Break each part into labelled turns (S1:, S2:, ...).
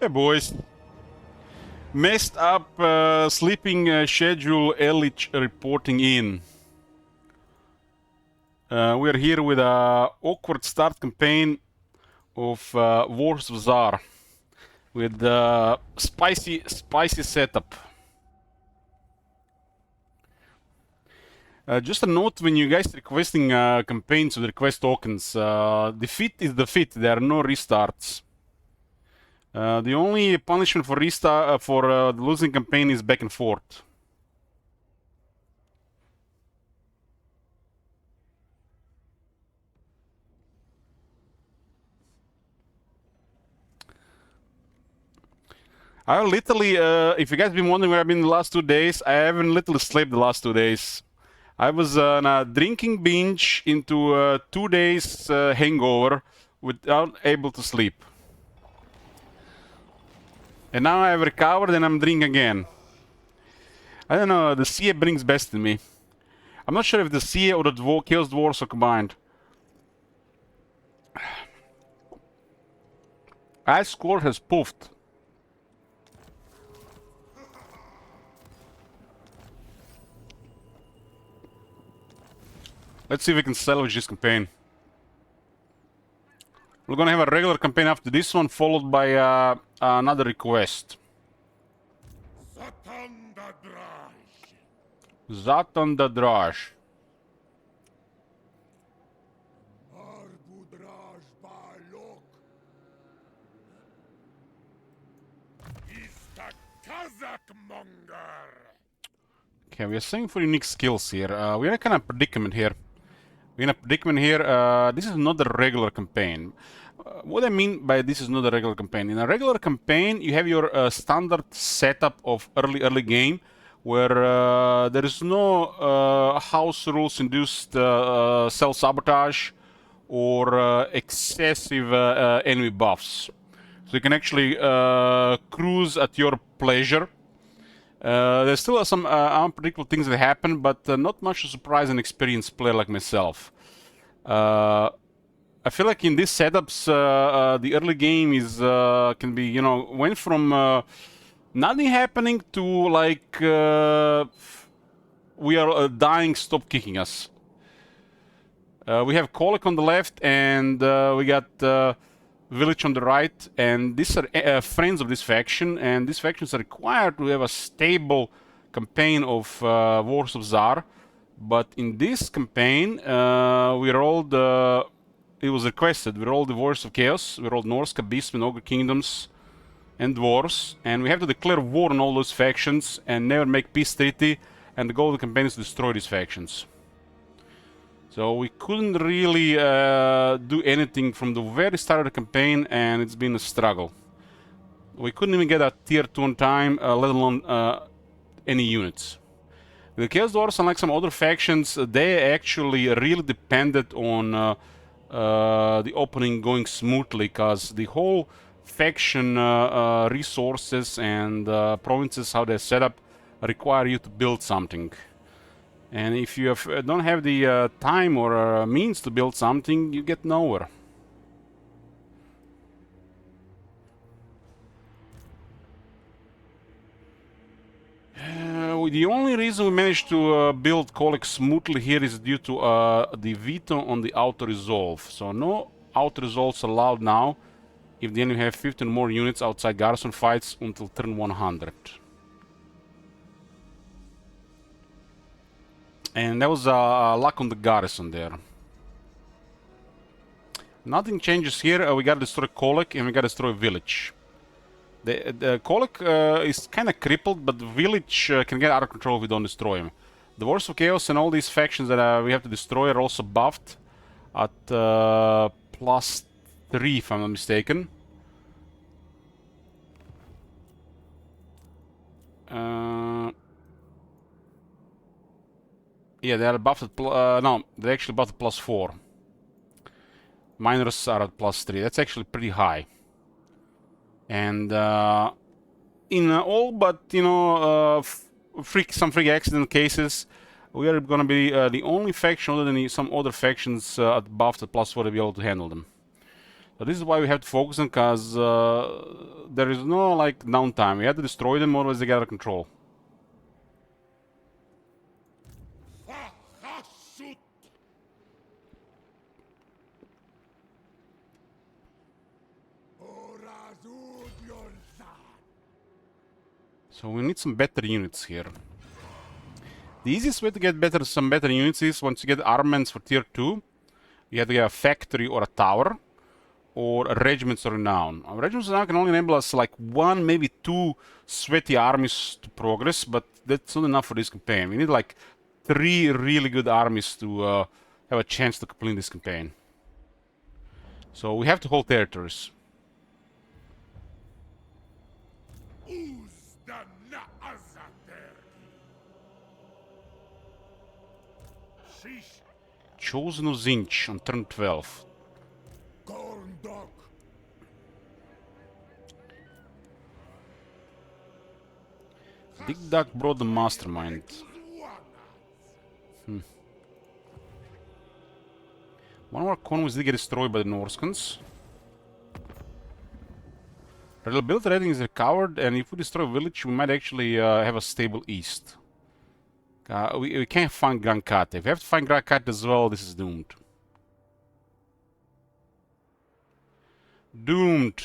S1: Hey boys. Messed up sleeping schedule, Elich reporting in. We are here with a awkward start campaign of Warhost of Zharr with spicy setup. Just a note, when you guys requesting campaigns with request tokens, defeat is defeat. There are no restarts. The only punishment for restart for the losing campaign is back and forth. I literally, if you guys been wondering where I've been the last 2 days, I haven't literally slept the last 2 days. I was on a drinking binge into 2 days hangover without able to sleep. And now I've recovered and I'm drinking again. I don't know, the CA brings best in me. I'm not sure if the CA or the Chaos Dwarves are combined. Ice score has poofed. Let's see if we can salvage this campaign. We're gonna have a regular campaign after this one, followed by another request. Zatan da Draj. Okay, we are saying for unique skills here. We're in a kind of predicament here. This is not a regular campaign. What I mean by this is not a regular campaign. In a regular campaign, you have your standard setup of early game, where there is no house rules induced self-sabotage or excessive enemy buffs. So you can actually cruise at your pleasure. There's still some unpredictable things that happen, but not much to surprise an experienced player like myself. I feel like in these setups, the early game is can be, went from nothing happening to like we are dying, stop kicking us. We have Kolek on the left, and we got Village on the right, and these are friends of this faction, and these factions are required to have a stable campaign of Wars of Zharr. But in this campaign, we rolled, it was requested, we rolled the Wars of Chaos, we rolled Norse, Beastmen, Ogre Kingdoms, and Dwarves, and we have to declare war on all those factions and never make peace treaty, and the goal of the campaign is to destroy these factions. So we couldn't really do anything from the very start of the campaign, and it's been a struggle. We couldn't even get a tier 2 on time, let alone any units. The Chaos Dwarves, unlike some other factions, they actually really depended on the opening going smoothly, because the whole faction resources and provinces, how they're set up, require you to build something. And if you don't have the time or means to build something, you get nowhere. The only reason we managed to build Kolek smoothly here is due to the veto on the auto-resolve. So no auto-resolves allowed now if the enemy have 15 more units outside garrison fights until turn 100. And that was luck on the garrison there. Nothing changes here. We gotta destroy Kolek and we gotta destroy Village. The Kolek is kind of crippled, but the Village can get out of control if we don't destroy him. The Wars of Chaos and all these factions that we have to destroy are also buffed at +3, if I'm not mistaken. Yeah, they are buffed at no, they're actually buffed at +4. Miners are at +3. That's actually pretty high. And in all but, some freak accident cases, we are gonna be the only faction other than some other factions buffed at +4 to be able to handle them. So this is why we have to focus on, because there is no like downtime. We have to destroy them, otherwise they get out of control. So we need some better units here. The easiest way to get some better units is once you get armaments for tier 2, you have to get a factory or a tower, or a regiments of renown. Regiments of renown can only enable us like 1, maybe 2 sweaty armies to progress, but that's not enough for this campaign. We need like 3 really good armies to have a chance to complete this campaign. So we have to hold territories. Chosen of Zinch on turn 12. Big Duck brought the mastermind. One of our convoys did get destroyed by the Norskans. Reliability rating is recovered, and if we destroy a village, we might actually have a stable east. We can't find Grand Kate. If we have to find Grand Kate as well, this is doomed. Doomed.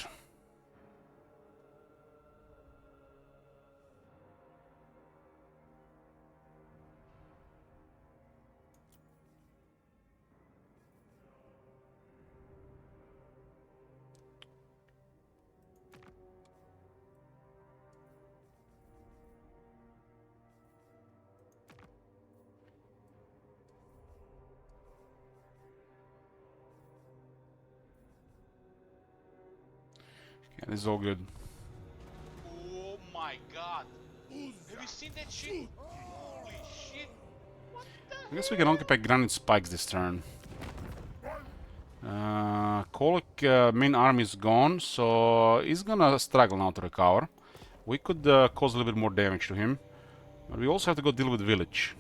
S1: Yeah, this is all good.
S2: Oh my god! Have you seen that shit? Holy shit! What the
S1: I guess we can occupy Granite Spikes this turn. Kolek main army is gone, so he's gonna struggle now to recover. We could cause a little bit more damage to him, but we also have to go deal with village.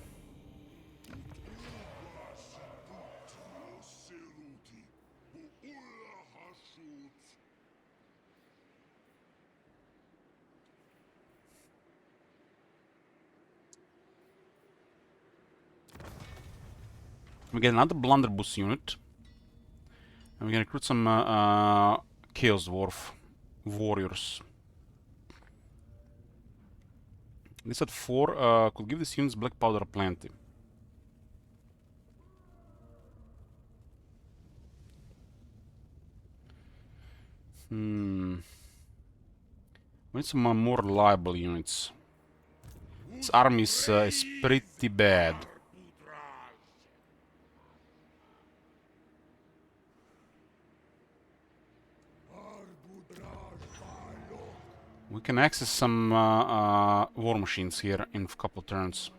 S1: We get another blunderbuss unit, and we can recruit some Chaos Dwarf warriors. This at 4 could give these units black powder plenty. We need some more reliable units. This army is pretty bad. We can access some war machines here in a couple turns.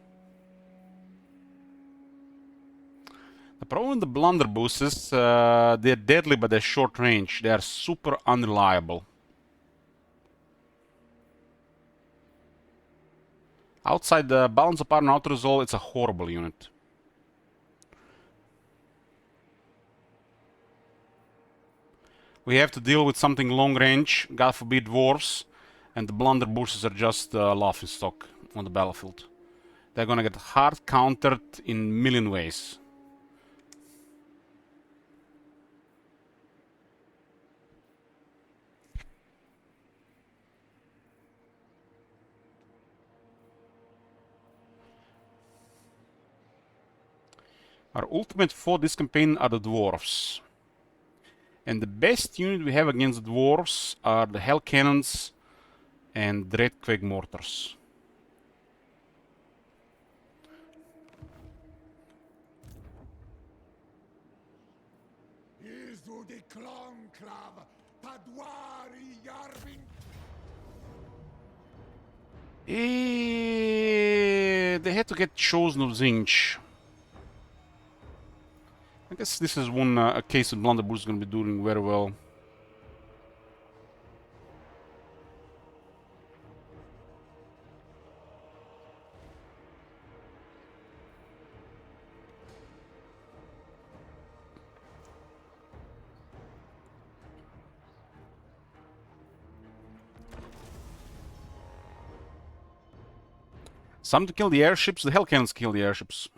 S1: The problem with the blunderbuss is they're deadly but they're short range. They are super unreliable. Outside the balance of power and auto resolve, it's a horrible unit. We have to deal with something long range, God forbid dwarves, and the blunderbusses are just laughing stock on the battlefield. They're gonna get hard countered in a million ways. Our ultimate for this campaign are the dwarves. And the best unit we have against dwarves are the Hell Cannons and Dreadquake Mortars. They had to get chosen of Zinch. I guess this is one a case that Blunderbuss is going to be doing very well. Some to kill the airships. The hell cannons kill the airships.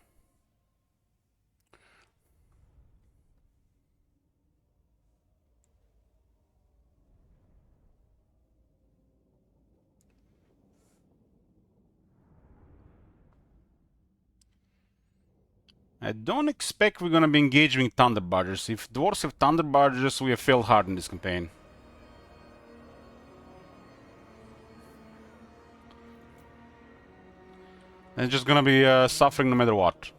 S1: I don't expect we're gonna be engaging Thunder Barges. If dwarves have Thunder Barges, we have failed hard in this campaign. And it's just gonna be suffering no matter what.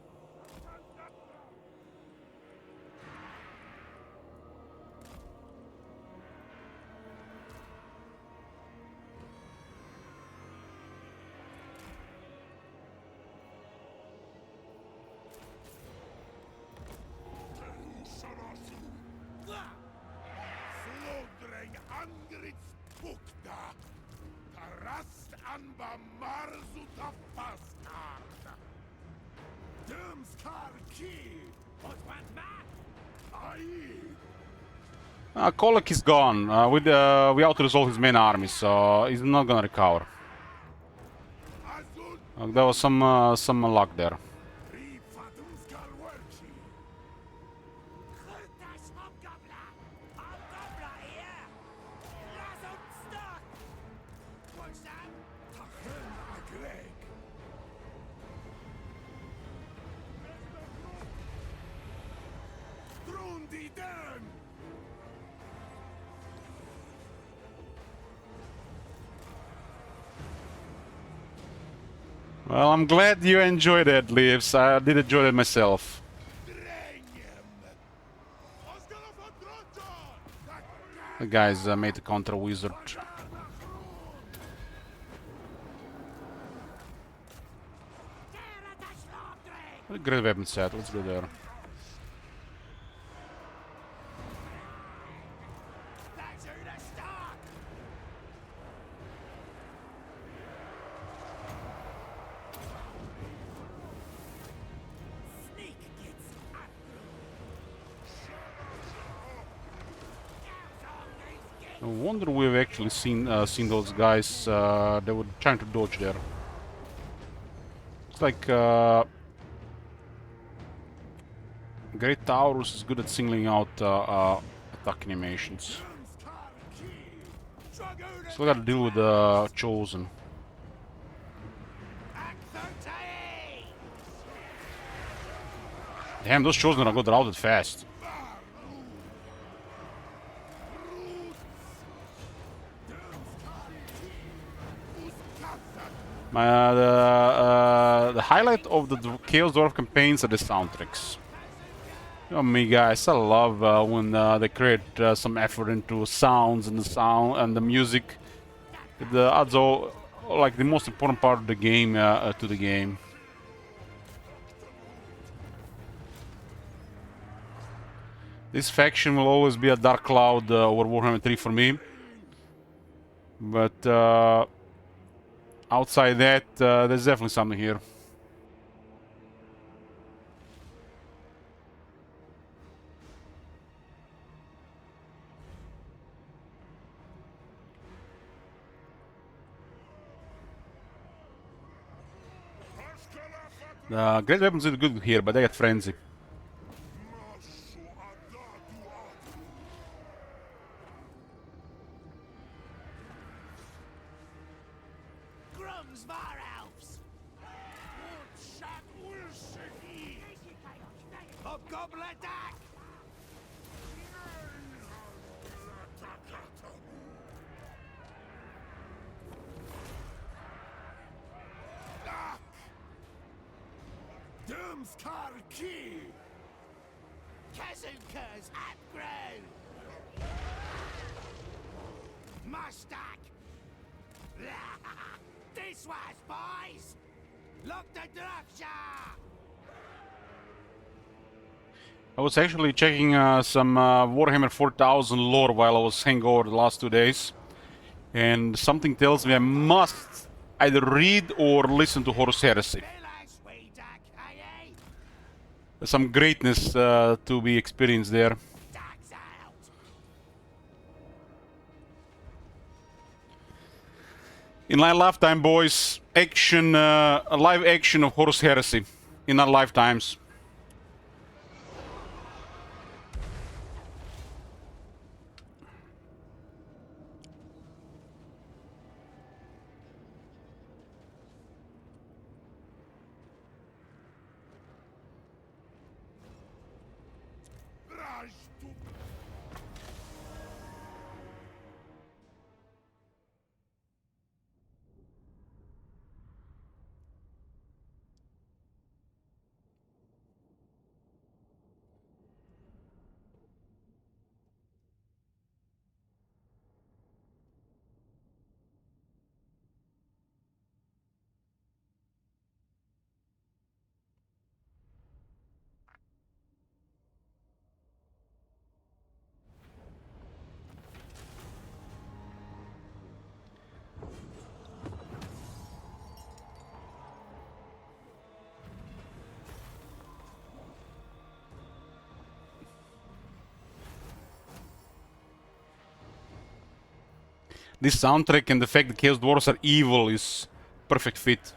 S1: Kolek is gone. We out-resolved his main army, so he's not gonna recover. There was some luck there. Well, I'm glad you enjoyed it, Leaves. I did enjoy it myself. The guys made the counter wizard. What a great weapon set. Let's go there. I wonder we've actually seen those guys. They were trying to dodge there. It's like Great Taurus is good at singling out attack animations. So we gotta deal with the Chosen. Damn, those Chosen are got routed fast. The highlight of the Chaos Dwarf campaigns are the soundtracks. You know me, guys, I love when they create some effort into sounds and the sound and the music. It adds all, like the most important part of the game to the game. This faction will always be a dark cloud over Warhammer 3 for me. But outside that, there's definitely something here. Great weapons are good here, but they get frenzy.
S3: This was, boys! Look the Zharr!
S1: I was actually checking some Warhammer 4000 lore while I was hangover the last 2 days. And something tells me I must either read or listen to Horus Heresy. There's some greatness to be experienced there. In my lifetime, boys, action, a live action of Horus Heresy in our lifetimes. This soundtrack and the fact that Chaos Dwarfs are evil is perfect fit.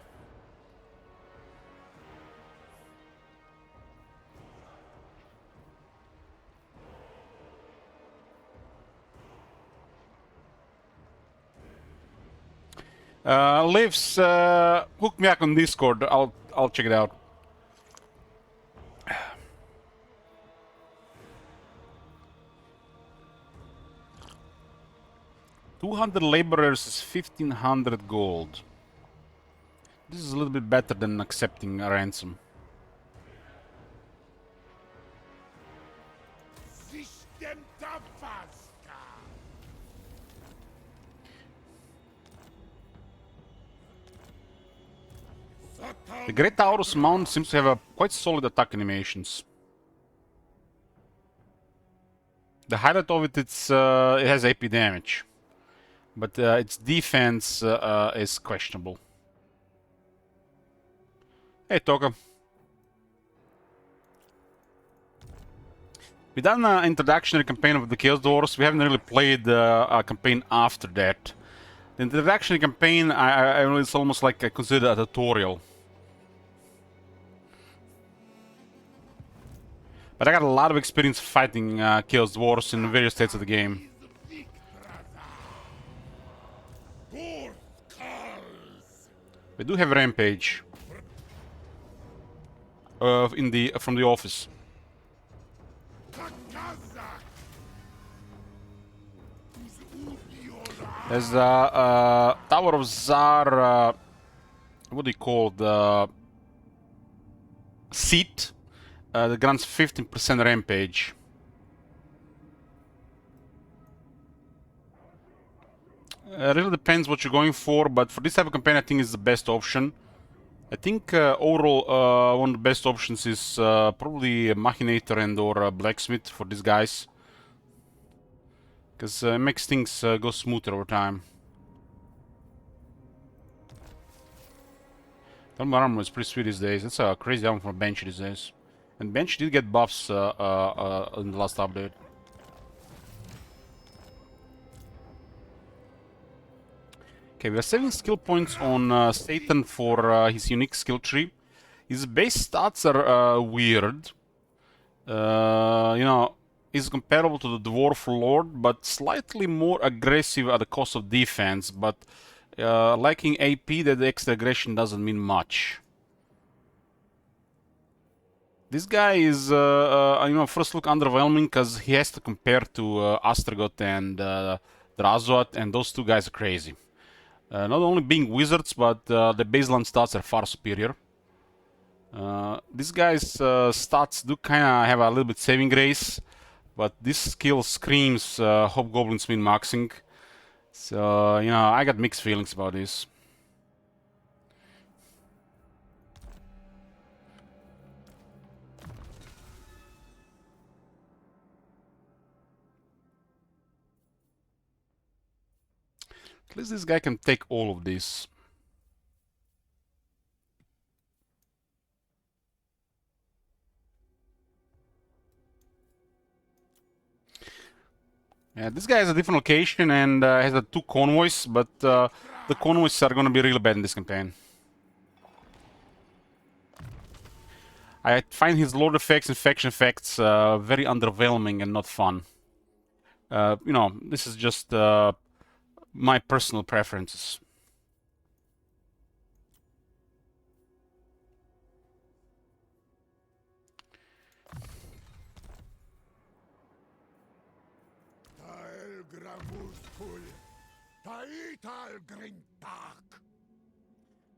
S1: Lives, hook me up on Discord. I'll check it out. 200 laborers is 1500 gold. This is a little bit better than accepting a ransom. The Great Taurus mount seems to have a quite solid attack animations. The highlight of it, it has AP damage, but its defense is questionable. Hey, Toka. We done an introductory campaign of the Chaos Dwarfs. We haven't really played a campaign after that. The introductory campaign, it's almost like I consider a tutorial. But I got a lot of experience fighting Chaos Dwarfs in various states of the game. We do have Rampage from the office. There's a Tower of Zharr, what do you call the seat that grants 15% Rampage. It really depends what you're going for, but for this type of campaign I think it's the best option. I think overall one of the best options is probably Machinator and or Blacksmith for these guys. Because it makes things go smoother over time. Thermal armor is pretty sweet these days. That's a crazy armor for Bench these days. And Bench did get buffs in the last update. Okay, we are saving skill points on Satan for his unique skill tree. His base stats are weird. You know, he's comparable to the Dwarf Lord, but slightly more aggressive at the cost of defense. But lacking AP, that the extra aggression doesn't mean much. This guy is, you know, first look underwhelming because he has to compare to Astragot and Drazoat, and those two guys are crazy. Not only being wizards, but the baseline stats are far superior. This guy's stats do kind of have a little bit saving grace, but this skill screams Hobgoblins min-maxing. So, you know, I got mixed feelings about this. At least this guy can take all of this. Yeah, this guy has a different location and has two convoys, but the convoys are gonna be really bad in this campaign. I find his Lord effects and faction effects very underwhelming and not fun. You know, this is just my personal preferences.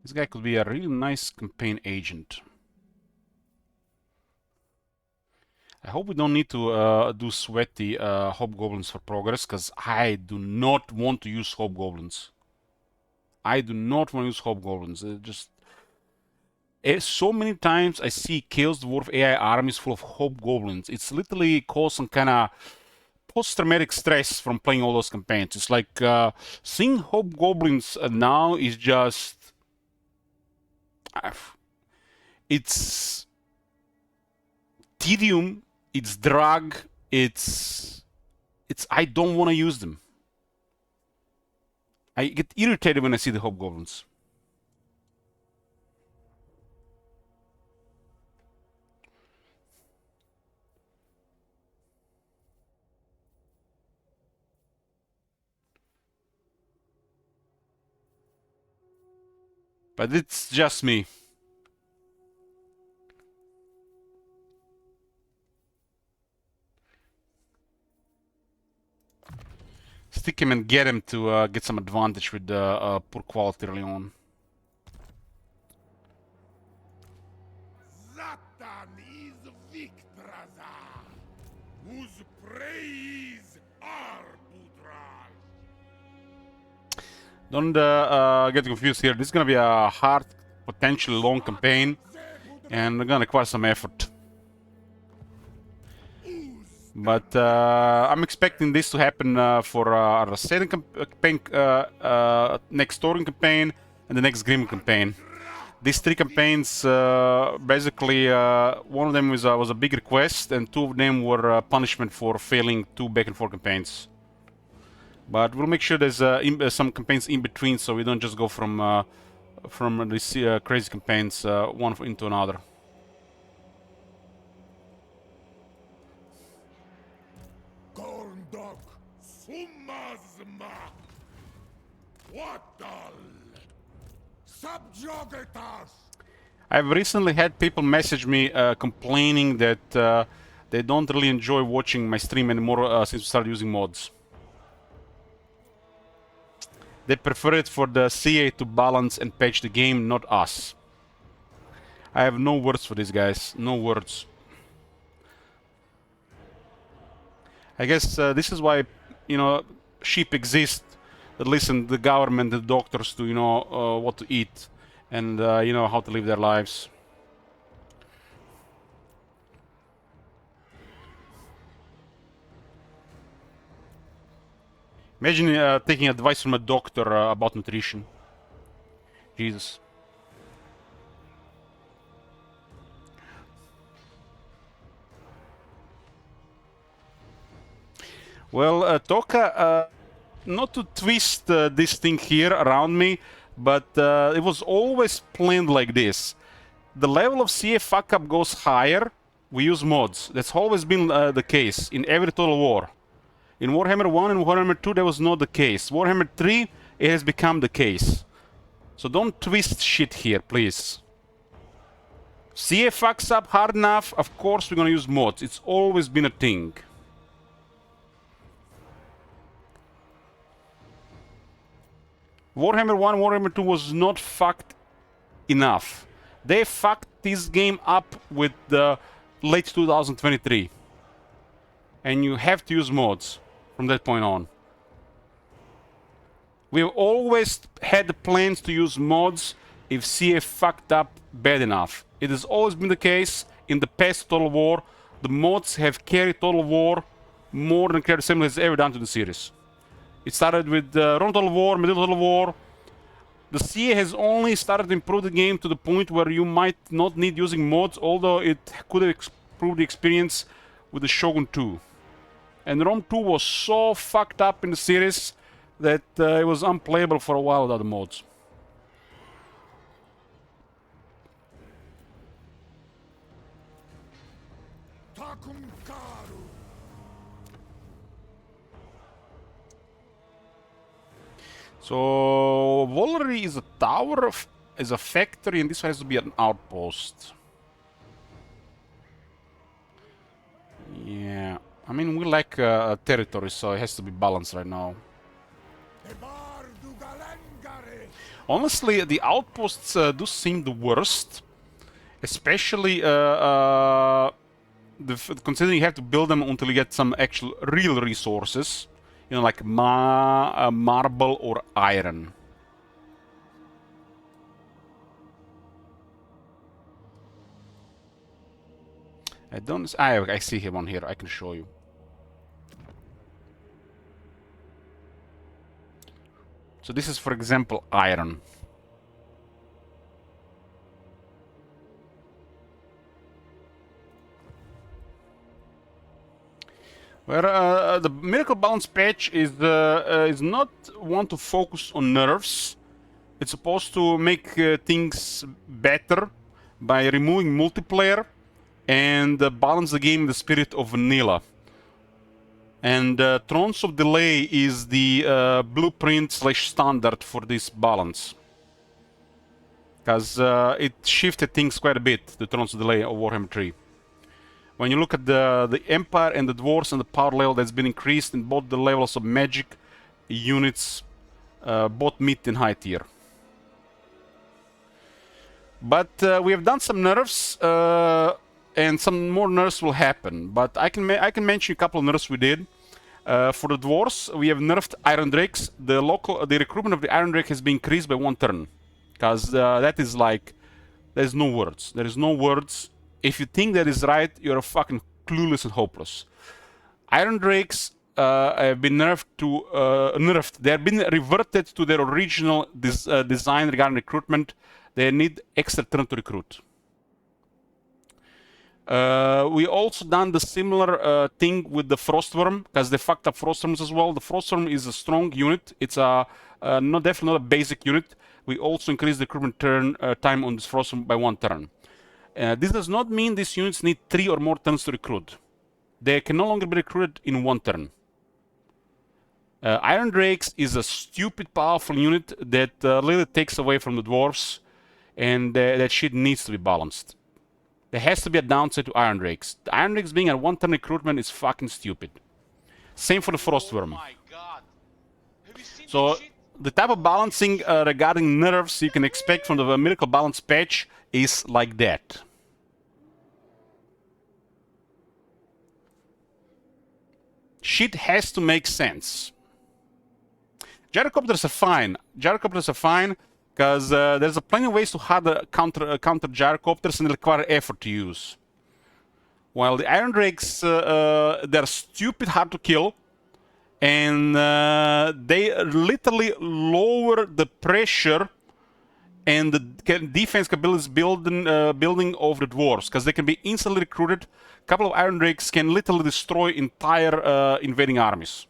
S1: This guy could be a really nice campaign agent. I hope we don't need to do sweaty hobgoblins for progress, because I do not want to use hobgoblins. I do not want to use hobgoblins. Just so many times I see Chaos Dwarf AI armies full of hobgoblins. It's literally caused some kind of post-traumatic stress from playing all those campaigns. It's like seeing hobgoblins now is just... it's tedium, it's drag, it's I don't want to use them. I get irritated when I see the hobgoblins. But it's just me. Stick him and get him to get some advantage with poor quality early on.
S3: Zatan is Victraza, whose praise are Budra.
S1: Don't get confused here. This is gonna be a hard, potentially long campaign, and we're gonna require some effort. But I'm expecting this to happen for our second campaign, next Thorin campaign, and the next Grim campaign. These three campaigns, basically, one of them was a big request, and two of them were punishment for failing two back and forth campaigns. But we'll make sure there's some campaigns in between, so we don't just go from these crazy campaigns one into another.
S3: Gorndog Sumazma. Watal. Subjugatas.
S1: I've recently had people message me complaining that they don't really enjoy watching my stream anymore since we started using mods. They prefer it for the CA to balance and patch the game, not us. I have no words for these guys. No words. I guess this is why, you know, sheep exist that listen to the government, the doctors to, you know, what to eat and, you know, how to live their lives. Imagine taking advice from a doctor about nutrition. Jesus. Well, Toka, not to twist this thing here around me, but it was always planned like this. The level of CA fuck-up goes higher, we use mods. That's always been the case in every Total War. In Warhammer 1 and Warhammer 2, that was not the case. Warhammer 3, it has become the case. So don't twist shit here, please. CA fucks up hard enough, of course we're gonna use mods. It's always been a thing. Warhammer 1 and Warhammer 2 was not fucked enough. They fucked this game up with the late 2023. And you have to use mods from that point on. We've always had plans to use mods if CA fucked up bad enough. It has always been the case in the past Total War. The mods have carried Total War more than Creative Assembly has ever done to the series. It started with Rome Total War, Medieval Total War. The CA has only started to improve the game to the point where you might not need using mods, although it could have improved the experience with the Shogun 2. And Rome 2 was so fucked up in the series that it was unplayable for a while without the mods. So Valerie is a tower, is a factory, and this has to be an outpost. Yeah, I mean we lack territory, so it has to be balanced right now. Honestly, the outposts do seem the worst, especially considering you have to build them until you get some actual real resources, you know, like marble or iron. I don't. I see him on here. I can show you. So this is, for example, iron. Where the Miracle Balance patch is not one to focus on nerfs. It's supposed to make things better by removing multiplayer and balance the game in the spirit of vanilla. And Thrones of Delay is the blueprint / standard for this balance. Because it shifted things quite a bit, the Thrones of Delay of Warhammer 3. When you look at the Empire and the Dwarves and the power level that's been increased in both the levels of magic units, both mid and high tier. But we have done some nerfs, and some more nerfs will happen. But I can mention a couple of nerfs we did. For the Dwarves, we have nerfed Iron Drakes. The recruitment of the Iron Drake has been increased by 1 turn. Because that is like, there's no words. There is no words. If you think that is right, you're fucking clueless and hopeless. Iron Drakes have been nerfed. They have been reverted to their original design regarding recruitment. They need extra turn to recruit. We also done the similar thing with the Frostworm, because they fucked up Frostworms as well. The Frostworm is a strong unit. It's definitely not a basic unit. We also increased the recruitment time on this Frostworm by 1 turn. This does not mean these units need 3 or more turns to recruit. They can no longer be recruited in 1 turn. Iron Drakes is a stupid powerful unit that literally takes away from the Dwarves, and that shit needs to be balanced. There has to be a downside to Iron Drakes. The Iron Drakes being a 1 turn recruitment is fucking stupid. Same for the Frostworm.
S2: Oh my god. Have you seen
S1: So
S2: that shit?
S1: the type of balancing regarding nerfs you can expect from the Miracle Balance patch is like that. Shit has to make sense. Gyrocopters are fine. Gyrocopters are fine because there's plenty of ways to counter gyrocopters and they require effort to use. While the Iron Drakes, they're stupid hard to kill, and they literally lower the pressure and the defense capabilities building over the Dwarves, because they can be instantly recruited. A couple of Iron Drakes can literally destroy entire invading armies.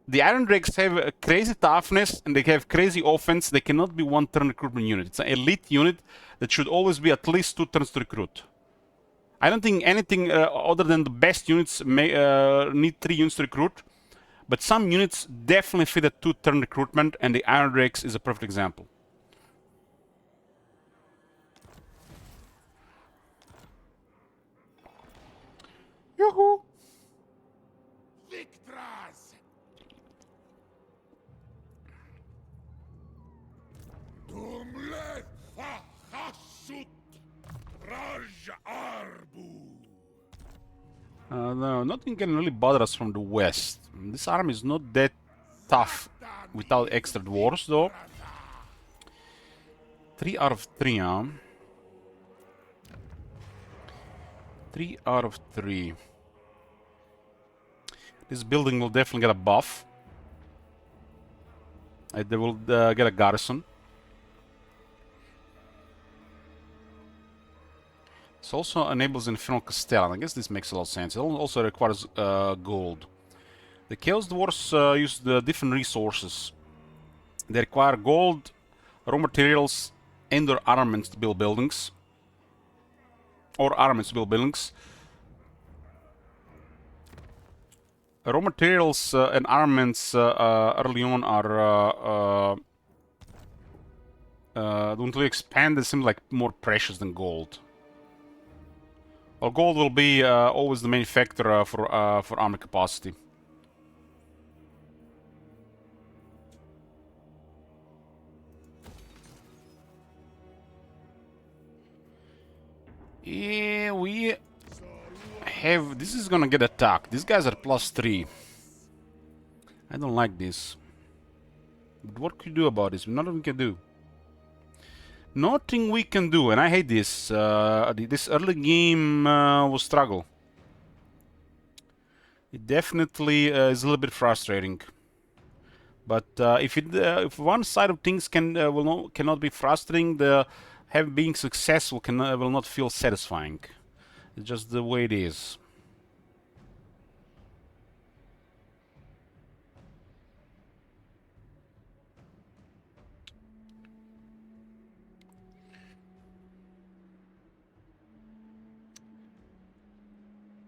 S1: The Iron Drakes have a crazy toughness and they have crazy offense. They cannot be 1 turn recruitment unit. It's an elite unit that should always be at least 2 turns to recruit. I don't think anything other than the best units need 3 units to recruit. But some units definitely fit a 2 turn recruitment, and the Iron Drakes is a perfect example. Yoo-hoo!
S3: Victras! Dumle Fahasut Raj Arbu!
S1: No, nothing can really bother us from the west. This army is not that tough without extra dwarves, though. 3 out of 3, huh? 3 out of 3. This building will definitely get a buff. They will get a garrison. This also enables Infernal Castellan. I guess this makes a lot of sense. It also requires gold. The Chaos Dwarves use the different resources. They require gold, raw materials, and/or armaments to build buildings. Or armaments to build buildings. Raw materials and armaments early on are don't really expand. They seem like more precious than gold. Well, gold will be always the main factor for armor capacity. Yeah, we have... This is gonna get attacked. These guys are +3. I don't like this. But what can you do about this? Nothing we can do. Nothing we can do, and I hate this. This early game will struggle. It definitely is a little bit frustrating. But if one side of things cannot be frustrating, the being successful will not feel satisfying. It's just the way it is.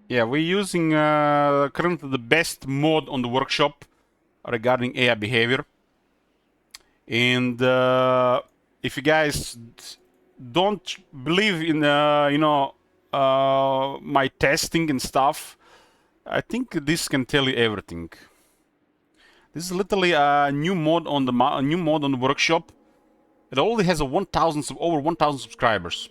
S1: Yeah, we're using currently the best mod on the workshop regarding AI behavior. And if you guys don't believe in my testing and stuff, I think this can tell you everything. This is literally a new mod on the workshop. It already has over 1,000 subscribers.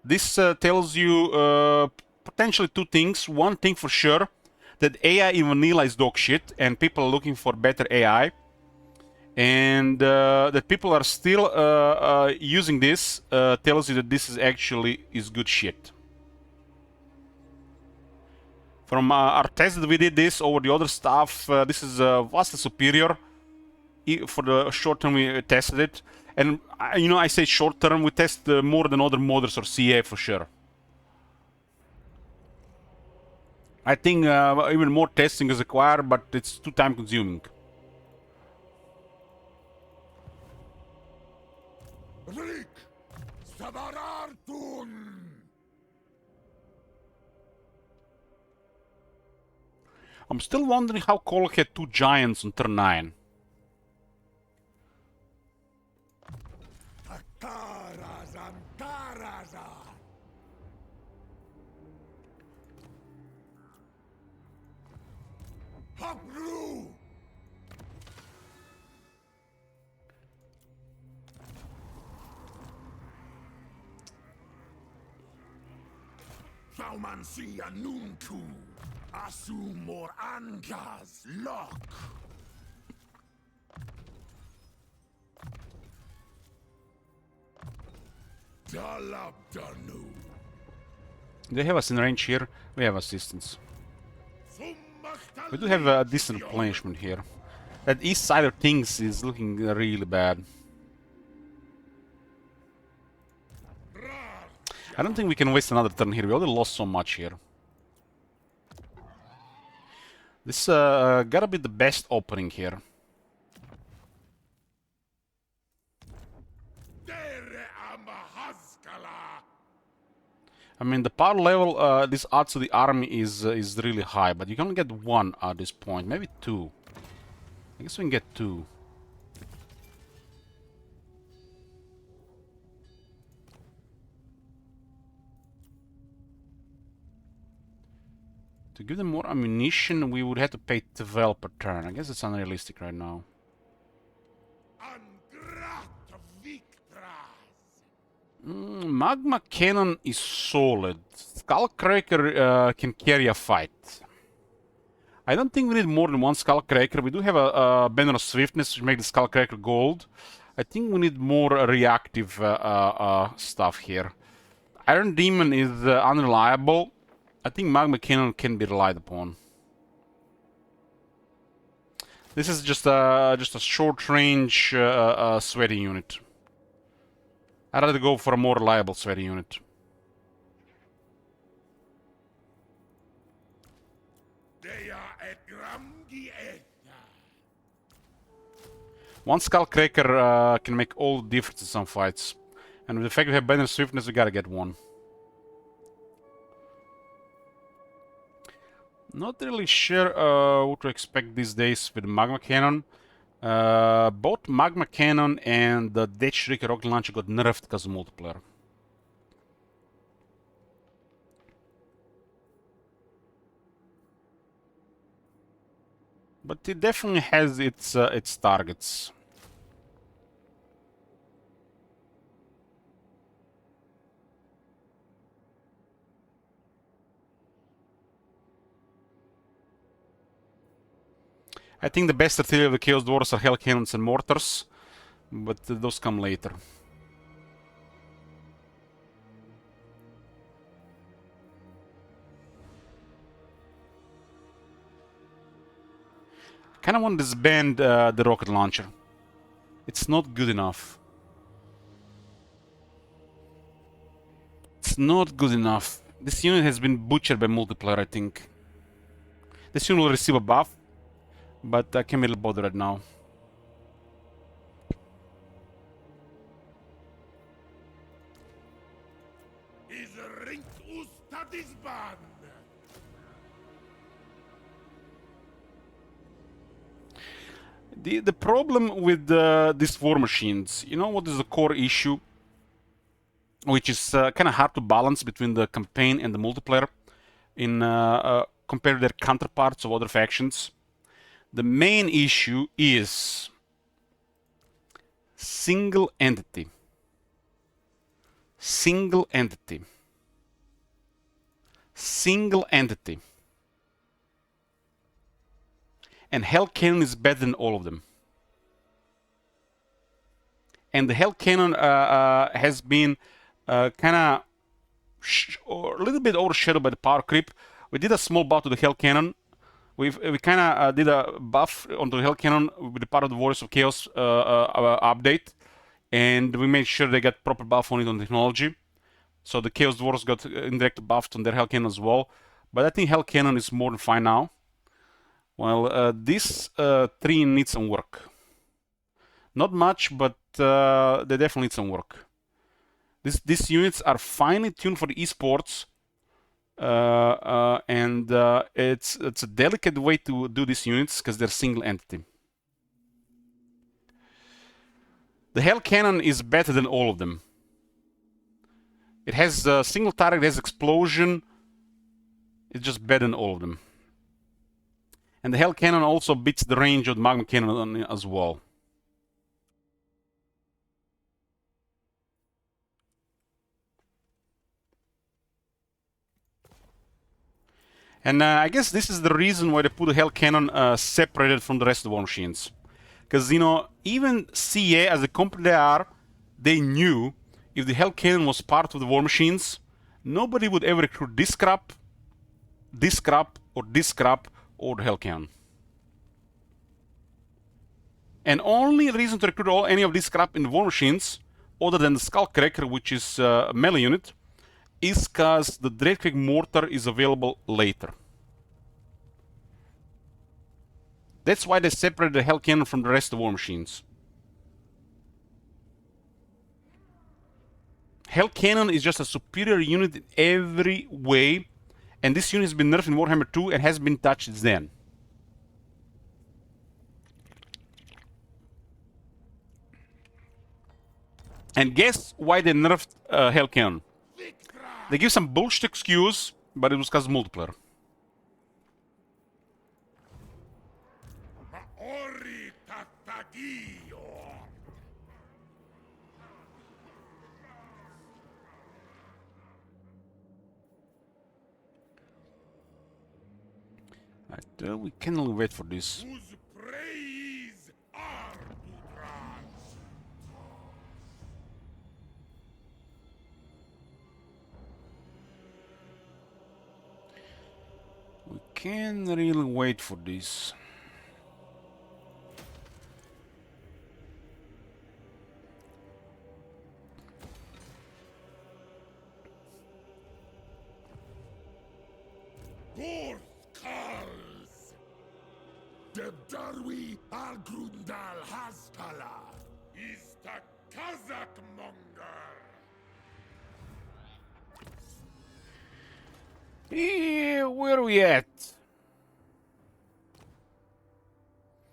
S1: This tells you potentially two things. One thing for sure, that AI in vanilla is dog shit and people are looking for better AI. And that people are still using this tells you that this is actually good shit. From our test that we did this over the other stuff, this is vastly superior. For the short term we tested it. And I say short term, we test more than other modders or CA for sure. I think even more testing is required, but it's too time consuming. I'm still wondering how Cole had 2 giants on turn 9.
S3: Saumansia nuntu, asumor anjas lock. Dalabdanu.
S1: They have us in range here. We have assistance. We do have a decent replenishment here. That east side of things is looking really bad. I don't think we can waste another turn here. We already lost so much here. This gotta be the best opening here. I mean, the power level this adds to the army is really high, but you can only get 1 at this point, maybe 2. I guess we can get 2. To give them more ammunition, we would have to pay 12 per turn. I guess it's unrealistic right now. Magma Cannon is solid. Skullcracker can carry a fight. I don't think we need more than 1 Skullcracker. We do have a banner of swiftness, which makes the Skullcracker gold. I think we need more reactive stuff here. Iron Demon is unreliable. I think Magma Cannon can be relied upon. This is just a short-range sweaty unit. I'd rather go for a more reliable sweaty unit. One Skullcracker can make all the difference in some fights. And with the fact we have better swiftness, we gotta get one. Not really sure what to expect these days with Magma Cannon. Both Magma Cannon and the Death Shrieker Rocket Launcher got nerfed because of multiplayer. But it definitely has its targets. I think the best artillery of the Chaos Dwarfs are Hell Cannons and Mortars, but those come later. I kind of want to disband the rocket launcher. It's not good enough. It's not good enough. This unit has been butchered by multiplayer, I think. This unit will receive a buff, but I can't really bother right now. The problem with these war machines, you know what is the core issue? Which is kind of hard to balance between the campaign and the multiplayer in compared to their counterparts of other factions. The main issue is single entity. Single entity. Single entity. And Hell Cannon is better than all of them. And the Hell Cannon has been kind of a little bit overshadowed by the power creep. We did a small buff to the Hell Cannon. We kind of did a buff onto the Hell Cannon with the part of the Warriors of Chaos update, and we made sure they got proper buff on it on technology. So the Chaos Dwarfs got indirect buffed on their Hell Cannon as well. But I think Hell Cannon is more than fine now. Well, this tree needs some work. Not much, but they definitely need some work. These units are finely tuned for the esports, and it's a delicate way to do these units because they're single entity. The Hell Cannon is better than all of them. It has a single target, it has explosion. It's just better than all of them. And the Hell Cannon also beats the range of the Magma Cannon as well. And I guess this is the reason why they put the Hell Cannon separated from the rest of the war machines. Because, you know, even CA, as a company they are, they knew if the Hell Cannon was part of the war machines, nobody would ever recruit this crap, or the Hell Cannon. And only reason to recruit any of this crap in the war machines, other than the Skullcracker, which is a melee unit, is because the Dreadquake Mortar is available later. That's why they separated the Hell Cannon from the rest of the war machines. Hell Cannon is just a superior unit in every way, and this unit has been nerfed in Warhammer 2 and has been touched since then. And guess why they nerfed Hell Cannon? They give some bullshit excuse, but it was because of multiplayer. Right, we can only wait for this. We can't really wait for this.
S3: Darwi Algrundal Haskala is the Kazakh Monger.
S1: Where are we at?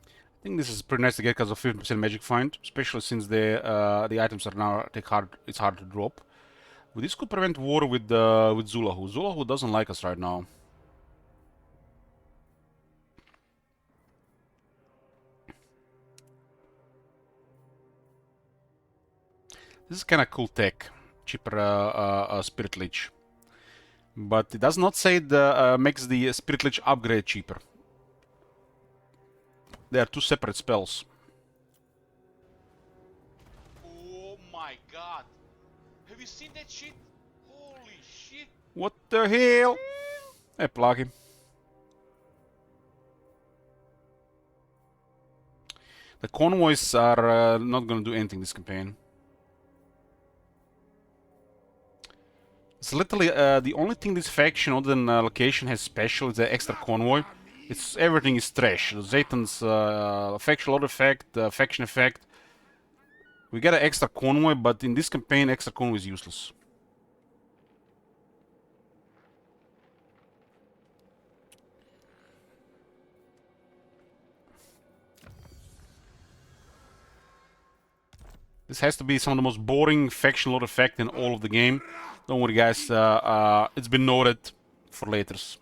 S1: I think this is pretty nice to get because of 50% magic find, especially since the items are now it's hard to drop. Well, this could prevent war with Zulahu. Zulahu doesn't like us right now. This is kind of cool tech, cheaper Spirit Leech, but it does not say it makes the Spirit Leech upgrade cheaper. They are two separate spells.
S2: Oh my god. Have you seen that shit? Holy shit.
S1: What the hell? Hey, Pluggy. The convoys are not gonna do anything this campaign. It's literally the only thing this faction other than location has special is the extra convoy. It's everything is trash. Zayton's faction load effect, faction effect. We got an extra convoy, but in this campaign, extra convoy is useless. This has to be some of the most boring faction load effect in all of the game. Don't worry, guys. It's been noted for laters.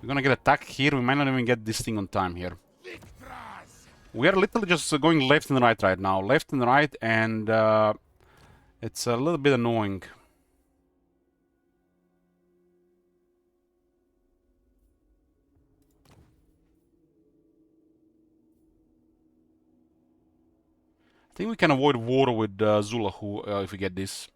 S1: We're gonna get attacked here. We might not even get this thing on time here. We are literally just going left and right now. Left and right, and it's a little bit annoying. I think we can avoid war with Zulahu if we get this.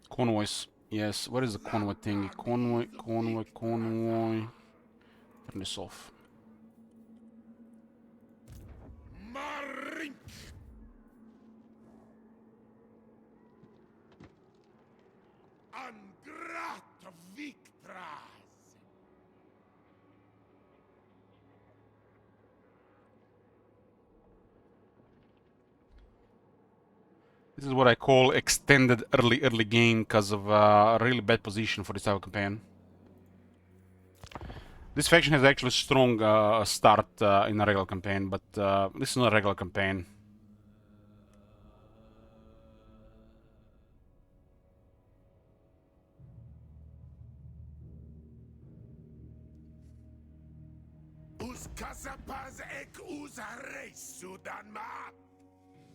S1: Convoys. Yes, what is the convoy thing? Convoy. Turn this off. This is what I call extended early game because of a really bad position for this type of campaign. This faction has actually a strong start in a regular campaign, but this is not a regular campaign.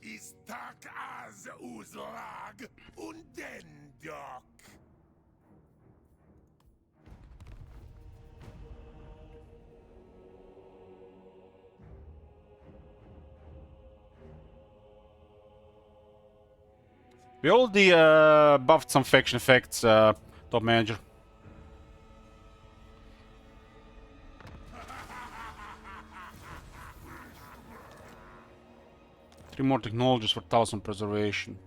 S3: Is tak as uzlag und den dock.
S1: We already buffed some faction effects, top manager. Three more technologies for Talisman preservation.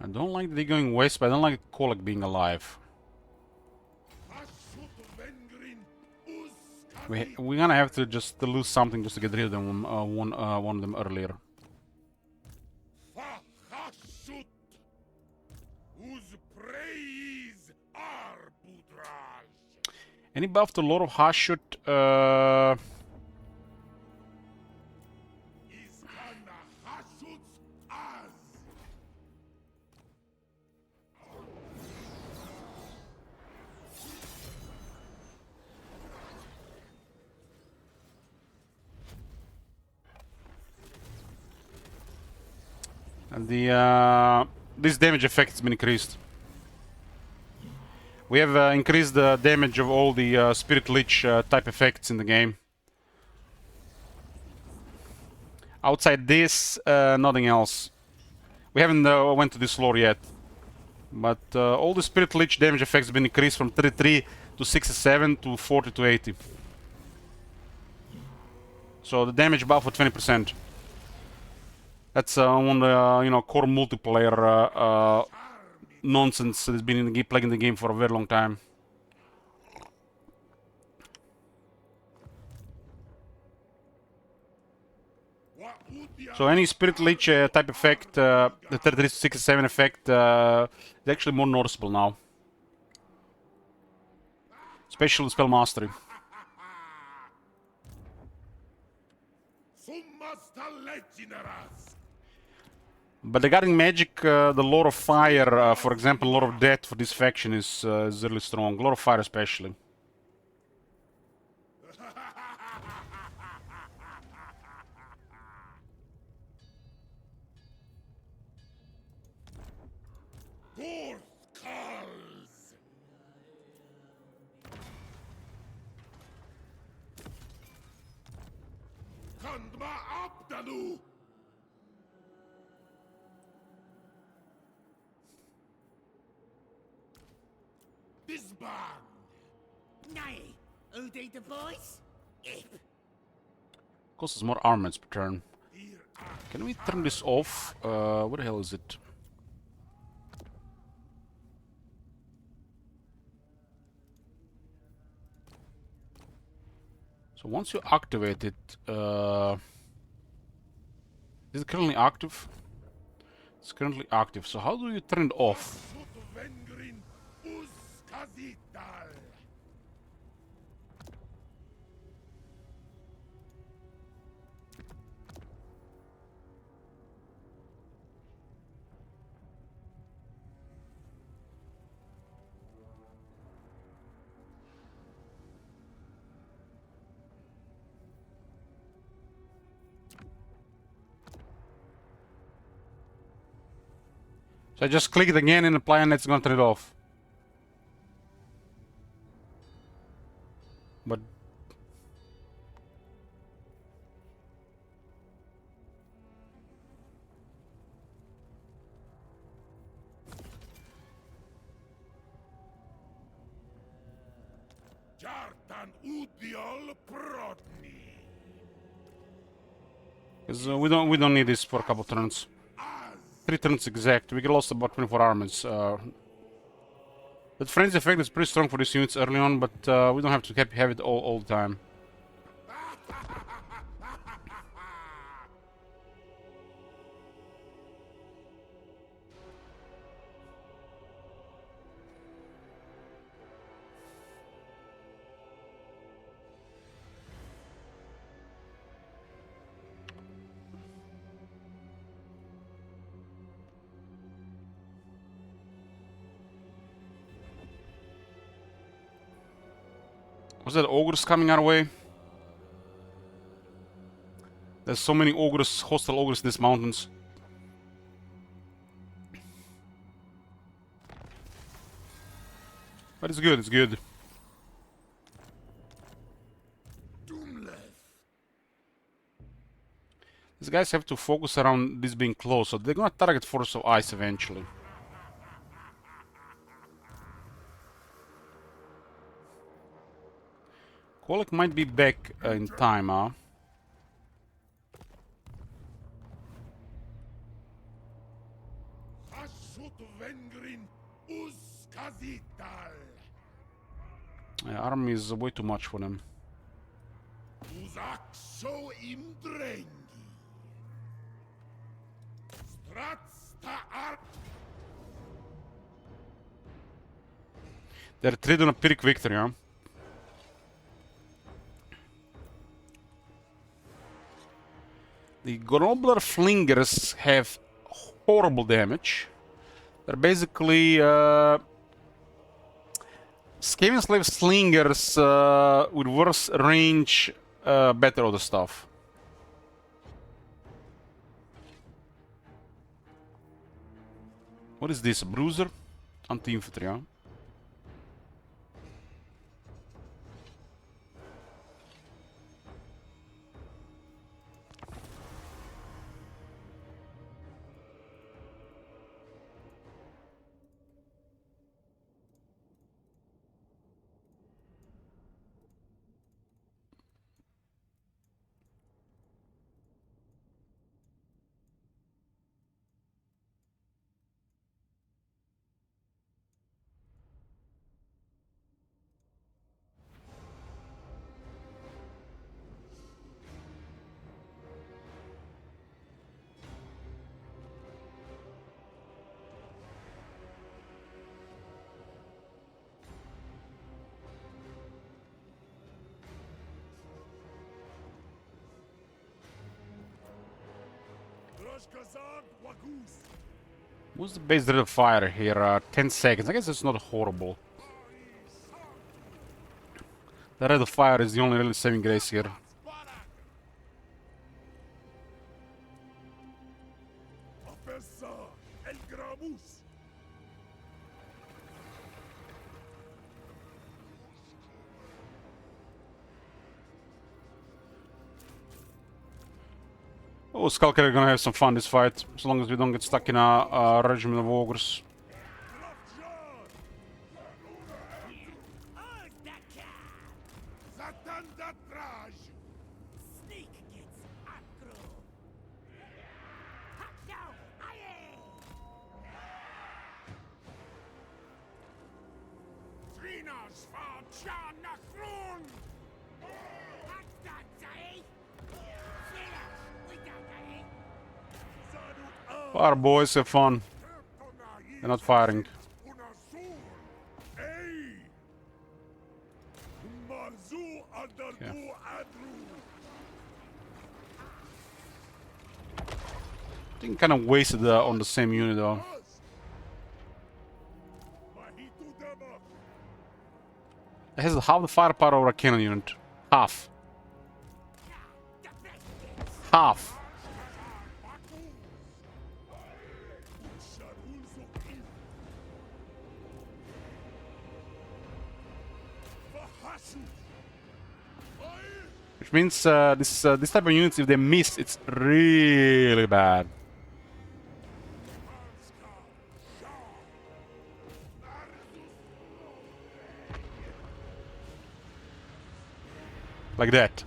S1: I don't like that they're going west, but I don't like Kolak being alive. We're gonna have to just lose something just to get rid of them, one of them earlier. Any buff to Lord of Hashut? And this damage effect has been increased. We have increased the damage of all the Spirit Lich type effects in the game. Outside this, nothing else. We haven't went to this lore yet. But all the Spirit Lich damage effects have been increased from 33 to 67 to 40 to 80. So the damage buff for 20%. That's one of the core multiplayer nonsense that has been in the plaguing the game for a very long time. So any Spirit Lich type effect, the 33 to 67 effect, is actually more noticeable now. Especially the spell mastery. But regarding magic, the Lord of Fire, for example, Lord of Death for this faction is really strong. Lord of Fire especially.
S3: The boys?
S1: Costs us more armaments per turn. Can we turn this off? What the hell is it? So once you activate it, is it currently active? It's currently active. So how do you turn it off? So I just click it again and apply and it's gonna turn it off. But because we don't need this for a couple turns. 3 turns exact. We lost about 24 armors. That frenzy effect is pretty strong for these units early on, but we don't have to have it all the time. Was that ogres coming our way? There's so many ogres, hostile ogres in these mountains. But it's good, it's good. These guys have to focus around this being close, so they're gonna target Force of Ice eventually. Kolek might be back in time, huh? Yeah, army is way too much for them. They're trading a Pyrrhic victory, huh? The Grobler Flingers have horrible damage. They're basically Skaven Slave Slingers with worse range, better other stuff. What is this? A bruiser? Anti-infantry, huh? What's the base rate of fire here? 10 seconds. I guess it's not horrible. The rate of fire is the only really saving grace here. Oh, Skullcare gonna have some fun this fight, as long as we don't get stuck in a regiment of ogres. Fire boys, have fun. They're not firing. Yeah. I think kind of wasted on the same unit though. It has half the firepower over a cannon unit. Half. Half. Which means this type of units, if they miss, it's really bad. Like that.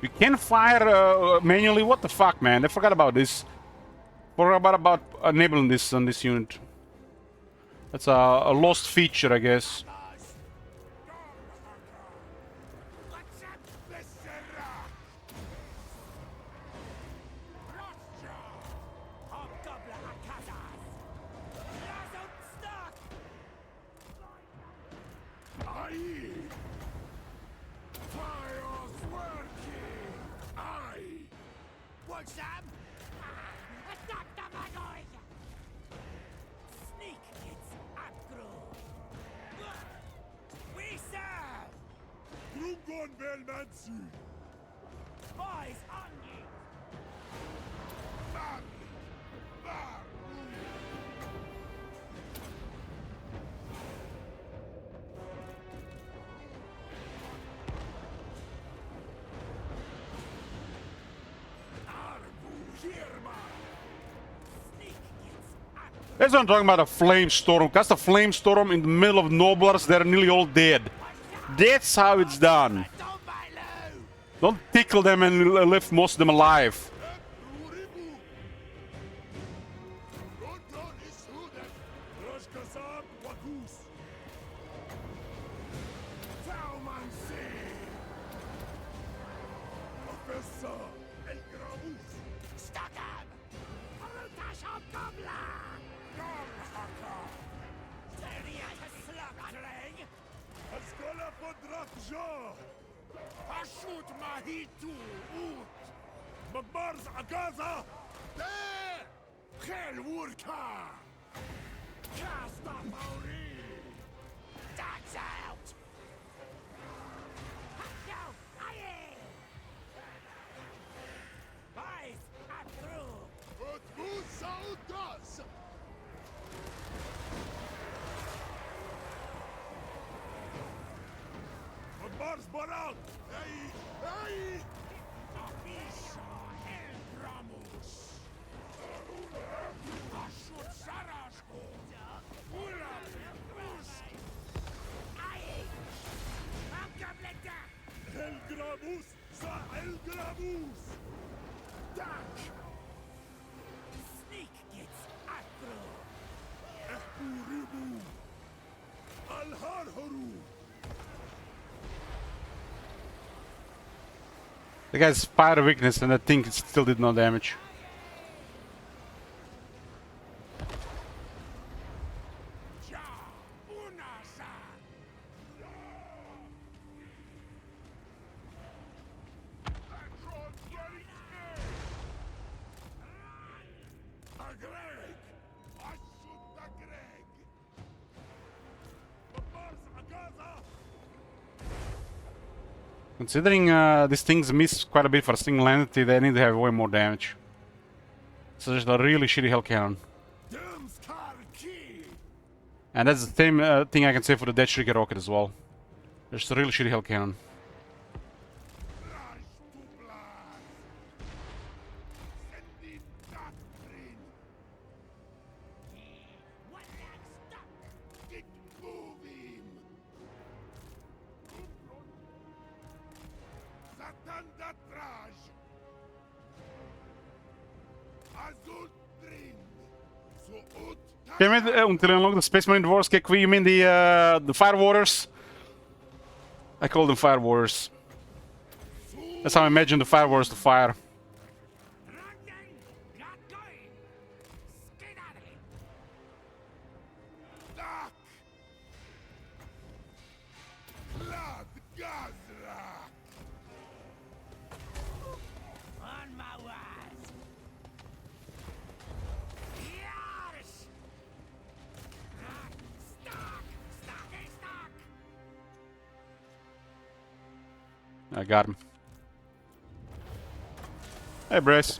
S1: We can fire manually. What the fuck, man? I forgot about this. Forgot about enabling this on this unit. That's a lost feature, I guess. That's what I'm talking about, a flame storm. Cast a flame storm in the middle of noblers, they're nearly all dead. That's how it's done. Don't tickle them and leave most of them alive.
S3: Uribu. Al-Harharu.
S1: The guy's fire weakness, and I think it still did no damage.
S3: Zharr. Unasa. Agreg. Ashut Agreg. Babars Agaza.
S1: Considering these things miss quite a bit for a single entity, they need to have way more damage. So just a really shitty hell cannon.
S3: Dumskar Ki.
S1: And that's the same thing I can say for the Death Shrieker rocket as well. Just a really shitty hell cannon.
S3: Raj to blast. Sending doctrine. What stuck? Get moving. Satan Datraj. Azut Drin. Suut.
S1: Okay, until I unlock the Space Marine Dwarves, you mean the Fire Warriors? I call them Fire Warriors. That's how I imagine the Fire Warriors to fire.
S3: Duck. Blood Gazra. On my wise. Yes. Stock. Stock.
S1: I got him. Hey, Brace.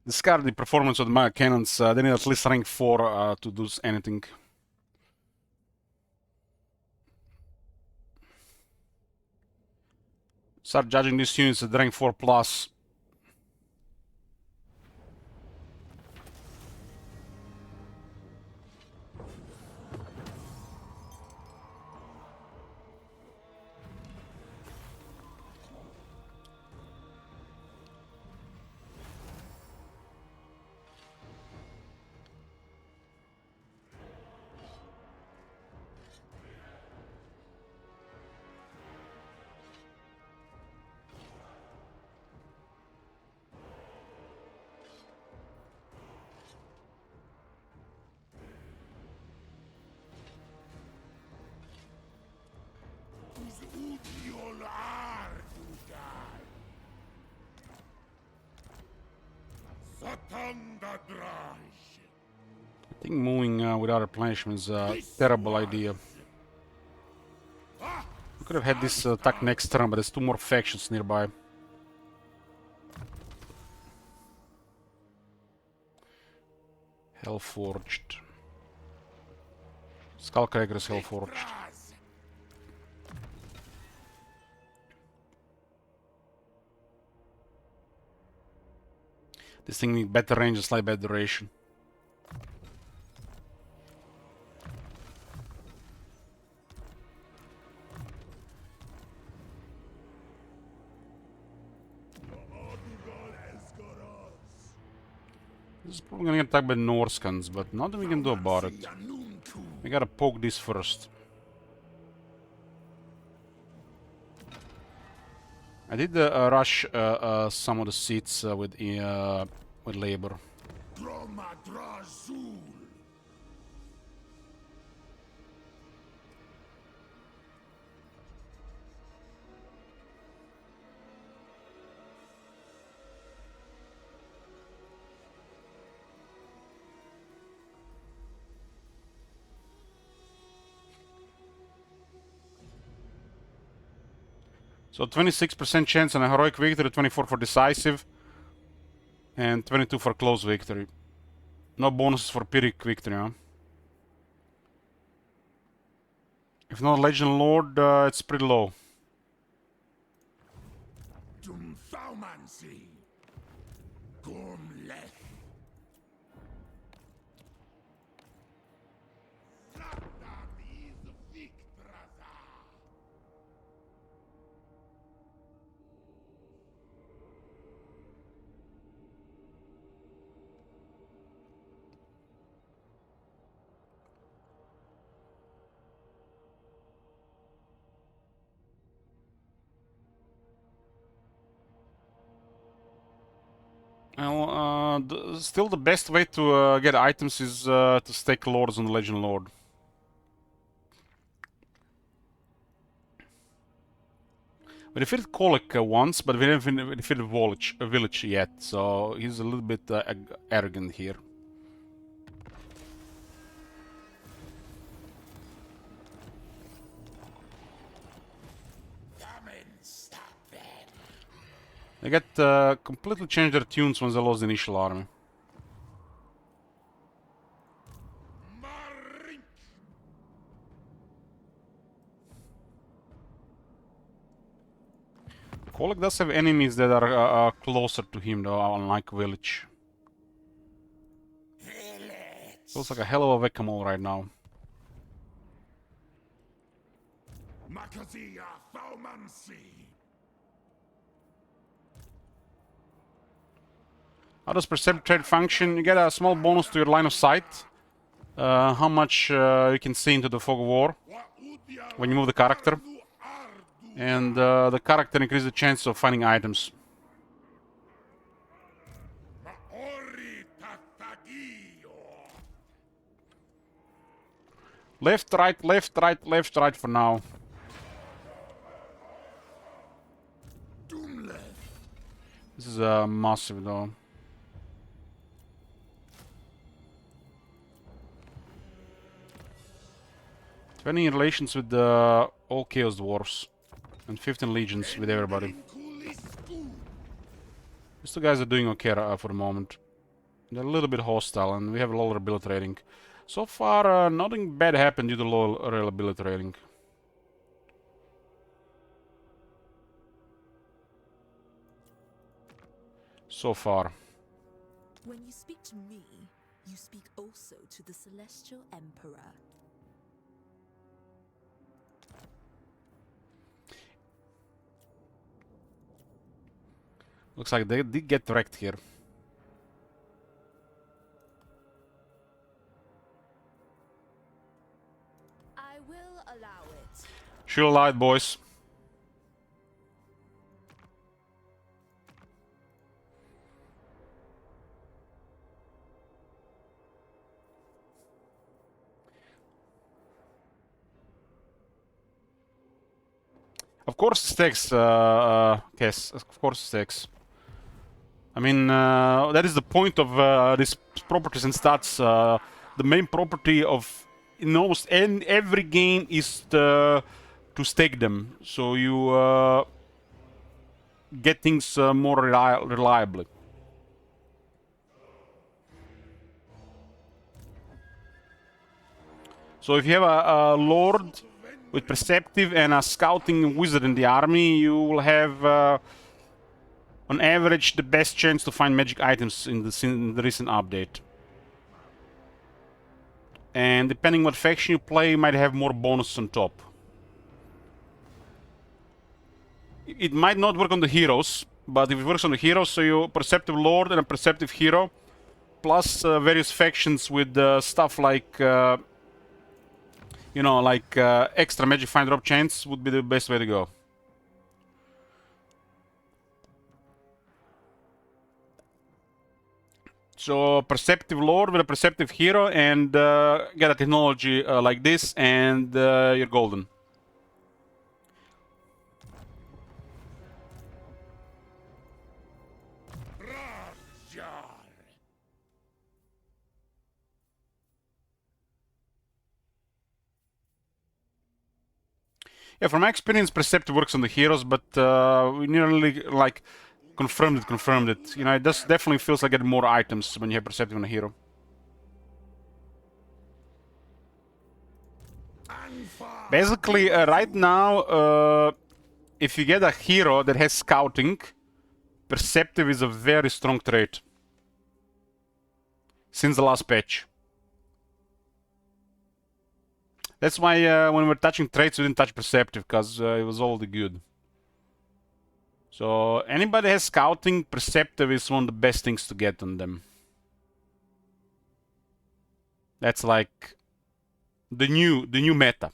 S1: Discard the performance of the Mega Cannons. They need at least rank 4 to do anything. Start judging these units at rank 4 plus.
S3: Udiol Ardugai. Satan Dadraj.
S1: I think moving without replenishment is a terrible idea. We could have had this attack next turn, but there's 2 more factions nearby. Hellforged. Skullcracker is Hellforged. This thing needs better range and slight better duration. This is probably gonna get attacked by Norscans, but nothing we can do about it. We gotta poke this first. I did rush some of the seats with labor. So 26% chance on a heroic victory, 24 for decisive, and 22 for close victory. No bonuses for Pyrrhic victory, huh? If not Legend Lord, it's pretty low. Well, still the best way to get items is to stake lords on the Legend Lord. We defeated Kolek once, but we haven't defeated village yet, so he's a little bit arrogant here. They got completely changed their tunes once they lost the initial army. Kolek does have enemies that are closer to him, though, unlike Village. Feels like a hell of a whack-a-mole right now. How does Perceptive Trade function? You get a small bonus to your line of sight. How much you can see into the fog of war when you move the character. And the character increases the chance of finding items. Left, right, left, right, left, right for now. This is massive though. Twenty relations with all Chaos Dwarfs. And 15 legions with everybody. These two guys are doing okay for the moment. They're a little bit hostile and we have a lower ability rating. So far, nothing bad happened due to low reliability rating. So far.
S4: When you speak to me, you speak also to the Celestial Emperor.
S1: Looks like they did get wrecked here.
S4: I will allow it.
S1: She'll allow it, boys. Of course it takes, yes, of course it takes. I mean, that is the point of these properties and stats. The main property of in almost every game is to stake them, so you get things more reliably. So if you have a lord with perceptive and a scouting wizard in the army, you will have, on average, the best chance to find magic items in the recent update. And depending what faction you play, you might have more bonus on top. It might not work on the heroes, but if it works on the heroes, so you perceptive lord and a perceptive hero, plus various factions with stuff like, you know, like extra magic find drop chance would be the best way to go. So perceptive lord with a perceptive hero and get a technology like this and you're golden.
S3: Zharr.
S1: Yeah, from my experience, perceptive works on the heroes, but we nearly like confirmed it. You know, it does definitely feels like getting more items when you have perceptive on a hero. Basically, right now, if you get a hero that has scouting, perceptive is a very strong trait. Since the last patch. That's why when we're touching traits, we didn't touch perceptive, because it was all the good. So anybody has scouting, perceptive is one of the best things to get on them. That's like the new meta.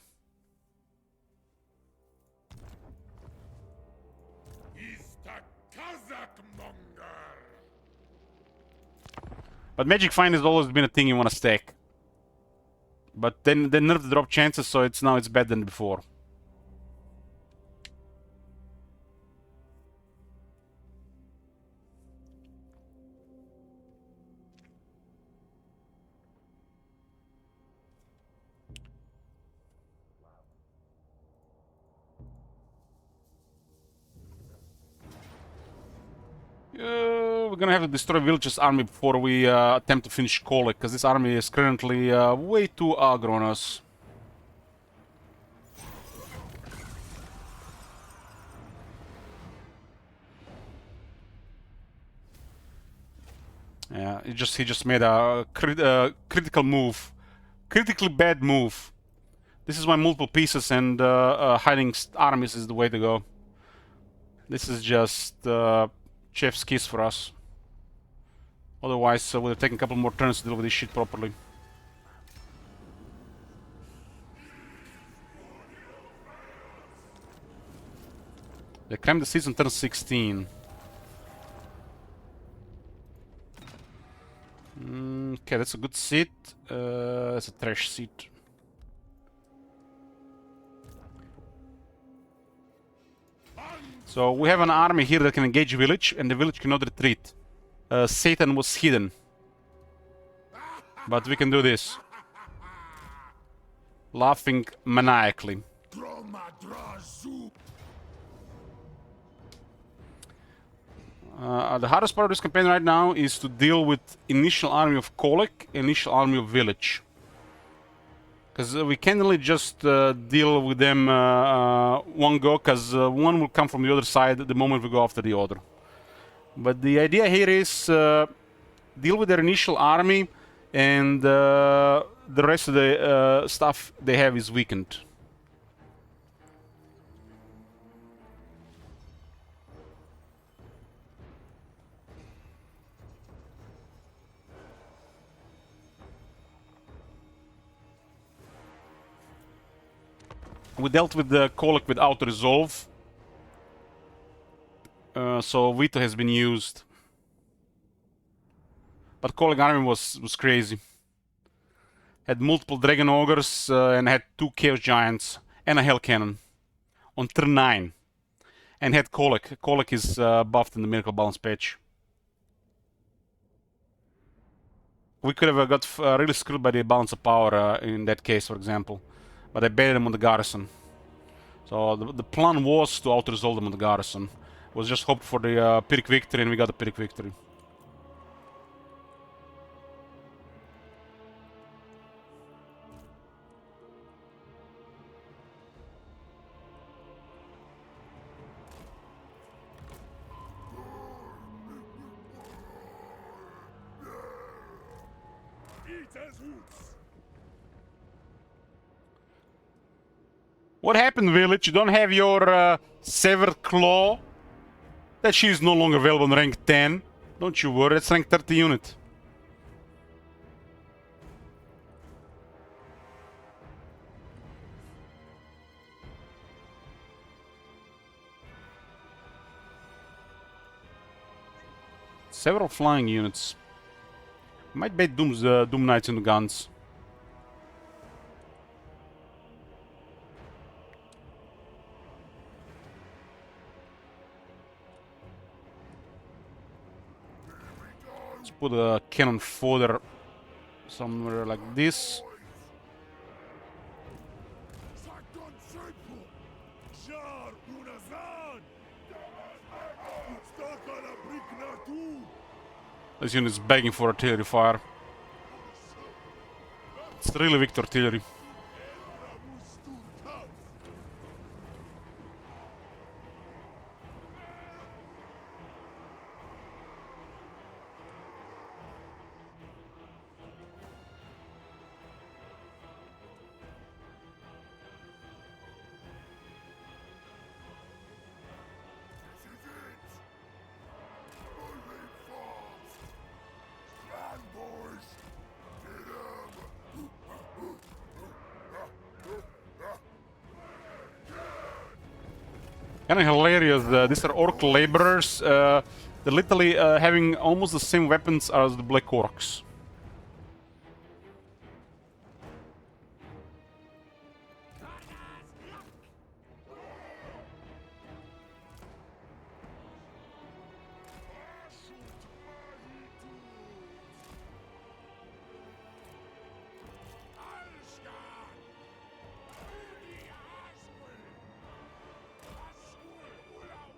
S1: But Magic Find has always been a thing you want to stack. But then they nerfed the drop chances, so it's better than before. We're gonna have to destroy Village's army before we attempt to finish Kolek, because this army is currently way too aggro on us. Yeah, he just made a critical move, critically bad move. This is why multiple pieces and hiding armies is the way to go. This is just chef's kiss for us. Otherwise, we'll have taken a couple more turns to deal with this shit properly. The creme de season turns 16. Okay, that's a good seat. That's a trash seat. So we have an army here that can engage a village, and the village cannot retreat. Satan was hidden. But we can do this. Laughing maniacally. The hardest part of this campaign right now is to deal with initial army of Kolek, initial army of village. Because we can't really just deal with them one go, because one will come from the other side the moment we go after the other. But the idea here is deal with their initial army, and the rest of the stuff they have is weakened. We dealt with the Kolek with auto-resolve. So Veto has been used. But Kolek army was crazy. Had multiple Dragon Ogres and had 2 Chaos Giants and a Hell Cannon on turn 9. And had Kolek. Kolek is buffed in the Miracle Balance patch. We could have got really screwed by the Balance of Power in that case, for example. But I baited him on the Garrison. So the plan was to auto-resolve them on the Garrison. Was just hoped for the Pyrrhic victory, and we got the Pyrrhic victory. What happened, village? You don't have your Severed Claw? That she is no longer available in rank 10. Don't you worry, it's rank 30 unit. Several flying units. Might bait Doom Knights into guns. Let's put a cannon fodder somewhere like this. This unit is begging for artillery fire. It's really weak to artillery. Kind of hilarious. These are orc laborers. They're literally having almost the same weapons as the black orcs.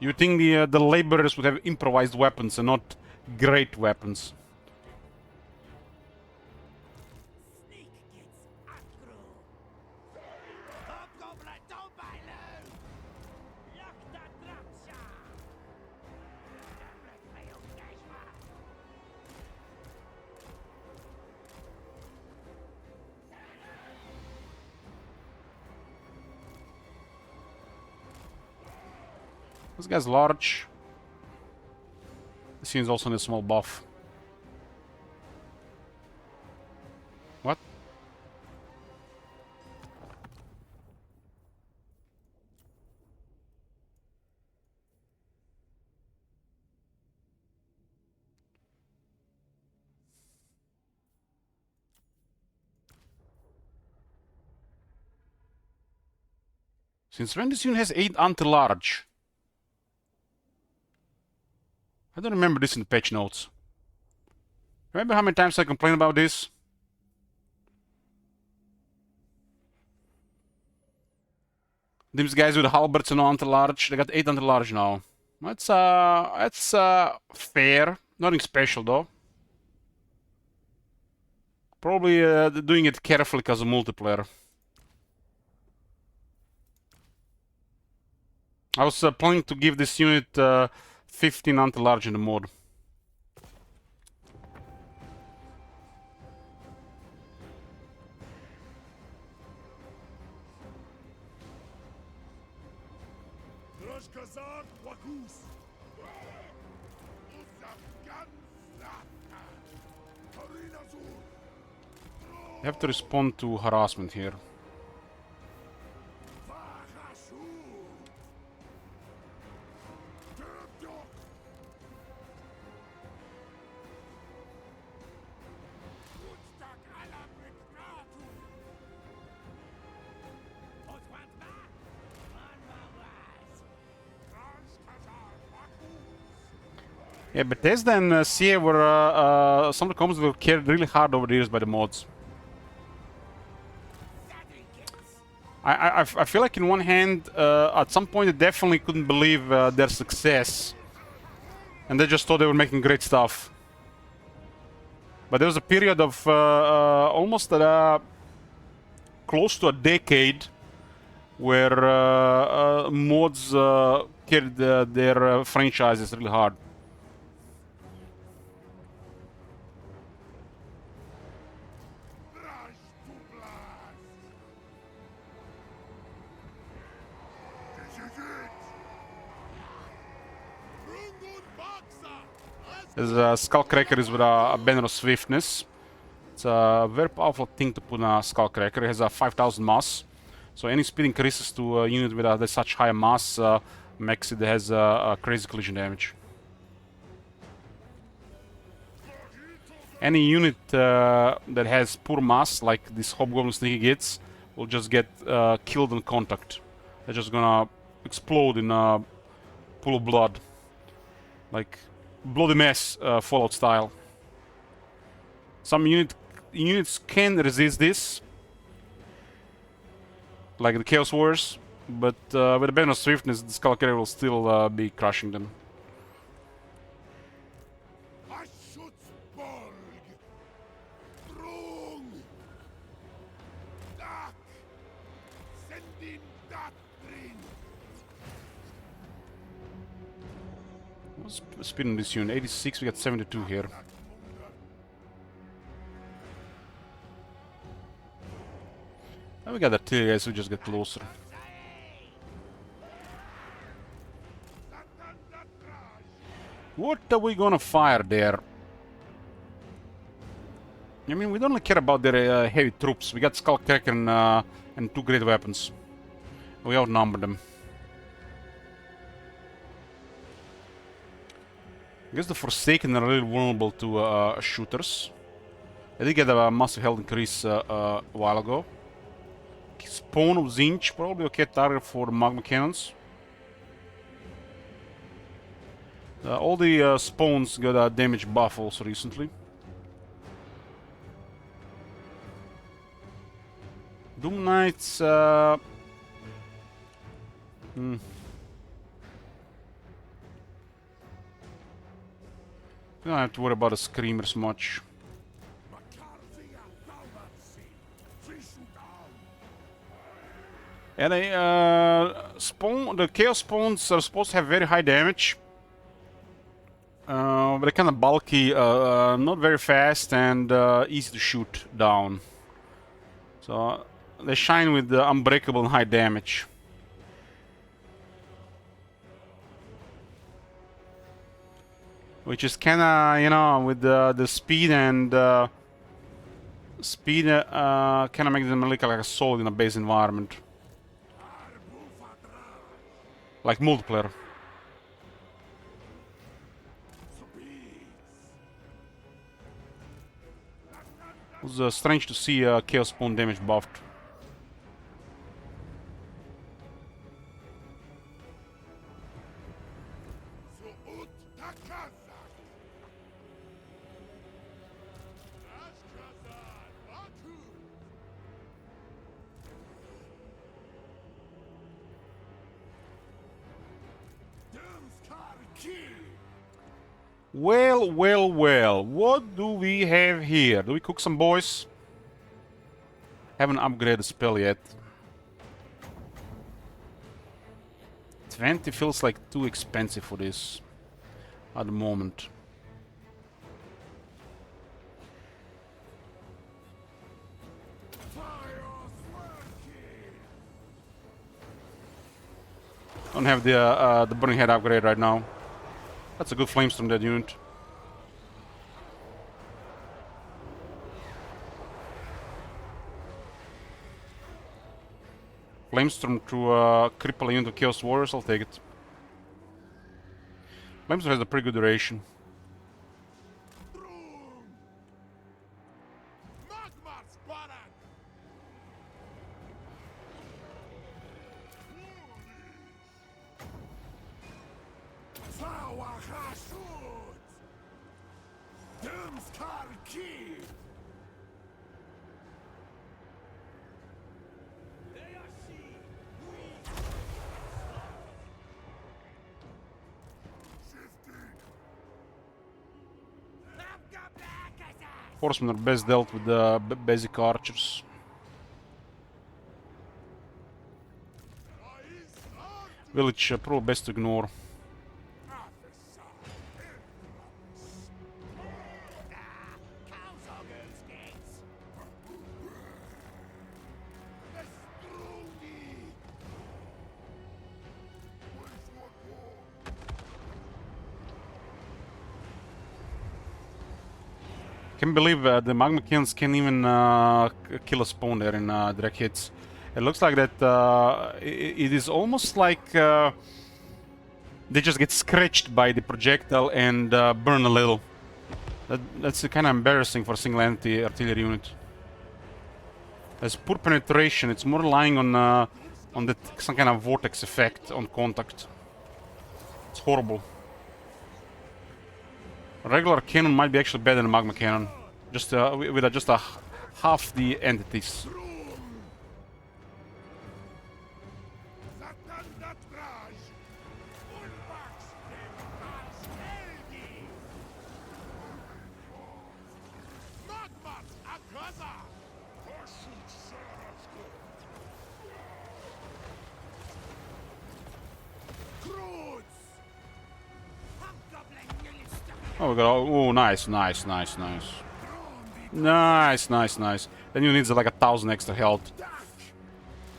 S1: You think the laborers would have improvised weapons and not great weapons?
S3: Sneak gets aggro. Hobgoblin, don't buy low. Lock that rapture.
S1: This guy's large. This seems also in a small buff. What? Since when this unit has 8 anti-large? I don't remember this in the patch notes. Remember how many times I complained about this? These guys with the halberds and no anti-large, they got 8 anti-large now. That's fair. Nothing special though. Probably doing it carefully because of multiplayer. I was planning to give this unit 15 anti-large in the mod. You have to respond to harassment here. Yeah, Bethesda and CA were some of the comments were carried really hard over the years by the mods. I feel like in one hand, at some point they definitely couldn't believe their success. And they just thought they were making great stuff. But there was a period of almost close to a decade where mods carried their franchises really hard. There's a Skullcracker is with a banner of swiftness. It's a very powerful thing to put on a Skullcracker. It has a 5000 mass. So any speed increases to a unit with such high mass makes it has a crazy collision damage. Any unit that has poor mass, like this Hobgoblin Sneaky gets, will just get killed on contact. They're just gonna explode in a pool of blood. Like bloody mess, Fallout style. Some units can resist this, like the Chaos Warriors, but with a banner of swiftness, the Skullcracker will still be crushing them. What's speed on this unit? 86, we got 72 here. And we got artillery guys who just get closer. What are we gonna fire there? I mean, we don't really care about their heavy troops. We got Skullcracker and 2 great weapons. We outnumber them. I guess the Forsaken are really vulnerable to shooters. I did get a massive health increase a while ago. Spawn of Zinch, probably okay target for magma cannons. All the spawns got a damage buff also recently. Doom Knights... You don't have to worry about the screamers much. And they spawn. The chaos spawns are supposed to have very high damage, but they're kind of bulky, not very fast, and easy to shoot down. So they shine with the unbreakable and high damage. Which is kinda, you know, with the speed and kinda makes them look like a solid in a base environment. Like multiplayer. It was strange to see Chaos Spawn damage buffed. Well, well, well. What do we have here? Do we cook some boys? Haven't upgraded the spell yet. 20 feels like too expensive for this at the moment. Don't have the burning head upgrade right now. That's a good flamestorm dead unit. Flamestorm to cripple a unit of Chaos Warriors, I'll take it. Flamestorm has a pretty good duration. Horsemen are best dealt with the basic archers. Village probably best to ignore. Can't believe the magma kilns can even kill a spawn there in direct hits. It looks like that it is almost like they just get scratched by the projectile and burn a little. That's kind of embarrassing for a single entity artillery unit. There's poor penetration. It's more relying on that some kind of vortex effect on contact. It's horrible. A regular cannon might be actually better than a magma cannon, just with just half the entities. Oh, we got oh, nice. Nice. Then you need like 1,000 extra health.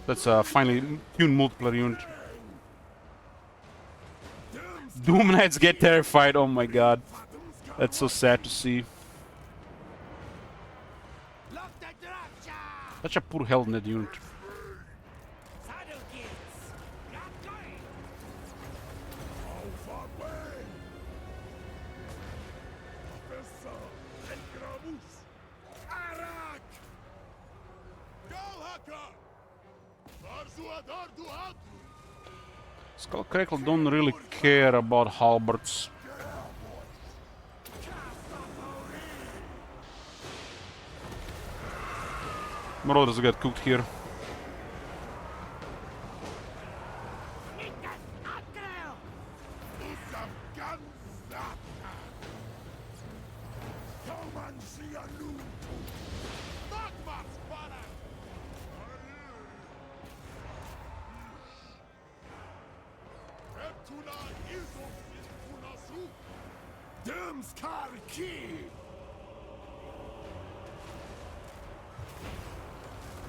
S1: That's a finely tuned multiplayer unit. Doom Knights get terrified. Oh my god, that's so sad to see. Such a poor health in that unit. Skullcrackle don't really care about halberds. Marauders get cooked here.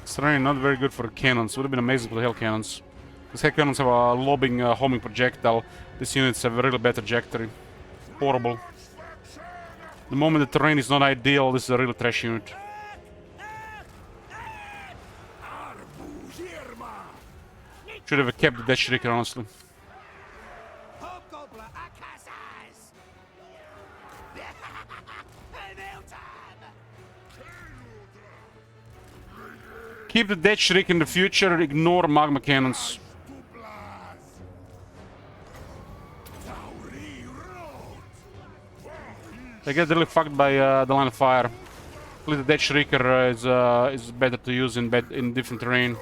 S1: It's really not very good for cannons. Would have been amazing for the hell cannons. These hell cannons have a lobbing homing projectile. These units have a really bad trajectory. Horrible. The moment the terrain is not ideal, this is a really trash unit. Should have kept the Death Shrieker, honestly. Keep the Death Shriek in the future, ignore magma cannons. They get really fucked by the line of fire. At least the Death Shrieker is better to use in different terrain.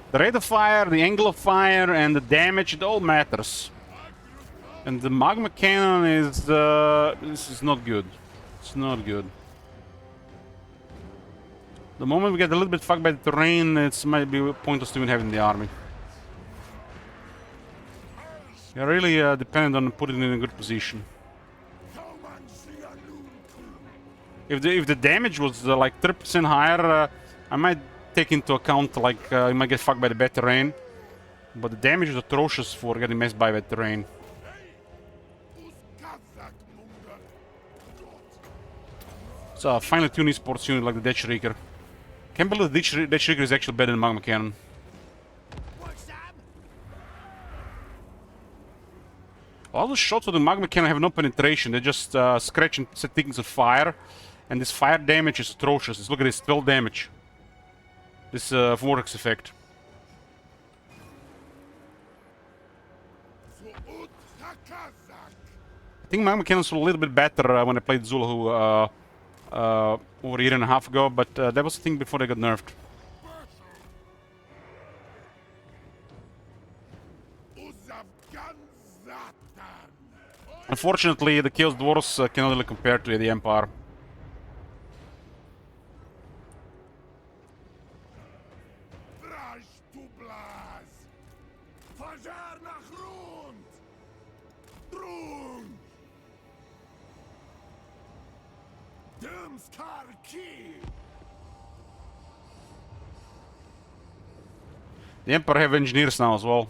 S1: The rate of fire, the angle of fire, and the damage, it all matters. And the magma cannon is this is not good. It's not good. The moment we get a little bit fucked by the terrain, it might be pointless to even having the army. You're really dependent on putting it in a good position. If the damage was like 3% higher, I might take into account like you might get fucked by the bad terrain. But the damage is atrocious for getting messed by bad terrain. So finally two sports unit like the Death Shrieker. Can't believe the Death Shrieker is actually better than magma cannon. All the shots with the magma cannon have no penetration. They just scratch and set things on fire. And this fire damage is atrocious. Just look at this, 12 damage. This vortex effect. I think magma cannons were a little bit better when I played Zulu over a year and a half ago, but that was the thing before they got nerfed. Unfortunately, the Chaos Dwarves cannot really compare to the Empire. The Empire have engineers now as well.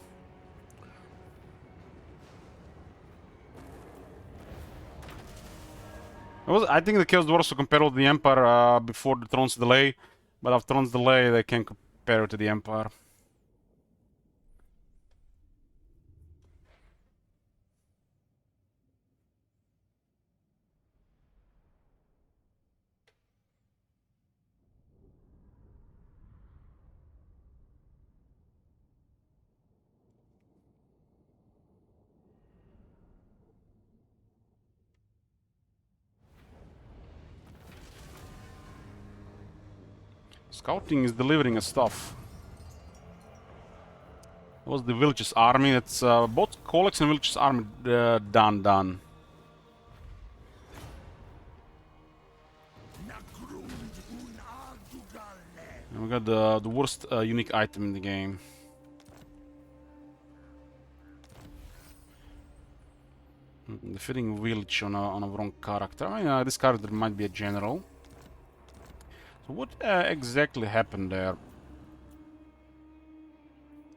S1: I think the Chaos Dwarves were comparable to the Empire before the Throne's delay, but after Throne's delay they can compare it to the Empire. Scouting is delivering us stuff. That was the Village's army. It's both Colex and Village's army done. And we got the worst unique item in the game. Defeating Village on a wrong character. I mean, this character might be a general. So what exactly happened there?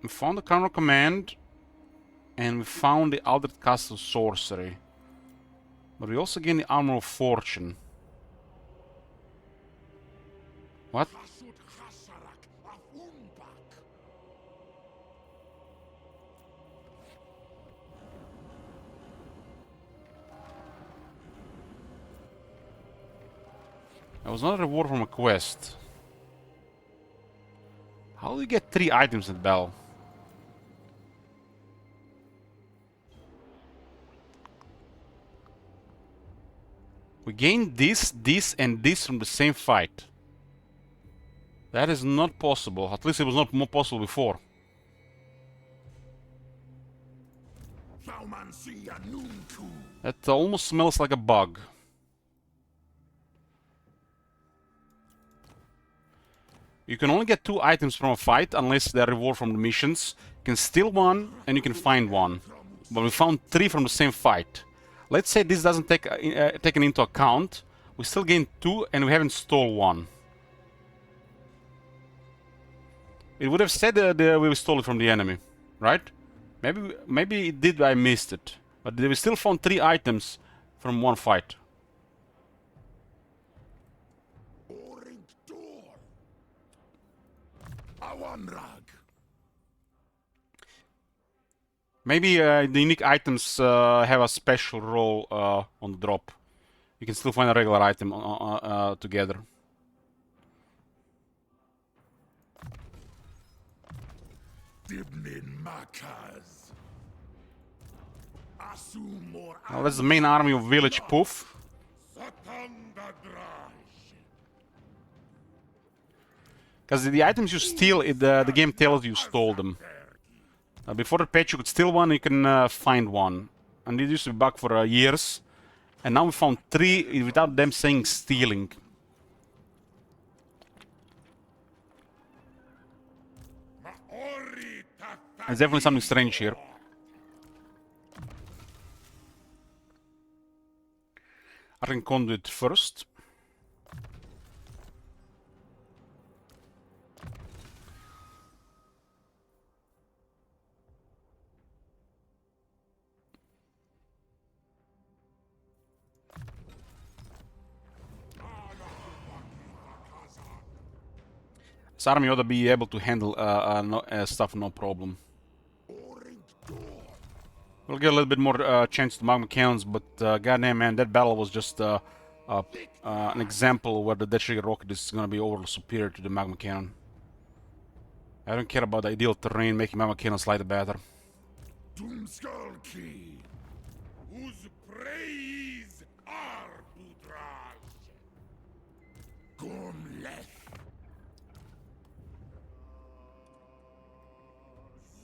S1: We found the Carnal Command, and we found the Altered Castle Sorcery. But we also gained the Armor of Fortune. What? That was not a reward from a quest. How do you get 3 items at Bell? We gained this, this, and this from the same fight. That is not possible. At least it was not more possible before. That almost smells like a bug. You can only get 2 items from a fight unless they're reward from the missions. You can steal one and you can find one. But we found 3 from the same fight. Let's say this doesn't take taken into account. We still gained 2 and we haven't stole 1. It would have said we stole it from the enemy, right? Maybe it did, I missed it. But we still found 3 items from 1 fight. Maybe the unique items have a special role on the drop. You can still find a regular item together. Well, that's the main army of Village Poof. Because the items you steal, the game tells you stole them. Before the patch you could steal one, you can find one. And it used to be bug for years. And now we found 3 without them saying stealing. There's definitely something strange here. I can conduit first. This army ought to be able to handle stuff no problem. We'll get a little bit more chance to magma cannons, but goddamn man, that battle was just an example where the Death Trigger rocket is going to be overly superior to the magma cannon. I don't care about the ideal terrain, making magma cannon slightly better.
S3: Whose praise are Budraj? Gomleth.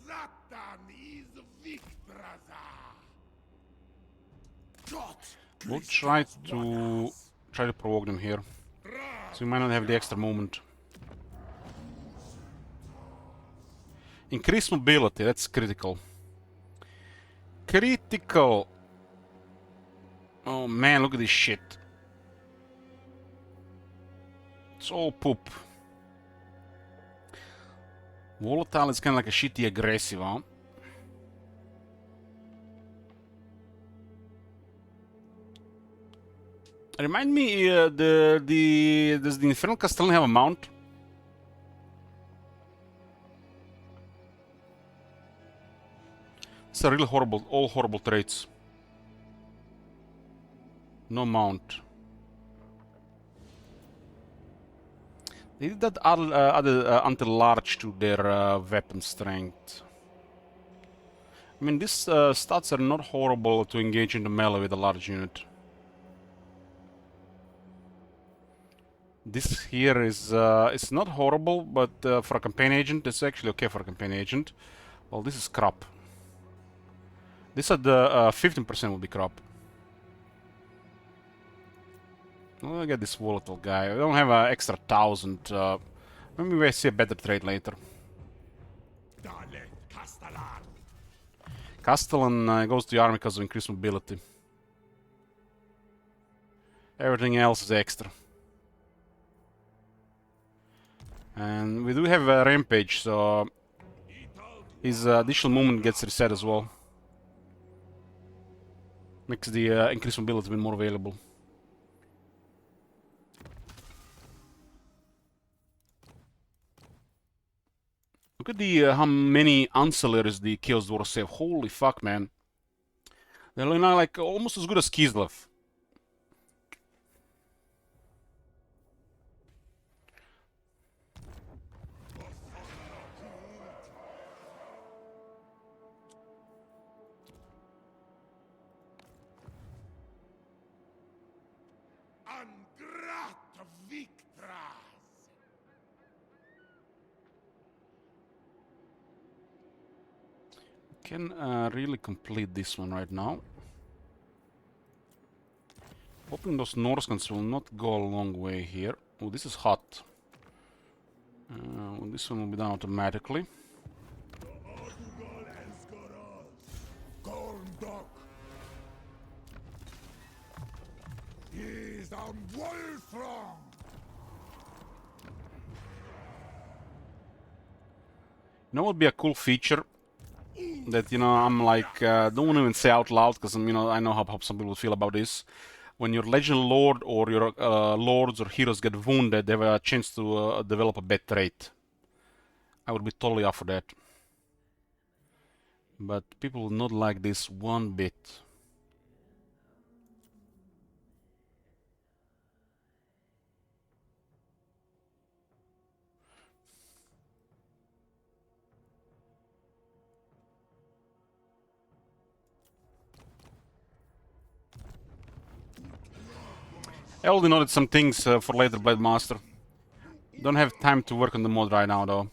S3: Zatan is Victraza.
S1: We'll try to provoke them here. So we might not have the extra movement. Increase mobility, that's critical. Critical! Oh man, look at this shit. It's all poop. Volatile is kind of like a shitty aggressive, huh? Remind me, does the Infernal Castellan have a mount? It's a really horrible, all horrible traits. No mount. They did that added until large to their weapon strength. I mean, these stats are not horrible to engage in the melee with a large unit. This here is it's not horrible, but for a campaign agent, it's actually okay for a campaign agent. Well, this is crap. This at the 15% will be crap. Well, I get this volatile guy. I don't have an extra 1,000. Maybe we see a better trade later. Castellan goes to the army because of increased mobility. Everything else is extra. And we do have a rampage, so his additional movement gets reset as well. Makes the increased mobility a bit more available. Look at the how many ancillaries the Chaos Dwarves have. Holy fuck, man. They're now like almost as good as Kislev. can really complete this one right now. Hoping those Norskans will not go a long way here. Oh, this is hot. This one will be done automatically. You know what would be a cool feature that, you know, I'm like, don't want to even say out loud because, you know, I know how some people feel about this. When your legend lord or your lords or heroes get wounded, they have a chance to develop a bad trait. I would be totally up for that. But people will not like this one bit. I already noted some things for later, Blade Master. Don't have time to work on the mod right now, though.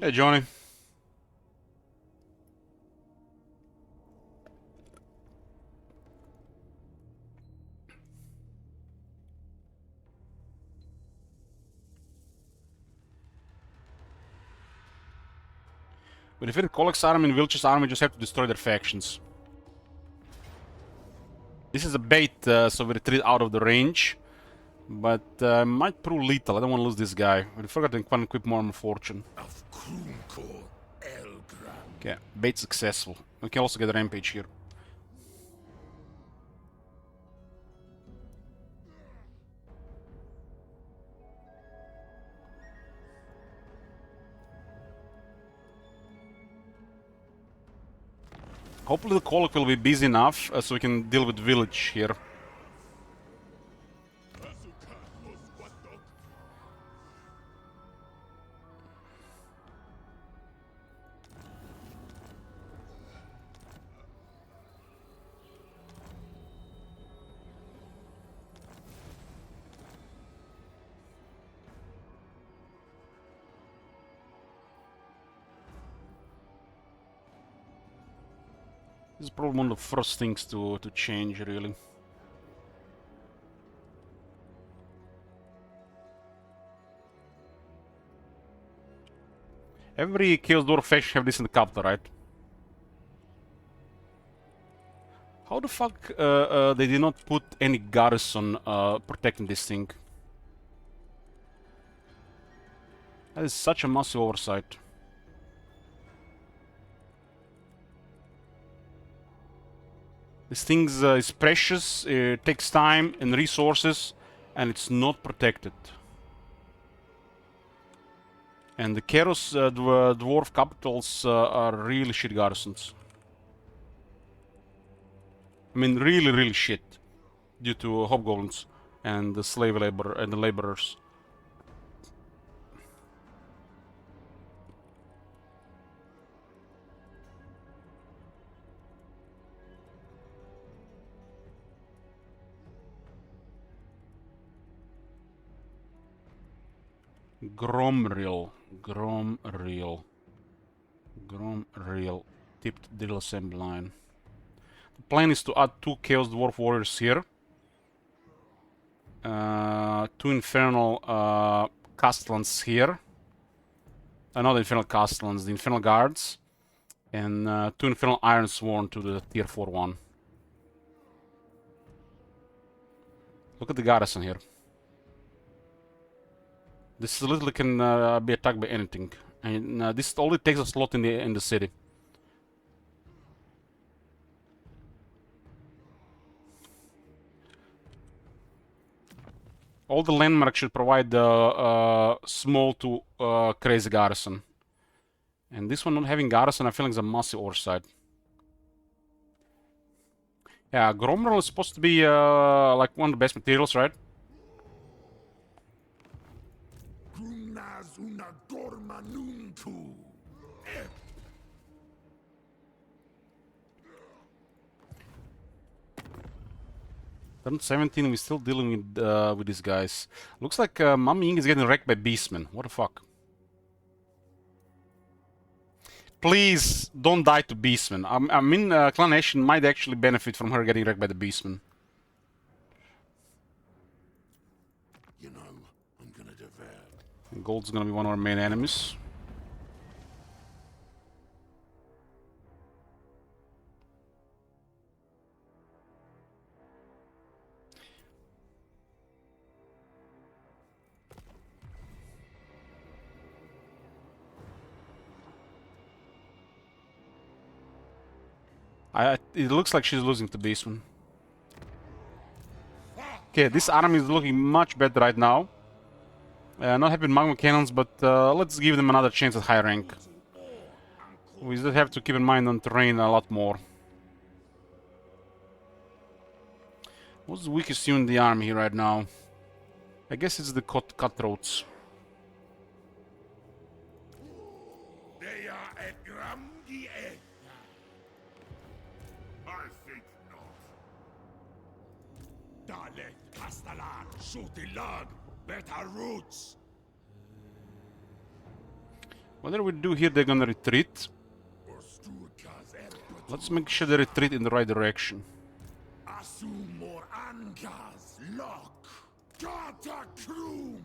S1: Hey, Johnny. But if it's Kolek's army and Vilch's army, just have to destroy their factions. This is a bait, so we retreat out of the range. But might prove lethal. I don't want to lose this guy. I forgot to equip more on fortune. Okay, bait successful. We can also get a rampage here. Hopefully the Kolek will be busy enough so we can deal with village here. This is probably one of the first things to change, really. Every Chaos Dwarf faction have this in the capital, right? How the fuck they did not put any garrison protecting this thing? That is such a massive oversight. This thing is precious, it takes time and resources, and it's not protected. And the Chaos dwarf capitals are really shit garrisons. I mean, really shit, due to hobgoblins and the slave labor and the laborers. Gromril, tipped drill assembly line. The plan is to add 2 Chaos Dwarf warriors here. 2 Infernal Castellans here. Not the Infernal Castellans, the Infernal Guards. And 2 Infernal Iron Sworn to the tier 4 one. Look at the garrison here. This literally can be attacked by anything, and this only takes a slot in the city. All the landmarks should provide small to crazy garrison, and this one not having garrison, I feel like is a massive oversight. Yeah, Gromrel is supposed to be like one of the best materials, right? Turn 17, we're still dealing with these guys. Looks like Mummy Ying is getting wrecked by Beastmen. What the fuck? Please don't die to Beastmen. I mean, Clan Nation might actually benefit from her getting wrecked by the Beastmen.
S3: You know, I'm gonna devour.
S1: Gold's gonna be one of our main enemies. It looks like she's losing to Beastman. Okay, this army is looking much better right now. Not happy with magma cannons, but let's give them another chance at high rank. We just have to keep in mind on terrain a lot more. What's the weakest unit in the army here right now? I guess it's the cutthroats.
S3: They are at Gramdi Egg. I think not. Dalet, Castellan, Shutilag, better roots.
S1: Whatever we do here, they're gonna retreat. Let's make sure they retreat in the right direction.
S3: Asumor Angas, Lock, Gata Krum,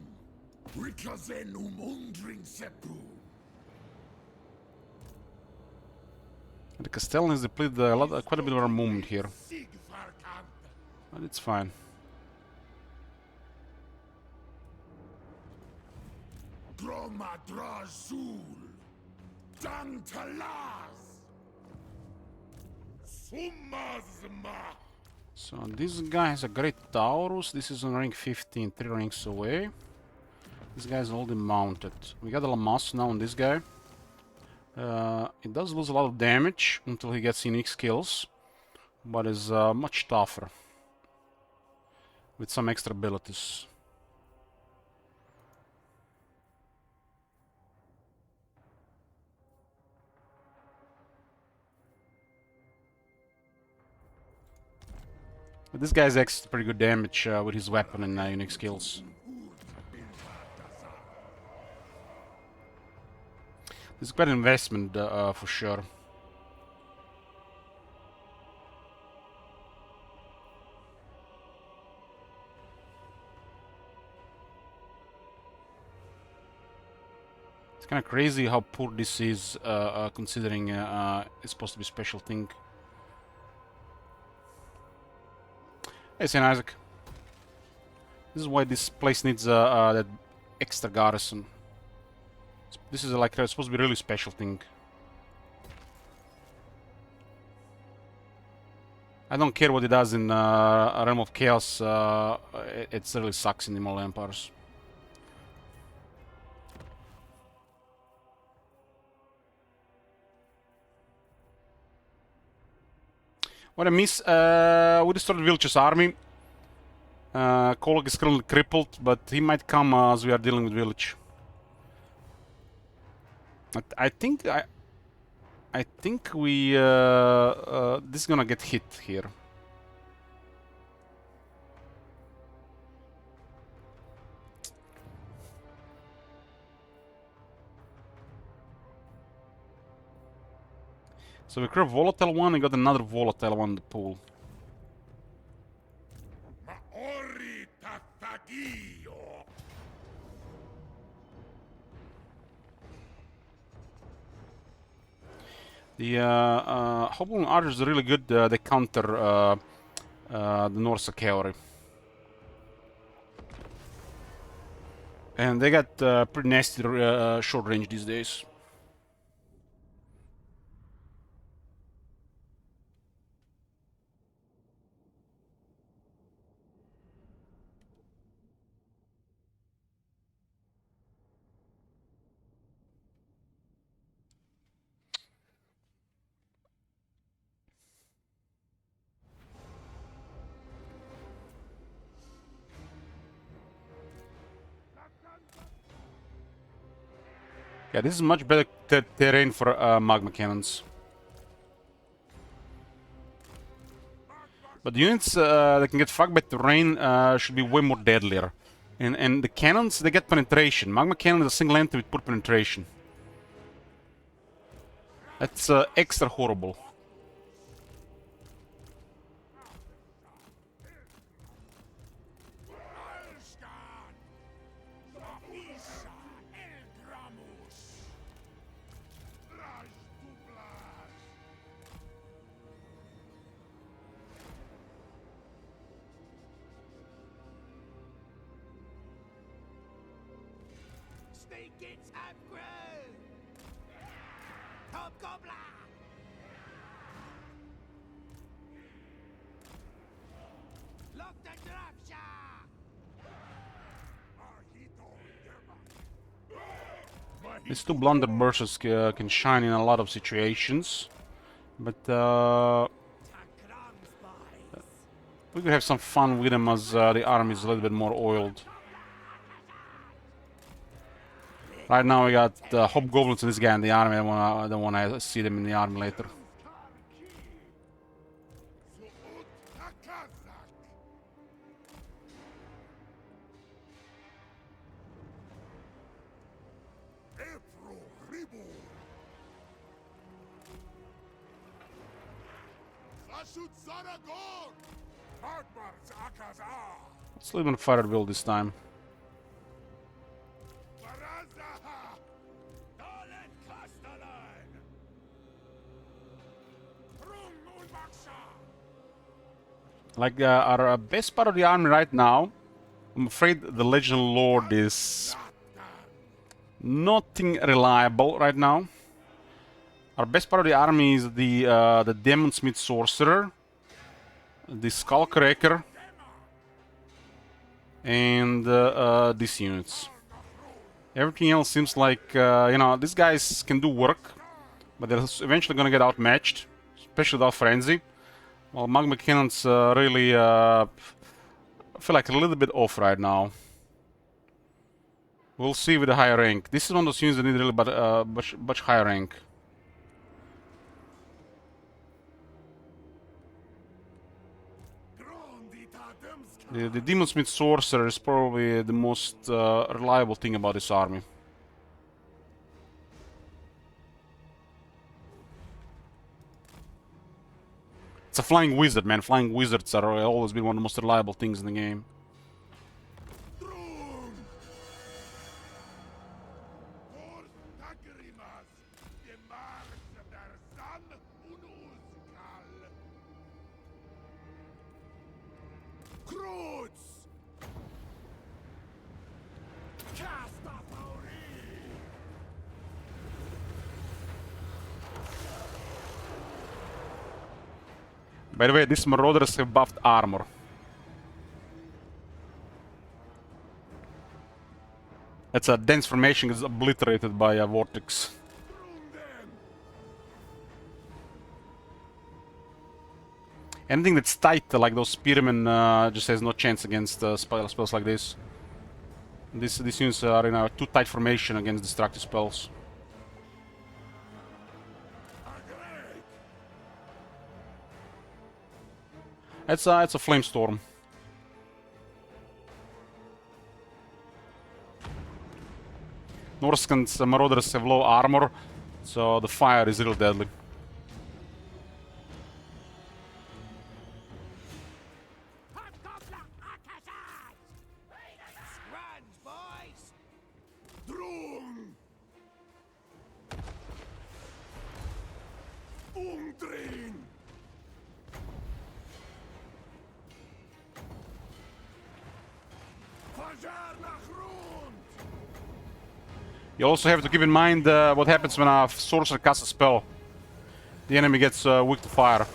S3: Rikazenum Undring Sepu.
S1: The Castellan has depleted quite a bit of our movement here. But it's fine.
S3: Dromadrazul, Dantalaz, Sumazma.
S1: So this guy has a great Taurus. This is on rank 15, 3 ranks away. This guy's already mounted. We got a Lamas now on this guy. It does lose a lot of damage until he gets unique skills, but is much tougher with some extra abilities. But this guy's actually pretty good damage with his weapon and unique skills. This is quite an investment for sure. It's kind of crazy how poor this is, considering it's supposed to be a special thing. Hey, St. Isaac. This is why this place needs that extra garrison. This is like supposed to be a really special thing. I don't care what it does in a Realm of Chaos. It really sucks in the Immortal Empires. What I miss, we destroyed Vilch's army. Kolok is currently crippled, but he might come as we are dealing with Village. I think we this is gonna get hit here. So we create a volatile one and got another volatile one in the pool.
S3: Maori Tafagio.
S1: The Hobgoblin Archers are really good. They counter the Norse cavalry. And they got pretty nasty short range these days. Yeah, this is much better terrain for magma cannons. But the units that can get fucked by terrain should be way more deadlier. And the cannons, they get penetration. Magma cannon is a single entity with poor penetration. That's extra horrible.
S3: Sneakins have grew! Hobgoblin! Lock the drop,
S1: These two blunderbusses can shine in a lot of situations. But we could have some fun with them as the army is a little bit more oiled. Right now we got hobgoblins and this guy in the army. I don't wanna see them in the army later. Let's leave on fire build this time. Like our best part of the army right now, I'm afraid the Legend Lord is nothing reliable right now. Our best part of the army is the Demon Smith Sorcerer, the Skullcracker, and these units. Everything else seems like, you know, these guys can do work, but they're eventually gonna get outmatched, especially without Frenzy. Well, Magma Cannons really feel like a little bit off right now. We'll see with the higher rank. This is one of those units that need really much higher rank. The Demon Smith Sorcerer is probably the most reliable thing about this army. It's a Flying Wizard, man. Flying Wizards are always been one of the most reliable things in the game. By the way, these Marauders have buffed armor. It's a dense formation is obliterated by a vortex. Anything that's tight, like those spearmen, just has no chance against spells like this. These units are in a too tight formation against destructive spells. It's a flamestorm. Norscan's Marauders have low armor, so the fire is real deadly. You also have to keep in mind what happens when a sorcerer casts a spell. The enemy gets weak to fire.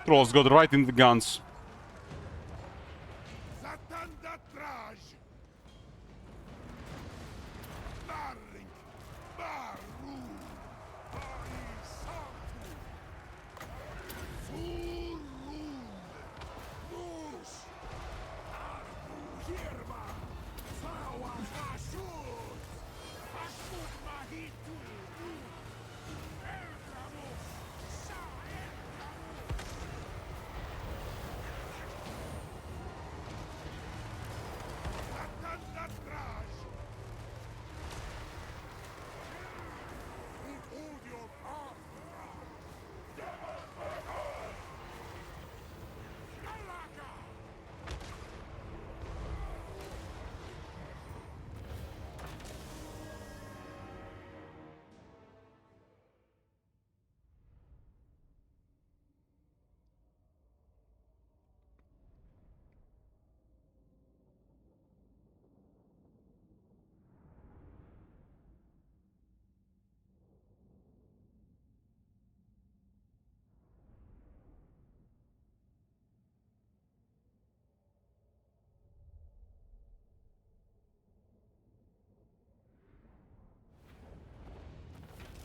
S1: Trolls got right in the guns.
S3: Satanda Traj. Marling. Baru. Baisaku. Surun. Mus. Arbu Hirma. Sawa Hashut. Hashut Mahitu. Erkamus. Saerkamus. Satanda Traj. Udio Afra. Galaga.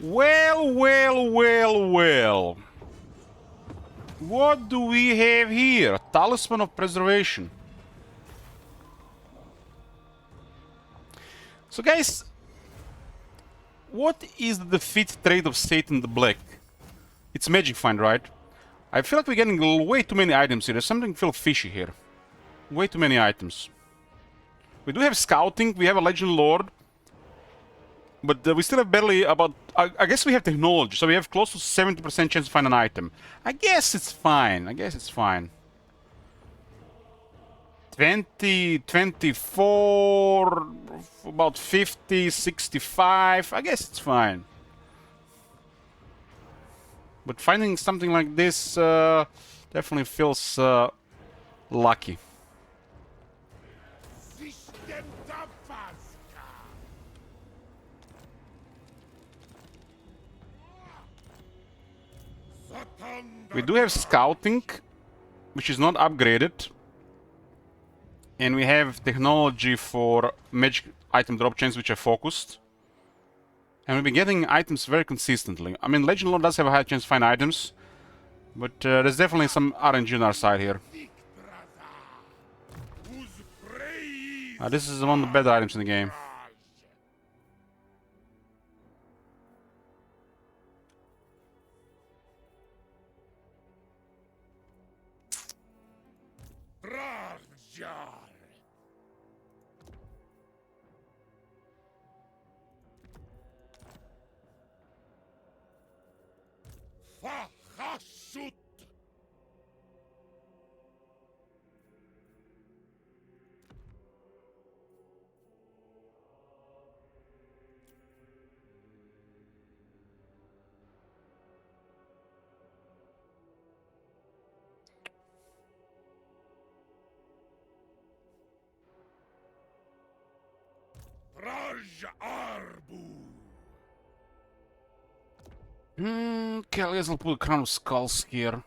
S1: Well, well, well, well. What do we have here? Talisman of Preservation. So guys, what is the defeat trait of Satan the Black? It's Magic Find, right? I feel like we're getting way too many items here. There's something feel fishy here. Way too many items. We do have Scouting, we have a Legend Lord. But we still have barely about... I guess we have Technology, so we have close to 70% chance to find an item. I guess it's fine. I guess it's fine. 20, 24, about 50, 65. I guess it's fine. But finding something like this definitely feels lucky.
S3: System Tabasca. Satanda.
S1: We do have Scouting, which is not upgraded. And we have Technology for Magic Item Drop Chance, which are focused. And we've been getting items very consistently. I mean, Legend Lord does have a high chance to find items. But there's definitely some RNG on our side here.
S3: Whose praise
S1: This is one of the better items in the game.
S3: Zharr. Fahashut. Raj Arbu.
S1: Okay, let's put a Crown of Skulls here.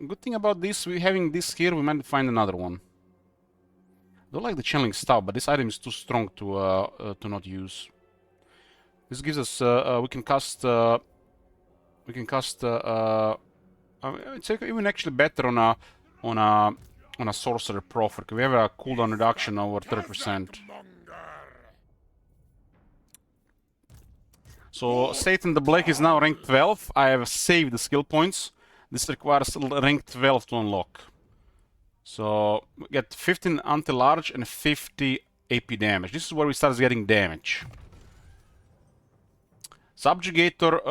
S1: Good thing about this, we having this here, we might find another one. Don't like the channeling stuff, but this item is too strong to not use. This gives us we can cast it's even actually better on a sorcerer profer. We have a cooldown reduction over 30%. So Satan the Black is now rank 12. I have saved the skill points. This requires rank 12 to unlock. So we get 15 anti-large and 50 AP damage. This is where we start getting damage. Subjugator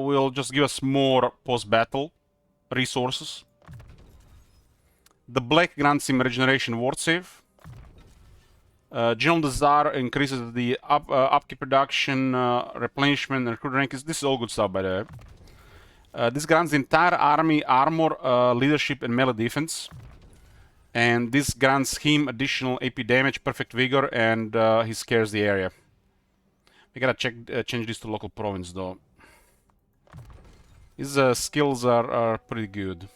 S1: will just give us more post-battle resources. The Black grants him regeneration ward save. General Zharr increases the upkeep production, replenishment, and recruit rank. This is all good stuff, by the way. This grants the entire army armor, leadership, and melee defense. And this grants him additional AP damage, perfect vigor, and he scares the area. We gotta change this to local province, though. His skills are pretty good.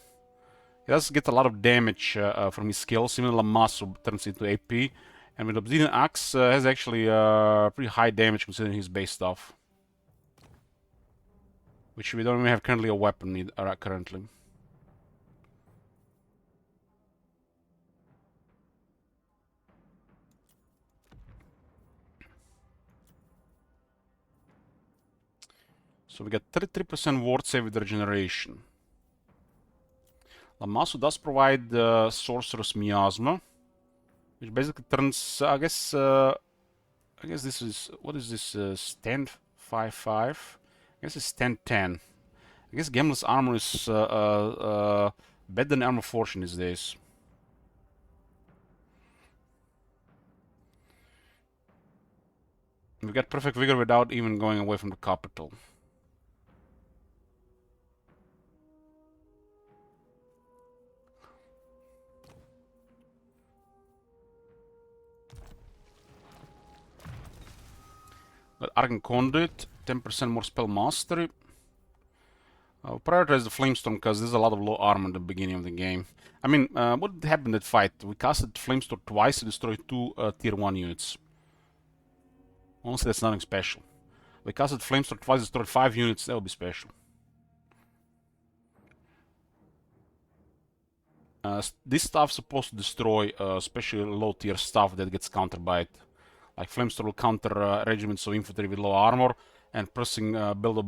S1: He does get a lot of damage from his skills. Even Lamasu turns into AP. And with Obsidian Axe has actually pretty high damage considering his base stuff. Which we don't even have currently a weapon currently. So we get 33% ward save with regeneration. Lamasu does provide Sorcerer's Miasma, which basically turns, I guess this is, what is this, stand 5-5? I guess it's stand 10. I guess Gameless Armor is better than Armor Fortune these days. We got Perfect Vigor without even going away from the capital. Got Arcane Conduit, 10% more spell mastery. I'll prioritize the Flamestorm because there's a lot of low armor at the beginning of the game. I mean, what happened in that fight? We casted Flamestorm twice to destroy 2 tier 1 units. Honestly, that's nothing special. We casted Flamestorm twice, destroyed 5 units, that would be special. This stuff's supposed to destroy especially low tier stuff that gets countered by it. Like Flamestorm will counter regiments of infantry with low armor, and pressing bolts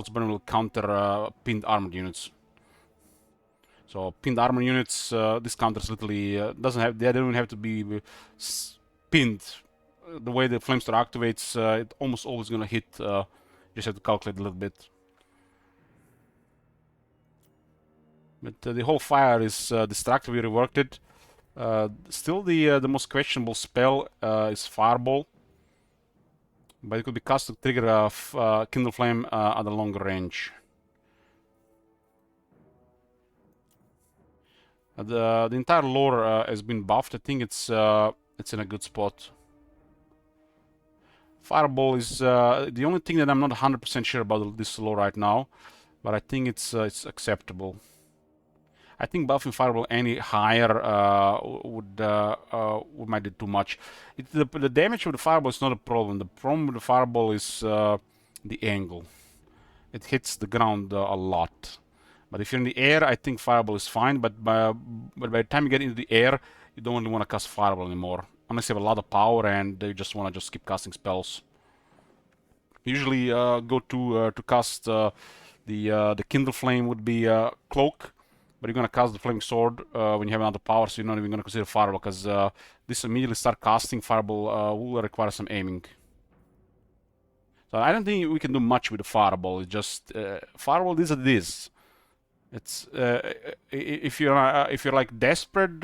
S1: burn will counter pinned armored units. So pinned armor units, this counters literally they don't have to be pinned. The way the Flamestorm activates, it almost always gonna hit. Just have to calculate a little bit. But the whole fire is destructive. We reworked it. Still, the most questionable spell is Fireball, but it could be cast to trigger Kindle Flame at a longer range. The entire lore has been buffed. I think it's in a good spot. Fireball is the only thing that I'm not 100% sure about this lore right now, but I think it's acceptable. I think buffing Fireball any higher might do too much. The damage with the Fireball is not a problem. The problem with the Fireball is the angle. It hits the ground a lot. But if you're in the air, I think Fireball is fine. But by the time you get into the air, you don't really want to cast Fireball anymore. Unless you have a lot of power and you just want to just keep casting spells. Usually go to cast the Kindle Flame would be Cloak. But you're going to cast the Flaming Sword when you have another power, so you're not even going to consider Fireball, because this immediately start casting Fireball will require some aiming. So I don't think we can do much with the Fireball. It's just Fireball is what it is. It's if you're like desperate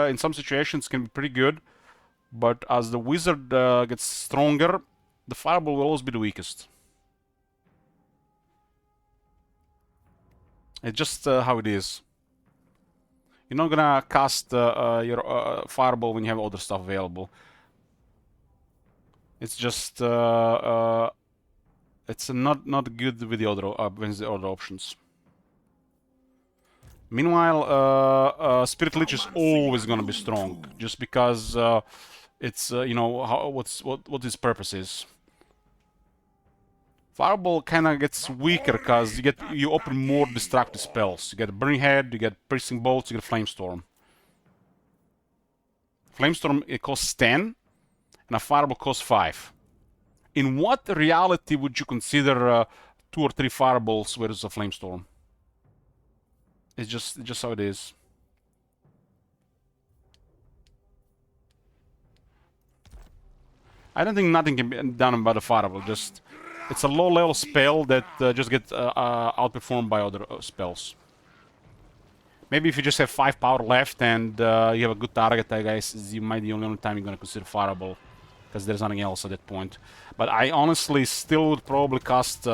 S1: in some situations, it can be pretty good, but as the wizard gets stronger, the Fireball will always be the weakest. It's just how it is. You're not gonna cast your Fireball when you have other stuff available. It's just it's not good with the other options. Meanwhile, Spirit Lich is always gonna be strong, just because it's you know what its purpose is. Fireball kind of gets weaker because you open more destructive spells. You get Burning Head, you get Piercing Bolts, you get Flamestorm. Flamestorm, it costs 10, and a Fireball costs 5. In what reality would you consider 2 or 3 Fireballs versus a Flamestorm? It's just how it is. I don't think nothing can be done about a Fireball. It's a low-level spell that just gets outperformed by other spells. Maybe if you just have 5 power left and you have a good target, I guess you might be the only time you're gonna consider Fireball, because there's nothing else at that point. But I honestly still would probably cast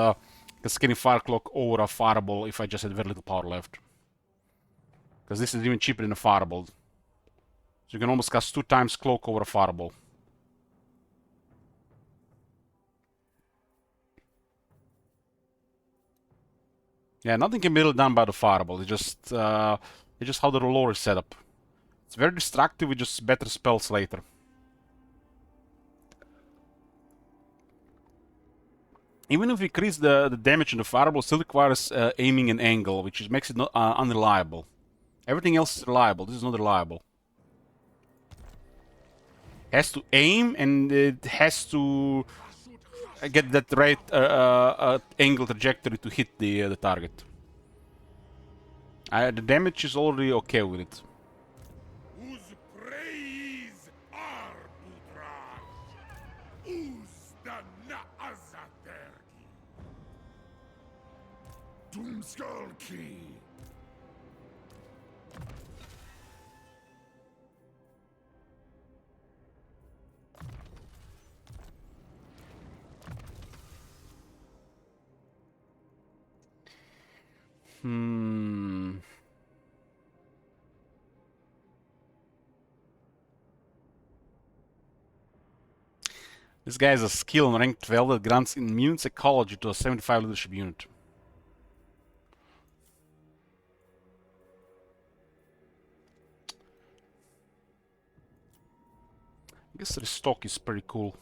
S1: Cascading Firecloak over a Fireball if I just had very little power left, because this is even cheaper than a Fireball. So you can almost cast 2 times Cloak over a Fireball. Yeah, nothing can be really done by the fireball. It's just how the lore is set up. It's very destructive with just better spells later. Even if we increase the damage in the fireball, still requires aiming and angle, which makes it not, unreliable. Everything else is reliable. This is not reliable. Has to aim and it has to get that right angle trajectory to hit the target. The damage is already okay with it.
S3: Whose praise are Budra? Who's the Naazatergi? Doomskullki.
S1: This guy has a skill in rank 12 that grants immune psychology to a 75 leadership unit. I guess restock is pretty cool.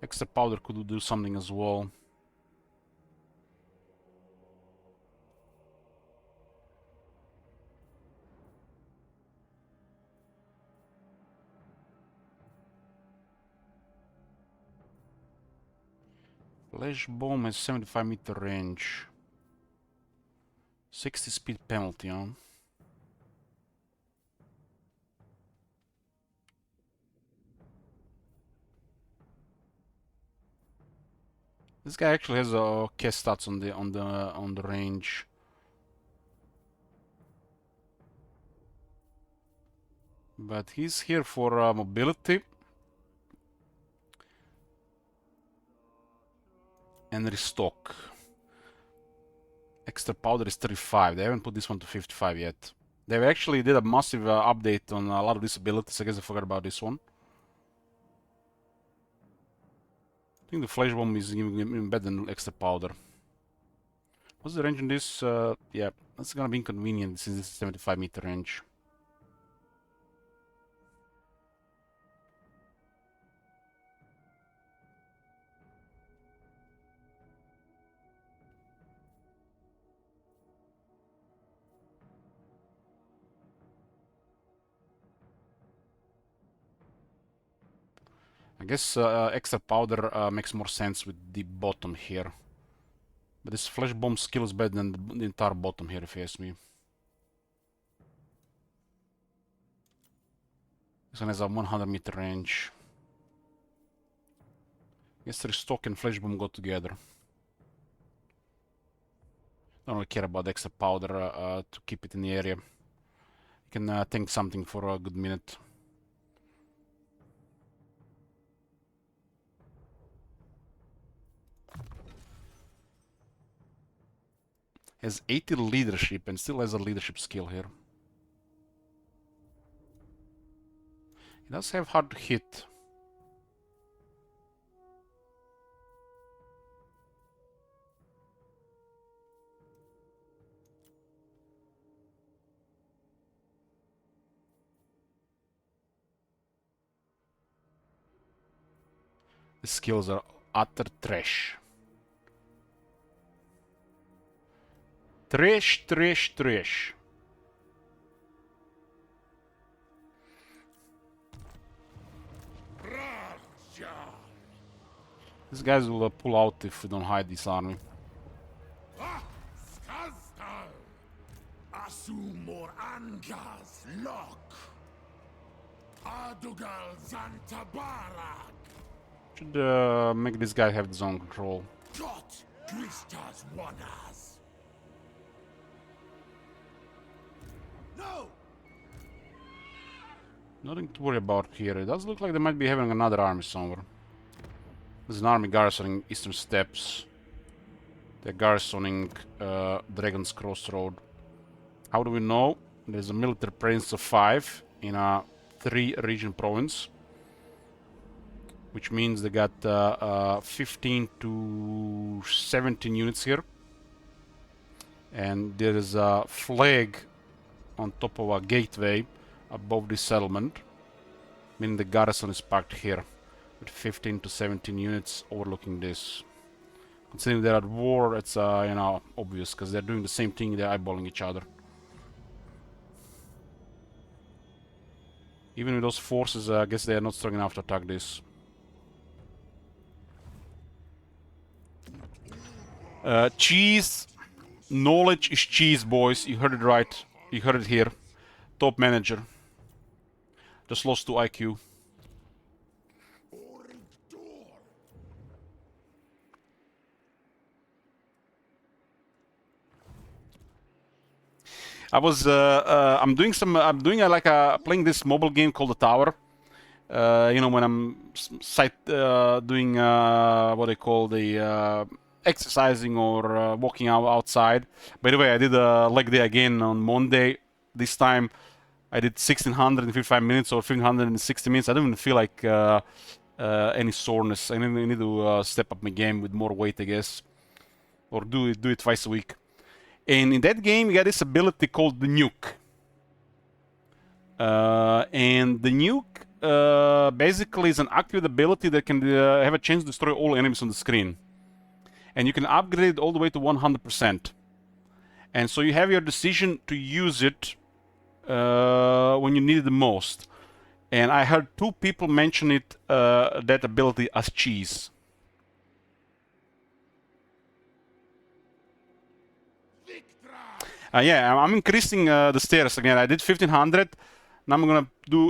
S1: Extra powder could do something as well. Flash bomb has 75-meter range. 60 speed penalty, huh? This guy actually has okay stats on the range. But he's here for mobility and restock. Extra powder is 35. They haven't put this one to 55 yet. They actually did a massive update on a lot of these abilities. I guess I forgot about this one. I think the flash bomb is even better than extra powder. What's the range on this? Yeah, that's gonna be inconvenient since this is 75-meter range. I guess extra powder makes more sense with the bottom here. But this flash bomb skill is better than the entire bottom here, if you ask me. This one has a 100-meter range. I guess restock and flash bomb go together. Don't really care about extra powder to keep it in the area. You can tank something for a good minute. Has 80 leadership and still has a leadership skill here. He does have hard to hit. The skills are utter trash. Trash, trash, trash. These guys will pull out if we don't hide this army.
S3: Skazdal. Asumor Angas Lock. Adugal Zantabarak.
S1: Should make this guy have his own control.
S3: Got Twistas Wanas. No!
S1: Nothing to worry about here. It does look like they might be having another army somewhere. There's an army garrisoning Eastern Steppes. They're garrisoning Dragon's Crossroad. How do we know? There's a military presence of 5 in a 3-region province. Which means they got 15 to 17 units here. And there is a flag on top of a gateway above the settlement, meaning the garrison is parked here with 15 to 17 units overlooking this. Considering they're at war, it's you know, obvious because they're doing the same thing, they're eyeballing each other. Even with those forces, I guess they are not strong enough to attack this. Cheese. Knowledge is cheese, boys. You heard it right. You heard it here. Top manager. Just lost to IQ. I'm doing playing this mobile game called The Tower. You know, when I'm doing what they call the exercising or walking outside. By the way, I did a leg day again on Monday. This time I did 1655 minutes or 1560 minutes. I don't even feel like any soreness. I need to step up my game with more weight, I guess, or do it twice a week. And in that game, you got this ability called the nuke. And the nuke basically is an active ability that can have a chance to destroy all enemies on the screen. And you can upgrade it all the way to 100%. And so you have your decision to use it when you need it the most. And I heard 2 people mention it, that ability, as cheese. Yeah, I'm increasing the stairs again. I did 1500. Now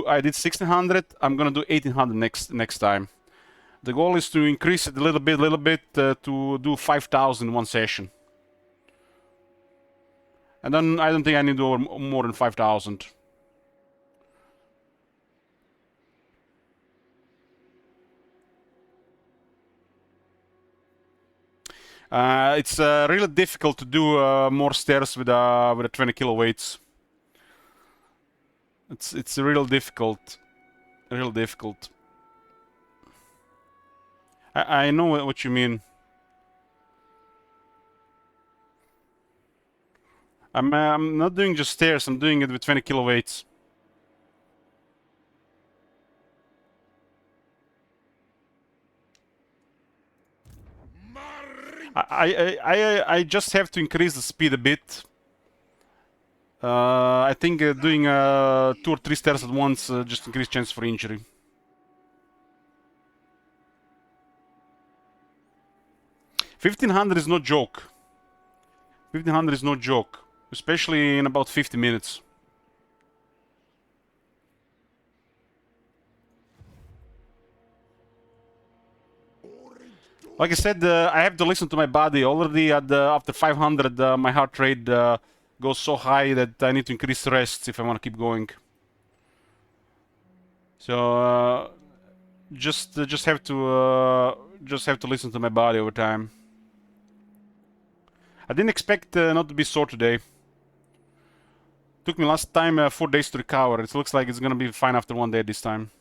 S1: I did 1600. I'm gonna do 1800 next time. The goal is to increase it a little bit, to do 5000 in one session. And then I don't think I need to do more than 5000. It's really difficult to do more stairs with a 20 kilo weights. It's real difficult, real difficult. I know what you mean. I'm not doing just stairs. I'm doing it with 20 kilo weights. I just have to increase the speed a bit. I think doing 2 or 3 stairs at once just increase chance for injury. $1,500 is no joke. 1,500 is no joke, especially in about 50 minutes. Like I said, I have to listen to my body. Already after 500, my heart rate goes so high that I need to increase rest if I want to keep going. So just have to listen to my body over time. I didn't expect not to be sore today. Took me last time 4 days to recover. It looks like it's gonna be fine after 1 day this time.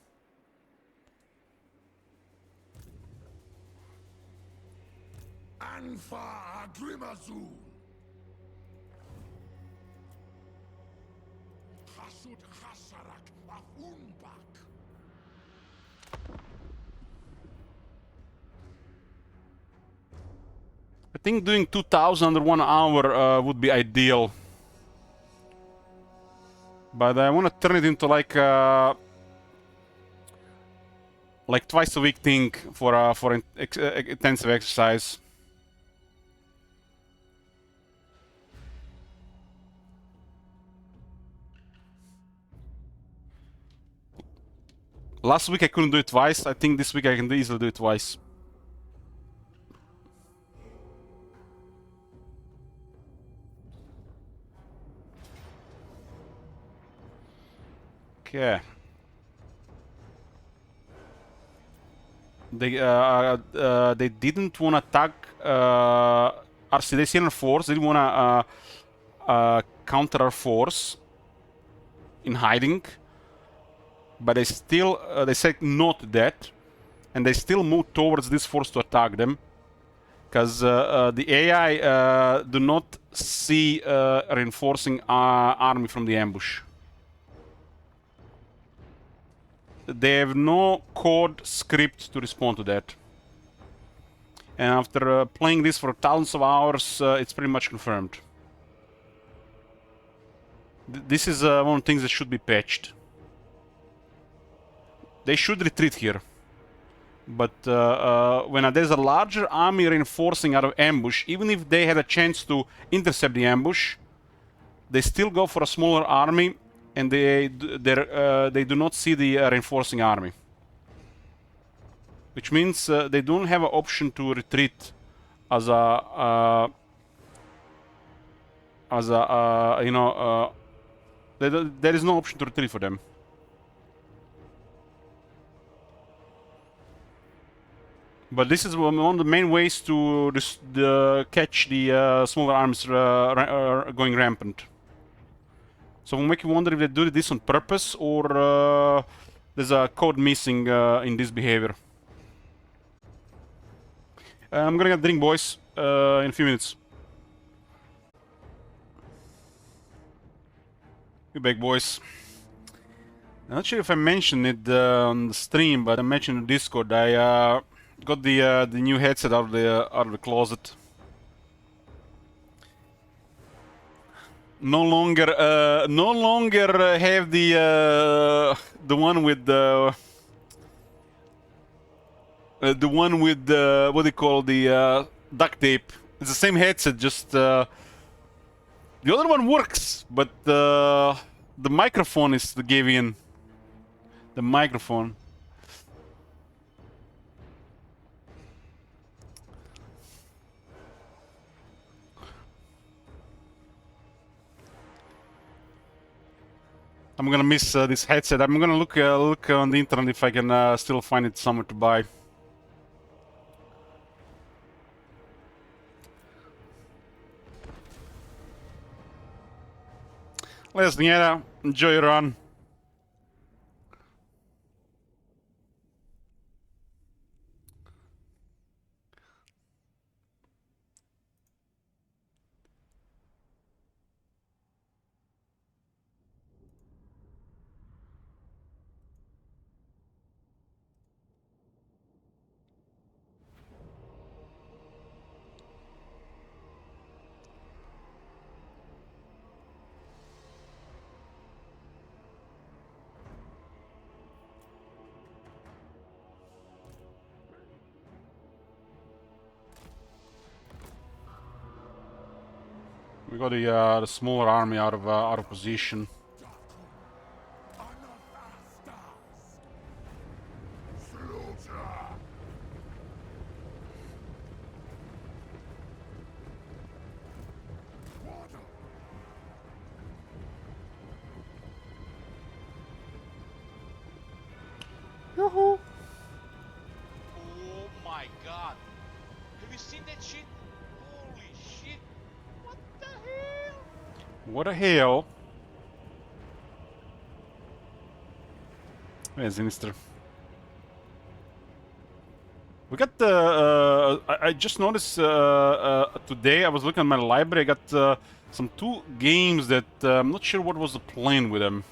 S1: I think doing 2000 under 1 hour would be ideal. But I want to turn it into like twice a week thing for intensive exercise. Last week I couldn't do it twice. I think this week I can easily do it twice. Okay. They didn't want to attack they see our force. They didn't want to counter our force in hiding, but they still they said no to that, and they still moved towards this force to attack them. because the AI do not see reinforcing army from the ambush. They have no code script to respond to that. And after playing this for thousands of hours, it's pretty much confirmed. This is one of the things that should be patched. They should retreat here. But when there's a larger army reinforcing out of ambush, even if they had a chance to intercept the ambush, they still go for a smaller army, and they do not see the reinforcing army. Which means they don't have an option to retreat as a you know, there is no option to retreat for them. But this is one of the main ways to catch the smaller arms going rampant. So we'll make you wonder if they do this on purpose or there's a code missing in this behavior. I'm gonna get a drink, boys, in a few minutes. Be back, boys. I'm not sure if I mentioned it on the stream, but I mentioned in Discord. I got the new headset out of the closet. No longer have the one with the what do you call the duct tape. It's the same headset, just the other one works, but the microphone is the gave in. The microphone. I'm gonna miss this headset. I'm gonna look on the internet if I can still find it somewhere to buy. Lesniera, enjoy your run. We got the smaller army out of position.
S2: Oh my god. Have you seen that shit? Holy shit. What the hell?
S1: What a hell! Where's Sinister? We got the. I just noticed today. I was looking at my library. I got some 2 games that I'm not sure what was the plan with them.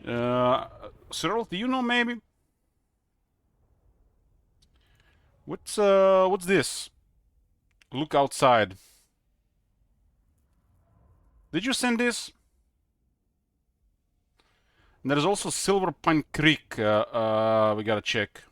S1: Zharr, do you know maybe? What's this? Look outside. Did you send this? And there's also Silver Pine Creek. We gotta check.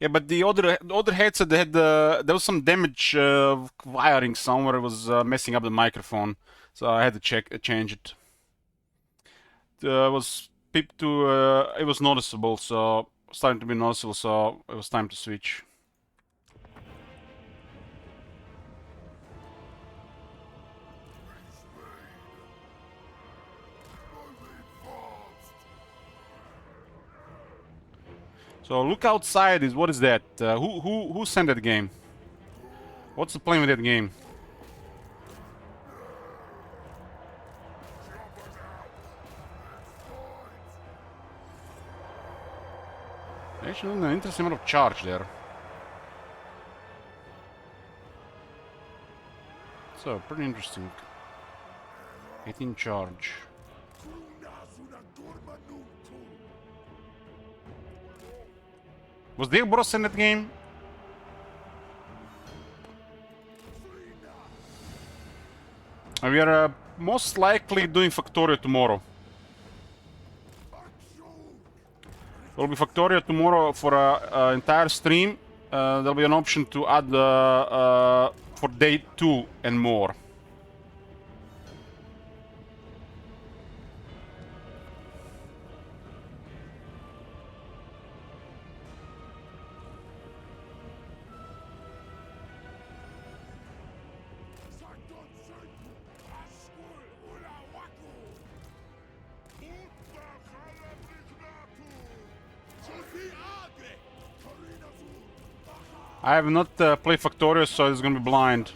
S1: Yeah, but the other headset had there was some damage wiring somewhere. It was messing up the microphone, so I had to change it. It was it was noticeable, so starting to be noticeable. So it was time to switch. So look outside is what is that? Who sent that game? What's the plan with that game? Actually, an interesting amount of charge there. So, pretty interesting. 18 charge. Was there Boros in that game? We are most likely doing Factorio tomorrow. There will be Factorio tomorrow for an entire stream. There'll be an option to add for day 2 and more. I have not played Factorio, so it's gonna be blind.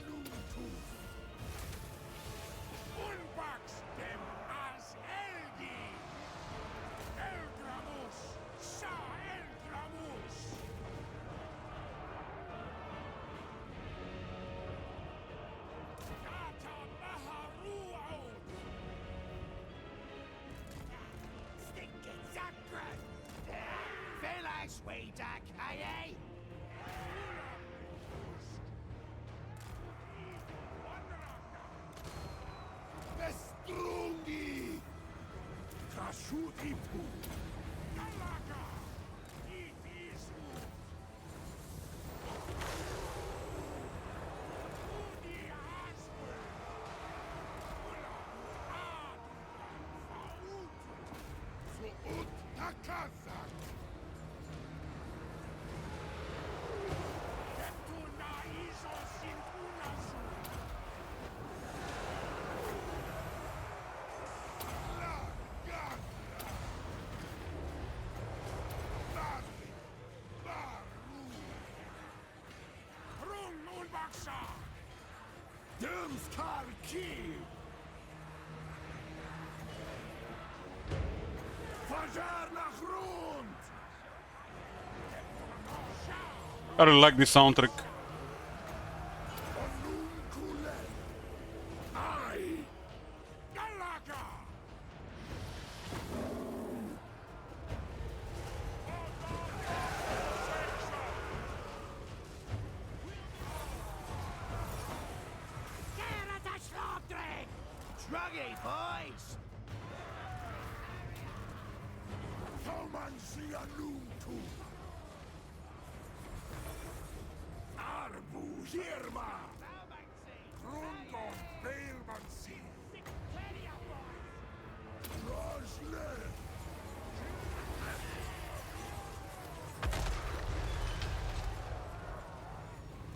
S1: I really like this soundtrack.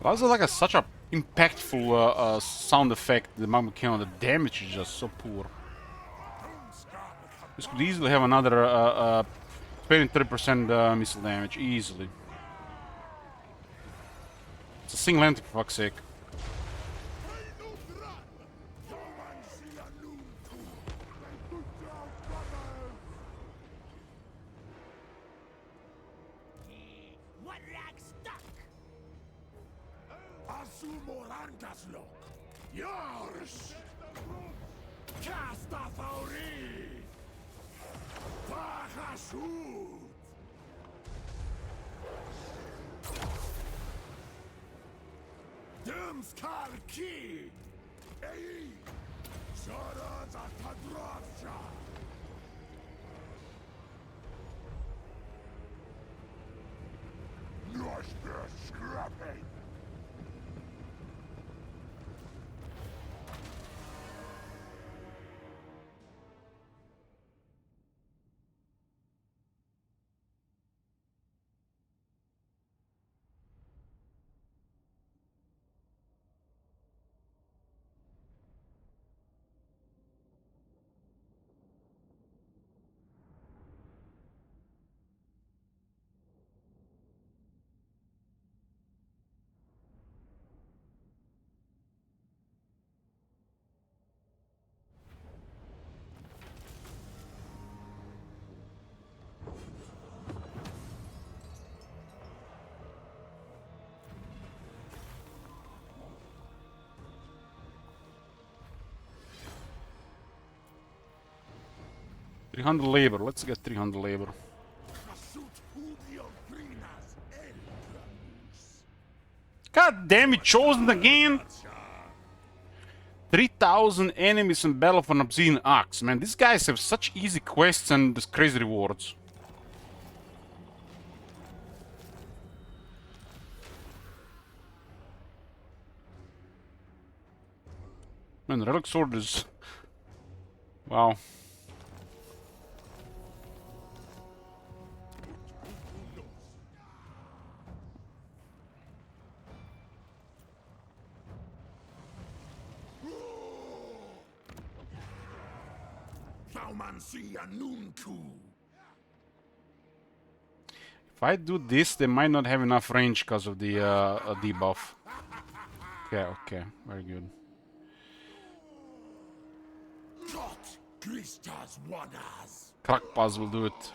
S1: That was like such a impactful sound effect. The Magma Cannon, the damage is just so poor. This could easily have another 23% missile damage, easily. It's a single entity, for fuck's sake.
S3: Yours! Casta Fauri! Bahasud! Dömskar ki! Ei! Zharr Zatadravja! Noshper scrapping!
S1: 300 labor. Let's get 300 labor. God damn it, chosen again! 3,000 enemies in battle for an obsidian axe. Man, these guys have such easy quests and just crazy rewards. Man, relic sword is... Wow. If I do this, they might not have enough range because of the debuff. Okay, okay, very good. Krakpaz will do it.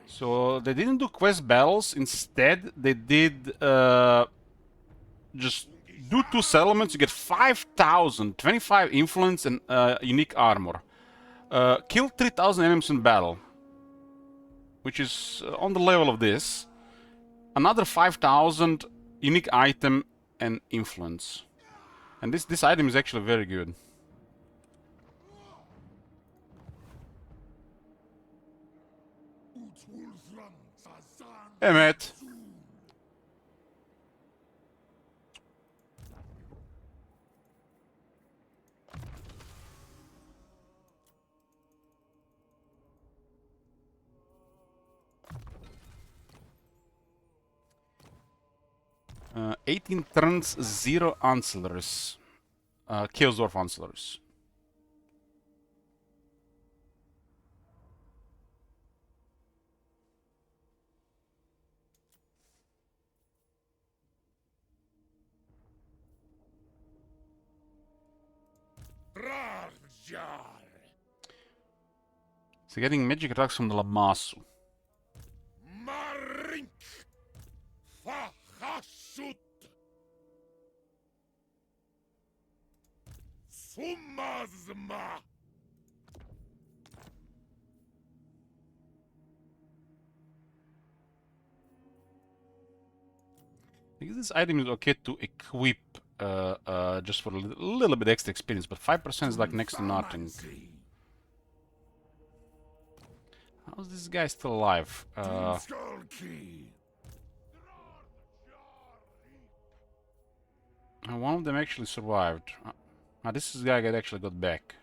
S1: So they didn't do quest battles. Instead, they did just do 2 settlements. You get 5,000, 25 influence and unique armor. Kill 3,000 enemies in battle, which is on the level of this. Another 5,000 unique item and influence. And this item is actually very good. Hey, mate. Uh, 18 turns, 0 ancillaries. Chaos Dwarf ancillaries.
S3: Zharr.
S1: So getting magic attacks from the Lamasu.
S3: Marink. Fahashut. Sumazma.
S1: I guess this item is okay to equip just for a little bit extra experience, but 5% is like next to nothing. How's this guy still alive? One of them actually survived. This is the guy that actually got back.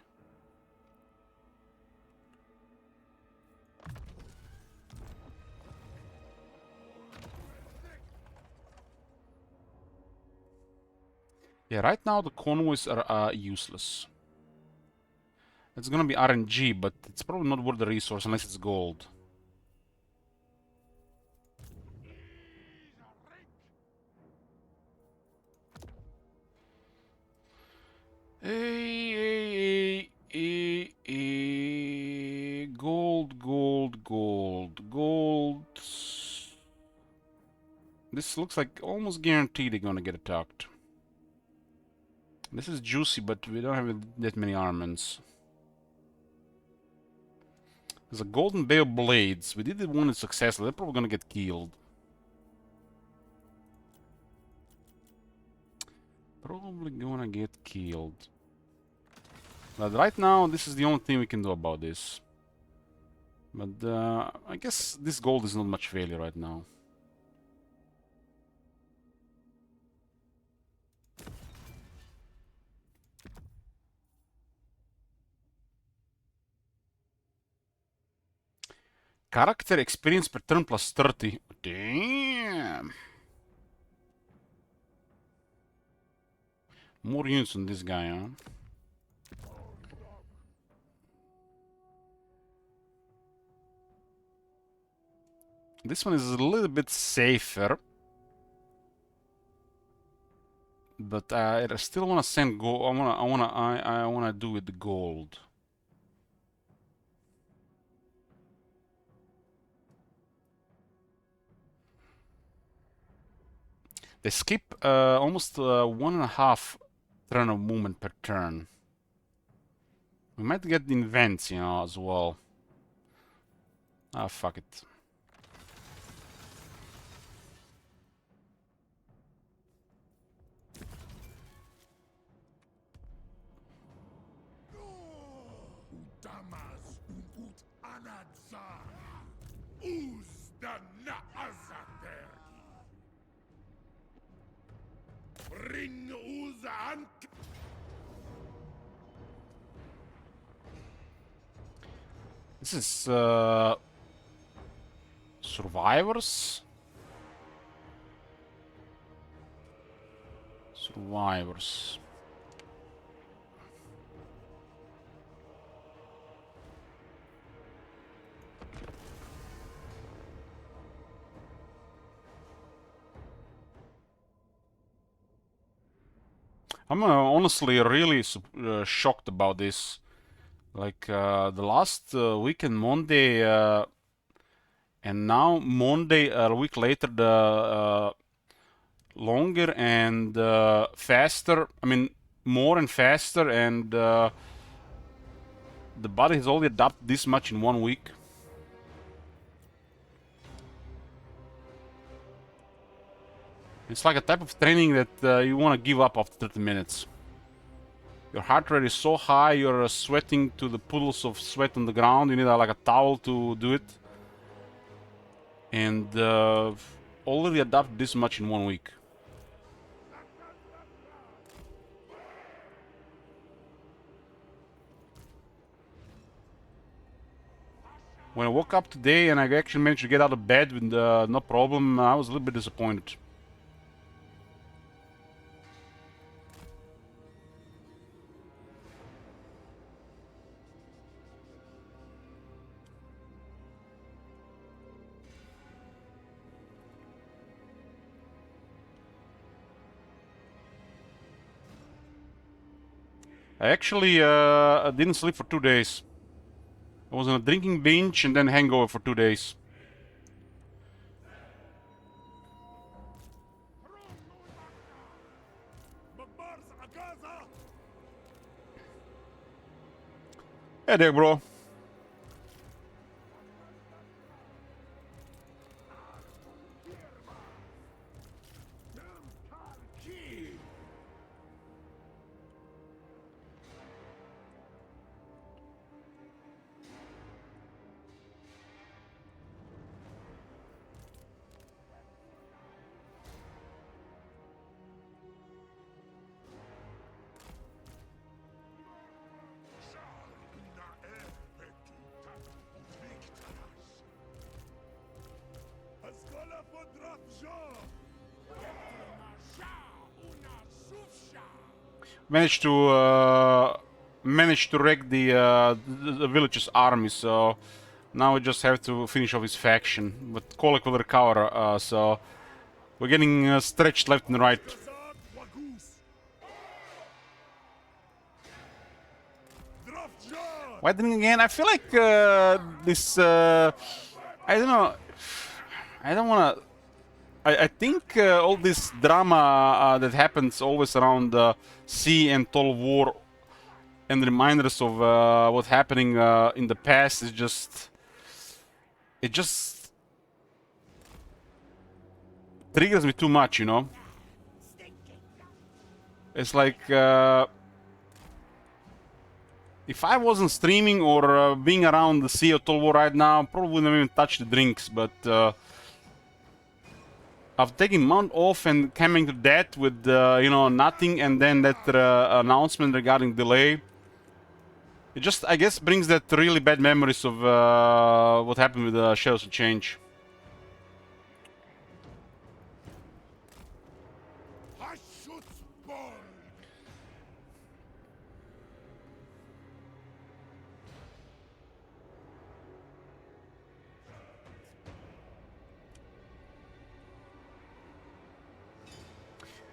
S1: Yeah, right now the convoys are useless. It's gonna be RNG, but it's probably not worth the resource unless it's gold. Gold, gold, gold, gold. This looks like almost guaranteed they're gonna get attacked. This is juicy, but we don't have that many armaments. There's a golden bale blades. We did the one successfully. They're probably gonna get killed. Probably gonna get killed. But right now, this is the only thing we can do about this. But I guess this gold is not much value right now. Character experience per turn plus 30. Damn! More units on this guy, huh? This one is a little bit safer. But I still wanna send gold. I wanna do with the gold. They skip almost 1.5 turn of movement per turn. We might get invents, you know, as well. Ah, fuck it.
S3: Damas und Anad Zharr. Uz da Naazabergi. Bring Uz an.
S1: This is survivors. Survivors. I'm honestly really shocked about this. Like the last weekend, Monday, and now Monday, a week later, the longer and faster. I mean, more and faster, and the body has already adapted this much in 1 week. It's like a type of training that you want to give up after 30 minutes. Your heart rate is so high, you're sweating to the puddles of sweat on the ground. You need like a towel to do it. And already adapted this much in 1 week. When I woke up today and I actually managed to get out of bed with no problem, I was a little bit disappointed. I actually didn't sleep for 2 days. I was on a drinking binge and then hangover for 2 days. Hey there, bro. Managed to wreck the village's army, so now we just have to finish off his faction. But Kolek will recover, so we're getting stretched left and right. Why then again? I feel like this. I don't know. I don't wanna. I think all this drama that happens always around sea and total war and reminders of what's happening in the past is just... It just triggers me too much, you know? It's like... if I wasn't streaming or being around the sea of total war right now, I probably wouldn't even touch the drinks, but... I've taken a month off and coming to that with, you know, nothing, and then that announcement regarding delay. It just, I guess, brings that really bad memories of what happened with Shadows of Change.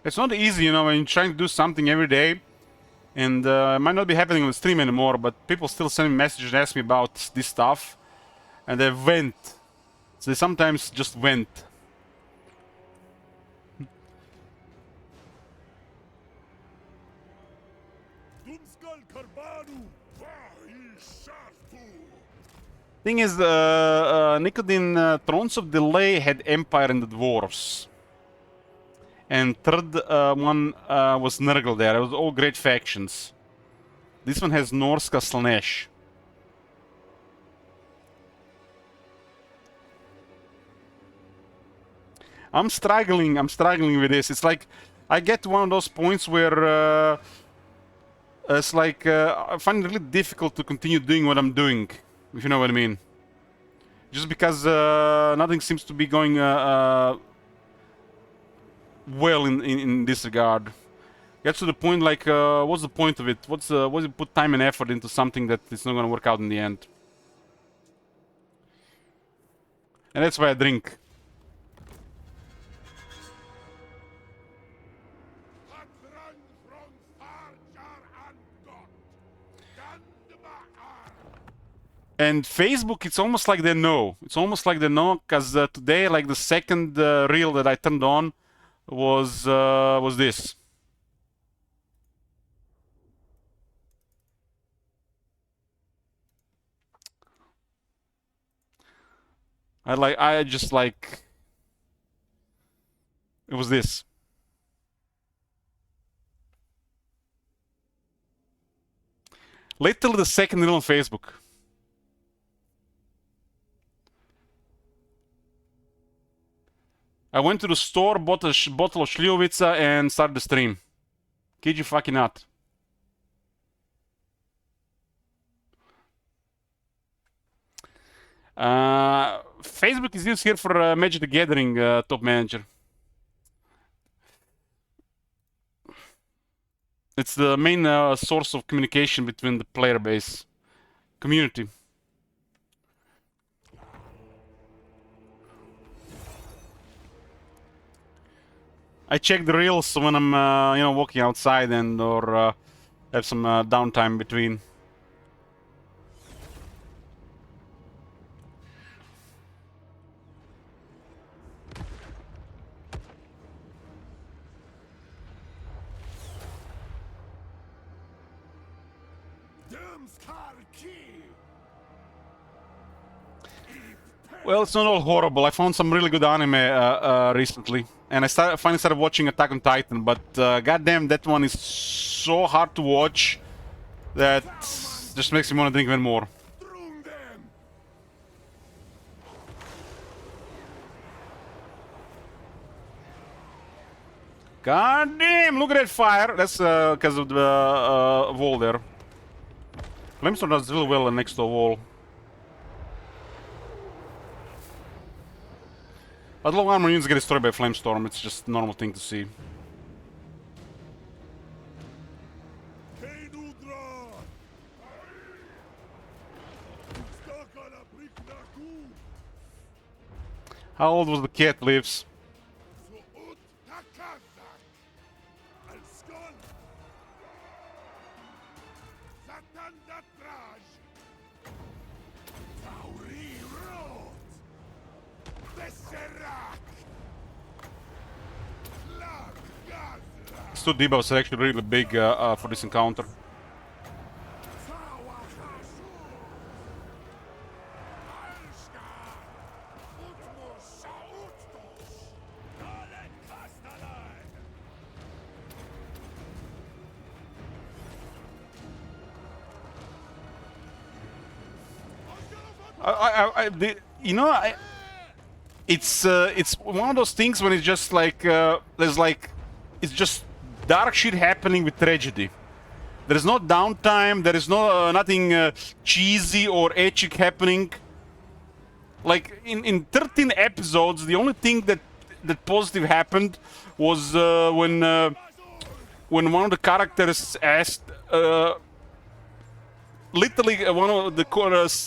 S1: It's not easy, you know, when you're trying to do something every day. And it might not be happening on the stream anymore, but people still send me messages and ask me about this stuff. And they vent. So they sometimes just vent. Thing is, Nicodine Thrones of Delay had Empire and the Dwarves. And third one was Nurgle there. It was all great factions. This one has Norska Slanesh. I'm struggling with this. It's like I get to one of those points where it's like I find it really difficult to continue doing what I'm doing, if you know what I mean. Just because nothing seems to be going well in this regard. Gets to the point like, what's the point of it? What's you put time and effort into something that is not going to work out in the end? And that's why I drink. And Facebook, it's almost like they know. It's almost like they know, because today, like the second reel that I turned on was this. I just like, it was this. Literally the second reel on Facebook. I went to the store, bought a bottle of Šljivovica and started the stream. Kid you fucking not. Facebook is used here for Magic the Gathering, Top Manager. It's the main source of communication between the player base. Community. I check the reels when I'm, you know, walking outside and or have some downtime between. Well, it's not all horrible. I found some really good anime recently, and I finally started watching Attack on Titan. But goddamn, that one is so hard to watch that just makes me want to drink even more. God damn! Look at that fire. That's because of the wall there. Flamestorm does really well next to a wall. But low armor units get destroyed by Flamestorm. It's just a normal thing to see. How old was the cat, Lives? These two debuffs are actually really big for this encounter. You know, it's one of those things when it's just like there's like it's just dark shit happening with tragedy. There is no downtime. There is no nothing cheesy or epic happening. Like in 13 episodes, the only thing that positive happened was when one of the characters asked. Literally, one of the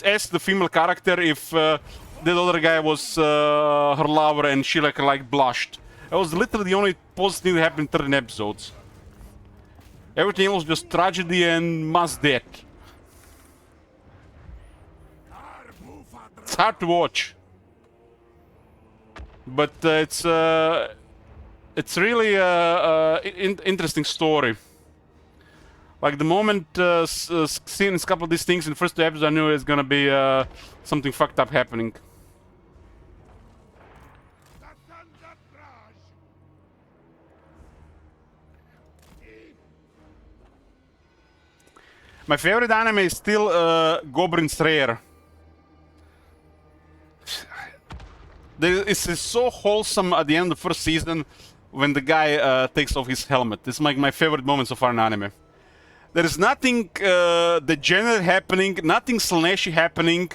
S1: asked the female character if the other guy was her lover, and she like blushed. That was literally the only positive thing that happened in 13 episodes. Everything else was just tragedy and mass death. It's hard to watch, but it's really interesting story. Like the moment seeing a couple of these things in the first 2 episodes, I knew it's gonna be something fucked up happening. My favorite anime is still Goblin Slayer. This is so wholesome at the end of the first season when the guy takes off his helmet. It's like my favorite moment so far in anime. There is nothing degenerate happening, nothing slashy happening.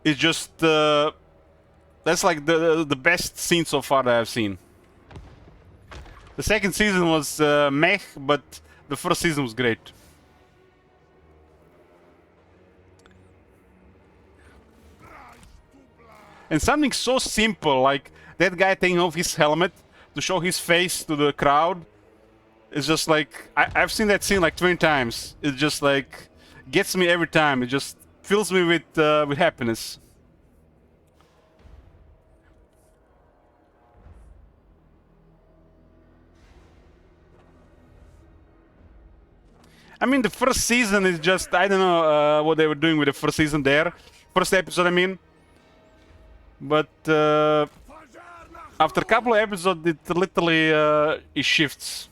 S1: It's just that's like the best scene so far that I've seen. The second season was meh, but the first season was great. And something so simple like that guy taking off his helmet to show his face to the crowd. It's just like I've seen that scene like 20 times. It just like gets me every time. It just fills me with happiness. I mean, the first season is just I don't know what they were doing with the first season there, first episode. I mean, but after a couple of episodes, it literally it shifts.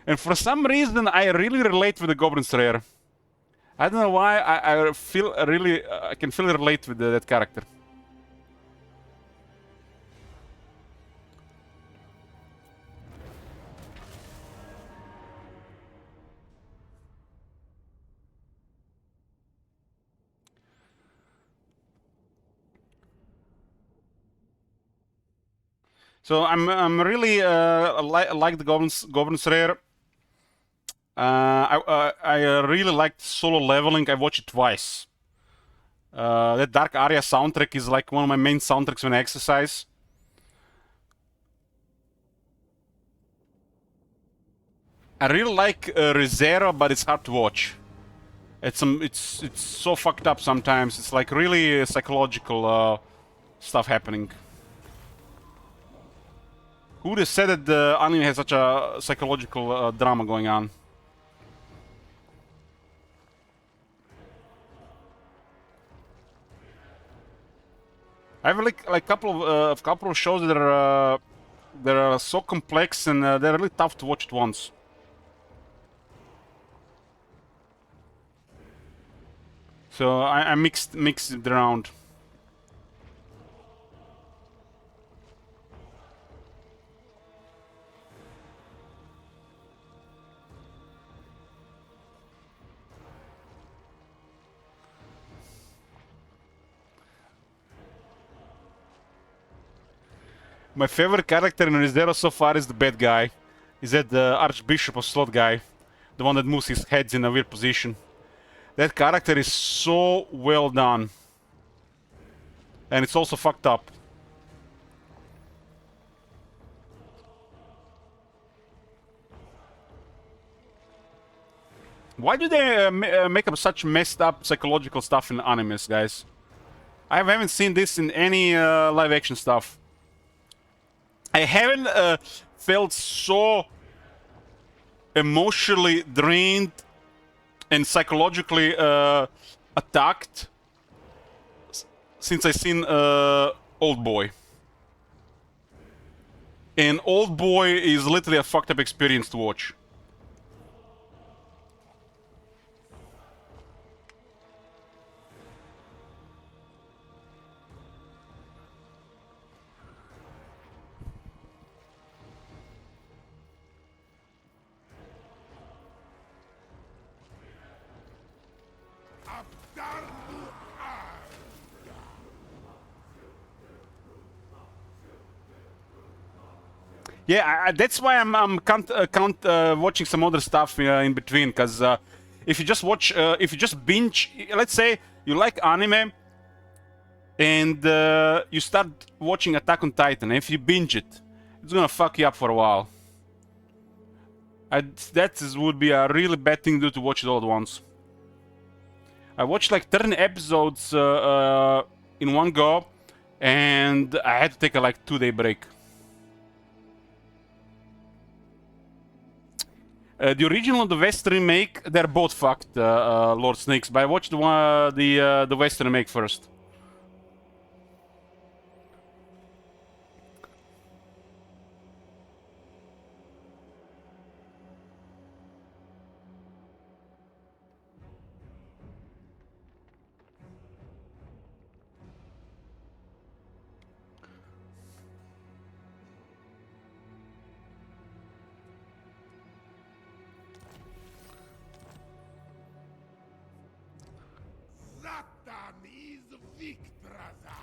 S1: And for some reason, I really relate with the Goblin Slayer. I don't know why. I feel really. I can feel relate with that character. So I'm really like the Goblin Slayer. I really liked Solo Leveling. I watched it twice. That Dark Aria soundtrack is like one of my main soundtracks when I exercise. I really like ReZero, but it's hard to watch. It's so fucked up sometimes. It's like really psychological stuff happening. Who would have said that the anime has such a psychological drama going on? I have like a couple of shows that are so complex and they're really tough to watch at once. So I mixed it around. My favorite character in ReZero so far is the bad guy. Is that the Archbishop of Slot guy, the one that moves his heads in a weird position. That character is so well done. And it's also fucked up. Why do they make up such messed up psychological stuff in animes, guys? I haven't seen this in any live action stuff. I haven't felt so emotionally drained and psychologically attacked since I seen Old Boy. And Old Boy is literally a fucked up experience to watch. Yeah, that's why I'm watching some other stuff in between. Because if you just watch, if you just binge, let's say you like anime, and you start watching Attack on Titan, and if you binge it, it's gonna fuck you up for a while. That would be a really bad thing to do, to watch it all at once. I watched like 13 episodes in one go, and I had to take a like 2-day break. The original and the Western remake, they're both fucked, Lord Snakes. But I watched the Western remake first.
S3: Satan is Victraza.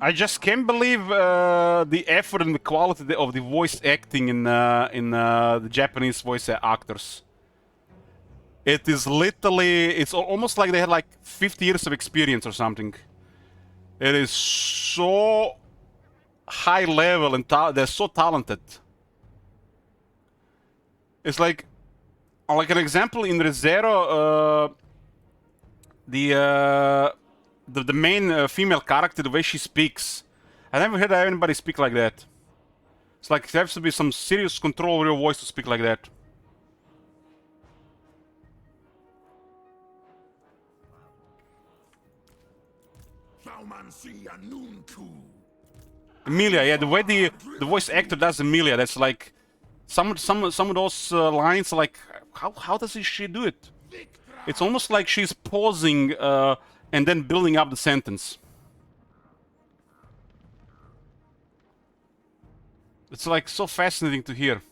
S1: I just can't believe the effort and the quality of the voice acting in the Japanese voice actors. It is literally, it's almost like they had like 50 years of experience or something. It is so high level and they're so talented. It's like an example in ReZero, the main female character, the way she speaks. I never heard anybody speak like that. It's like there has to be some serious control over your voice to speak like that. Emilia, yeah, the way the voice actor does Emilia, that's like some of those lines. Like, how does she do it? It's almost like she's pausing and then building up the sentence. It's like so fascinating to hear.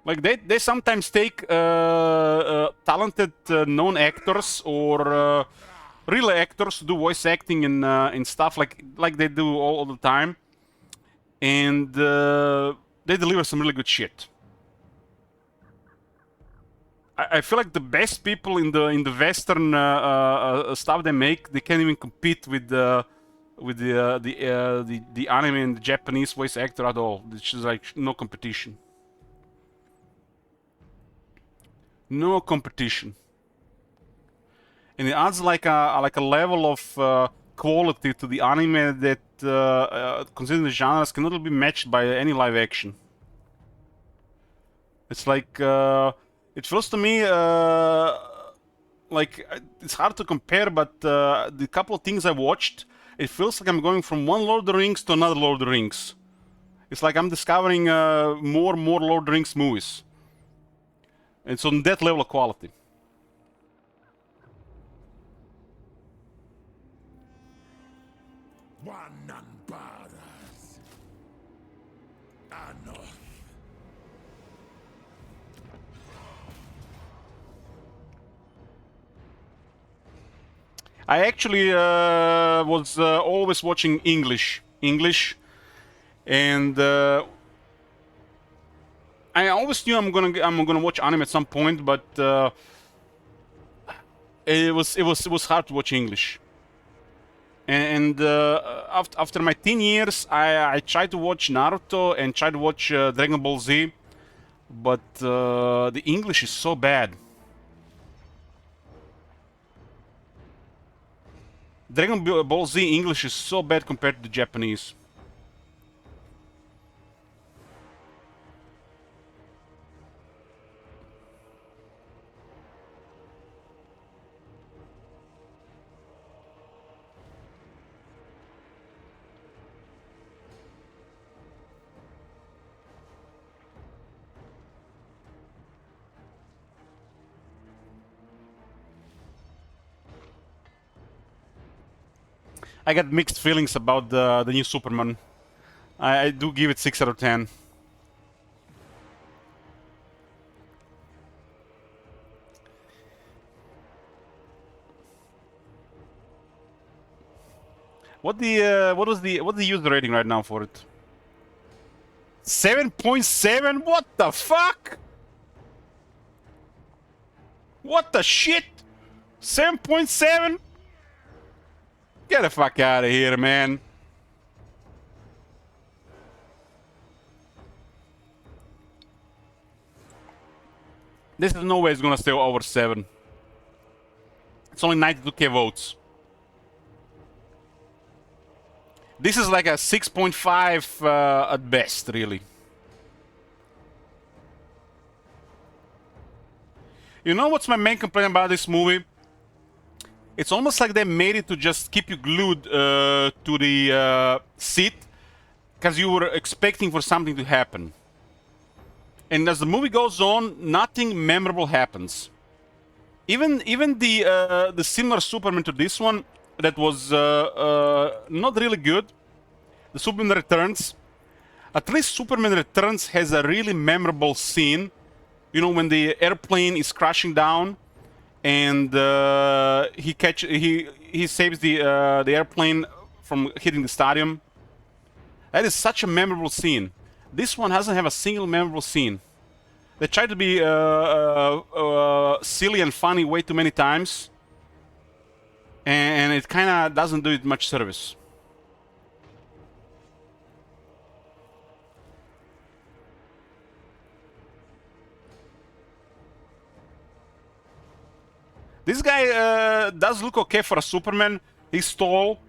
S1: Like they sometimes take talented known actors or real actors to do voice acting in stuff like they do all the time, and they deliver some really good shit. I feel like the best people in the Western stuff they make, they can't even compete with the anime and the Japanese voice actor at all. It's just like no competition. No competition. And it adds like a level of quality to the anime that, considering the genres, cannot be matched by any live action. It's like it feels to me like it's hard to compare, but the couple of things I watched, it feels like I'm going from one Lord of the Rings to another Lord of the Rings. It's like I'm discovering more Lord of the Rings movies. It's on that level of quality. I actually was always watching English, and I always knew I'm gonna watch anime at some point, but it was hard to watch English. And after my teen years, I tried to watch Naruto and tried to watch Dragon Ball Z, but the English is so bad. Dragon Ball Z English is so bad compared to the Japanese. I got mixed feelings about the new Superman. I do give it 6 out of 10. What's the user rating right now for it? 7.7? What the fuck? What the shit? 7.7? Get the fuck out of here, man. This is no way it's gonna stay over 7. It's only 92k votes. This is like a 6.5 at best, really. You know what's my main complaint about this movie? It's almost like they made it to just keep you glued to the seat, because you were expecting for something to happen. And as the movie goes on, nothing memorable happens. Even the similar Superman to this one, that was not really good, the Superman Returns. At least Superman Returns has a really memorable scene. You know, when the airplane is crashing down, and he saves the airplane from hitting the stadium. That is such a memorable scene. This one doesn't have a single memorable scene. They try to be silly and funny way too many times, and it kind of doesn't do it much service. This guy does look okay for a Superman. He's tall.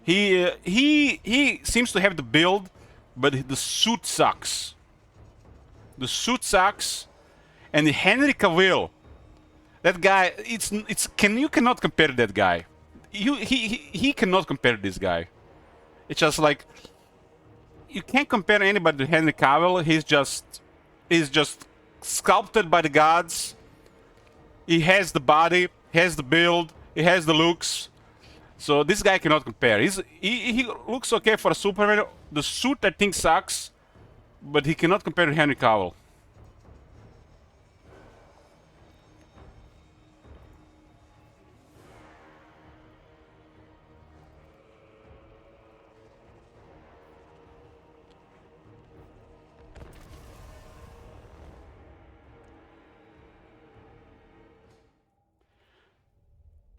S1: He seems to have the build, but the suit sucks. The suit sucks, and Henry Cavill, that guy. You cannot compare that guy. He cannot compare this guy. It's just like you can't compare anybody to Henry Cavill. He's just sculpted by the gods. He has the body, he has the build, he has the looks. So this guy cannot compare. He looks okay for a Superman. The suit, I think, sucks, but he cannot compare to Henry Cavill.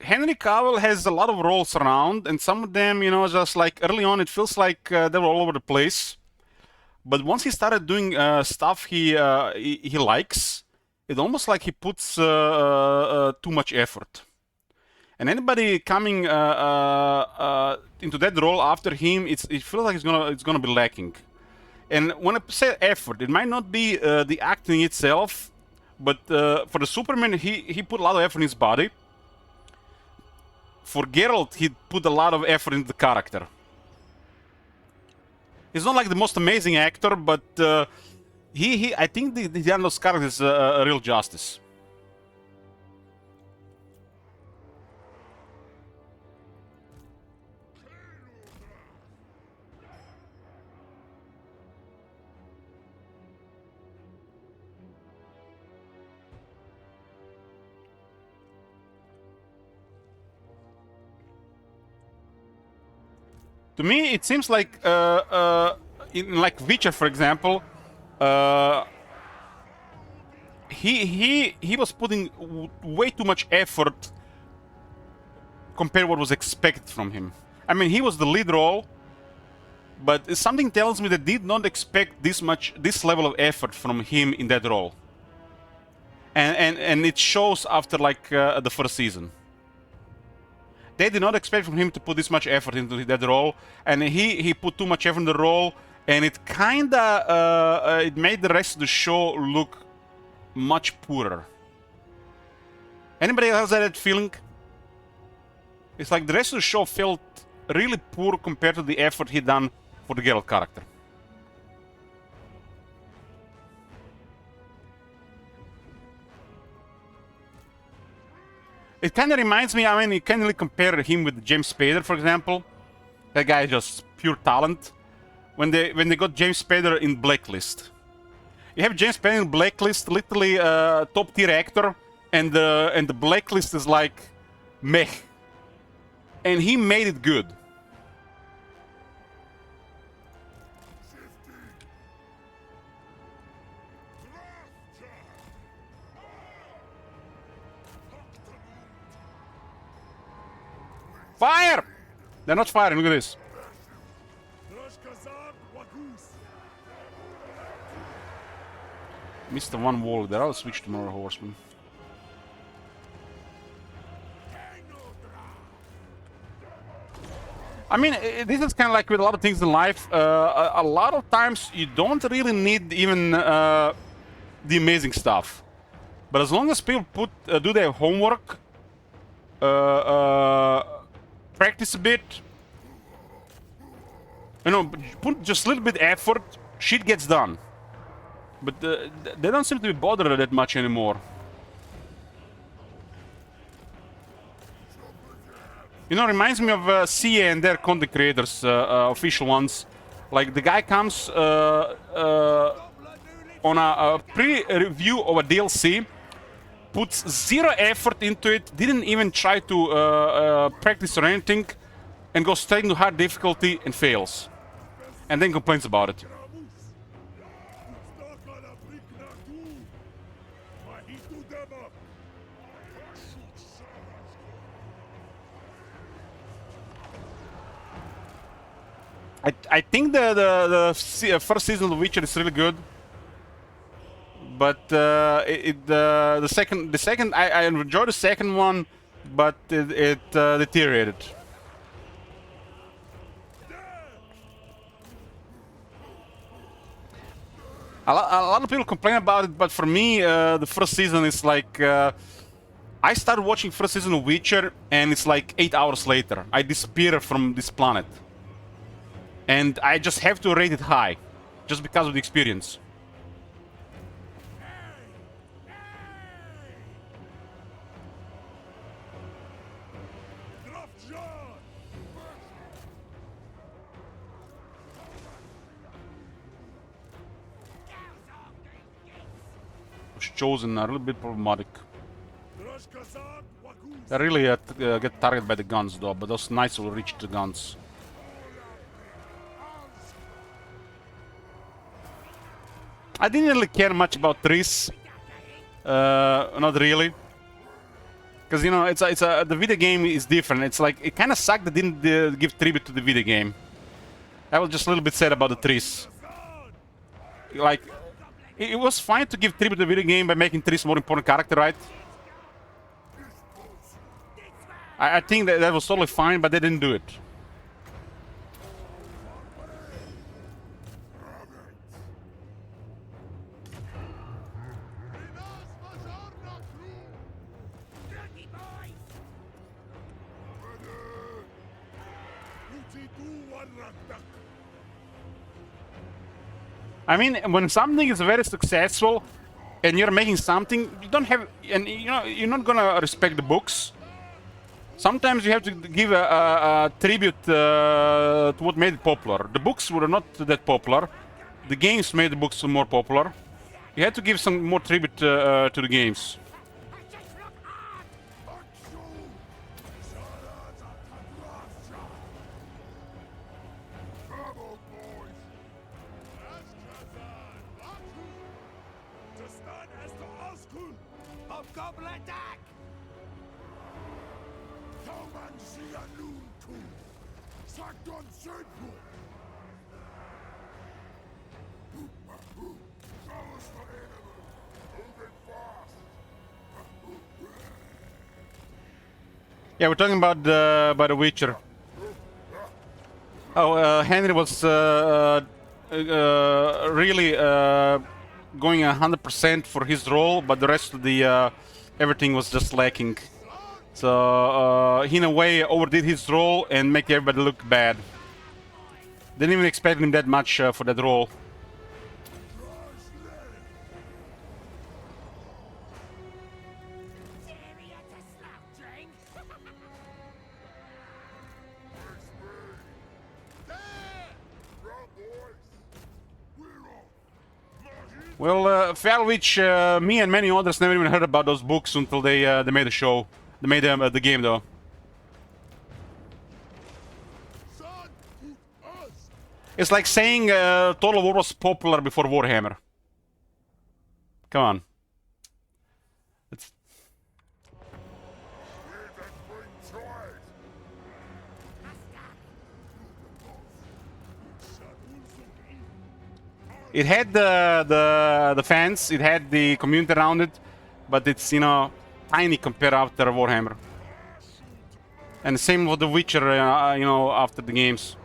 S1: Henry Cavill has a lot of roles around, and some of them, you know, just like early on, it feels like they were all over the place. But once he started doing stuff he likes, it's almost like he puts too much effort. And anybody coming into that role after him, it feels like it's gonna be lacking. And when I say effort, it might not be the acting itself, but for the Superman, he put a lot of effort in his body. For Geralt, he put a lot of effort into the character. He's not like the most amazing actor, but I think the done those characters a real justice. To me, it seems like in like Witcher, for example, he was putting way too much effort compared to what was expected from him. I mean, he was the lead role, but something tells me that they did not expect this level of effort from him in that role, and it shows after like the first season. They did not expect from him to put this much effort into that role, and he put too much effort in the role, and it kinda it made the rest of the show look much poorer. Anybody else had that feeling? It's like the rest of the show felt really poor compared to the effort he done for the Geralt character. It kind of reminds me, I mean, you can't really compare him with James Spader, for example. That guy is just pure talent. When they got James Spader in Blacklist. You have James Spader in Blacklist, literally top tier actor, and the Blacklist is like meh. And he made it good. Fire! They're not firing, look at this. Missed the one wall there, I'll switch to more horsemen. I mean, this is kind of like with a lot of things in life. A lot of times you don't really need even the amazing stuff. But as long as people do their homework, practice a bit, you know, put just a little bit effort, shit gets done. But they don't seem to be bothered that much anymore. You know, reminds me of CA and their content creators, official ones. Like, the guy comes on a pre-review of a DLC, puts zero effort into it, didn't even try to practice or anything, and goes straight into hard difficulty and fails. And then complains about it. I think the first season of The Witcher is really good, but the second I enjoyed the second one, but it deteriorated. A lot of people complain about it, but for me, the first season is like I started watching first season of Witcher, and it's like 8 hours later I disappear from this planet. And I just have to rate it high, just because of the experience. Was chosen a little bit problematic. They really get targeted by the guns though, but those knights will reach the guns. I didn't really care much about Triss. Not really. Because, you know, the video game is different. It's like, it kind of sucked that didn't give tribute to the video game. I was just a little bit sad about the Triss. Like, it was fine to give tribute to the video game by making Triss a more important character, right? I think that was totally fine, but they didn't do it. I mean, when something is very successful and you're making something, you don't have, and you know, you're not gonna respect the books. Sometimes you have to give a tribute to what made it popular. The books were not that popular. The games made the books more popular. You had to give some more tribute to the games. Yeah, we're talking about The Witcher. Oh, Henry was really going 100% for his role, but the rest of the everything was just lacking. So he in a way overdid his role and make everybody look bad. Didn't even expect him that much for that role. Well, Falwich, me and many others never even heard about those books until they made the show. They made the game, though. It's like saying Total War was popular before Warhammer. Come on. It had the fans, it had the community around it, but it's, you know, tiny compared after Warhammer. And same with The Witcher, you know, after the games.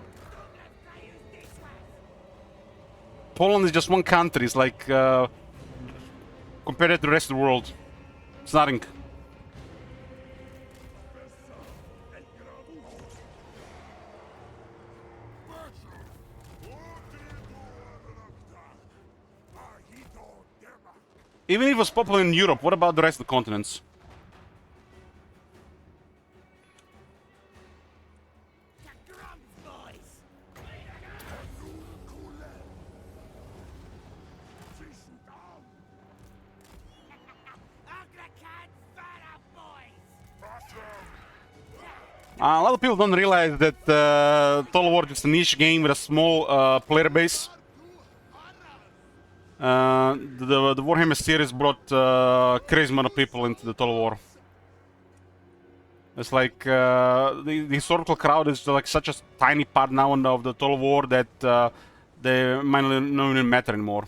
S1: Poland is just one country. It's like compared to the rest of the world, it's nothing. Even if it was popular in Europe, what about the rest of the continents? A lot of people don't realize that Total War is a niche game with a small player base. The Warhammer series brought crazy amount of people into the Total War. It's like the historical crowd is like such a tiny part now of the Total War that they might not even matter anymore.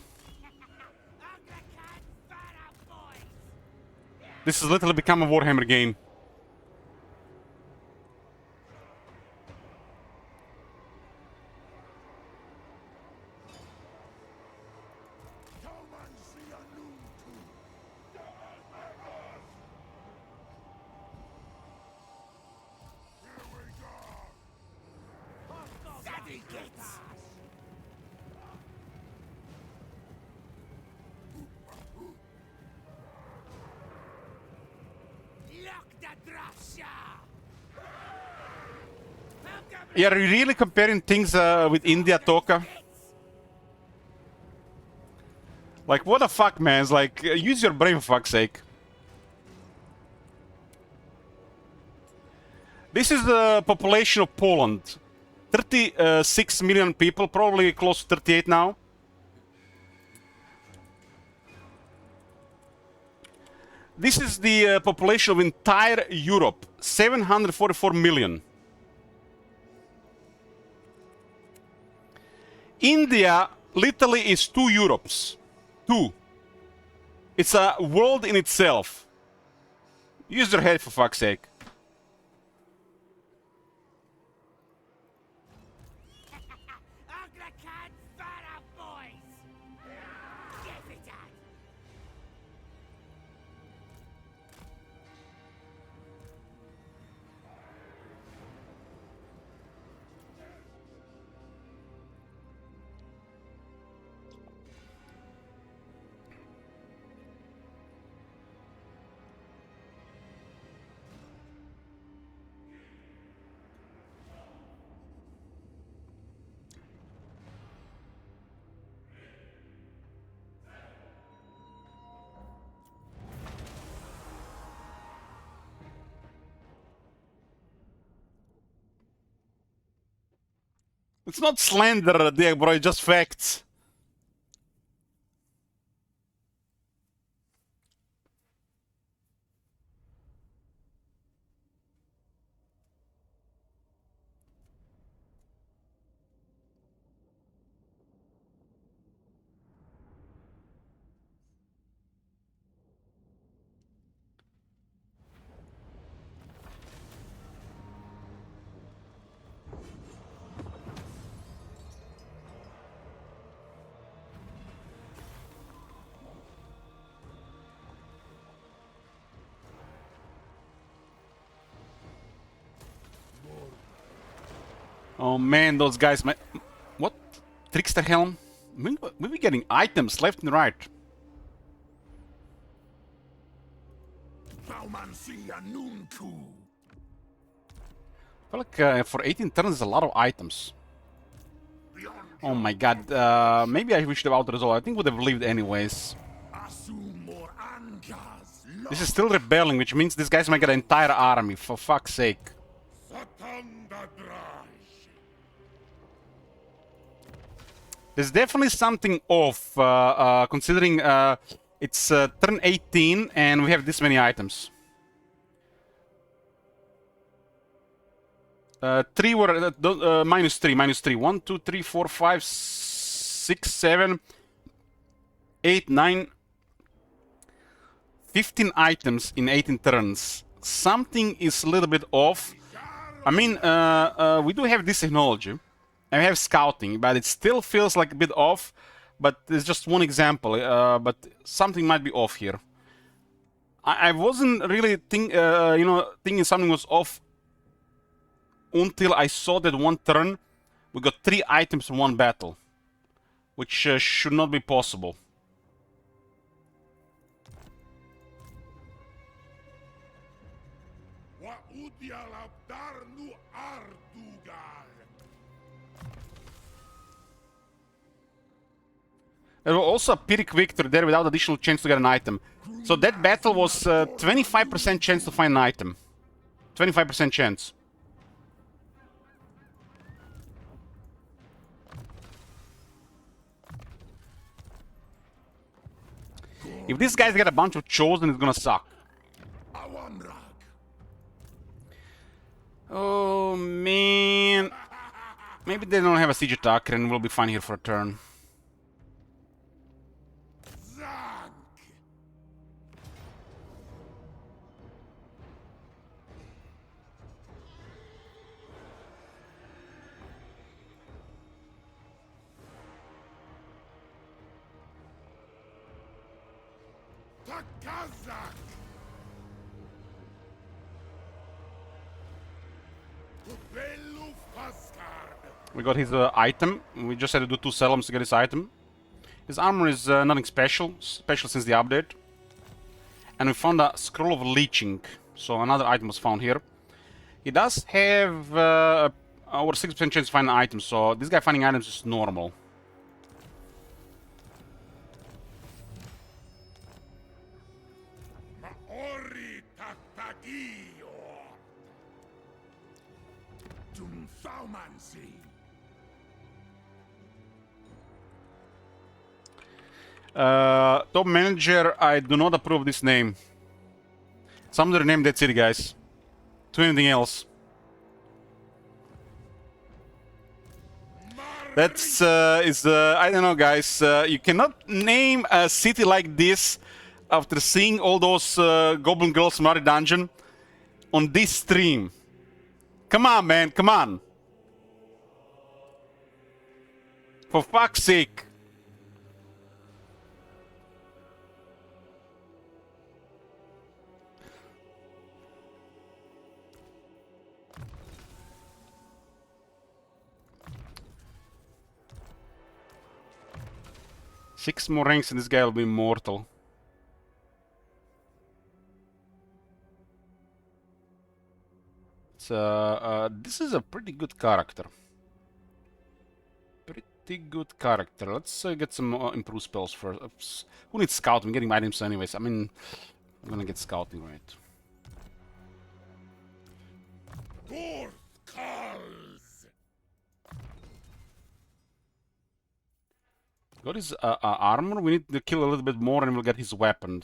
S1: This has literally become a Warhammer game. Yeah, are you really comparing things with India, Toka? Like, what the fuck, man? It's like, use your brain for fuck's sake. This is the population of Poland. 36 million people, probably close to 38 now. This is the population of entire Europe, 744 million. India literally is 2 Europes. 2. It's a world in itself. Use your head for fuck's sake. It's not slander, dear bro, it's just facts. Oh man, those guys, what? Trickster Helm? We're getting items left and right. I feel like for 18 turns, there's a lot of items. Oh my god, maybe I wish the outer result. I think would have lived anyways. This is still rebelling, which means these guys might get an entire army, for fuck's sake. There's definitely something off, considering it's turn 18 and we have this many items. 3 were minus 3. 1, 2, 3, 4, 5, 6, 7. 8, 9, 15 items in 18 turns. Something is a little bit off. I mean, we do have this technology, and we have scouting, but it still feels like a bit off. But it's just one example, but something might be off here. I wasn't really thinking something was off until I saw that one turn we got 3 items in one battle, which should not be possible. There was also a Pyrrhic victory there without additional chance to get an item. So that battle was 25% chance to find an item. 25% chance. If these guys get a bunch of chosen, it's gonna suck. Oh man. Maybe they don't have a siege attacker and we'll be fine here for a turn. We got his item. We just had to do 2 Salams to get his item. His armor is nothing special since the update. And we found a Scroll of Leeching, so another item was found here. He does have over 6% chance to find an item, so this guy finding items is normal. Top manager, I do not approve this name. Some other name, that's it, guys. To anything else. That's, I don't know, guys. You cannot name a city like this after seeing all those Goblin Girls from Murray Dungeon on this stream. Come on, man, come on. For fuck's sake. Six more ranks and this guy will be immortal. This is a pretty good character. Pretty good character. Let's get some improved spells first. Who needs scout? I'm getting items anyways. I mean, I'm gonna get scouting, right? Got his armor. We need to kill a little bit more and we'll get his weapon.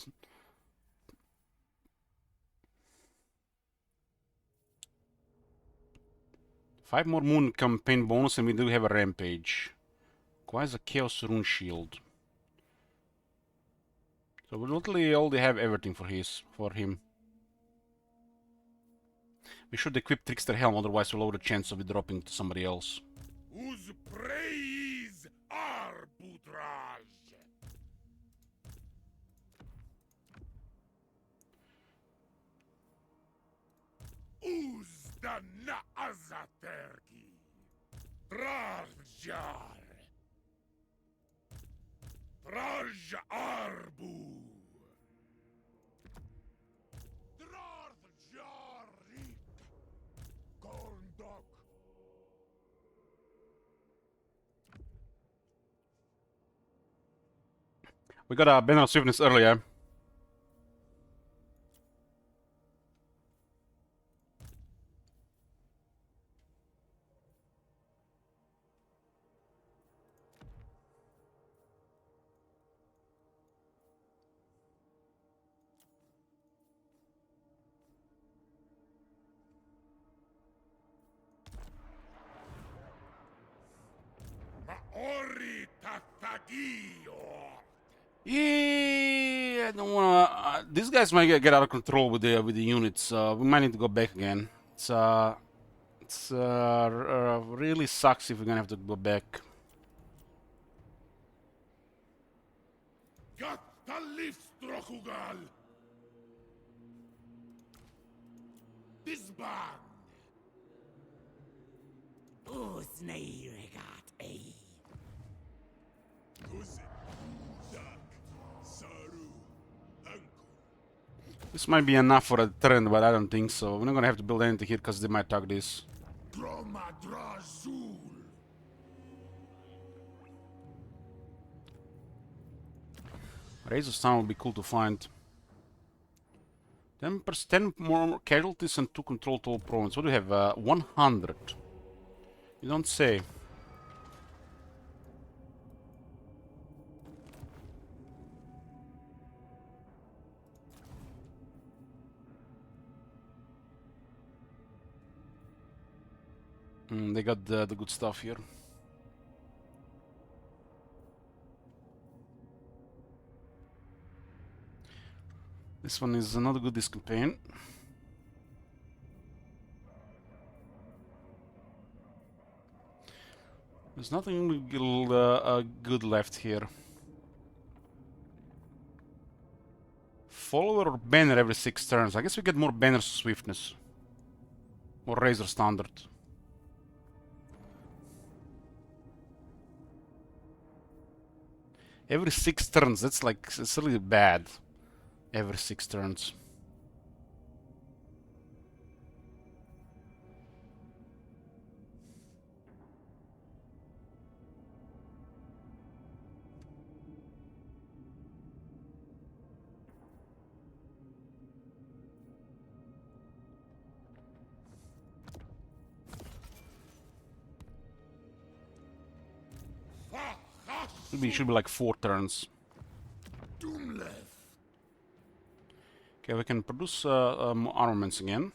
S1: Five more moon campaign bonus and we do have a rampage. Requires a chaos rune shield. So we literally already have everything for him. We should equip Trickster Helm, otherwise we'll lower the chance of it dropping to somebody else.
S3: Whose praise arbitrage? Who's the Naazatergi? Zharr. Raj Arbu. Jarrik. Gorndok.
S1: We got a banner of swiftness earlier.
S3: Maori Tatagio.
S1: Yeah, I don't wanna. These guys might get out of control with the units. We might need to go back again. It's really sucks if we're gonna have to go back.
S3: Gatta livsdrokugal! Disband!
S5: Usneiregat ei.
S3: Kuzi, Dak, Saru, Anku.
S1: This might be enough for a turn, but I don't think so. We're not gonna have to build anything here because they might attack this.
S3: Dromadrazul!
S1: Razor's Town would be cool to find. 10 more casualties and 2 control to all province. What do we have? 100. You don't say. They got the good stuff here. This one is not good this campaign. There's nothing good left here. Follower or banner every 6 turns. I guess we get more banner swiftness. Or Razor Standard. Every 6 turns, that's like, it's really bad. Every 6 turns. Maybe it should be like 4 turns. Okay, we can produce armaments again.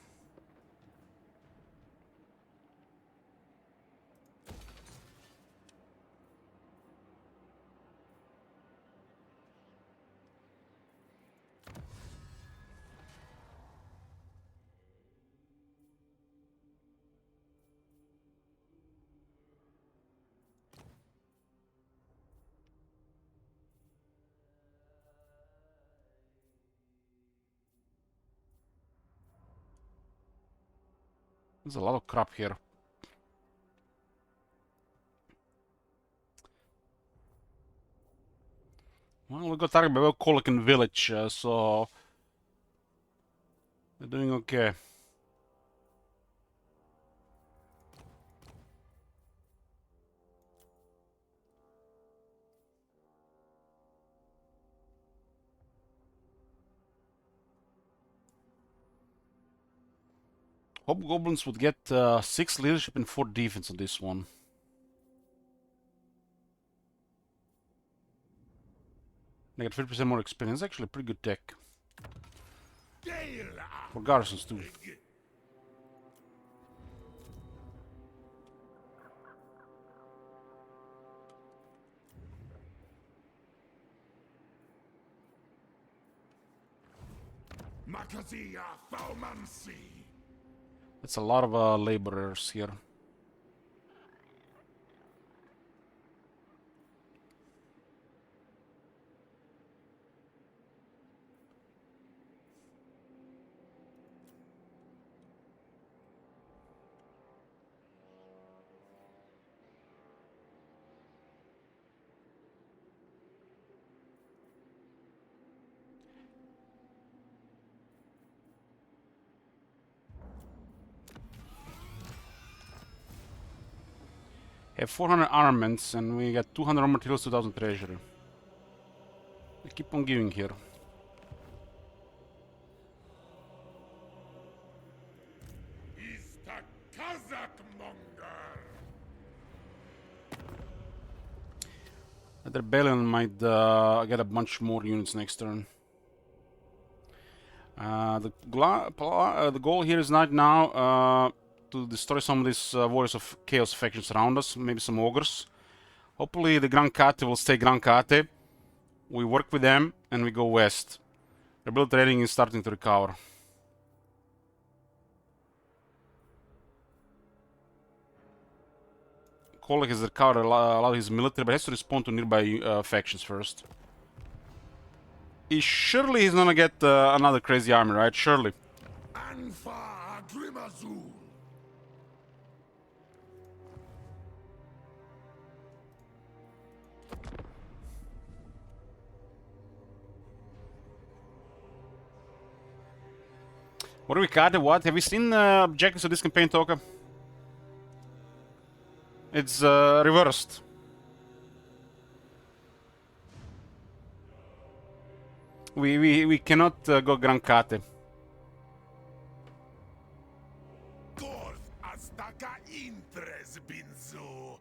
S1: There's a lot of crap here. Well, we got targeted by Kolikin village, so they're doing okay. Hobgoblins would get 6 leadership and 4 defense on this one. They get 50% more experience. Actually, pretty good tech. For garrisons too.
S3: Makazia Thaumansi!
S1: That's a lot of laborers here. Have 400 armaments and we got 200 raw materials, 2000 treasure. We keep on giving here.
S3: Is the Kazakh monger!
S1: The rebellion might get a bunch more units next turn. The goal here is not now to destroy some of these warriors of chaos factions around us, maybe some ogres. Hopefully the Grand Kate will stay Grand Kate. We work with them and we go west. Rebel trading is starting to recover. Kolek has recovered a lot of his military, but has to respond to nearby factions first. Surely he's gonna get another crazy army, right? Surely.
S3: Anfa Grimazul.
S1: What do we got? What? Have we seen objectives of this campaign, Toka? It's reversed. We cannot go Gran Kate.
S3: Dorf astaka intres binzu.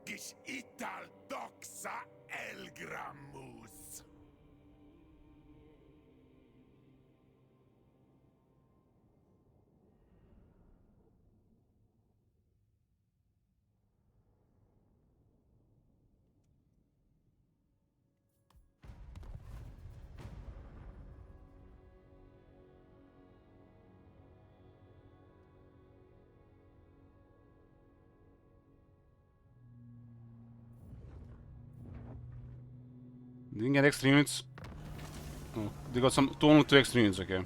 S3: Gish ital doxa elgramus.
S1: Didn't get extra units. Oh, they got only two extra units, okay.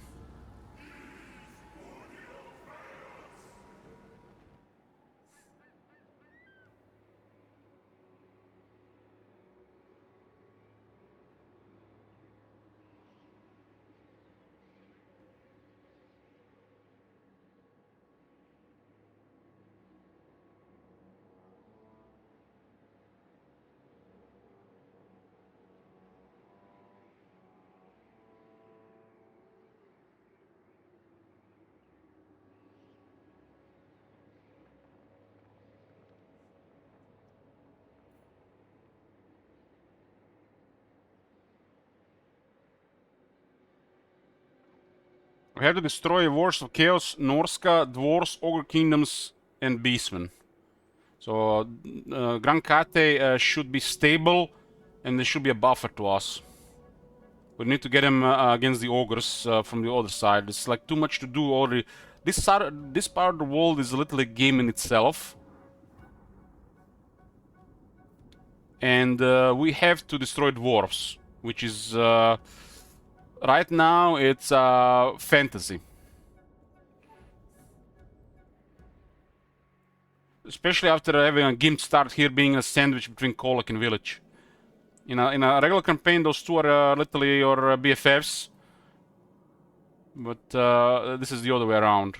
S1: We have to destroy Wars of Chaos, Norska, Dwarves, Ogre Kingdoms, and Beastmen. So, Gran Kate should be stable, and there should be a buffer to us. We need to get him against the Ogres from the other side. It's like too much to do already. This part of the world is a little a game in itself. And we have to destroy Dwarves, which is... right now, it's fantasy. Especially after having a Gimp start here being a sandwich between Kolek and Village. In a regular campaign, those two are literally your BFFs. But this is the other way around.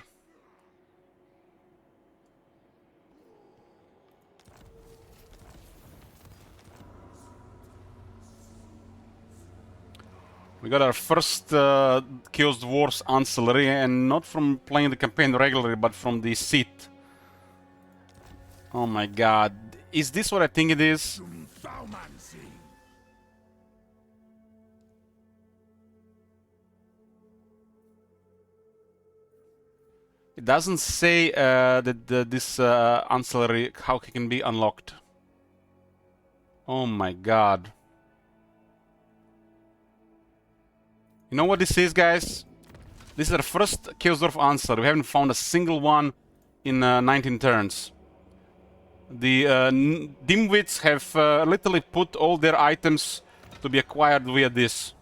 S1: We got our first Chaos Dwarfs ancillary, and not from playing the campaign regularly, but from the seat. Oh my god. Is this what I think it is? It doesn't say that this ancillary, how it can be unlocked. Oh my god. You know what this is, guys? This is our first Chaosdorf answer. We haven't found a single one in 19 turns. The dimwits have literally put all their items to be acquired via this.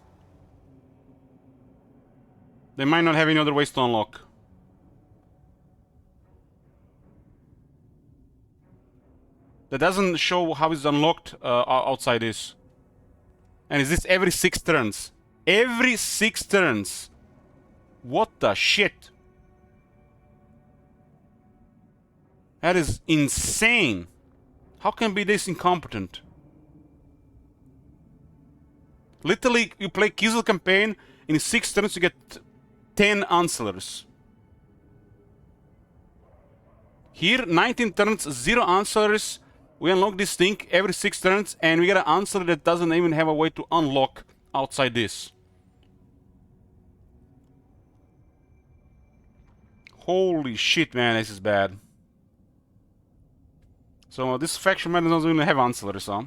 S1: They might not have any other ways to unlock. That doesn't show how it's unlocked outside this. And is this every 6 turns? Every 6 turns! What the shit? That is insane! How can be this incompetent? Literally, you play Kiesel campaign, in 6 turns you get 10 ancillaries. Here, 19 turns, 0 ancillaries. We unlock this thing every 6 turns, and we get an answer that doesn't even have a way to unlock outside this. Holy shit, man, this is bad. So this faction man doesn't even have ancillaries, huh?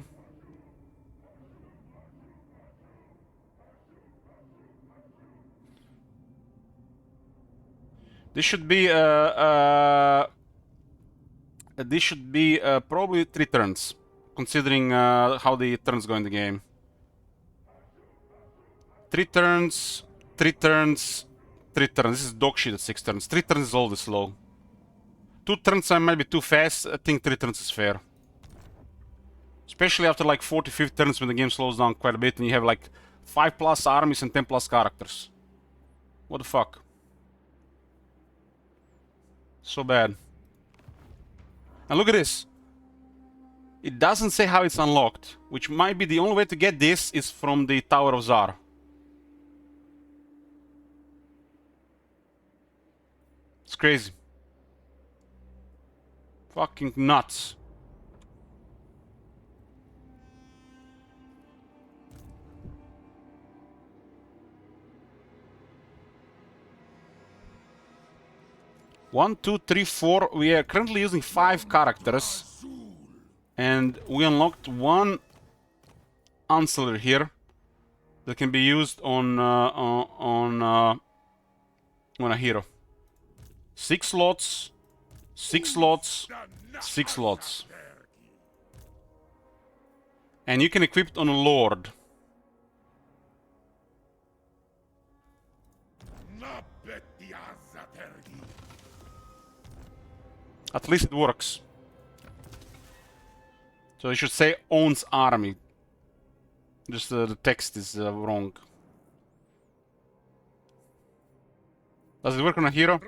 S1: This should be probably 3 turns, considering how the turns go in the game. 3 turns, 3 turns, 3 turns. This is dog shit at 6 turns. 3 turns is always slow. 2 turns I might be too fast. I think 3 turns is fair. Especially after like 40-50 turns when the game slows down quite a bit and you have like 5+ armies and 10+ characters. What the fuck? So bad. And look at this. It doesn't say how it's unlocked, which might be the only way to get this is from the Tower of Zharr. It's crazy. Fucking nuts. One, two, three, four. We are currently using 5 characters, and we unlocked 1 ancillary here that can be used on a hero. 6 slots, 6 slots, 6 slots, and you can equip it on a lord. At least it works. So it should say owns army. Just the text is wrong. Does it work on a hero?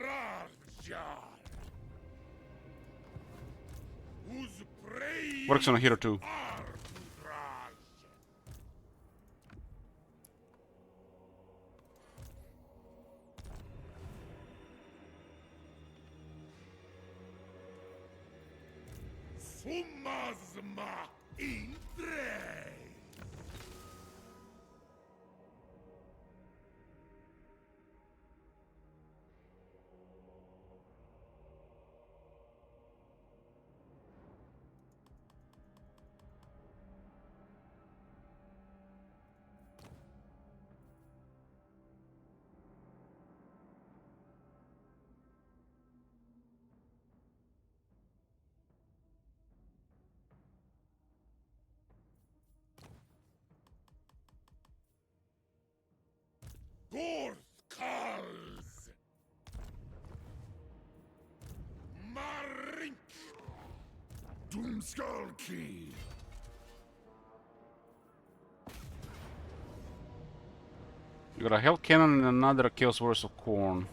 S1: Works on a hero too.
S3: Calls. Marink. Doomskullkey.
S1: You got a Hell Cannon and another Chaos Warriors of Corn.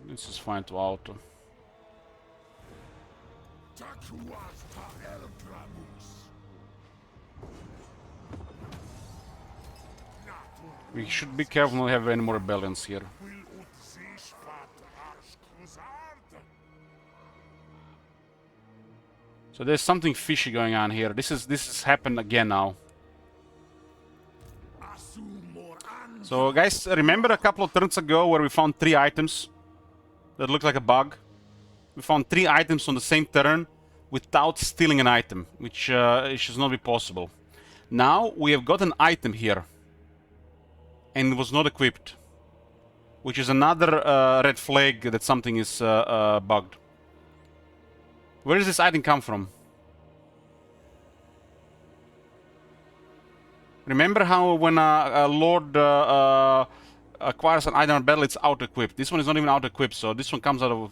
S1: This is fine to auto. We should be careful not to have any more rebellions here. So there's something fishy going on here. This has happened again now. So guys, remember a couple of turns ago where we found 3 items that looked like a bug? We found 3 items on the same turn without stealing an item, which it should not be possible. Now we have got an item here, and it was not equipped, which is another red flag that something is bugged. Where does this item come from? Remember how when a lord acquires an item in battle, it's out-equipped. This one is not even out-equipped, so this one comes out of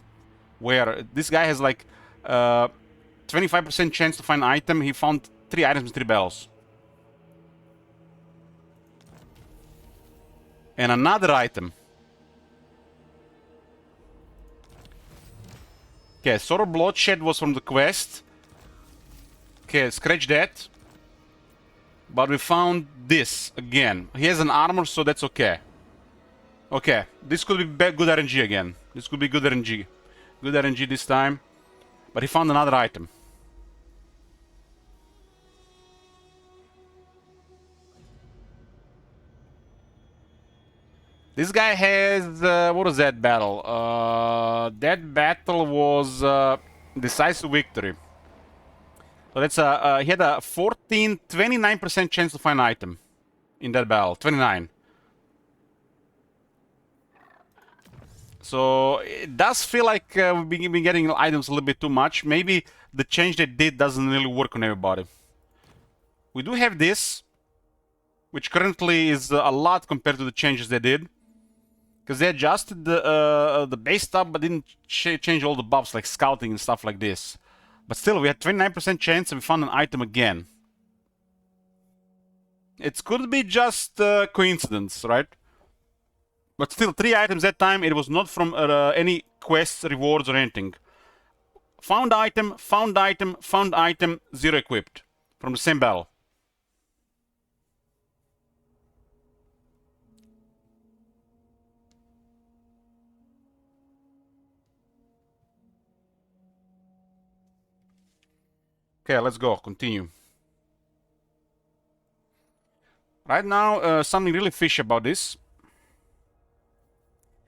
S1: where? This guy has like 25% chance to find an item. He found 3 items in 3 battles. And another item. Okay, Sword of Bloodshed was from the quest. Okay, scratch that. But we found this again. He has an armor, so that's okay. Okay, this could be good RNG again. This could be good RNG. Good RNG this time. But he found another item. This guy has... what was that battle? That battle was Decisive Victory. So that's he had a 29% chance to find an item in that battle. 29. So it does feel like we've been getting items a little bit too much. Maybe the change they did doesn't really work on everybody. We do have this, which currently is a lot compared to the changes they did. Because they adjusted the base stuff, but didn't change all the buffs like scouting and stuff like this. But still, we had 29% chance and we found an item again. It could be just coincidence, right? But still, 3 items that time. It was not from any quests, rewards, or anything. Found item, found item, found item, 0 equipped. From the same battle. Okay, let's go. Continue. Right now, something really fishy about this.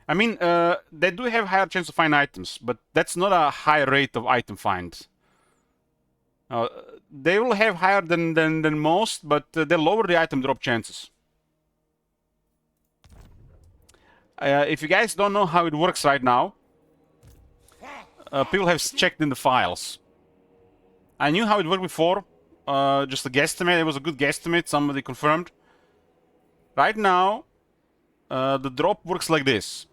S1: I mean, they do have higher chance to find items, but that's not a high rate of item finds. They will have higher than most, but they lower the item drop chances. If you guys don't know how it works right now, people have checked in the files. I knew how it worked before, just a guesstimate. It was a good guesstimate, somebody confirmed. Right now, the drop works like this.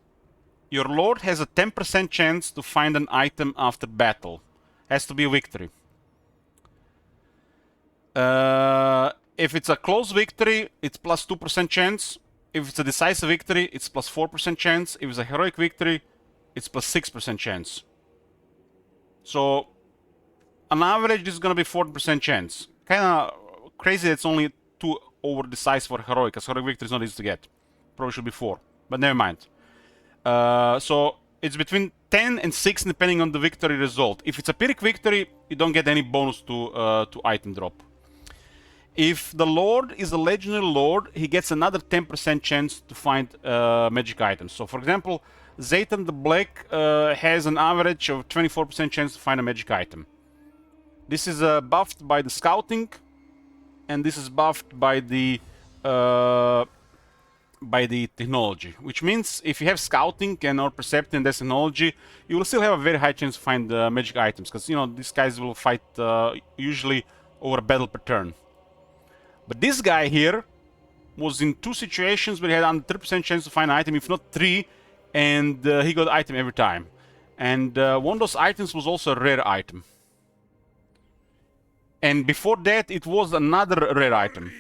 S1: Your lord has a 10% chance to find an item after battle. Has to be a victory. If it's a close victory, it's plus 2% chance. If it's a decisive victory, it's plus 4% chance. If it's a heroic victory, it's plus 6% chance. So, on average, this is gonna be 40% chance. Kinda crazy that it's only 2 over decisive for heroic, because heroic victory is not easy to get. Probably should be 4, but never mind. So it's between 10 and 6 depending on the victory result. If it's a Pyrrhic victory, you don't get any bonus to item drop. If the lord is a legendary lord, he gets another 10% chance to find magic items. So for example, Zayton the Black has an average of 24% chance to find a magic item. This is buffed by the scouting, and this is buffed by the technology, which means if you have scouting and or perception and technology, you will still have a very high chance to find magic items, because you know these guys will fight usually over a battle per turn. But this guy here was in 2 situations where he had under 3% chance to find an item, if not 3, and he got item every time. And one of those items was also a rare item. And before that, it was another rare item.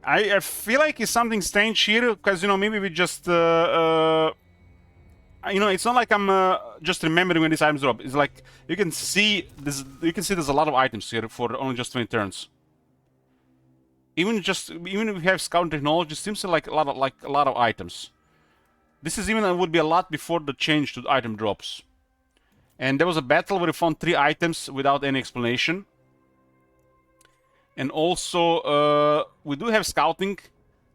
S1: I feel like it's something strange here, because, you know, maybe we just... you know, it's not like I'm just remembering when these items drop. It's like, you can see this. You can see there's a lot of items here for only just 20 turns. Even if we have scout technology, it seems like a lot of items. This is even would be a lot before the change to the item drops. And there was a battle where we found 3 items without any explanation. And also, we do have scouting.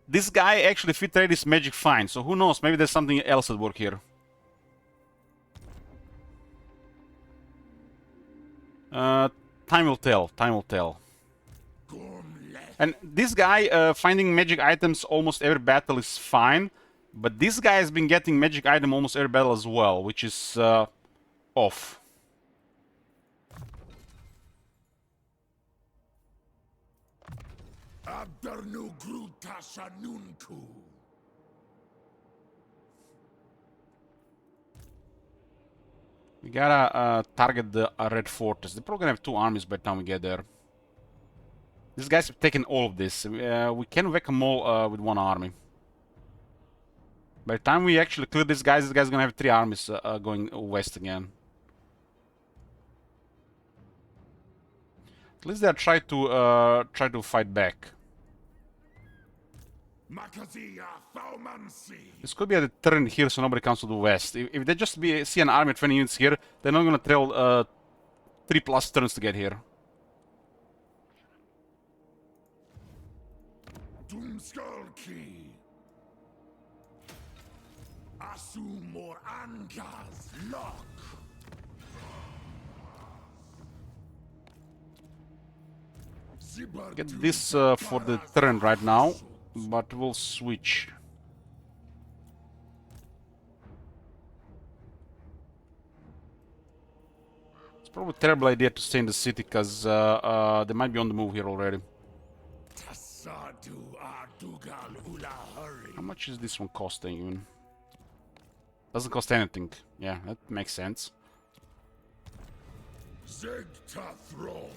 S1: This guy actually fit trade is magic find, so who knows? Maybe there's something else at work here. Time will tell. Time will tell. And this guy finding magic items almost every battle is fine, but this guy has been getting magic item almost every battle as well, which is off. We gotta target the Red Fortress. They're probably gonna have 2 armies by the time we get there. These guys have taken all of this. We can whack them all with 1 army. By the time we actually clear these guys gonna have 3 armies going west again. At least they'll try to fight back. This could be a turn here, so nobody comes to the west. If they just see an army of 20 units here, they're not gonna trail 3+ turns to get here. Get this for the turn right now, but we'll switch. Probably a terrible idea to stay in the city, because they might be on the move here already.
S3: Tassadu Ardugal Ula Hurry.
S1: How much is this one costing even? Doesn't cost anything. Yeah, that makes sense.
S3: Zegta Throne.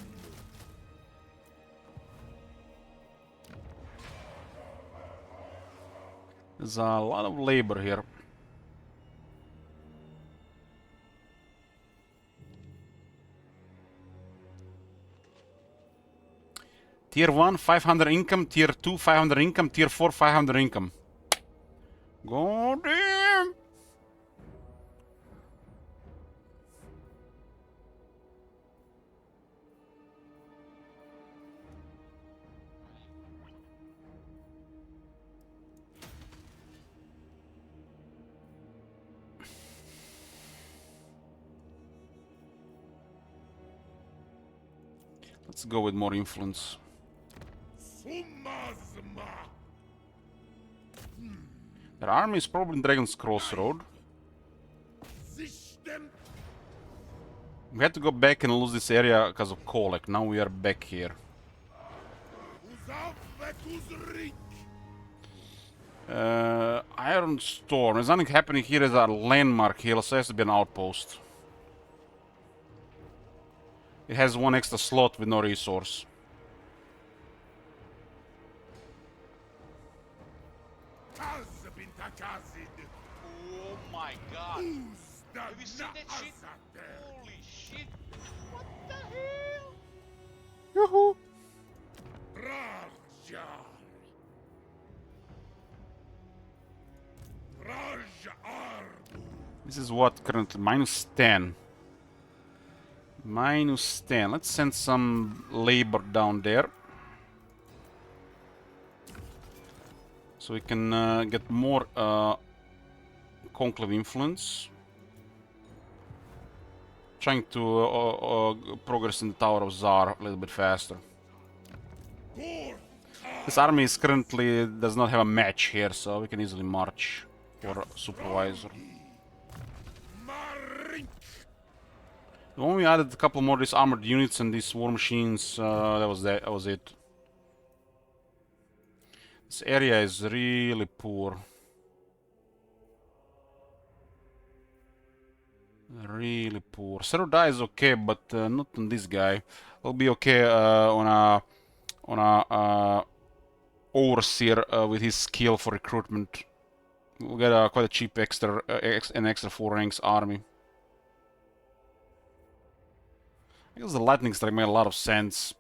S1: There's a lot of labor here. Tier 1, 500 income. Tier 2, 500 income. Tier 4, 500 income. God damn! Let's go with more influence.
S3: Sumazma.
S1: Their army is probably in Dragon's Crossroad.
S3: System.
S1: We had to go back and lose this area because of Kolek. Now we are back here.
S3: Uzavetus
S1: Iron Storm. There's nothing happening here as a landmark here, so it has to be an outpost. It has one extra slot with no resource.
S2: Oh my god. Have you seen that shit? Holy shit. What the hell?
S1: Yoo-hoo! This is what currently? Minus 10. Minus 10. Let's send some labor down there. So we can get more conclave influence. Trying to progress in the Tower of Zharr a little bit faster. This army is currently does not have a match here, so we can easily march for supervisor. The moment we added a couple more of these armored units and these war machines, that was it. This area is really poor. Really poor. Serudai is okay, but not on this guy. It'll be okay on a overseer with his skill for recruitment. We'll get quite a cheap extra, an extra 4 ranks army. I guess the lightning strike made a lot of sense.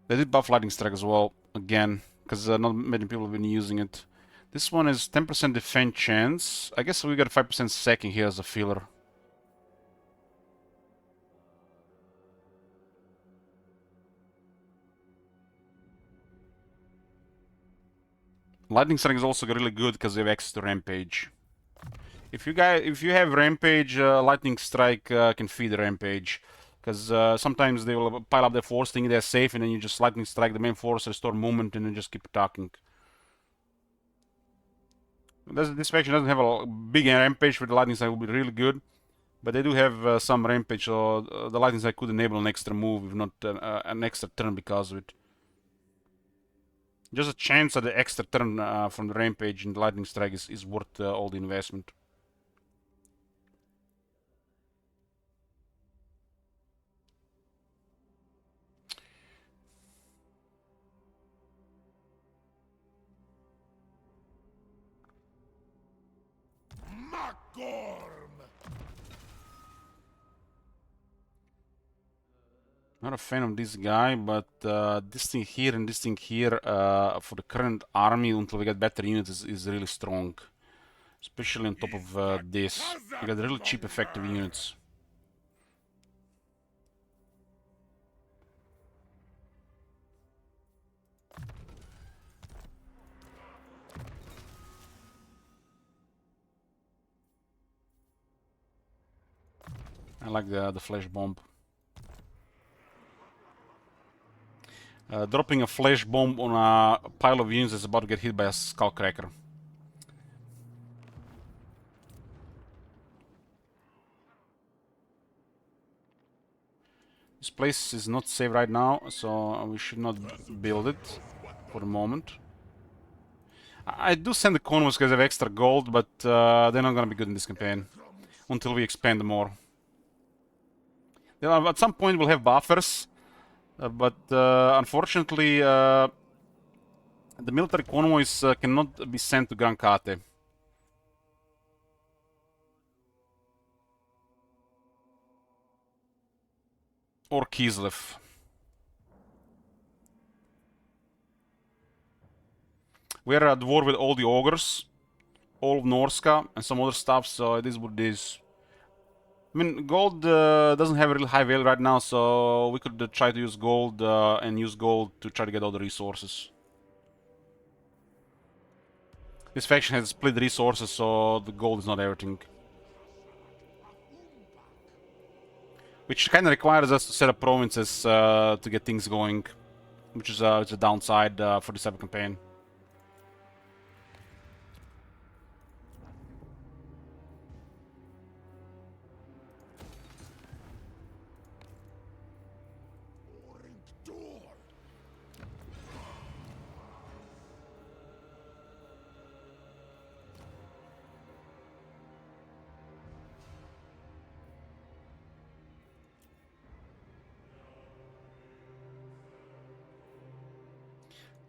S1: They did buff lightning strike as well, again, because not many people have been using it. This one is 10% defense chance. I guess we got 5% sacking here as a filler. Lightning strike is also really good because they have access to rampage. If you have rampage, lightning strike can feed rampage. Because sometimes they will pile up their force, thinking they're safe, and then you just lightning strike the main force, restore movement, and then just keep attacking. This faction doesn't have a big rampage, with the lightning strike will be really good. But they do have some rampage, so the lightning strike could enable an extra move, if not an extra turn because of it. Just a chance at the extra turn from the rampage and the lightning strike is worth all the investment. Not a fan of this guy, but this thing here and this thing here for the current army until we get better units is really strong. Especially on top of this. You got really cheap effective units. I like the flash bomb. Dropping a flash bomb on a pile of units that's about to get hit by a skullcracker. place is not safe right now, so we should not build it for the moment. I do send the convoys because they have extra gold, but they're not gonna be good in this campaign until we expand more. At some point we'll have buffers, but unfortunately the military convoys cannot be sent to Gran Kate. Or Kislev. We're at war with all the ogres, all of Norska, and some other stuff, so it is what it is. I mean, gold doesn't have a really high value right now, so we could try to use gold and use gold to try to get all the resources. This faction has split resources, so the gold is not everything. Which kind of requires us to set up provinces to get things going, which is a downside for this type of campaign.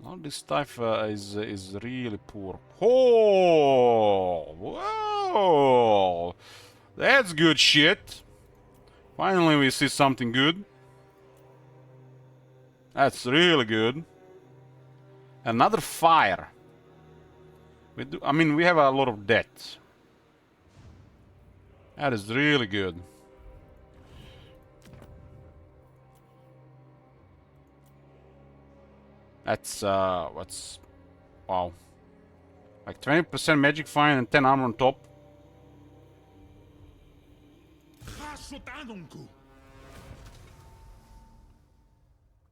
S1: All this stuff is really poor. Oh, whoa! That's good shit. Finally, we see something good. That's really good. Another fire. I mean, we have a lot of debt. That is really good. That's what's wow. Like 20% magic fine and 10 armor on top.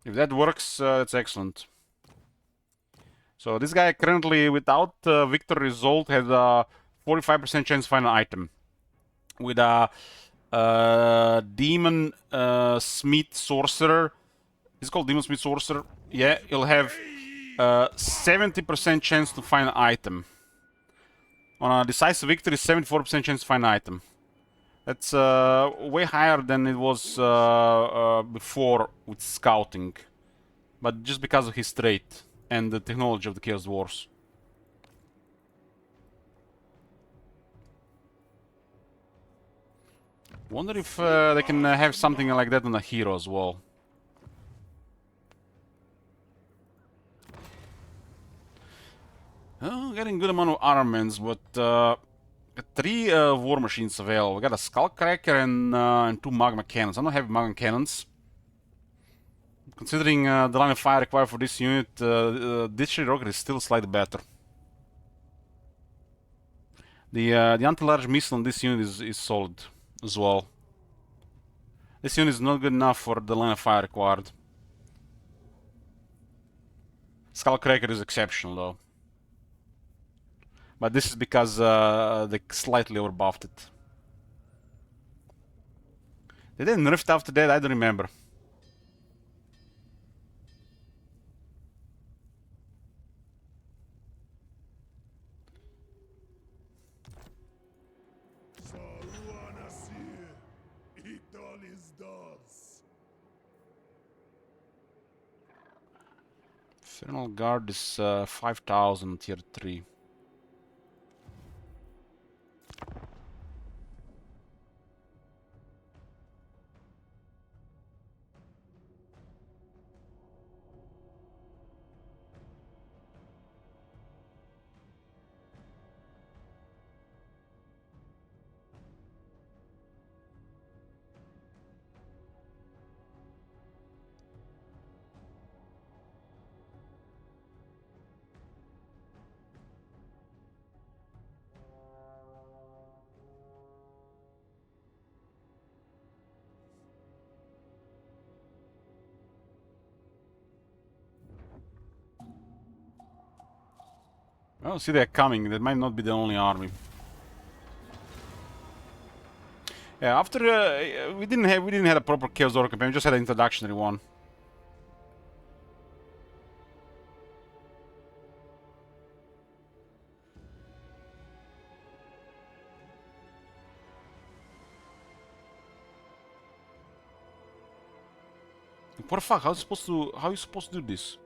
S1: If that works, that's excellent. So this guy currently, without victory result, has a 45% chance to find an item. With a demon smith sorcerer, it's called demon smith sorcerer. Yeah, he'll have 70% chance to find an item. On a decisive victory, 74% chance to find an item. That's way higher than it was before with scouting, but just because of his trait and the technology of the Chaos Dwarves. Wonder if they can have something like that on a hero as well. Oh, getting good amount of armaments, but got 3 war machines available. We got a Skullcracker and 2 magma cannons. I don't have magma cannons. Considering the line of fire required for this unit, this rocket is still slightly better. The anti-large missile on this unit is solid as well. This unit is not good enough for the line of fire required. Skullcracker is exceptional though. But this is because they slightly overbuffed it. Did they nerf it after that? I don't remember. Infernal Guard is 5,000 tier 3. Oh, see they're coming. That might not be the only army. Yeah, after we didn't have a proper Chaos Door campaign. We just had an introductory one. What the fuck? How are you supposed to do this?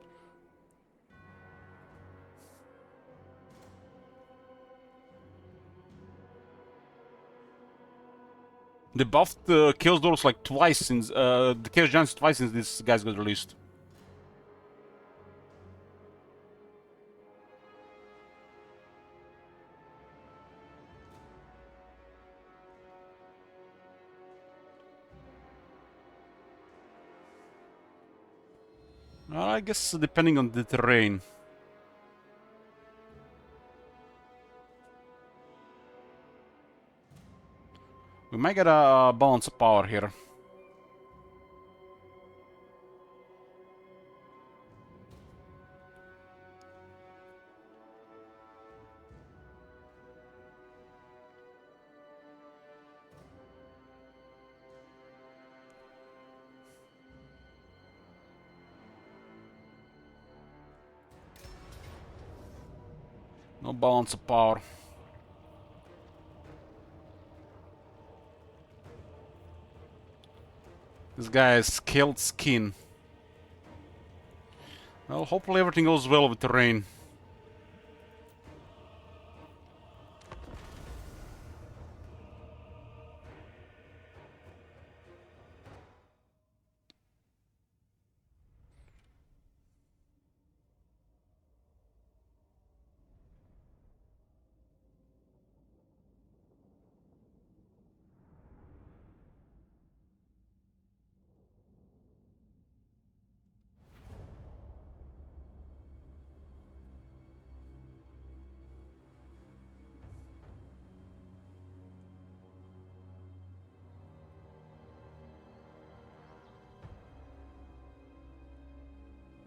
S1: They buffed the Chaos Doors like twice since the Chaos Giants twice since this guys got released. I guess depending on the terrain. We might get a balance of power here. No balance of power. This guy has scaled skin. Well, hopefully everything goes well with the rain.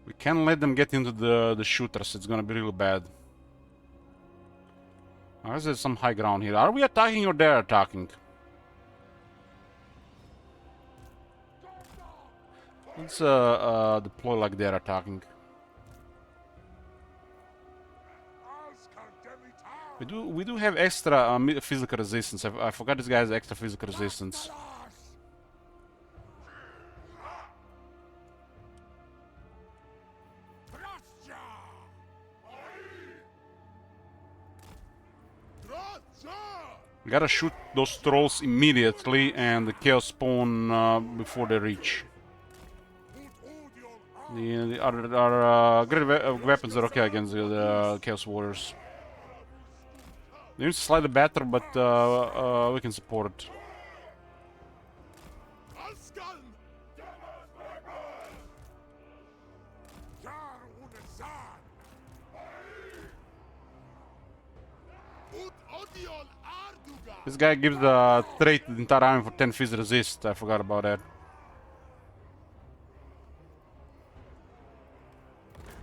S1: We can't let them get into the shooters. It's gonna be really bad. I guess there's some high ground here. Are we attacking or they're attacking? Let's deploy like they're attacking. We do have extra physical resistance. I forgot this guy has extra physical resistance. We gotta shoot those trolls immediately and the chaos spawn before they reach. The other great weapons are okay against the chaos warriors. They need slightly better, but we can support it. This guy gives the trait the entire army for 10 fizz resist. I forgot about that.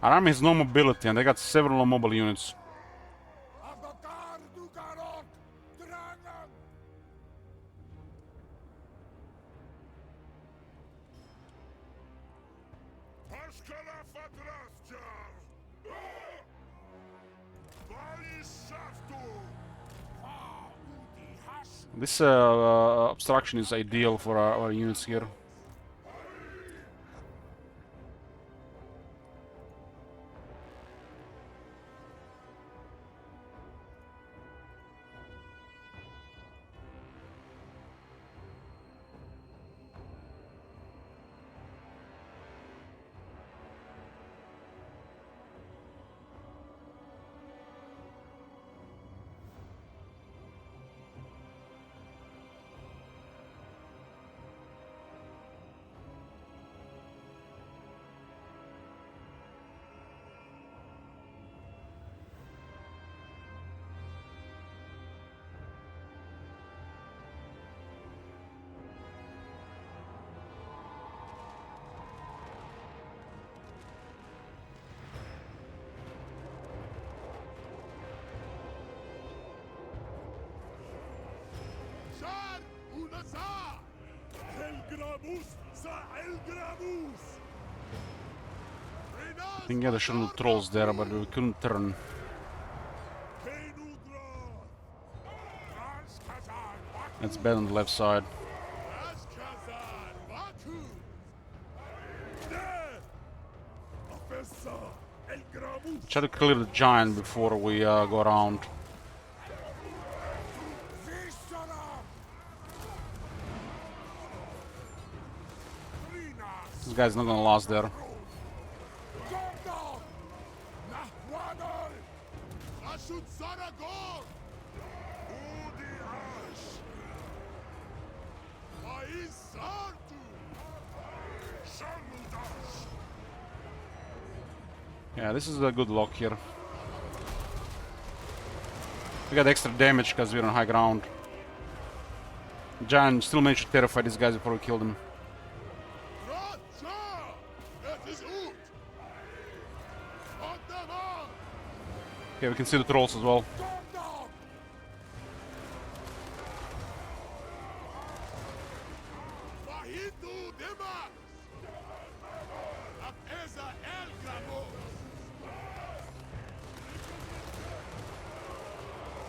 S1: Our army has no mobility and they got several mobile units. This obstruction is ideal for our units here.
S3: Zharr! Elgramus sa Elgramus!
S1: I think yeah, there should have trolls there, but we couldn't turn. That's bad on the left side. Try to clear the giant before we go around. This guy's not gonna last there. Yeah, this is a good lock here. We got extra damage because we're on high ground. Giant still managed to terrify these guys before we killed them. Okay, we can see the trolls as well.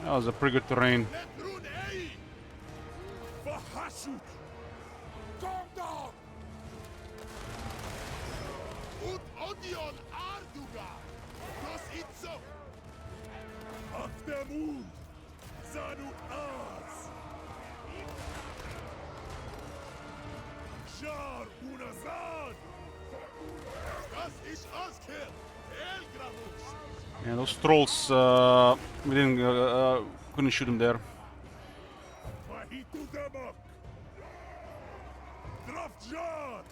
S1: That was a pretty good terrain.
S3: Zharr unazad! Das ist Asker! Elgramus!
S1: Yeah, those trolls, we didn't, couldn't shoot them there.
S3: Mahitu Damak! Draf Zharr!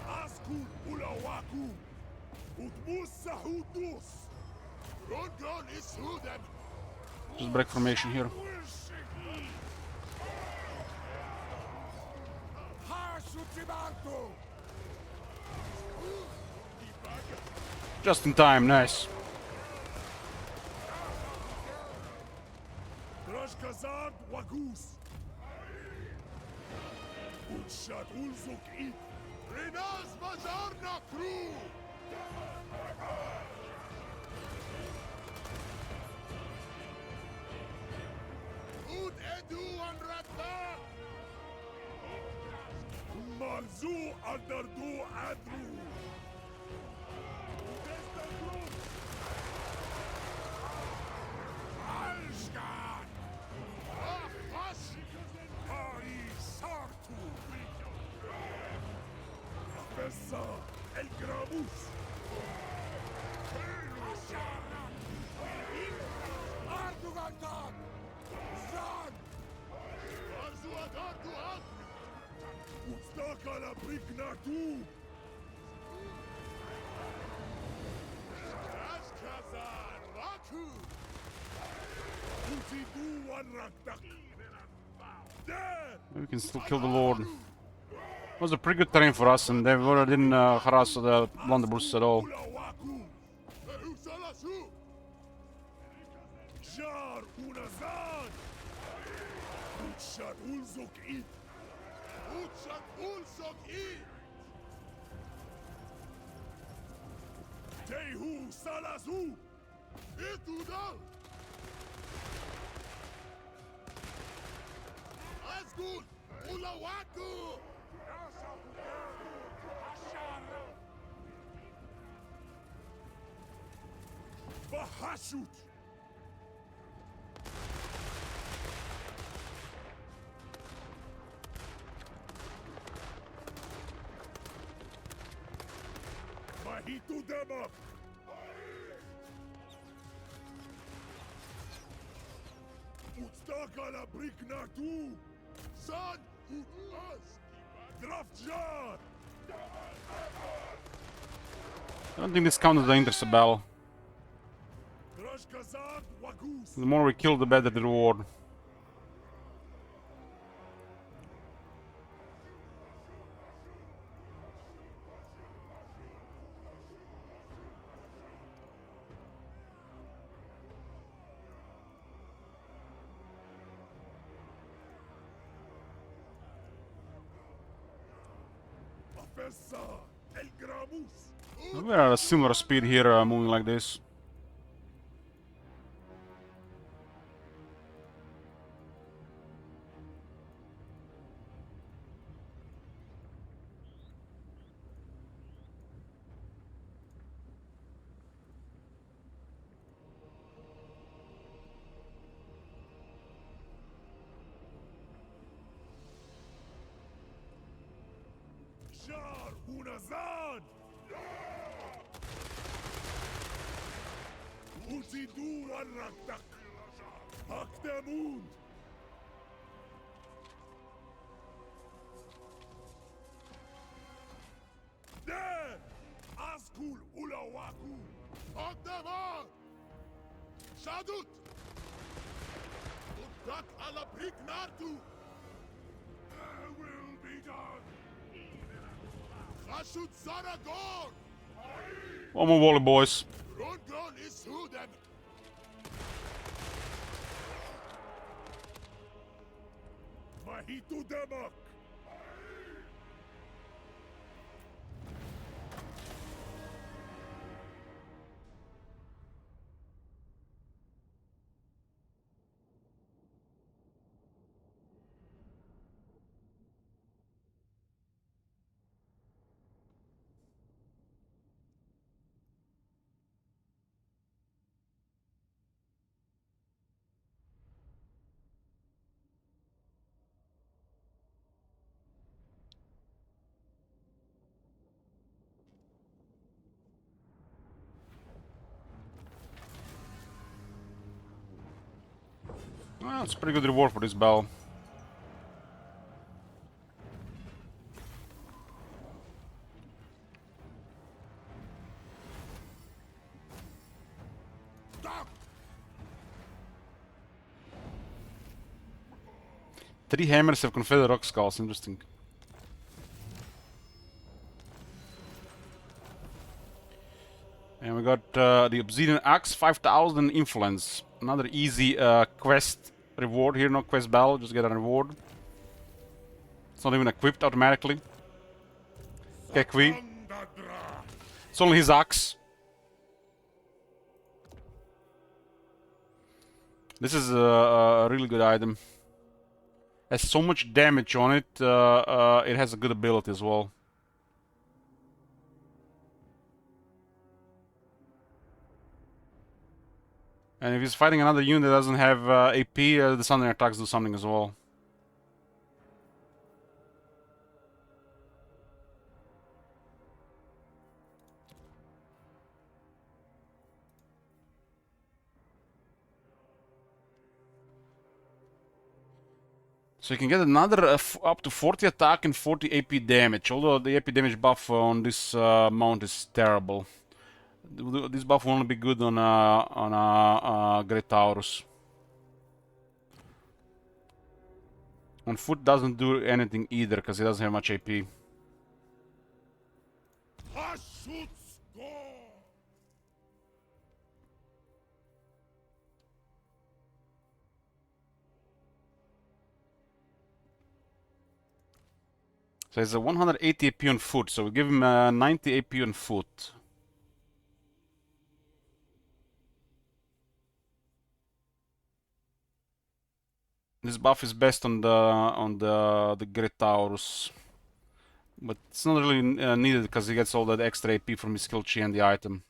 S3: Askun Ulawaku! Utmus Sahudus! Rongon is Huden!
S1: Just break formation here. Just in time, nice.
S3: Drashkazard Wagus! Utshad Ulzuk It! Renaz Mazarna Crew! Ud Edu and Ratta! Malzu Adardu Adru! Alshkan! Afash! Hari Sartu! Professor Elgramus! Ardugantan! Zan! Arzuadardu Ad! Ustakala Prignatu! Ashkazan Raku! Utidu Wanraktak! Dead!
S1: We can still kill the Lord. It was a pretty good terrain for us, and they didn't harass the blunderbusses at all.
S3: Ulawaku! Usalasu! Zharr unazad! Utshad Ulzuk It! Utshad Ulzuk It! Tehu Salazu! Itudal! Asgul! Ulawaku! Bahashut! Mahitu Damak! Ustakala Brignatu! San Utas! Draf Zharr!
S1: I don't think this counted the intercept battle.
S3: Drashkazard Wagus!
S1: The more we kill, the better the reward.
S3: Professor El Gramus.
S1: We're at a similar speed here, moving like this.
S3: Zharr Hunazad. Uzidu Warraktak. Hakdamund. There! Askul Ulawaku. Hakdamad. Shadut. Uttak ala Prignartu. There will be done. Rashut Zaragor.
S1: One more volley, boys.
S3: Rundgron is Huden. Mahitu Demak.
S1: Well, it's a pretty good reward for this bell.
S3: Doc.
S1: 3 hammers have Confederate rock skulls, interesting. And we got the Obsidian Axe, 5000 influence. Another easy quest reward here, no quest battle, just get a reward. It's not even equipped automatically. Kekwi.
S3: Andadra.
S1: It's only his axe. This is a really good item. Has so much damage on it, it has a good ability as well. And if he's fighting another unit that doesn't have AP, the Thunder attacks do something as well. So you can get another up to 40 attack and 40 AP damage, although the AP damage buff on this mount is terrible. This buff will only be good on Great Taurus. On foot doesn't do anything either, because he doesn't have much AP.
S3: Hashut Skor.
S1: So he's a 180 AP on foot, so we give him 90 AP on foot. This buff is best on the Great Taurus, but it's not really needed because he gets all that extra AP from his skill tree and the item.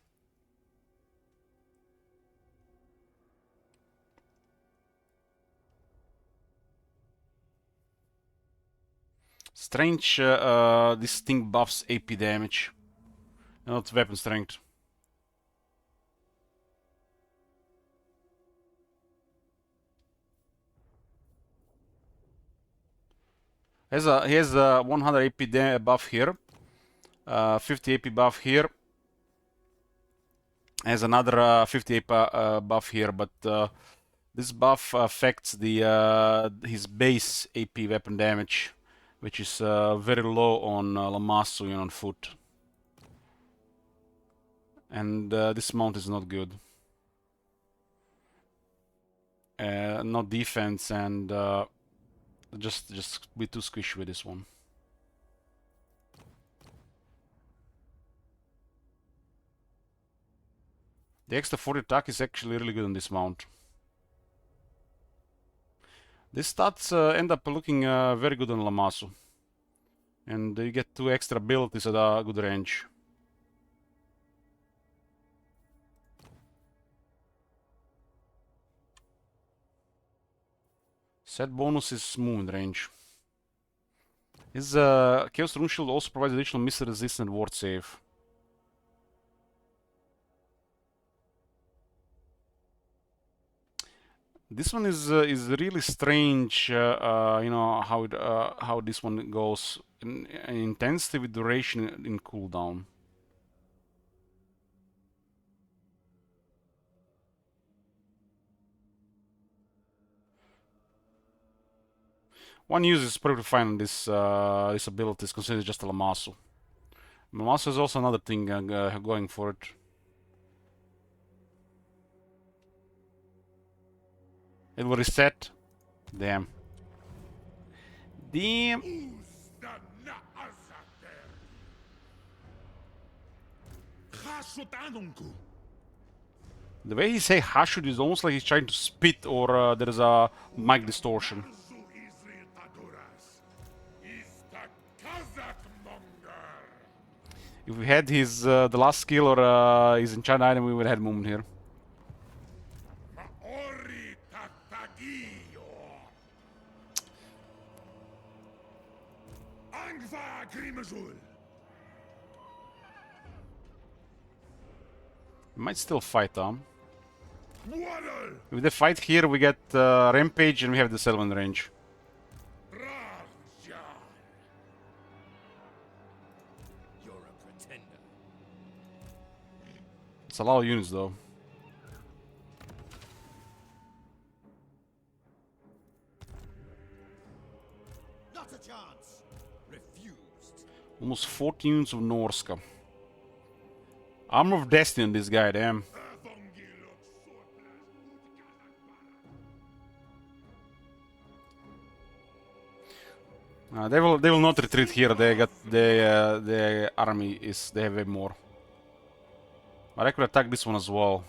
S1: Strange, this thing buffs AP damage, not weapon strength. He has a 100 AP buff here, 50 AP buff here. Has another 50 AP buff here, but this buff affects the his base AP weapon damage, which is very low on Lamassu and on foot. And this mount is not good. No defense, and just be too squishy with this one. The extra 40 attack is actually really good on this mount. These stats end up looking very good on Lamasu. And you get 2 extra abilities at a good range. Set bonus is movement range. His Chaos Rune Shield also provides additional missile resistance and ward save. This one is really strange. You know how this one goes in intensity with duration in cooldown. One use is probably fine on this this abilities, considering it's just a Lamasu. Lamasu is also another thing going for it. It will reset. Damn. Damn. The way he say Hashud is almost like he's trying to spit or there is a mic distortion. If we had his the last skill or his enchanted item, we would have had movement here. We might still fight, With the fight here, we get Rampage and we have the settlement range. It's a lot of units, though.
S3: Not a chance. Refused.
S1: Almost 14 units of Norska. Armor of Destiny on this guy, damn. They will not retreat here. They got the army is they have way more. But I could attack this one as well.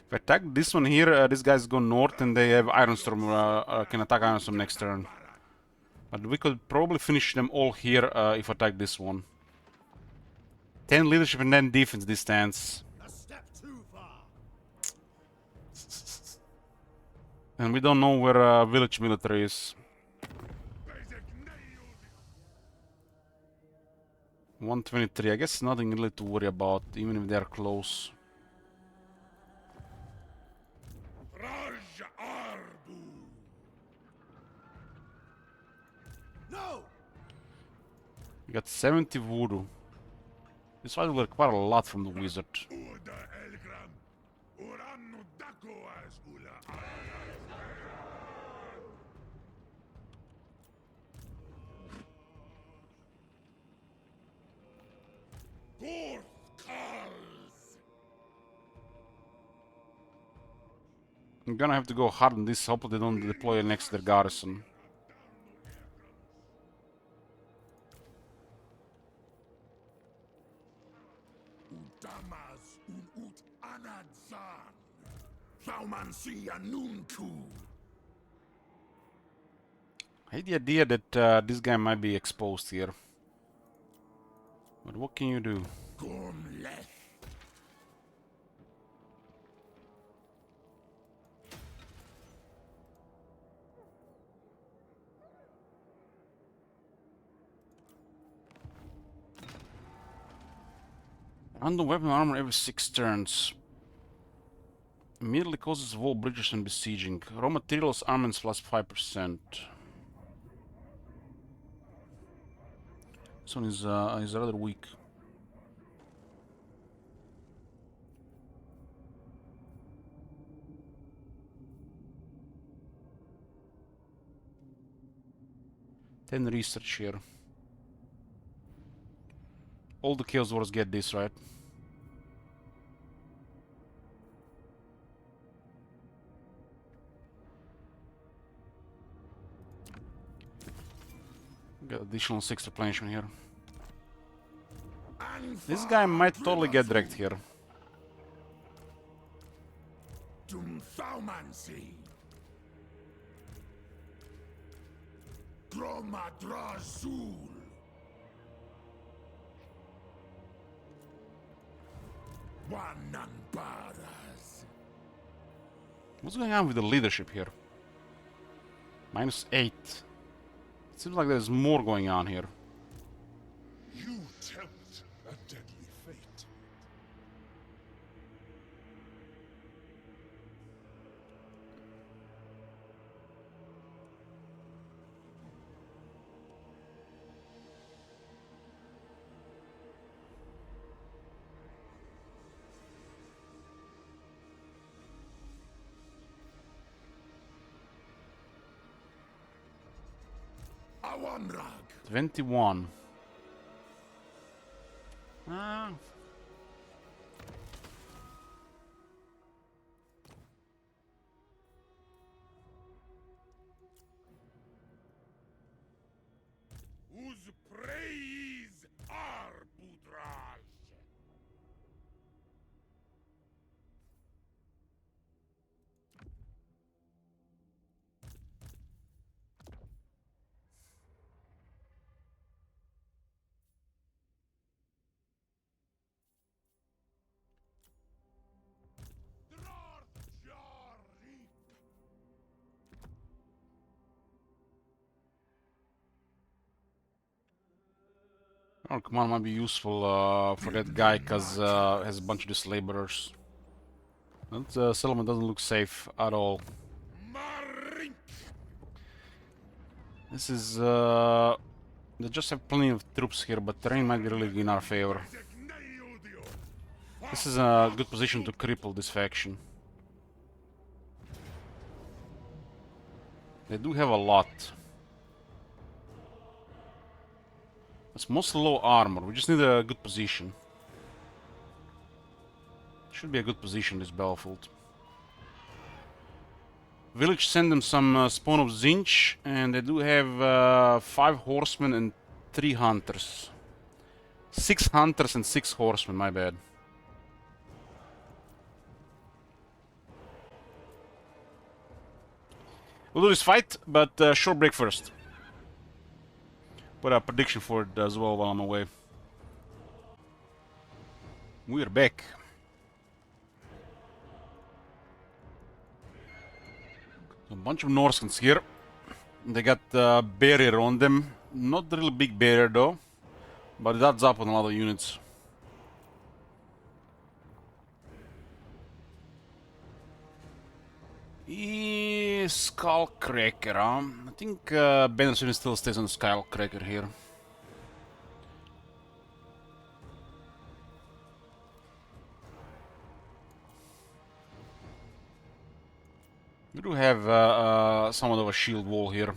S1: If I attack this one here, this guy's go north and they have Ironstorm, can attack Ironstorm next turn. But we could probably finish them all here if I attack this one. 10 leadership and then defense distance. And we don't know where village military is. 123, I guess nothing really to worry about, even if they're close.
S3: No.
S1: We got 70 voodoo. This fight will require a lot from the wizard. I'm gonna have to go hard on this, hope they don't deploy next to their garrison. I hate the idea that this guy might be exposed here. But what can you do? Random weapon armor every 6 turns. Immediately causes wall breaches and besieging. Raw materials armaments plus 5%. This one is rather weak. Ten research here. All the Chaos Wars get this, right? Got additional 6 replenishment here. This guy might totally get wrecked here.
S3: Dumthaumancy. Dromadrazul. Wanamparas.
S1: What's going on with the leadership here? -8. It seems like there's more going on here.
S3: You tempt a deadly fate. Awanrag.
S1: 21. Ah.
S3: Whose praise are Budraj. Zharr.
S1: Oh, command might be useful for that guy because has a bunch of these laborers. That settlement doesn't look safe at all.
S3: Marink.
S1: This is they just have plenty of troops here, but terrain might be really in our favor. This is a good position to cripple this faction. They do have a lot. It's mostly low armor. We just need a good position. Should be a good position, this battlefield. Village send them some spawn of Zinch, and they do have 5 horsemen and 3 hunters. 6 hunters and 6 horsemen, my bad. We'll do this fight, but short break first. Put a prediction for it as well while I'm away. We're back. A bunch of Norskans here. They got a barrier on them. Not really big barrier though, but that's up on a lot of units. Skullcracker, huh? I think Benderson still stays on Skullcracker here. We do have somewhat of a shield wall here.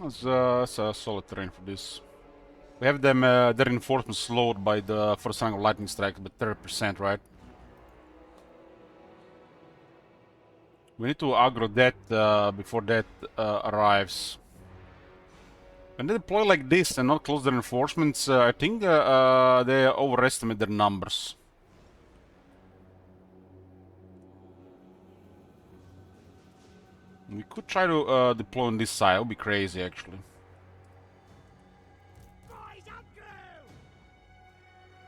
S1: It's a solid terrain for this. We have them, their reinforcements slowed by the first round of lightning strikes, but 30%, right? We need to aggro that before that arrives. When they deploy like this and not close their reinforcements, I think they overestimate their numbers. We could try to deploy on this side. It would be crazy, actually.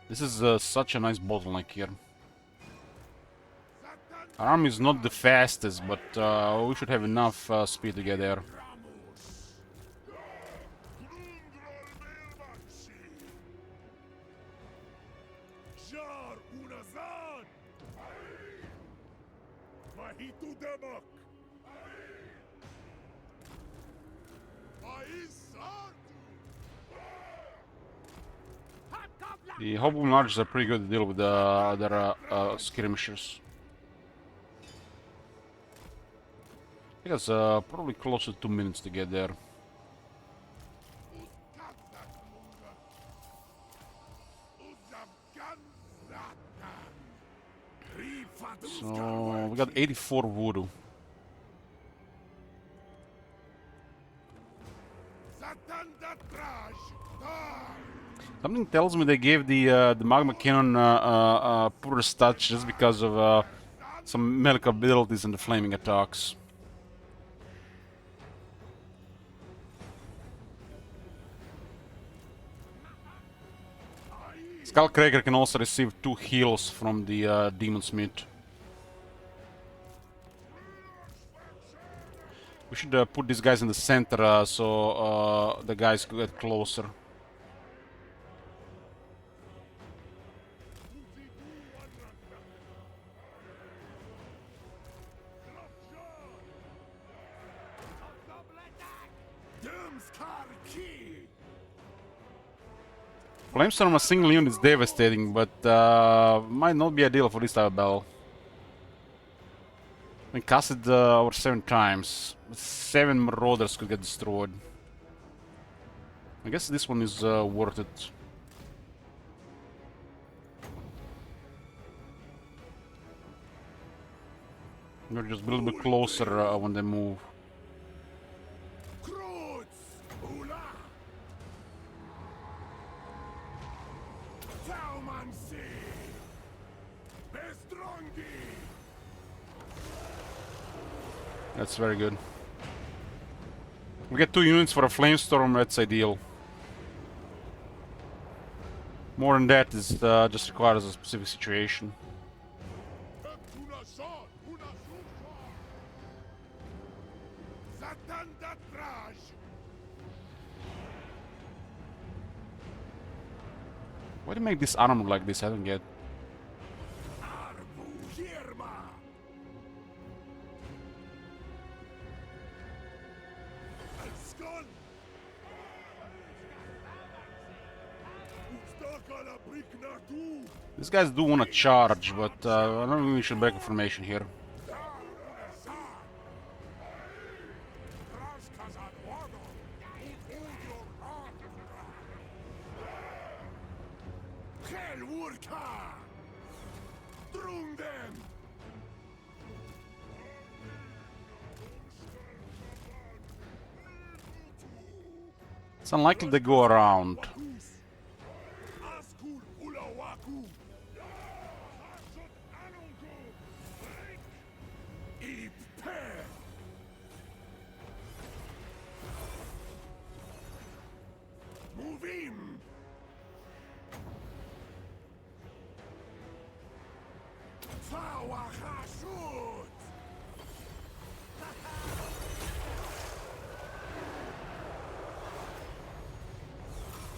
S1: This is such a nice bottleneck here. Our army is not the fastest, but we should have enough speed to get there.
S3: Zharr unazad. Mahitu demak.
S1: The Hobgoblin archers are pretty good to deal with their skirmishers. I think it's probably close to 2 minutes to get there. So we got 84 voodoo. Something tells me they gave the magma cannon poor stats just because of some melee abilities and the flaming attacks. Skullcracker can also receive 2 heals from the Demon Smith. We should put these guys in the center so the guys could get closer. Flamestorm on a single unit is devastating, but might not be ideal for this type of battle. We cast it over 7 times. 7 Marauders could get destroyed. I guess this one is worth it. They're just a little bit closer when they move. That's very good. We get 2 units for a Flamestorm, that's ideal. More than that is just requires a specific situation. Why do you make this armor like this? I don't get. These guys do want to charge, but I don't think we should break a formation here. It's unlikely they go around.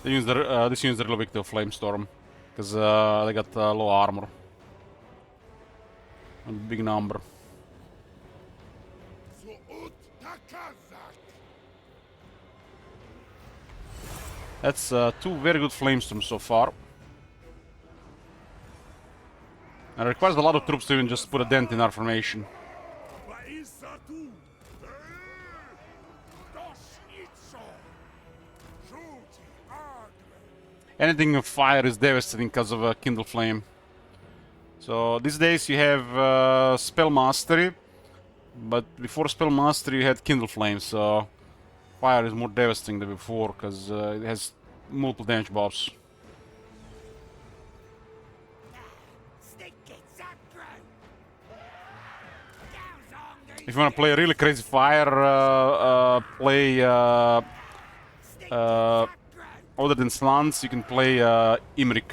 S1: They use this unit's a little bit to Flamestorm because they got low armor. A big number. That's 2 very good Flamestorms so far. And it requires a lot of troops to even just put a dent in our formation. Anything of fire is devastating because of Kindle Flame. So these days you have Spell Mastery, but before Spell Mastery you had Kindle Flame, so fire is more devastating than before because it has multiple damage buffs. If you want to play a really crazy fire, play other than Slants, you can play Imrik.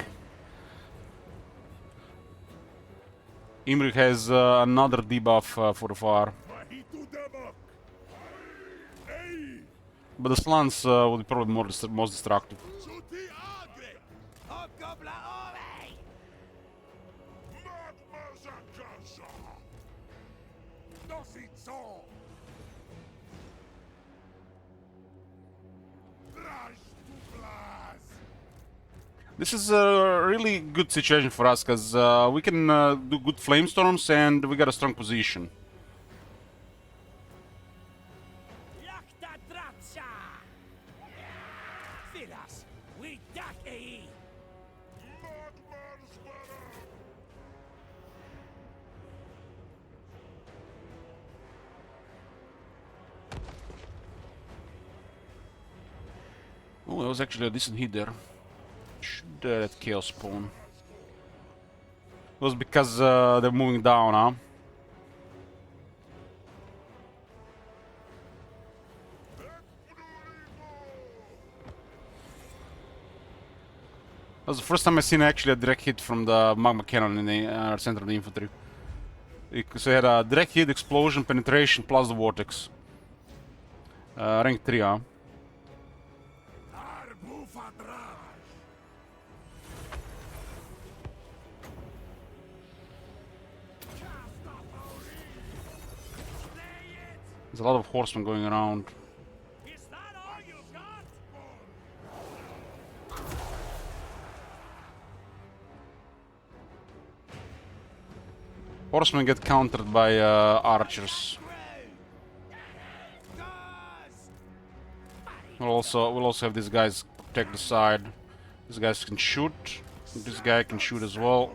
S1: Imrik has another debuff for the fire. But the Slants will be probably most destructive.
S3: Nositso! Draž tu vlas!
S1: This is a really good situation for us, because we can do good flamestorms and we got a strong position.
S5: Jakta Dratsha! Filas, we dak ei!
S1: Oh, that was actually a decent hit there. Should that chaos spawn. It was because they're moving down, huh? That was the first time I seen actually a direct hit from the magma cannon in the center of the infantry. So it had a direct hit, explosion, penetration, plus the vortex. Rank 3, huh?
S3: Arbufa Draž!
S1: There's a lot of horsemen going around.
S5: Is that all you got?
S1: Horsemen get countered by archers. We'll also have these guys protect the side. These guys can shoot. This guy can shoot as well.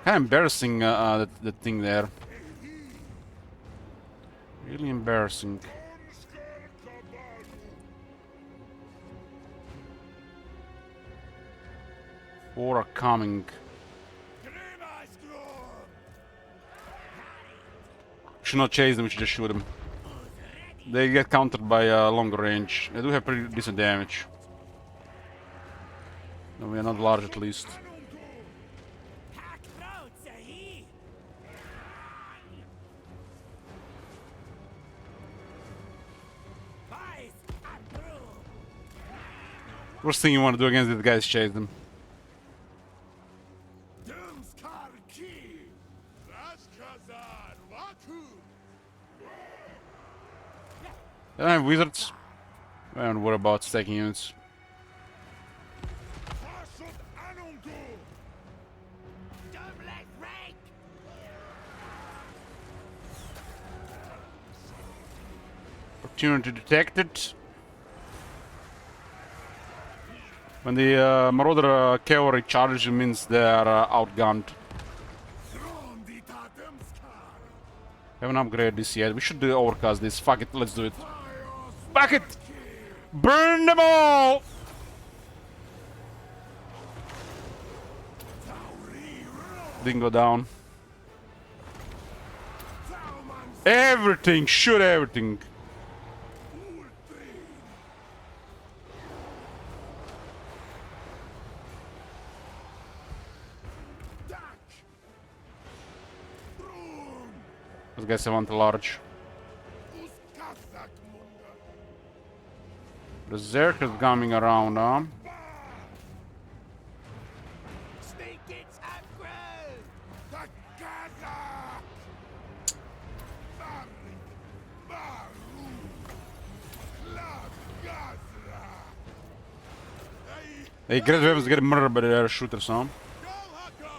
S1: Kind of embarrassing that thing there. Really embarrassing. Four are coming. Should not chase them, we should just shoot them. They get countered by longer range. They do have pretty decent damage. No, we are not large at least. Worst thing you want to do against these guys is chase them.
S3: Dumskar ki! Rashkazar Waku!
S1: They don't have wizards. We don't worry about stacking units.
S3: Fashut Anungu!
S5: Dumlet rank!
S1: Opportunity detected. When the Marauder cavalry charges, it means they are outgunned.
S3: Rondita Dumskar!
S1: Haven't upgraded this yet. We should overcast this. Fuck it, let's do it. Fuck it! Burn them all! Didn't go down. Everything! Shoot everything! I guess I want a large.
S3: Uskazak Munda!
S1: The Zharr is coming around, huh?
S5: Snake gets aggro!
S3: Takaza! Barik! Baru! Lagazra!
S1: Hey, great weapons get murdered by the air shooters, huh?
S3: Galhaka!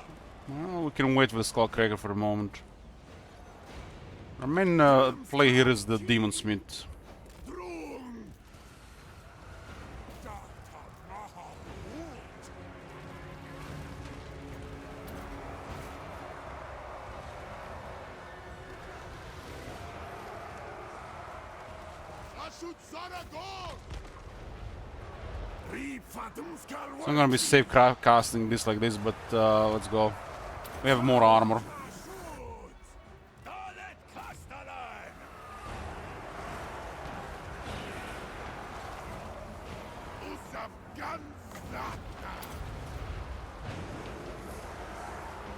S1: Well, we can wait for the Skullcracker for a moment. Our main play here is the Demon Smith.
S3: Drum! Data Mahawut! Ashut Zaragor!
S1: So I'm gonna be safe casting this like this, but let's go. We have more armor.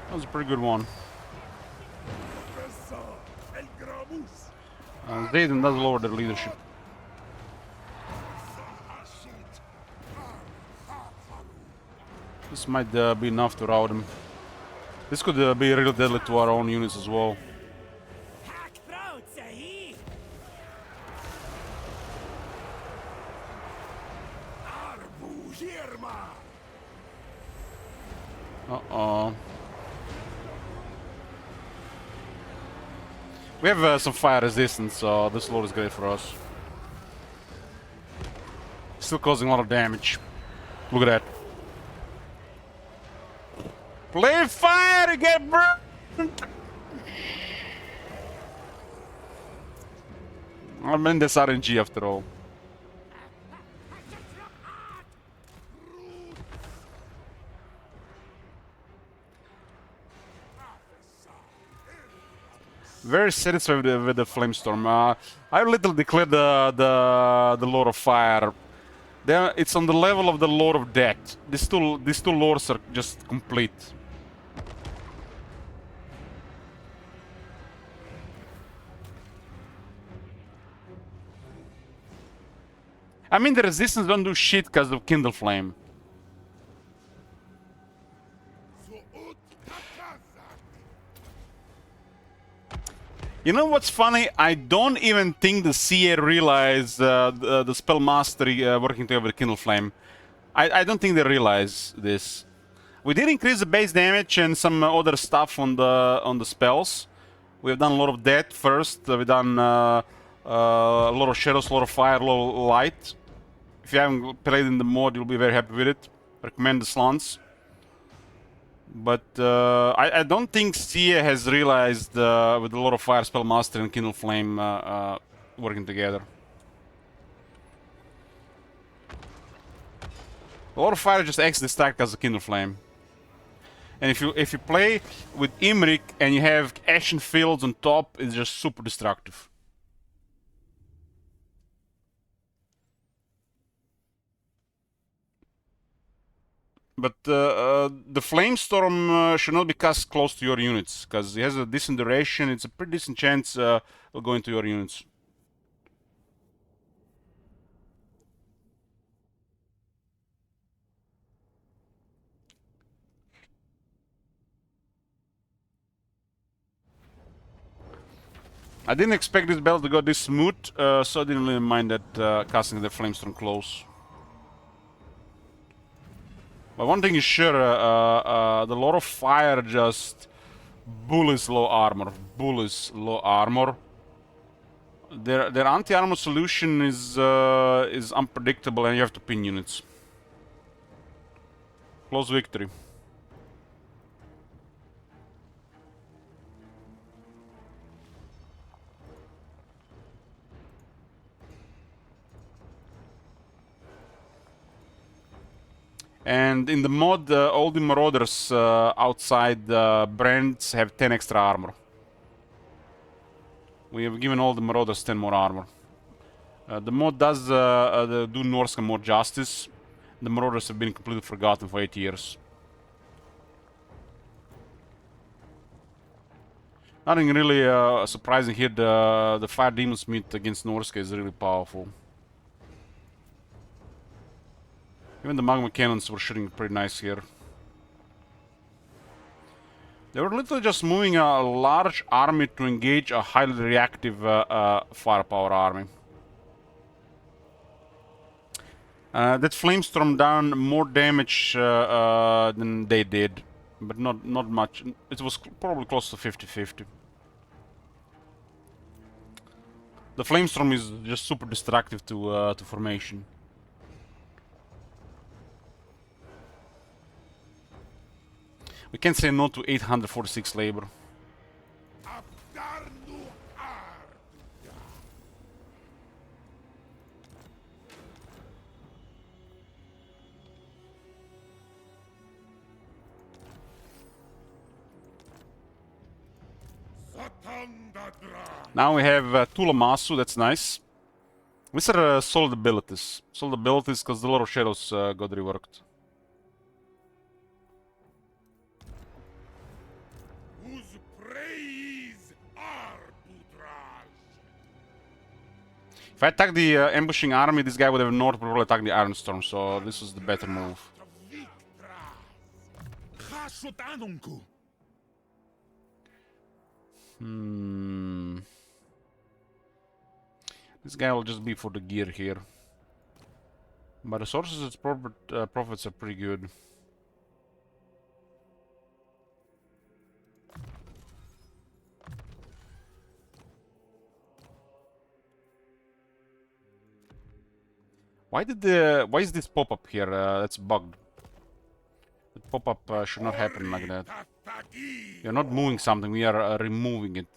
S1: That was a pretty good one. Zayden does lower their leadership. This might be enough to rout them. This could be really deadly to our own units as well.
S5: Hack throats, eh?
S3: Arbu Hirma!
S1: Uh-oh. We have some fire resistance, so this load is great for us. Still causing a lot of damage. Look at that. Play fire to get burned! I mean, that's RNG after all. Very satisfied with the Flamestorm. I little declared the Lord of Fire. It's on the level of the Lord of Death. These two lords are just complete. I mean, the resistance don't do shit because of Kindle Flame. You know what's funny? I don't even think the CA realize the spell mastery working together with Kindle Flame. I don't think they realize this. We did increase the base damage and some other stuff on the spells. We've done a lot of death first. We've done a lot of shadows, a lot of fire, a lot of light. If you haven't played in the mod, you'll be very happy with it. Recommend the slants. But I don't think Sia has realized with a lot of Fire Spell Master and Kindle Flame working together. A lot of fire just acts distract as a Kindle Flame. And if you play with Imrik and you have action fields on top, it's just super destructive. But the Flamestorm should not be cast close to your units, because it has a decent duration. It's a pretty decent chance it'll go into your units. I didn't expect this battle to go this smooth, so I didn't really mind that casting the Flamestorm close. But one thing is sure, the Lord of Fire just bullies low armor. Bullies low armor. Their anti-armor solution is unpredictable, and you have to pin units. Close victory. And in the mod, all the Marauders outside Brands have 10 extra armor. We have given all the Marauders 10 more armor. The mod does do Norsca more justice. The Marauders have been completely forgotten for 8 years. Nothing really surprising here. The Fire Demon Smith against Norsca is really powerful. Even the magma cannons were shooting pretty nice here. They were literally just moving a large army to engage a highly reactive firepower army. That Flamestorm done more damage than they did, but not much. It was probably close to 50-50. The Flamestorm is just super destructive to formation. We can't say no to 846 labor. Now we have Tulamasu, that's nice. These are solid abilities. Solid abilities because the Lord of Shadows got reworked. If I attack the ambushing army, this guy would have not probably attack the Iron Storm, so this is the better move. This guy will just be for the gear here. But the sources its profits are pretty good. Why is this pop-up here? That's bugged. The pop-up should not happen like that. You're not moving something, we are removing it.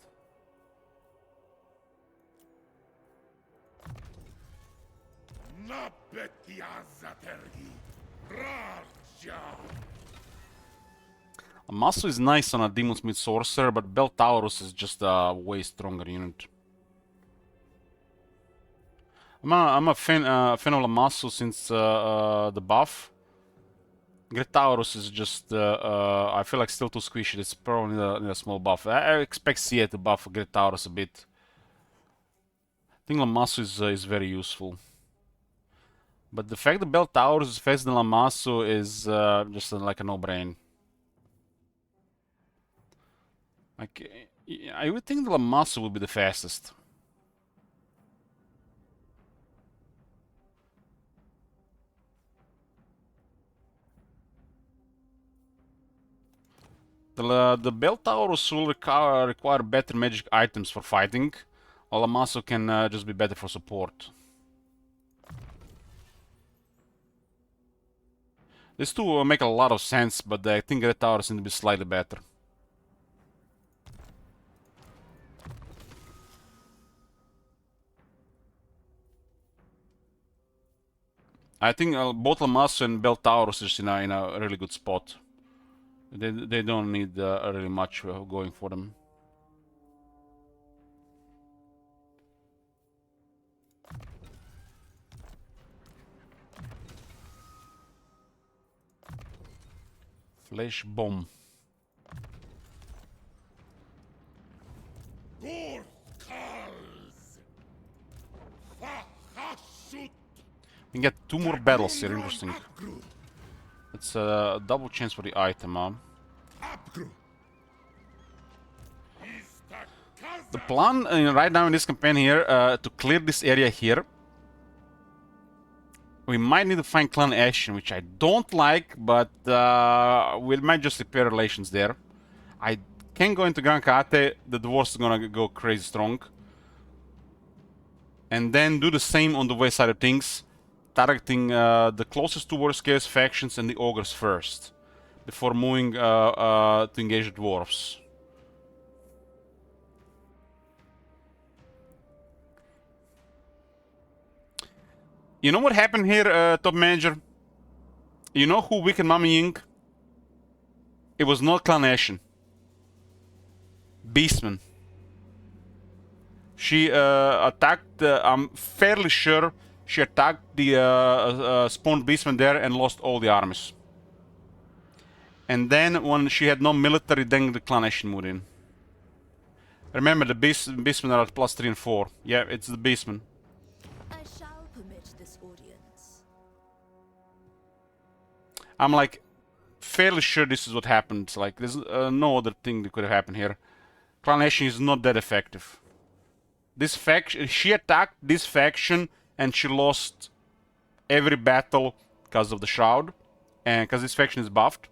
S1: Amasu is nice on a Demon Smith Sorcerer, but Beltaurus is just a way stronger unit. I'm a fan of Amasu since the buff. Gretaurus is just, I feel like still too squishy. It's probably need a small buff. I expect Cia to buff Gretaurus a bit. I think Lamasu is very useful. But the fact that Beltaurus is faster than Lamasu is just like a no-brain. Like, I would think the Lamasu would be the fastest. The Beltaurus will require better magic items for fighting, while Lamasu can just be better for support. These two make a lot of sense, but I think Gretaurus need to be slightly better. I think both Lamasu and Beltaurus is in a really good spot. They don't need really much going for them. Flash bomb. We get 2 more battles here, interesting. It's a double chance for the item, huh? The plan right now in this campaign here, to clear this area here, we might need to find Clan Ashen, which I don't like, but we might just repair relations there. I can go into Gran Kate, the dwarves are gonna go crazy strong. And then do the same on the west side of things, targeting the closest to worst case factions and the ogres first, before moving to engage the dwarves. You know what happened here, top manager? You know who weakened Mami Ying? It was not Clan Ashen. Beastman. She attacked, I'm fairly sure she attacked the spawned Beastman there and lost all the armies. And then when she had no military, then the Clan Ashen moved in. Remember, the Beastmen are at +3 and 4. Yeah, it's the Beastmen.
S4: I shall permit this audience.
S1: I'm like fairly sure this is what happened. Like there's no other thing that could have happened here. Clan Ashen is not that effective. This faction, she attacked this faction and she lost every battle because of the Shroud and because this faction is buffed.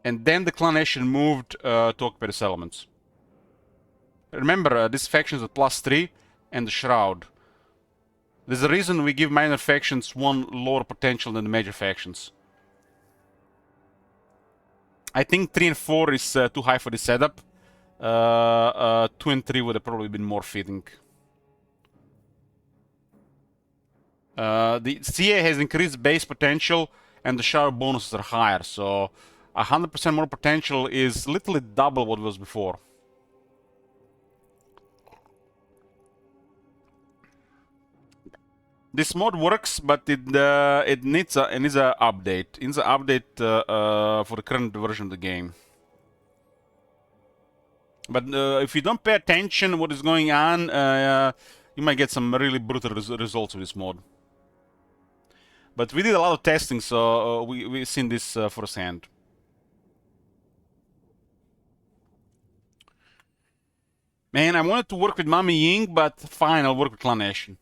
S1: And then the Clan Ashen moved to occupy the settlements. Remember, this faction is at +3 and the Shroud. There's a reason we give minor factions 1 lower potential than the major factions. I think 3 and 4 is too high for this setup. 2 and 3 would have probably been more fitting. The CA has increased base potential and the shower bonuses are higher, so 100% more potential is literally double what it was before. This mod works, but it needs a update. It needs an update for the current version of the game. But if you don't pay attention what is going on, you might get some really brutal results with this mod. But we did a lot of testing, so we've seen this firsthand. Man, I wanted to work with Mami Ying, but fine, I'll work with Clan Ashen.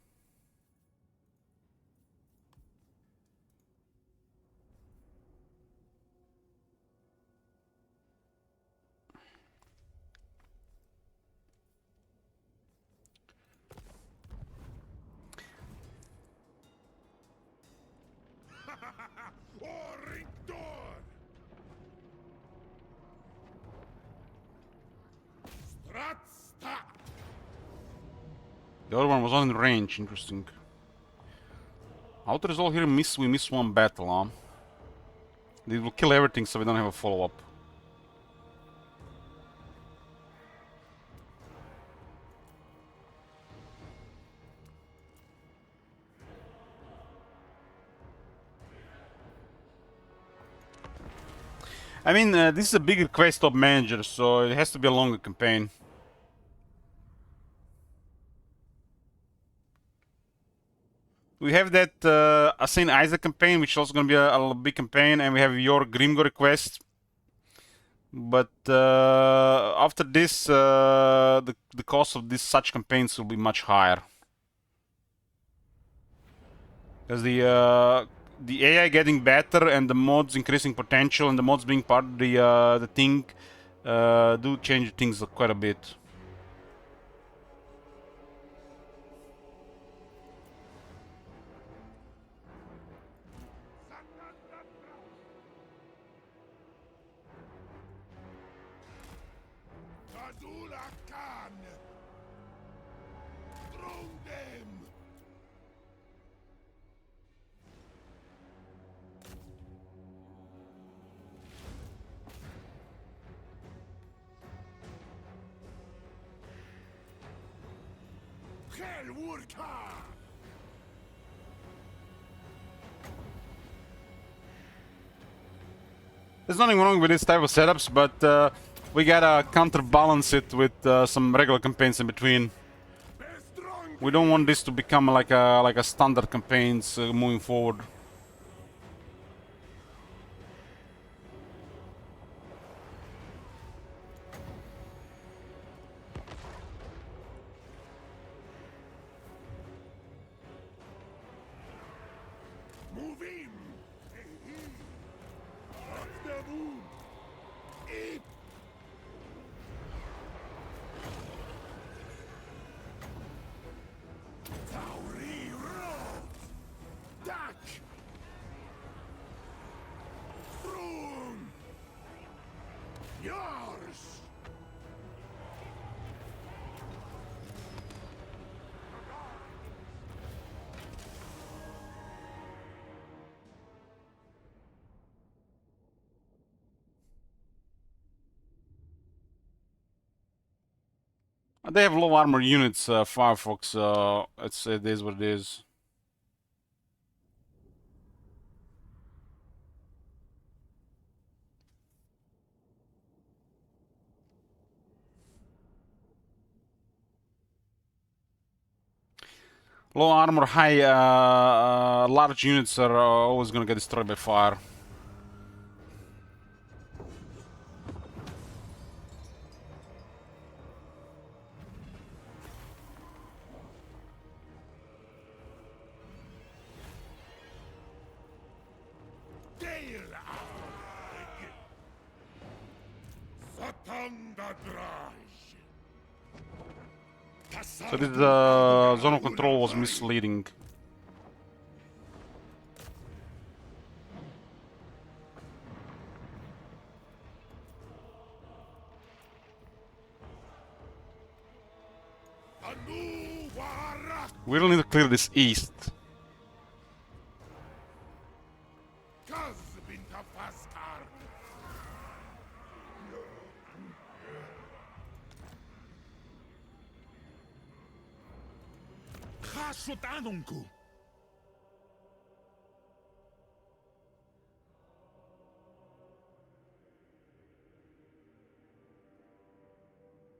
S3: Oriktor! Stratsta!
S1: The other one was on range, interesting. Outer is all here, we miss one battle, huh? They will kill everything so we don't have a follow-up. I mean, this is a bigger quest of manager, so it has to be a longer campaign. We have that Saint Isaac campaign, which is also going to be a big campaign, and we have your Grimgor quest. But after this, the cost of these such campaigns will be much higher, because the AI getting better and the mods increasing potential and the mods being part of the thing do change things quite a bit.
S3: Tadula Khan! Drone them! Helwurka!
S1: There's nothing wrong with this type of setups, but we gotta counterbalance it with some regular campaigns in between. We don't want this to become like a standard campaigns moving forward.
S3: Move him! Rock the moon! Eat! Tauri road! Duck! Throom! Yours!
S1: They have low armor units, Firefox. It is what it is. Low armor, high, large units are always gonna get destroyed by fire.
S3: Dale Satanda Draj!
S1: So this zone of control was misleading. We will need to clear this east.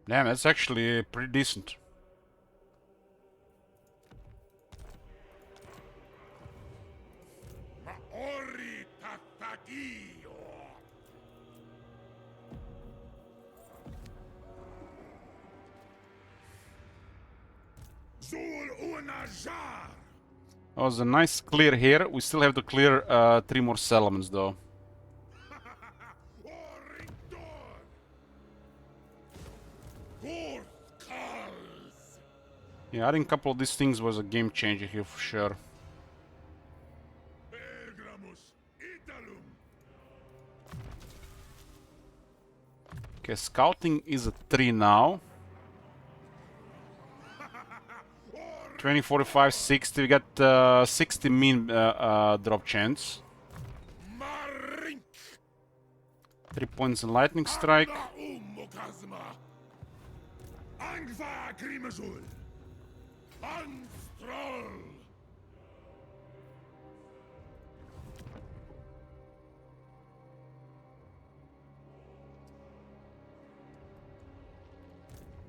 S1: Damn, that's actually pretty decent.
S3: Maori Tatagio! Zharr!
S1: That was a nice clear here. We still have to clear 3 more settlements though.
S3: Oridor! Horkals!
S1: Yeah, adding a couple of these things was a game changer here for sure.
S3: Pergramus! Italum!
S1: Okay, scouting is at 3 now. 20, 45, 60. We got 60 mean drop chance.
S3: Marink!
S1: 3 points in lightning strike.
S3: Mokazma! Angva Grimazul! Anstrol!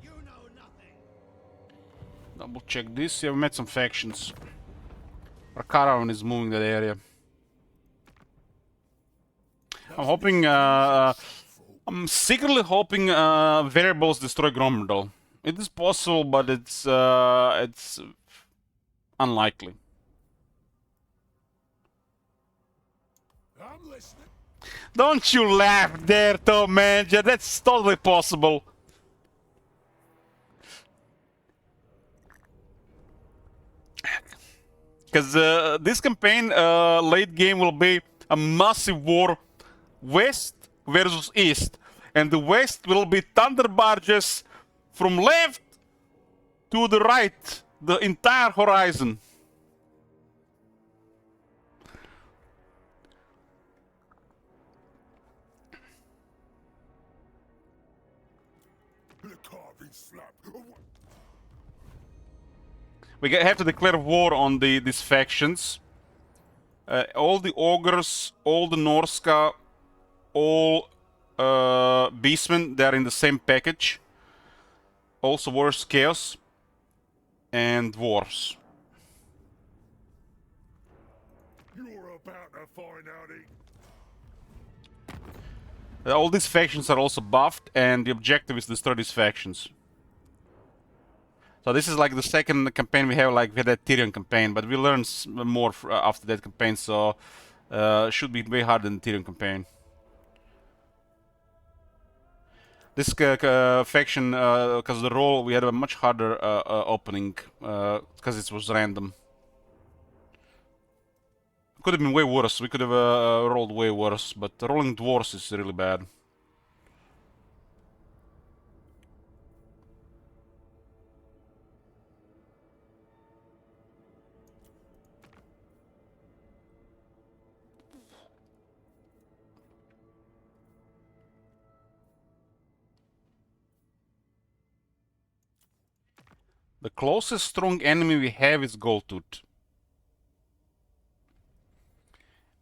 S5: You know nothing.
S1: Double check this. Yeah, we met some factions. Our caravan is moving that area. I'm hoping. I'm secretly hoping variables destroy Gromdal. It is possible, but it's unlikely.
S3: I'm listening.
S1: Don't you laugh there, Tom Manager. That's totally possible. Because this campaign, late game, will be a massive war, west versus east, and the west will be thunder barges from left to the right, the entire horizon.
S3: The carving slap.
S1: We have to declare war on these factions. All the ogres, all the Norska, all beastmen, they're in the same package. Also Warriors Chaos and Dwarves.
S3: You're about to find out it.
S1: All these factions are also buffed, and the objective is to destroy these factions. So this is like the second campaign we have. Like we had that Tyrion campaign, but we learned more after that campaign, so should be way harder than the Tyrion campaign. This faction, because of the roll, we had a much harder opening, because it was random. Could have been way worse. We could have rolled way worse, but rolling dwarves is really bad. The closest strong enemy we have is Goldtooth.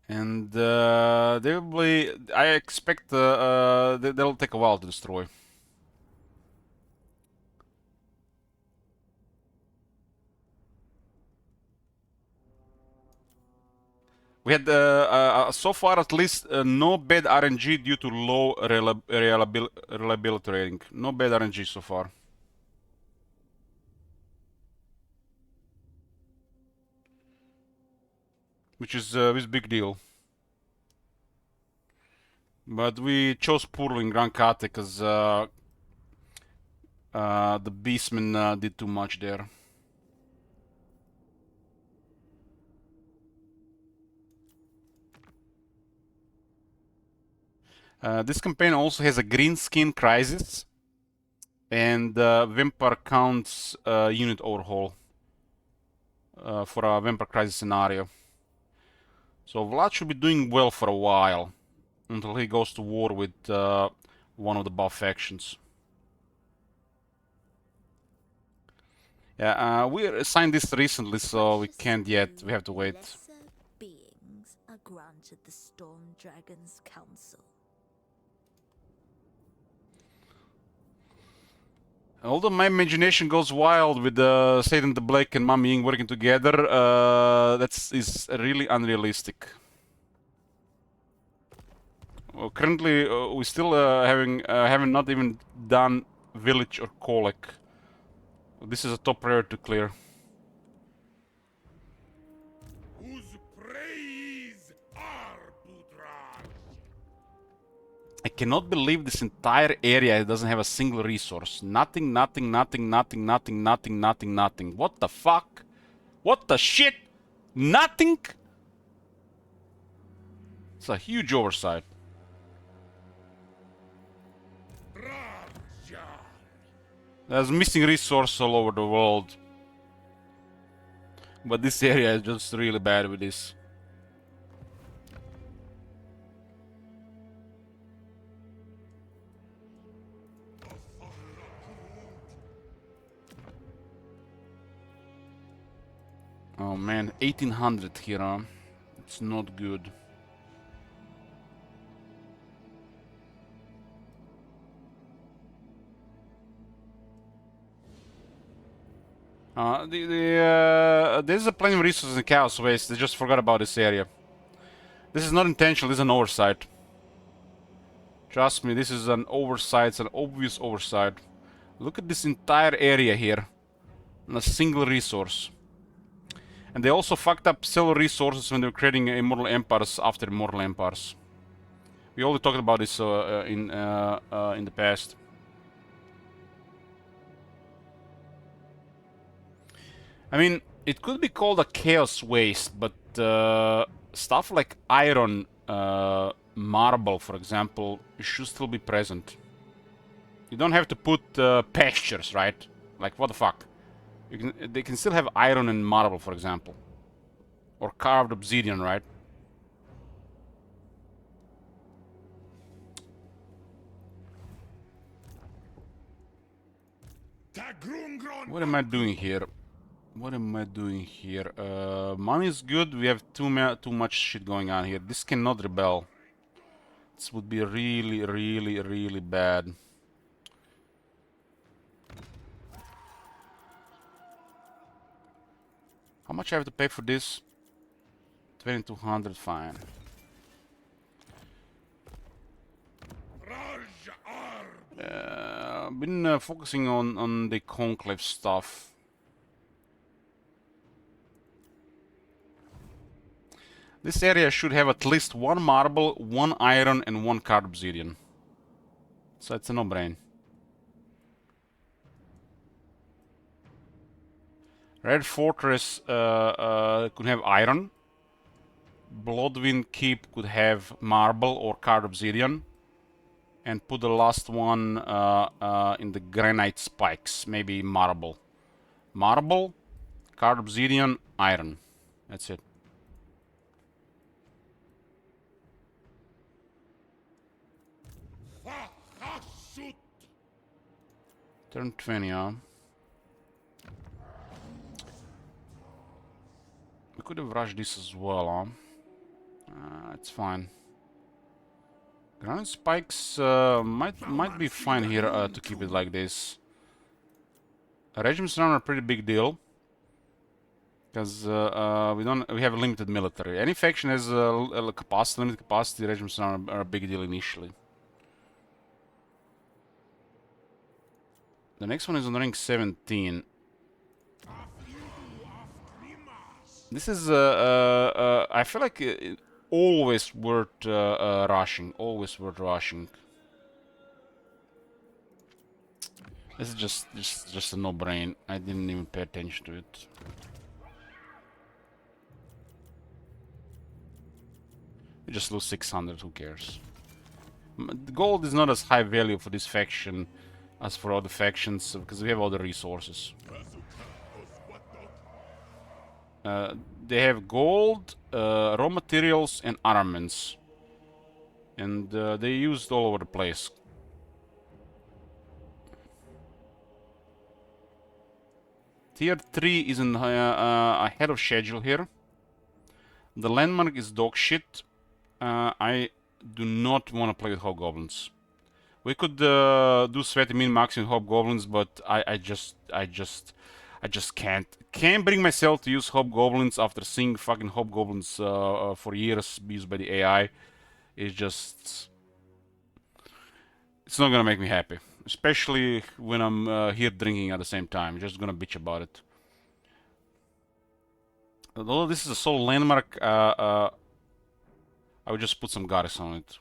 S1: And I expect they'll take a while to destroy. We had so far at least no bad RNG due to low reliability rating. No bad RNG so far. Which is a big deal. But we chose poorly in Grand Kate because the Beastmen did too much there. This campaign also has a green skin crisis and vampire counts unit overhaul for a vampire crisis scenario. So Vlad should be doing well for a while until he goes to war with one of the buff factions. Yeah, we assigned this recently, so we can't yet. We have to wait.
S4: Lesser beings are granted the Storm Dragon's counsel.
S1: Although my imagination goes wild with Satan the Black and Mami Ying working together, is really unrealistic. Well, currently, we still haven't not even done Village or Kolek. This is a top priority to clear.
S3: Whose praise are Putraj?
S1: I cannot believe this entire area doesn't have a single resource. Nothing, nothing, nothing, nothing, nothing, nothing, nothing, nothing. What the fuck? What the shit? Nothing? It's a huge oversight.
S3: Raja.
S1: There's missing resource all over the world. But this area is just really bad with this. Oh man, 1800 here, huh? It's not good. There's a plenty of resources in Chaos Waste. They just forgot about this area. This is not intentional. This is an oversight. Trust me, this is an oversight. It's an obvious oversight. Look at this entire area here. And a single resource. And they also fucked up several resources when they were creating Immortal Empires after Immortal Empires. We already talked about this in the past. I mean, it could be called a chaos waste, but stuff like iron, marble, for example, should still be present. You don't have to put pastures, right? Like, what the fuck? They can still have iron and marble, for example. Or carved obsidian, right? What am I doing here? What am I doing here? Money is good. We have too much shit going on here. This cannot rebel. This would be really, really, really bad. How much I have to pay for this? 2200, fine. I've been focusing on the conclave stuff. This area should have at least one marble, one iron, and one card obsidian. So it's a no-brain. Red Fortress could have iron. Bloodwind Keep could have marble or card obsidian. And put the last one in the granite spikes, maybe marble. Marble, card obsidian, iron. That's it. Turn 20, huh? We could have rushed this as well, huh? It's fine. Granite spikes might be fine here to keep it like this. Regiments around are a pretty big deal, because we have a limited military. Any faction has a limited capacity. Regiments around are a big deal initially. The next one is on rank 17. This is I feel like always worth rushing. Always worth rushing. This is just a no-brain. I didn't even pay attention to it. We just lose 600. Who cares? The gold is not as high value for this faction as for other factions because we have other resources. They have gold, raw materials, and armaments, and they used all over the place. Tier 3 is ahead of schedule here. The landmark is dog shit. I do not want to play with hobgoblins. We could do sweaty min maxing hobgoblins, but I just can't bring myself to use hobgoblins after seeing fucking hobgoblins for years used by the AI. It's not gonna make me happy, especially when I'm here drinking at the same time. I'm just gonna bitch about it. Although this is a sole landmark, I would just put some garrison on it.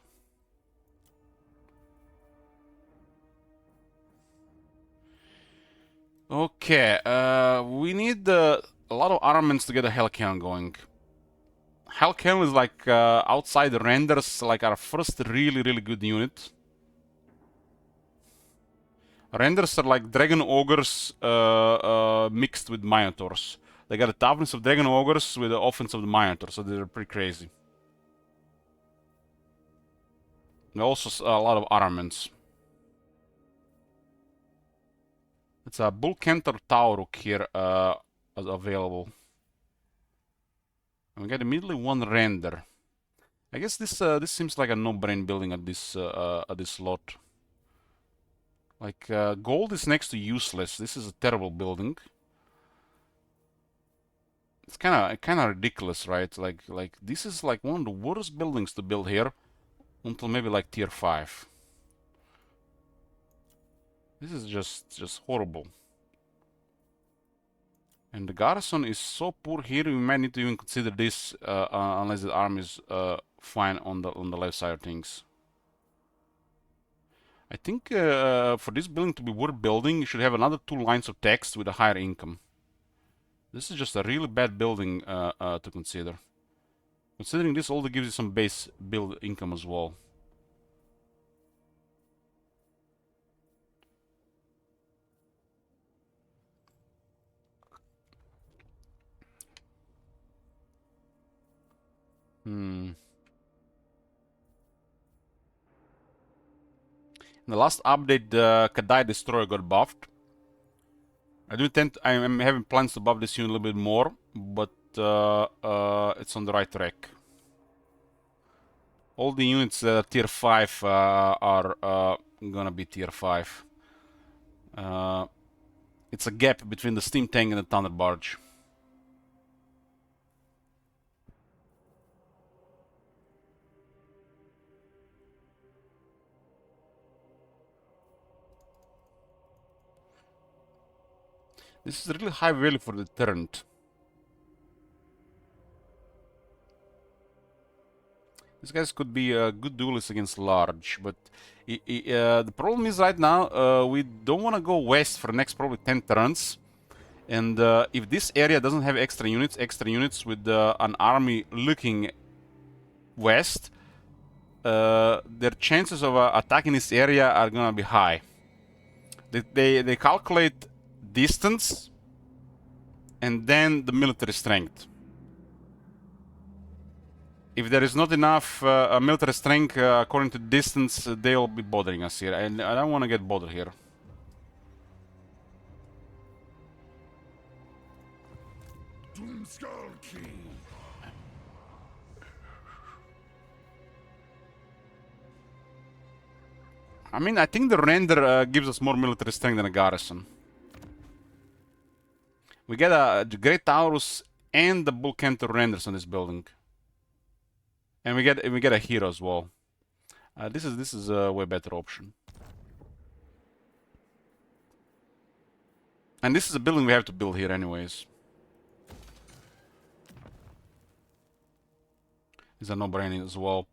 S1: Okay, we need a lot of armaments to get a Hell Cannon going. Hell Cannon is like outside the renders, like our first really good unit. Renders are like Dragon Ogres mixed with Minotaurs. They got the toughness of Dragon Ogres with the offense of the Minotaur, so they're pretty crazy. And also a lot of armaments. It's a Bull Cantor Tauruk here available. And we got immediately one render. I guess this seems like a no-brain building at this slot. Like gold is next to useless. This is a terrible building. It's kind of ridiculous, right? Like this is like one of the worst buildings to build here until maybe like tier 5. This is just horrible. And the garrison is so poor here. We might need to even consider this unless the army is fine on the left side of things. I think for this building to be worth building, you should have another 2 lines of text with a higher income. This is just a really bad building to consider. Considering this also gives you some base build income as well. In the last update, the Kadai Destroyer got buffed. I'm having plans to buff this unit a little bit more, but it's on the right track. All the units that are tier 5 are gonna be tier 5. It's a gap between the Steam Tank and the Thunder Barge. This is really high value for deterrent. These guys could be a good duelist against large, but the problem is right now we don't want to go west for the next probably 10 turns. And if this area doesn't have extra units with an army looking west, their chances of attacking this area are gonna be high. They calculate distance and then the military strength. If there is not enough military strength according to distance, they'll be bothering us here, and I don't want to get bothered here.
S3: Doomskull Key.
S1: I mean, I think the render gives us more military strength than a garrison. We get a Great Taurus and the Bull Cantor renders on this building. And we get a hero as well. This is a way better option. And this is a building we have to build here anyways. It's a no-brainer as well.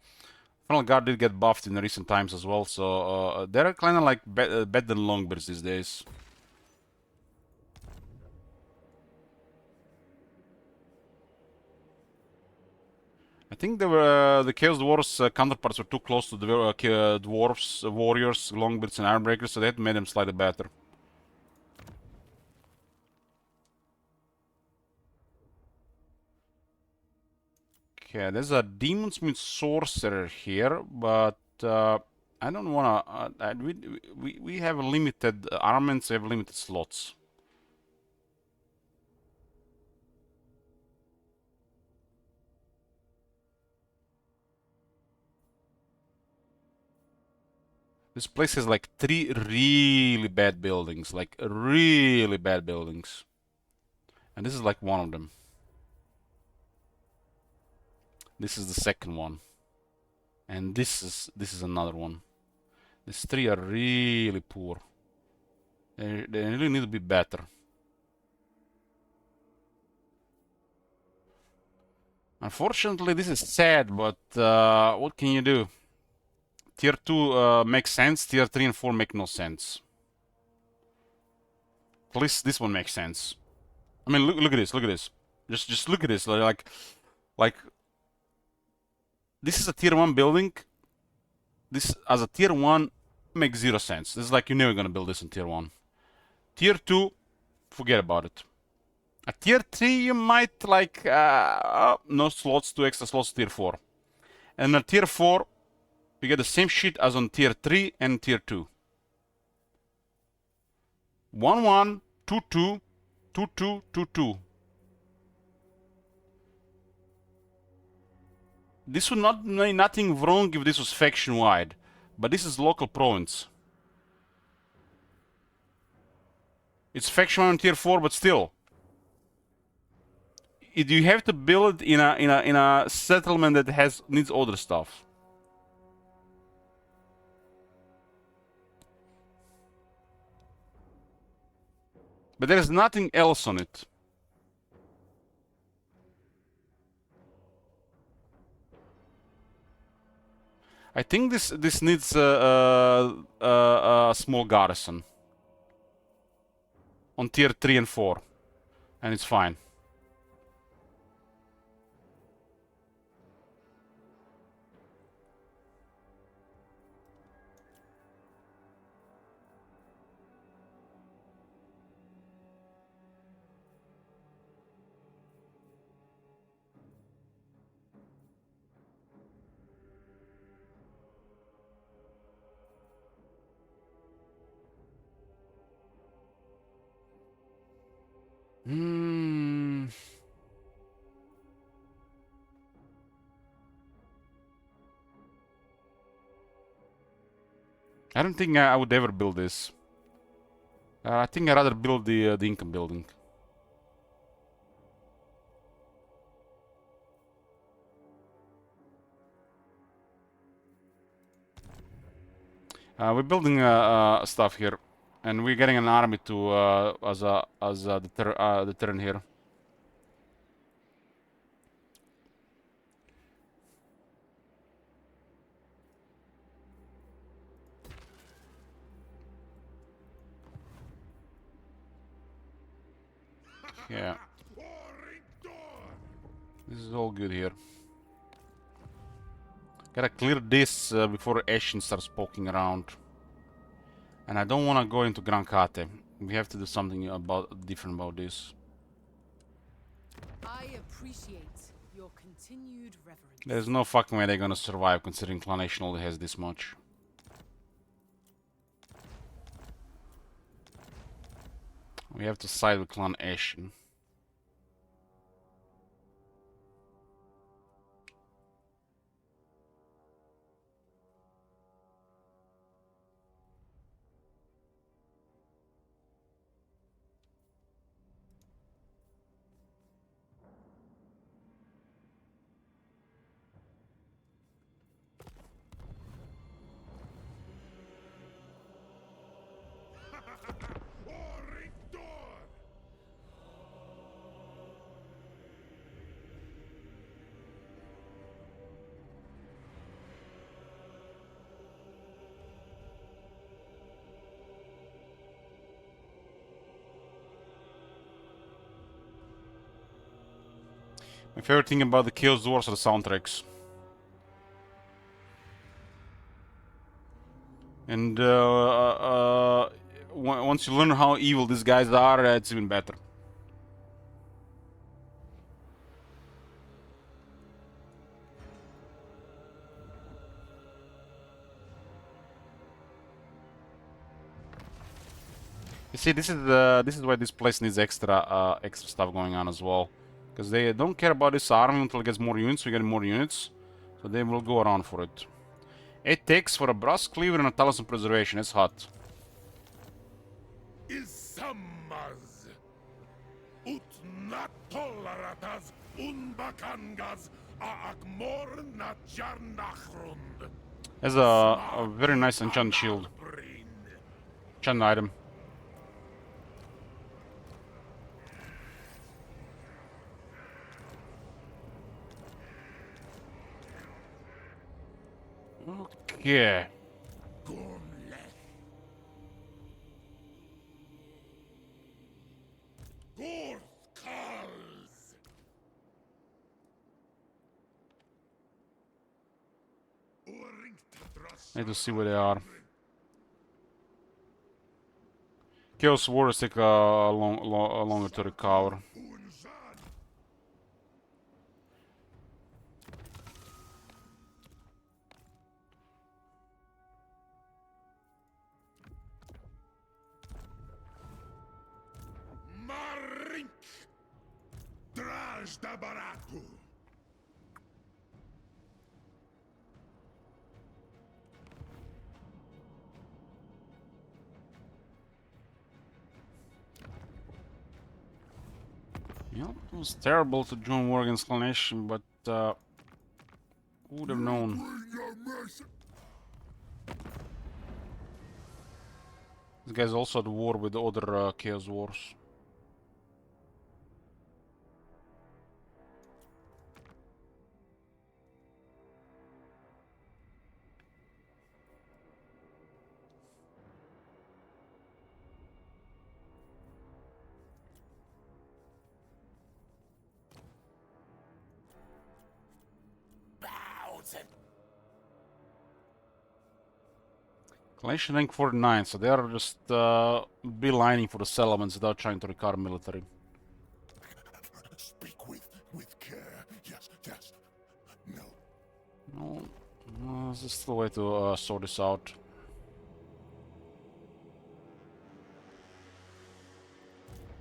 S1: Final Guard did get buffed in recent times as well, so they're kind of like better than Longbeards these days. I think the Chaos Dwarves counterparts were too close to the Dwarves, Warriors, Longbeards, and Ironbreakers, so they had to make them slightly better. Okay, there's a Demonsmith Sorcerer here, but I don't wanna. We have limited armaments, we have limited slots. This place has like 3 really bad buildings, like really bad buildings. And this is like one of them. This is the second one. And this is another one. These 3 are really poor. They really need to be better. Unfortunately, this is sad, but what can you do? Tier 2 makes sense, Tier 3 and 4 make no sense. At least this one makes sense. I mean, look at this, look at this. Just look at this, like, this is a Tier 1 building. This, as a Tier 1, makes zero sense. This is like, you're never gonna build this in Tier 1. Tier 2, forget about it. A Tier 3, you might, like, no slots, 2 extra slots, Tier 4. And a Tier 4, you get the same shit as on Tier 3 and Tier 2. 1-1, 2-2, 2-2, 2-2. This would not be nothing wrong if this was faction-wide, but this is local province. It's faction on Tier 4, but still. You have to build in a settlement that needs other stuff. But there is nothing else on it. I think this needs a small garrison on Tier 3 and 4, and it's fine. I don't think I would ever build this. I think I'd rather build the income building. We're building stuff here, and we're getting an army to as a deterrent here. Yeah. This is all good here. Gotta clear this before Ashen starts poking around. And I don't want to go into Gran Kate. We have to do something different about this.
S6: I appreciate your continued reverence.
S1: There's no fucking way they're gonna survive considering Clan Ashen only has this much. We have to side with Clan Ashen. My favorite thing about the Chaos Wars are the soundtracks. And once you learn how evil these guys are, it's even better. You see, this is why this place needs extra stuff going on as well, because they don't care about this army until it gets more units. We get more units, so they will go around for it. 8 takes for a brass cleaver and a talisman preservation. It's hot.
S3: Isammaz ut natolaratas unbakangas aakmor najarnachrund.
S1: Has a very nice enchanted shield. Enchanted item. Okay.
S3: Gunleth. Gorth calls.
S1: Need to see where they are. Chaos Warriors take longer to recover.
S3: Marink. Draj da baratu.
S1: Yeah, it was terrible to join war against Clanation, but who would have known? This guy's also at war with the other Chaos Wars. Clanation rank 49, so they are just beelining for the settlements without trying to recover military.
S3: Speak with care. Yes, yes. No.
S1: No, there's still a way to sort this out.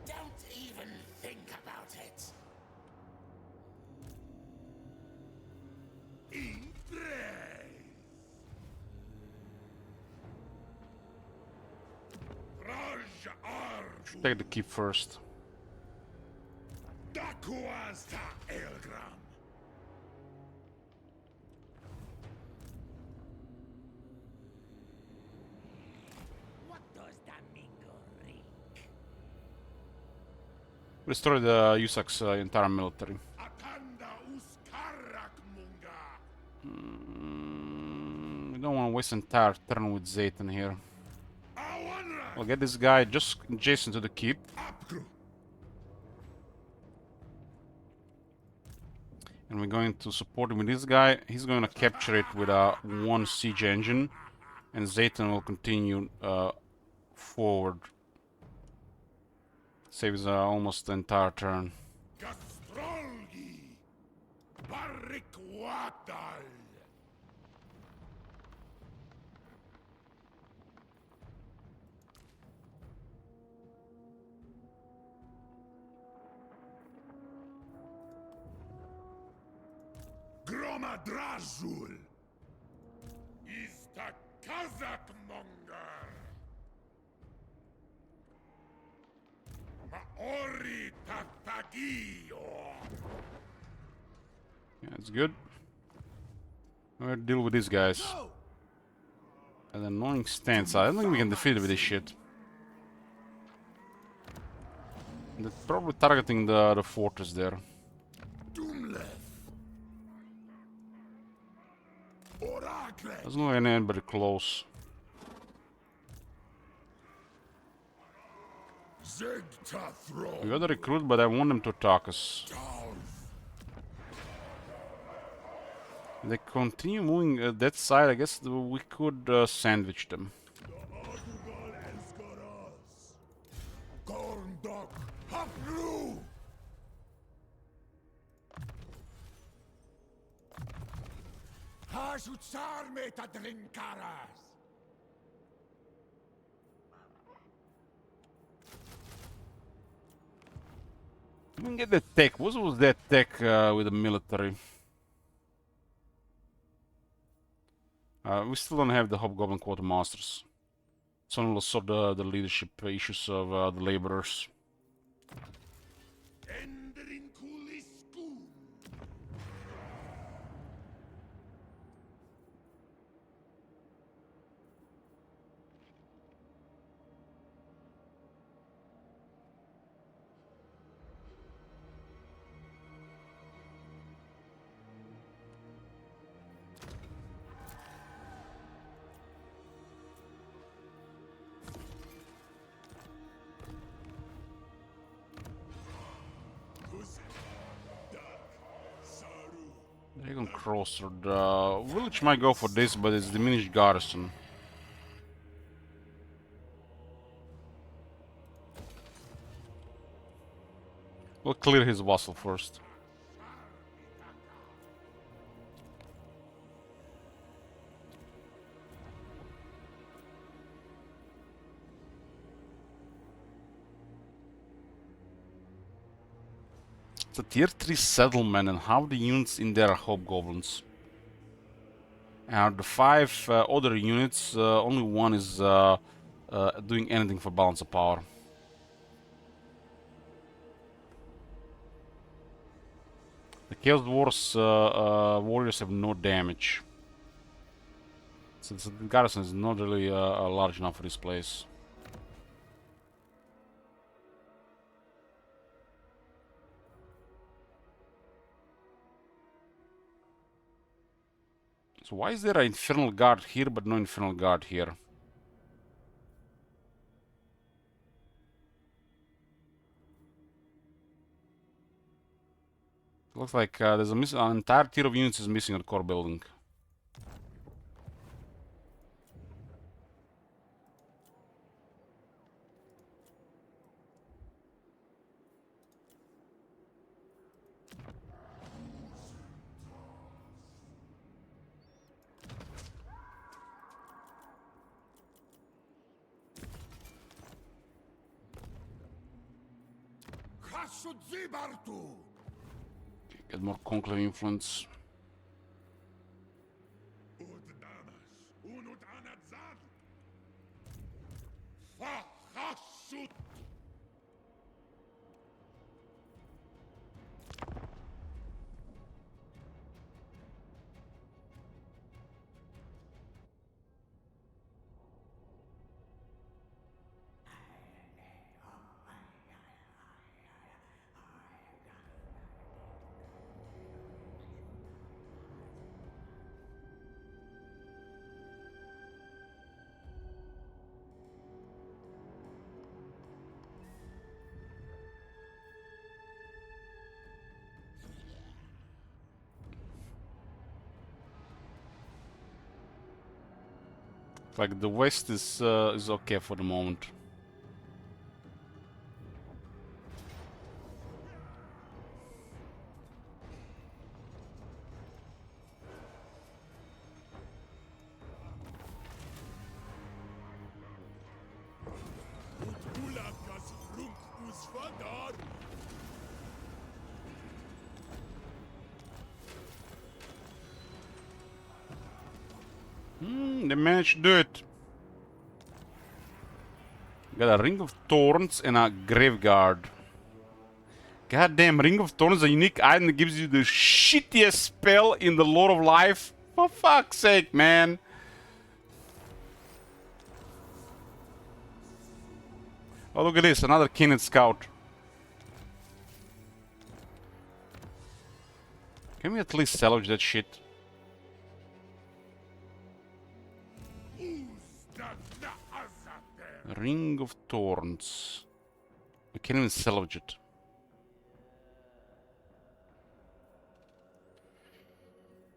S3: Don't even think about it.
S1: Should take the keep first.
S3: Dakuasta Elgram.
S5: What does that mingo ring?
S1: Restore the Usak's entire military.
S3: Atanda Uskarak Munga.
S1: We don't want to waste entire turn with Zayton here. We'll get this guy just adjacent to the keep. And we're going to support him with this guy. He's going to capture it with a one siege engine. And Zayton will continue forward. Saves almost the entire turn.
S3: Gastrolgi. Barikwatal. Gromadrazul. Is the Kazakh monger. Maori Tatagio.
S1: Yeah, it's good. We'll deal with these guys. An annoying stance. I don't think we can defeat it with this shit. They're probably targeting the fortress there. Doesn't look like anybody close. We got a recruit, but I want them to attack us. They continue moving that side. I guess we could sandwich them.
S3: Zharr meta drinkaras.
S1: We can get that tech. What was that tech with the military? We still don't have the Hobgoblin Quartermasters. It's only also the leadership issues of the laborers. Dragon Crossroad. Village might go for this, but it's diminished garrison. We'll clear his vassal first. It's a tier 3 settlement, and half the units in there are hobgoblins. And the 5 other units, only one is doing anything for balance of power. The Chaos Dwarfs warriors have no damage. Since the garrison is not really large enough for this place. So why is there an Infernal Guard here but no Infernal Guard here? Looks like there's an entire tier of units is missing at the core building. Get more conclave influence. Like the west is okay for the moment. They managed to do it. Got a Ring of Thorns and a Graveguard. Goddamn, Ring of Thorns is a unique item that gives you the shittiest spell in the Lord of Life. For fuck's sake, man. Oh, look at this, another Kenneth Scout. Can we at least salvage that shit? Ring of Thorns. We can't even salvage it.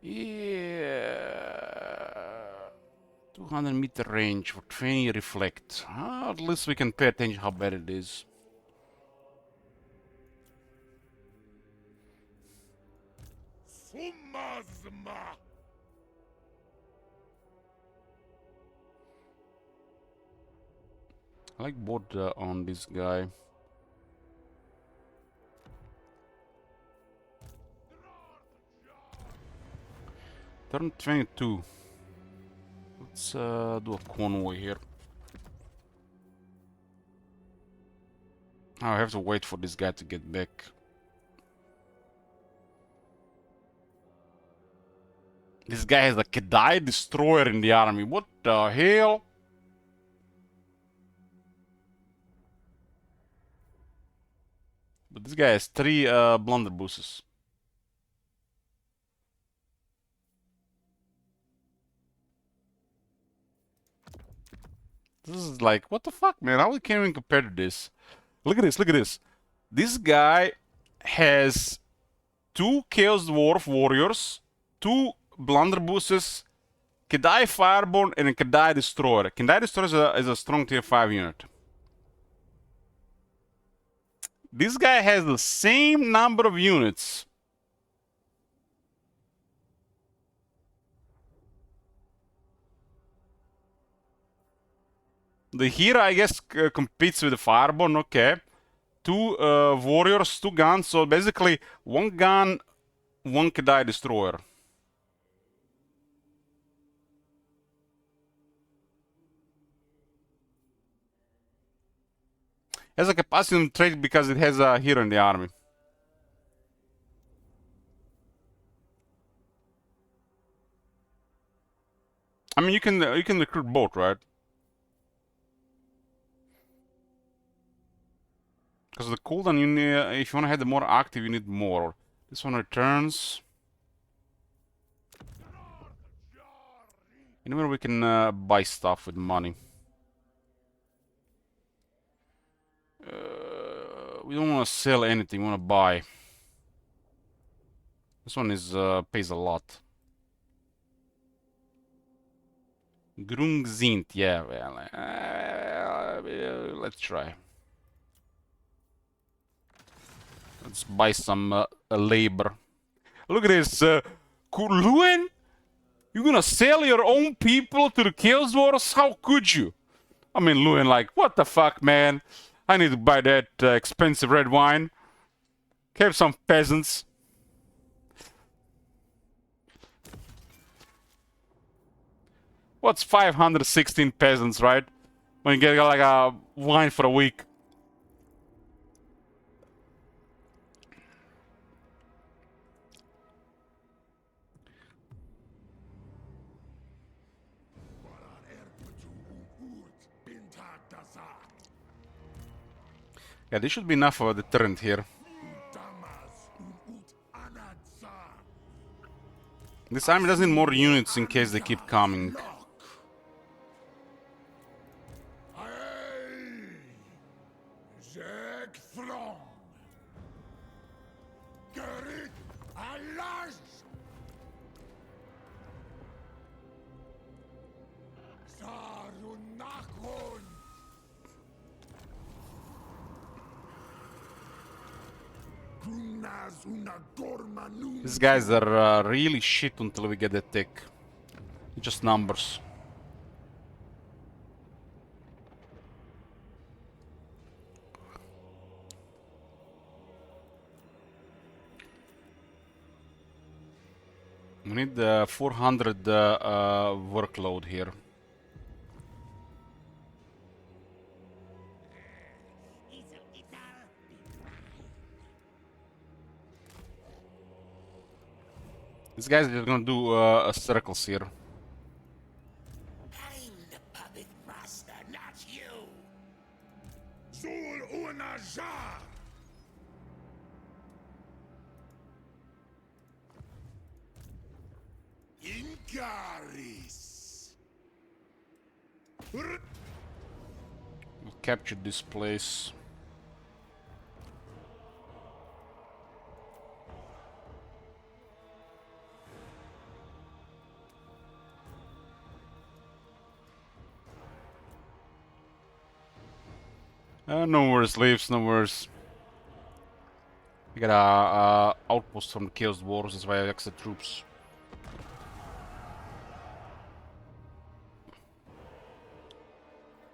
S1: Yeah. 200-meter range for 20 reflect. At least we can pay attention how bad it is. I like both on this guy. Turn 22. Let's do a convoy here. I have to wait for this guy to get back. This guy has a Kedai destroyer in the army. What the hell? But this guy has 3 blunderbusses. This is like, what the fuck, man? How can we compare to this? Look at this, look at this. This guy has 2 Chaos Dwarf warriors 2 blunderbusses, Kedai Fireborn, and a Kedai Destroyer. Kedai Destroyer is a strong tier 5 unit. This guy has the same number of units. The hero, I guess, competes with the Fireborn, okay. 2 warriors, 2 guns, so basically 1 gun, 1 Kedai Destroyer. Has a capacity trait because it has a hero in the army. I mean, you can recruit both, right? Because the cooldown, you need, if you want to have the more active, you need more. This one returns. Anywhere we can buy stuff with money. We don't want to sell anything, we want to buy. This one is pays a lot. Grungzint, yeah, well, let's try. Let's buy some labor. Look at this, Luen? You're gonna sell your own people to the Chaos Wars? How could you? I mean, Luen, like, what the fuck, man? I need to buy that expensive red wine. Have some peasants. What's 516 peasants, right? When you get like a wine for a week. Yeah, this should be enough of a deterrent here. This army does need more units in case they keep coming. These guys are really shit until we get the tech. Just numbers. We need 400 workload here. These guys are gonna do circles here.
S5: I'm the puppet master, not you.
S3: Zul una Zharr. Incaris.
S1: We'll capture this place. No worries, leaves, no worries. We got a outpost from the Chaos Wars, that's why I extra troops.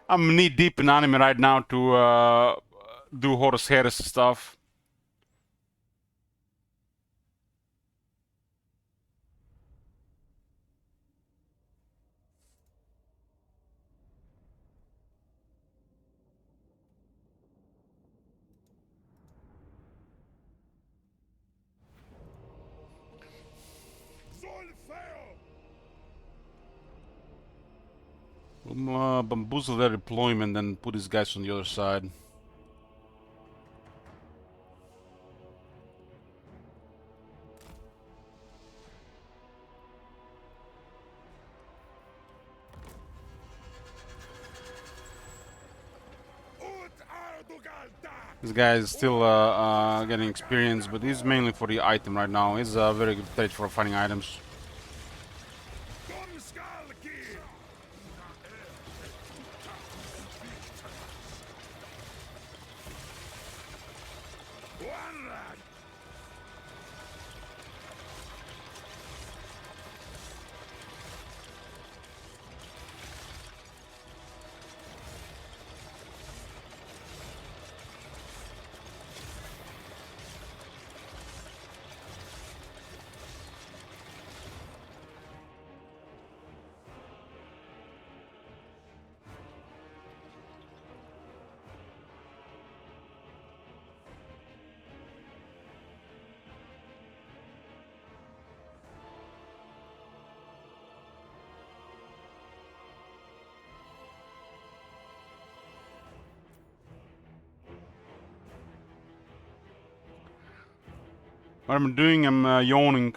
S1: I'm knee deep in anime right now to do Horus Heresy stuff. We'll bamboozle their deployment and put these guys on the other side. This guy is still getting experience, but he's mainly for the item right now. He's a very good trade for finding items. What I'm doing, I'm yawning.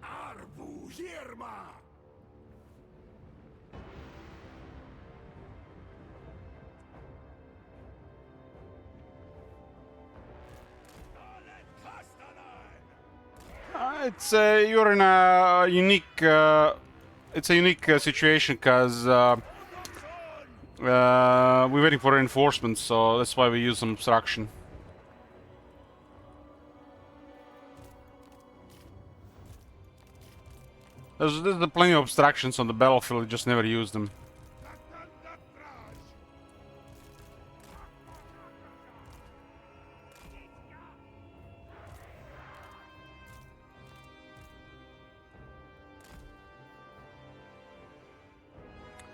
S3: Arbu Hirma!
S1: It's you're in a unique. It's a unique situation because we're waiting for reinforcements, so that's why we use some obstruction. There's plenty of obstructions on the battlefield. We just never use them.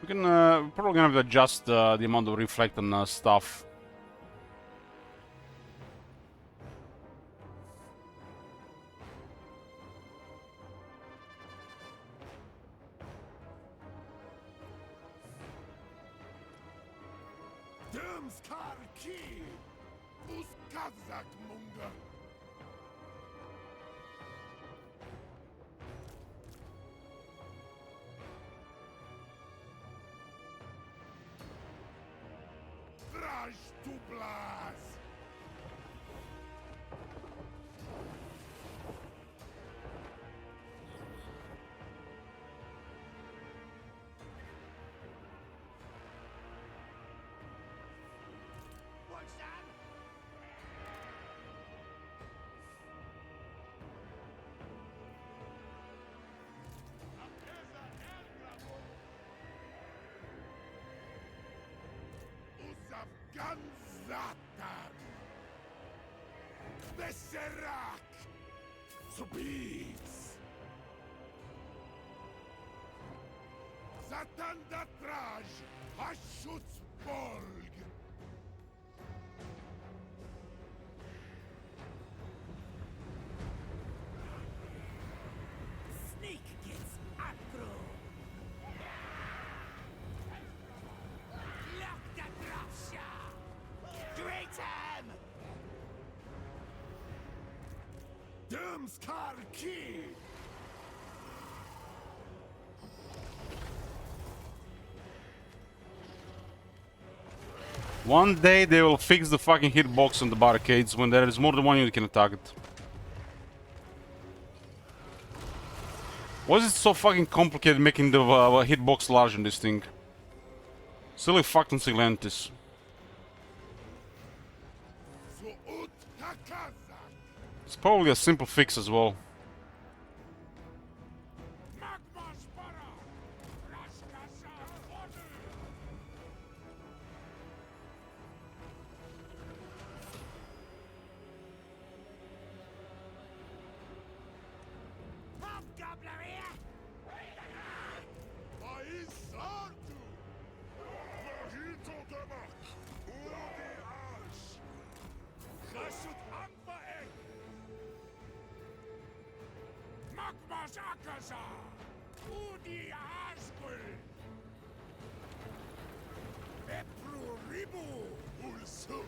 S1: We can probably gonna have to adjust the amount of reflect on stuff.
S3: Dömskar ki! Uskazak munga! Draj tu blaz! Ganzatan! Besserak! Subis! Zatandatraj! Hashutzbolg!
S5: Sneak gets aggro. Lock the dropsha. Great him!
S3: Dömskar ki!
S1: One day they will fix the fucking hitbox on the barricades when there is more than one unit can attack it. Why is it so fucking complicated making the hitbox large on this thing? Silly fucking Silentis.
S3: Suut hakazak!
S1: It's probably a simple fix as well.
S3: Magmaspara! Rashkasa order!
S5: Hobgoblin here!
S3: Aizartu! Vahito demak! Udi ash! Chasut ambaek! Magmas akaza! Udi ashkul! Epru ribu! Ulsu!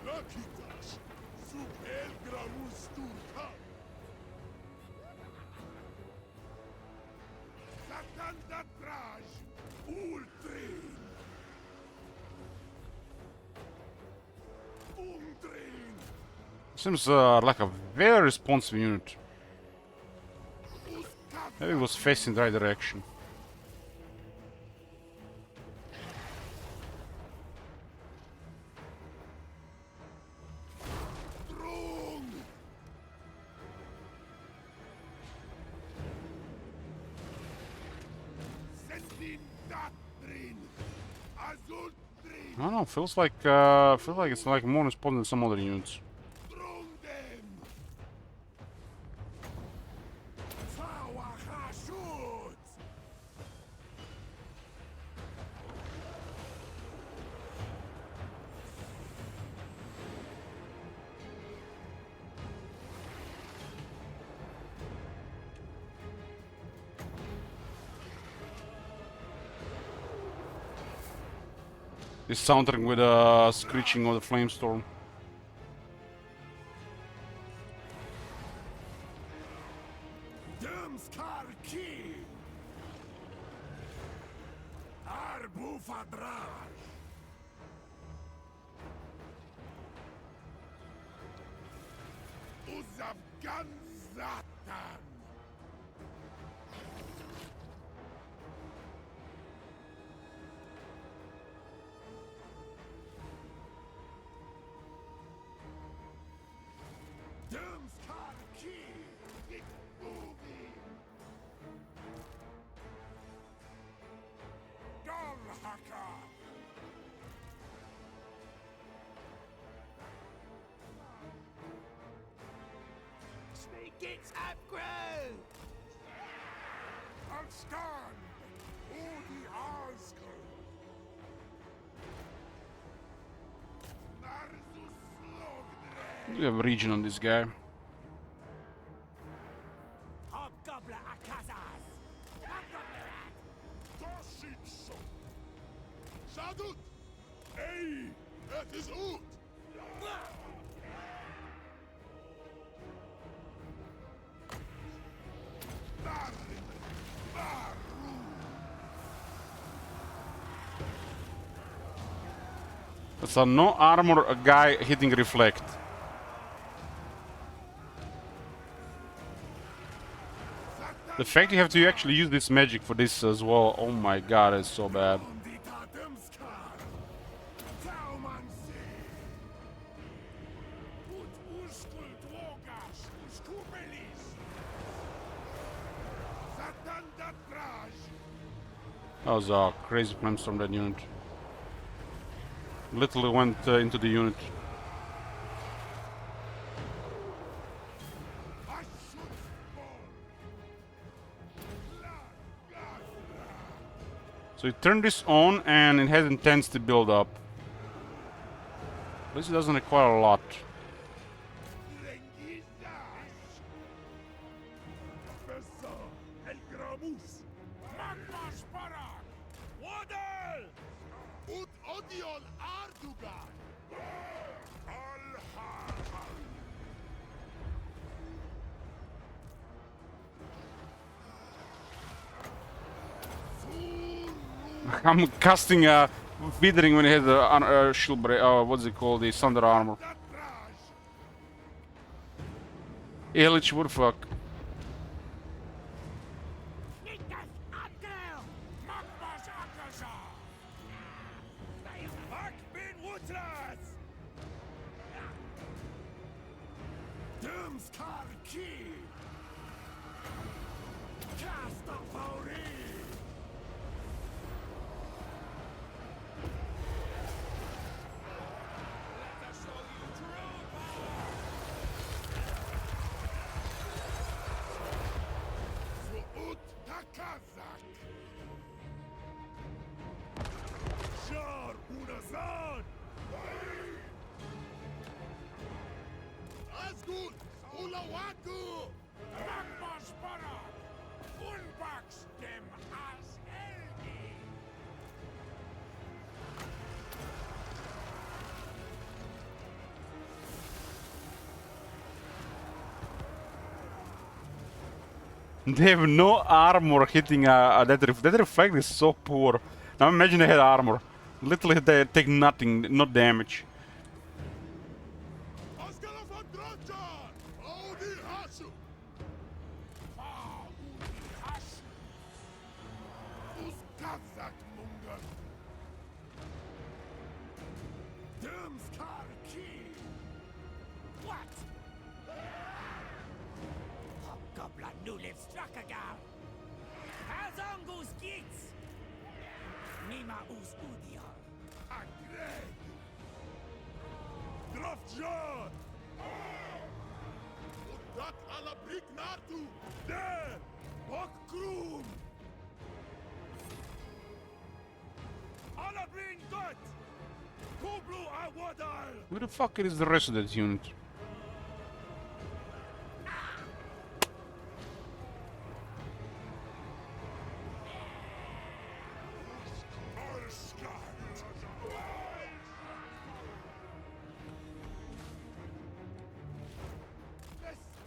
S3: Lakitash! Subel gramusturka! Satandatraj! Ultrin!
S1: Seems like a very responsive unit. Maybe it was facing the right direction. I don't know. Feels like it's like more responsive than some other units. It's sounding with a screeching of the flamestorm.
S5: Gets upgrade!
S3: Stand! Odi Askel! Narzus Slogdre!
S1: We have region on this guy.
S5: Hobgoblin Akazas! Hobgoblin!
S3: Doshitso! Shadut! Hey! That is Ut!
S1: That's a no armor guy hitting reflect. The fact you have to actually use this magic for this as well, oh my god, it's so bad. That was a crazy plans from that unit. Literally went into the unit. So you turn this on and it has intensity build up. At least it doesn't require a lot. I'm casting a Withering when he has a shield break. What's it called? The Thunder Armor. Ehrlich, what the fuck?
S3: Zharr, Unazad! Asgul, Ulawaku! Magmaspara! Unbax dem as Elgi!
S1: They have no armor hitting that reflect is so poor. Now imagine they had armor. Literally they take nothing, no damage.
S5: What? Hobgoblin nu liv strakagar. Hazongus gits. Mima us udiar.
S3: Agreg! Zharr! Udat ala brik nartu! Der! Bokkrum! Ala bring gut! Kublu awadar!
S1: Where the fuck is the rest of that unit?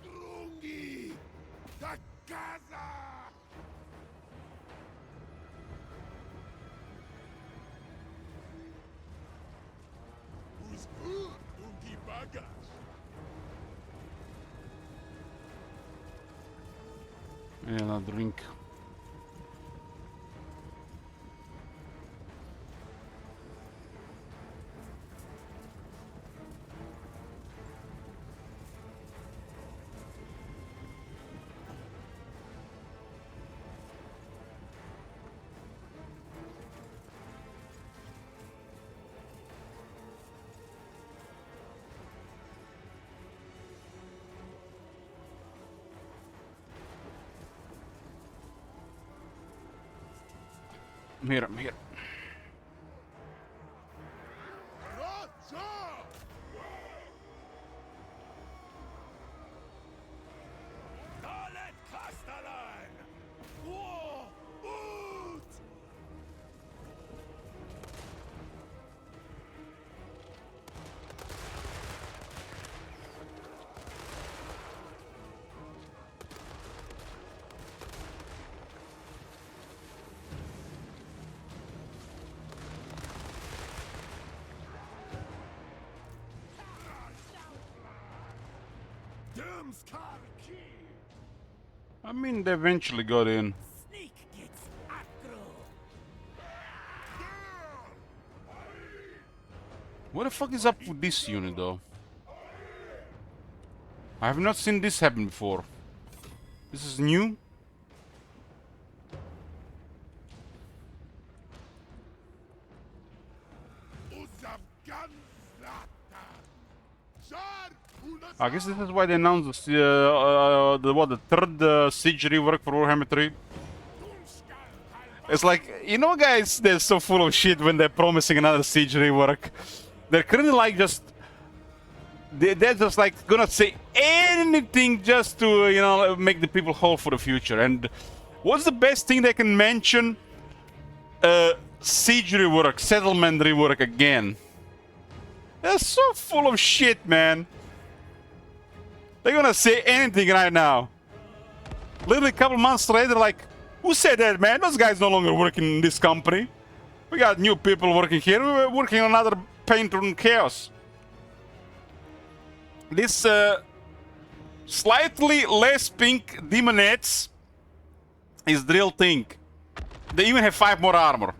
S3: Strungi! Da casa! Who's good, Dungi Bagas?
S1: Yeah, I'll drink. I'm here.
S3: Raja! Dalet Castellan! War! Boot!
S1: I mean, they eventually got in.
S5: Sneak gets aggro.
S1: What the fuck is up with this unit, though? I have not seen this happen before. This is new. I guess this is why they announced the third siege rework for Warhammer 3. It's like, you know, guys, they're so full of shit when they're promising another siege rework. They're kind of like just they're just like gonna say anything just to, you know, make the people whole for the future. And what's the best thing they can mention? Siege rework, settlement rework again. They're so full of shit, man. They're gonna say anything right now. Literally a couple months later, like, who said that, man? Those guys no longer working in this company. We got new people working here. We're working on another Paint on Chaos. This slightly less pink demonettes is the real thing. They even have 5 more armor.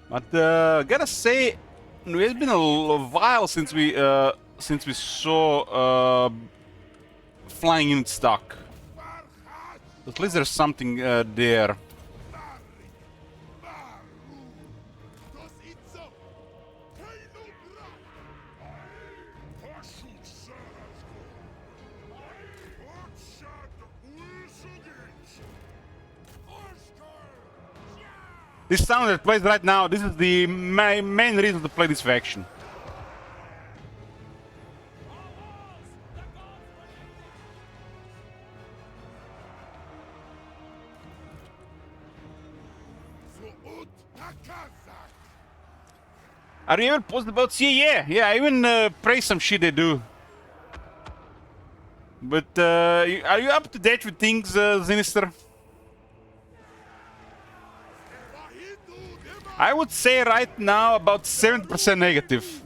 S1: But gotta say, it's been a while since we saw flying unit stock. At least there's something there. This sound that plays right now, this is the main reason to play this faction. Are you ever positive about CA? Yeah, I even praise some shit they do. But are you up to date with things, Sinister? I would say right now about 70% negative.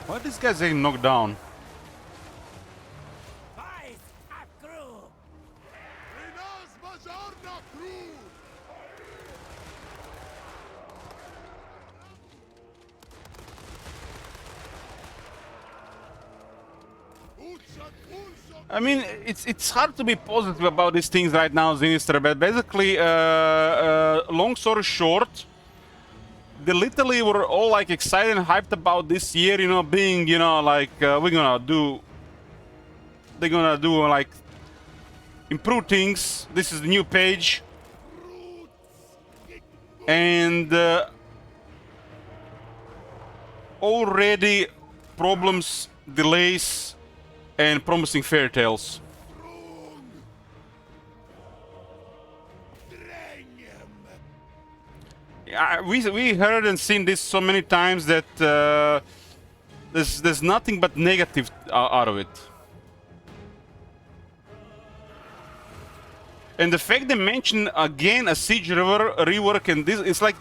S1: Why are these guys getting knocked down?
S5: Vice at crew.
S1: I mean, it's hard to be positive about these things right now, Sinister, but basically, long story short, they literally were all like excited and hyped about this year, you know, being, you know, like, they're gonna do like, improve things. This is the new page. And already problems, delays, and promising fairy tales. We heard and seen this so many times that there's nothing but negative out of it. And the fact they mention again a Siege River rework, and this, it's like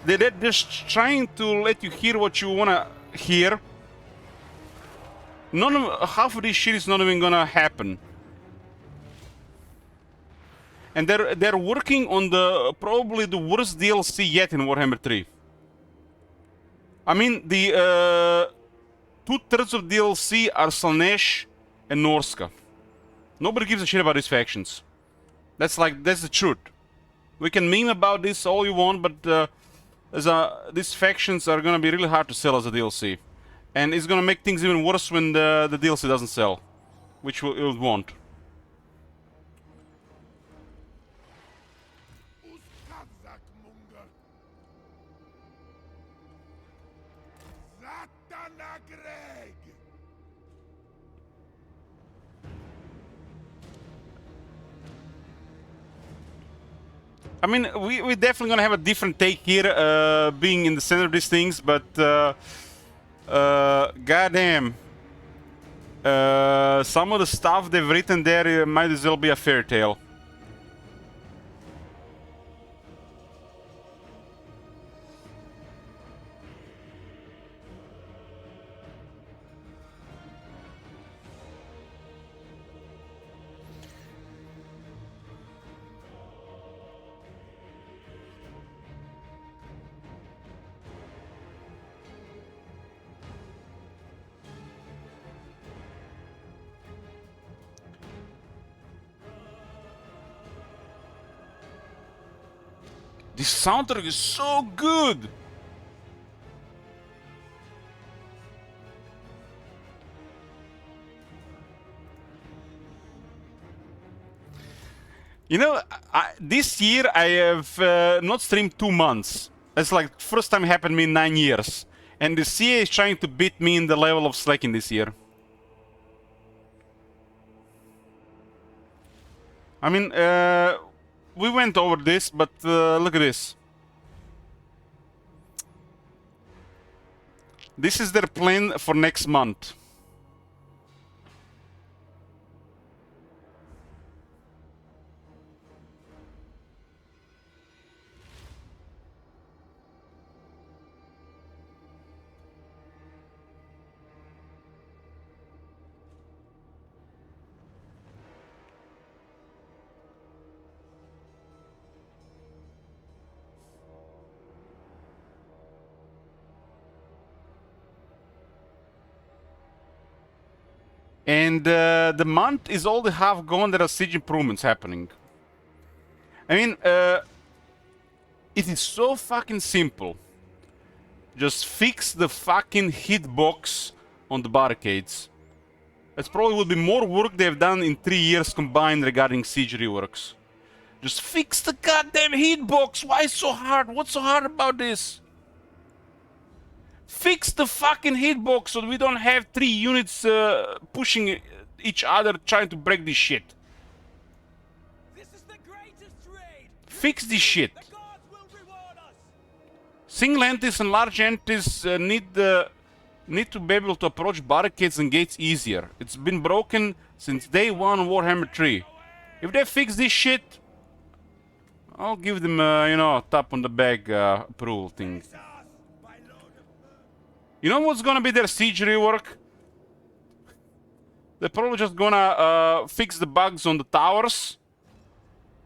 S1: they're just trying to let you hear what you wanna hear. Half of this shit is not even gonna happen. And they're working on the probably the worst DLC yet in Warhammer 3. I mean, the 2/3 of DLC are Slaanesh and Norska. Nobody gives a shit about these factions. That's the truth. We can meme about this all you want, but these factions are gonna be really hard to sell as a DLC, and it's gonna make things even worse when the DLC doesn't sell, which it won't. I mean, we're definitely gonna have a different take here, being in the center of these things, but goddamn, some of the stuff they've written there might as well be a fairy tale. This soundtrack is so good! You know, this year I have not streamed 2 months. That's like first time it happened to me in 9 years. And the CA is trying to beat me in the level of slacking this year. I mean, we went over this, but look at this. This is their plan for next month. And the month is already half gone. There are siege improvements happening. I mean, it is so fucking simple. Just fix the fucking hitbox on the barricades. That's probably would be more work they've done in 3 years combined regarding siege reworks. Just fix the goddamn hitbox! Why so hard? What's so hard about this? Fix the fucking hitbox so we don't have 3 units pushing each other trying to break this shit.
S5: This is the greatest raid.
S1: Fix this shit.
S5: The gods will reward us.
S1: Single entities and large entities need to be able to approach barricades and gates easier. It's been broken since day 1 of Warhammer 3. If they fix this shit, I'll give them, you know, a tap on the back approval thing. You know what's gonna be their siege rework? They're probably just gonna fix the bugs on the towers,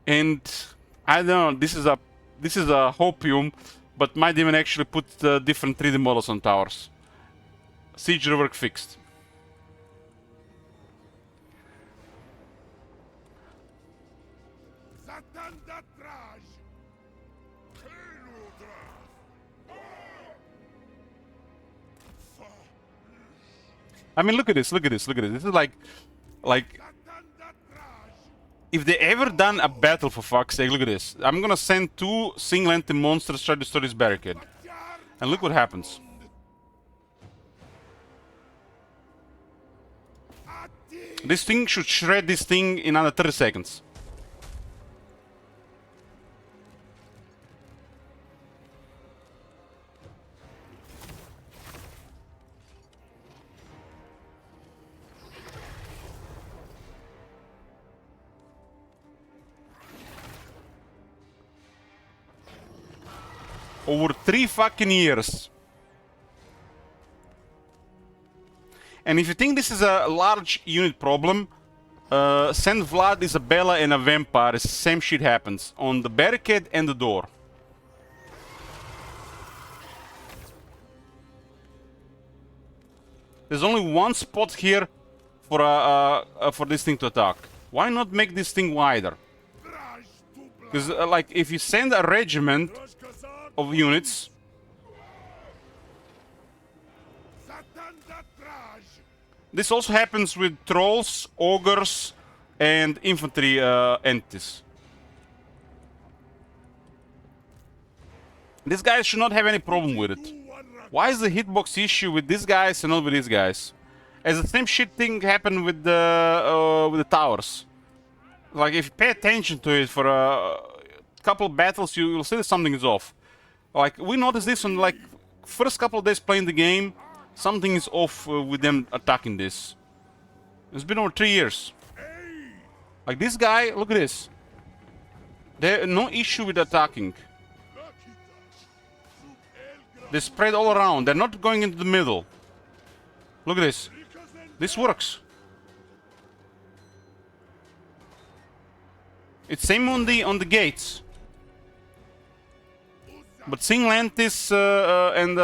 S1: and I don't know. This is a hopium, but might even actually put different 3D models on towers. Siege rework fixed. I mean, look at this, look at this, look at this. This is like, if they ever done a battle, for fuck's sake, look at this. I'm gonna send 2 single entity monsters try to destroy this barricade. And look what happens. This thing should shred this thing in under 30 seconds. Over 3 fucking years. And if you think this is a large unit problem, send Vlad, Isabella, and a vampire. It's the same shit happens on the barricade and the door. There's only one spot here for this thing to attack. Why not make this thing wider? Because like if you send a regiment of units, this also happens with trolls, ogres, and infantry entities. These guys should not have any problem with it. Why is the hitbox issue with these guys and not with these guys? As the same shit thing happened with the towers. Like if you pay attention to it for a couple of battles, you'll see that something is off. Like we noticed this on like first couple of days playing the game. Something is off with them attacking this. It's been over 3 years. Like this guy, look at this. There's no issue with attacking. They spread all around. They're not going into the middle. Look at this. This works. It's same on the gates. But single entities and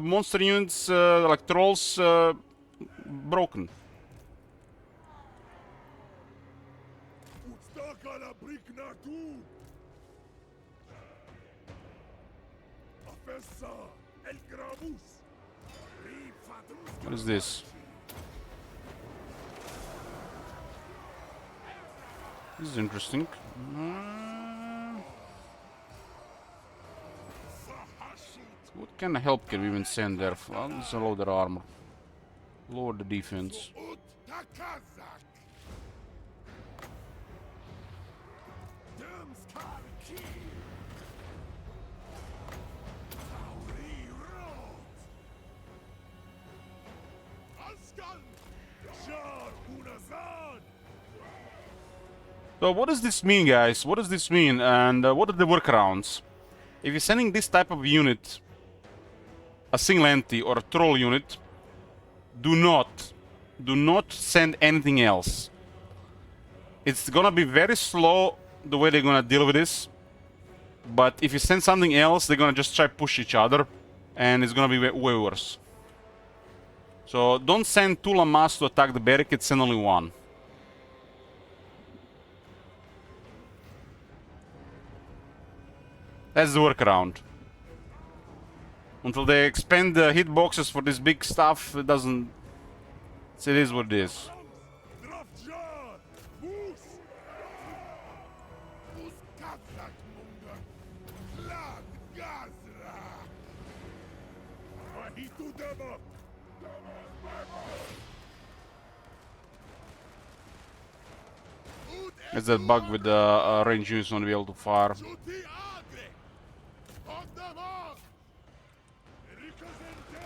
S1: monster units like trolls broken. What is this? This is interesting. What kind of help can we even send there? Well, let's lower their armor. Lower the defense. So what does this mean, guys? What does this mean? And what are the workarounds? If you're sending this type of unit, a single entity or a troll unit, do not send anything else. It's gonna be very slow the way they're gonna deal with this. But if you send something else, they're gonna just try push each other, and it's gonna be way worse. So don't send two Lamas to attack the barricade, send only one. That's the workaround. Until they expand the hitboxes for this big stuff, it doesn't... It is what it is.
S3: Drop Zharr! Moose! Moose Kazak Munga! Lad Gazra! Ahitu Demo!
S1: It's that bug with the range units not be able to fire.
S3: Chuti Agre! On them off! Ricosente!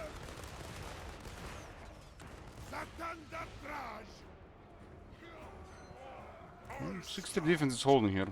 S3: Satan Datraj!
S1: 60 defense is holding here.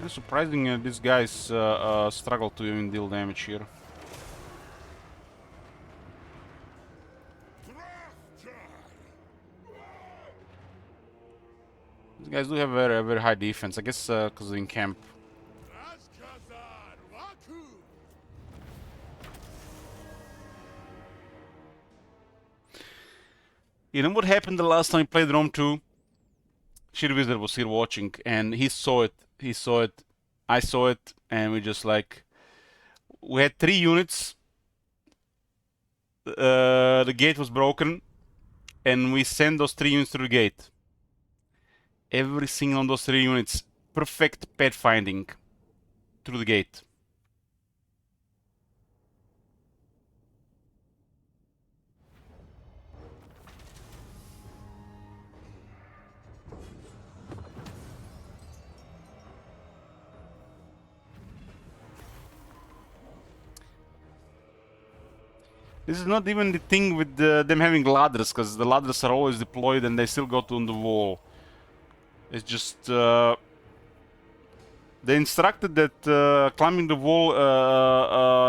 S1: It's surprising these guys struggle to even deal damage here. These guys do have a very high defense, I guess, because they're in camp. You know what happened the last time we played Rome 2? Sheer Wizard was here watching, and he saw it, I saw it, and we just like... We had 3 units, the gate was broken, and we sent those 3 units through the gate. Every single one of those 3 units, perfect pathfinding through the gate. This is not even the thing with them having ladders, because the ladders are always deployed and they still go to the wall. It's just... they instructed that climbing the wall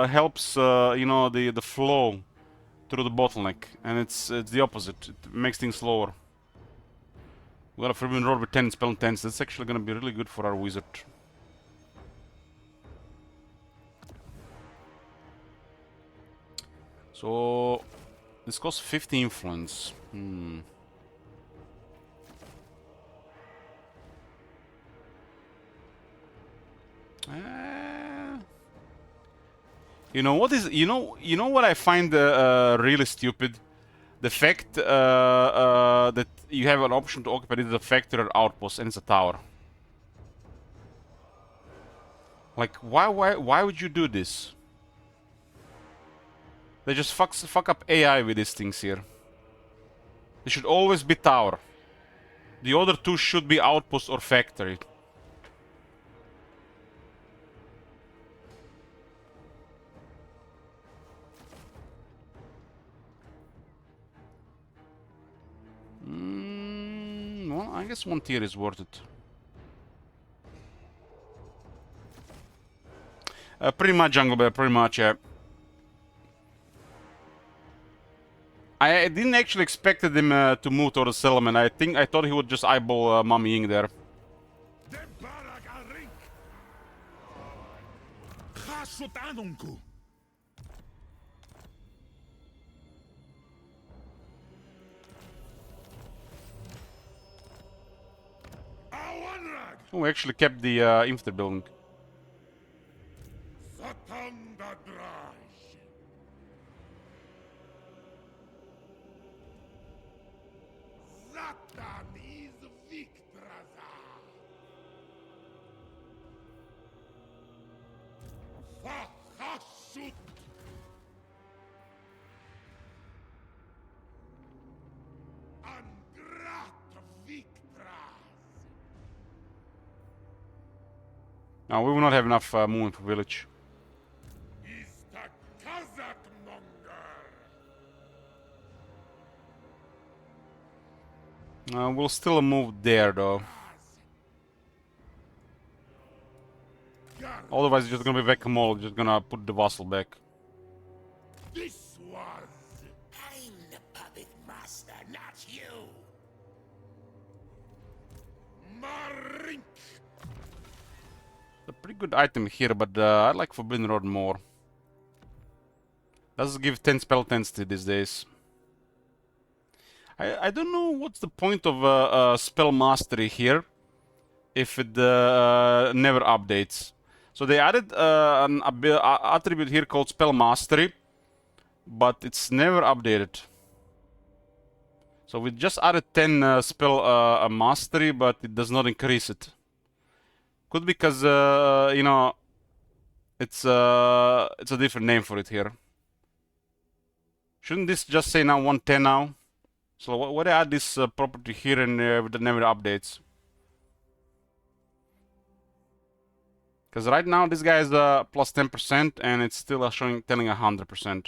S1: helps, you know, the flow through the bottleneck, and it's the opposite. It makes things slower. We got a Forbidden Road with 10 spell intense. That's actually gonna be really good for our wizard. So this costs 50 influence. You know what is you know what I find really stupid? The fact that you have an option to occupy the factory or outpost and it's a tower. Like why would you do this? They just fuck up AI with these things here. They should always be tower. The other two should be outpost or factory. Well, I guess 1 tier is worth it. Pretty much, Jungle Bear, pretty much, yeah. I didn't actually expect him to move toward the settlement. I thought he would just eyeball Mami Ying there. Oh, we actually kept the infantry building. No, we will not have enough movement for village. We'll still move there though. Otherwise, it's just gonna be whack-a-mole. Just gonna put the vassal back.
S3: This was. I'm the puppet master, not you. Marink.
S1: A pretty good item here, but I like Forbidden Rod more. Does give 10 spell intensity these days. I don't know what's the point of spell mastery here if it never updates. So they added an attribute here called spell mastery, but it's never updated. So we just added 10 spell mastery, but it does not increase it. Could be because you know it's a different name for it here. Shouldn't this just say now 110 now? So why they add this property here and it never updates? Because right now this guy is plus 10% and it's still showing telling 100%.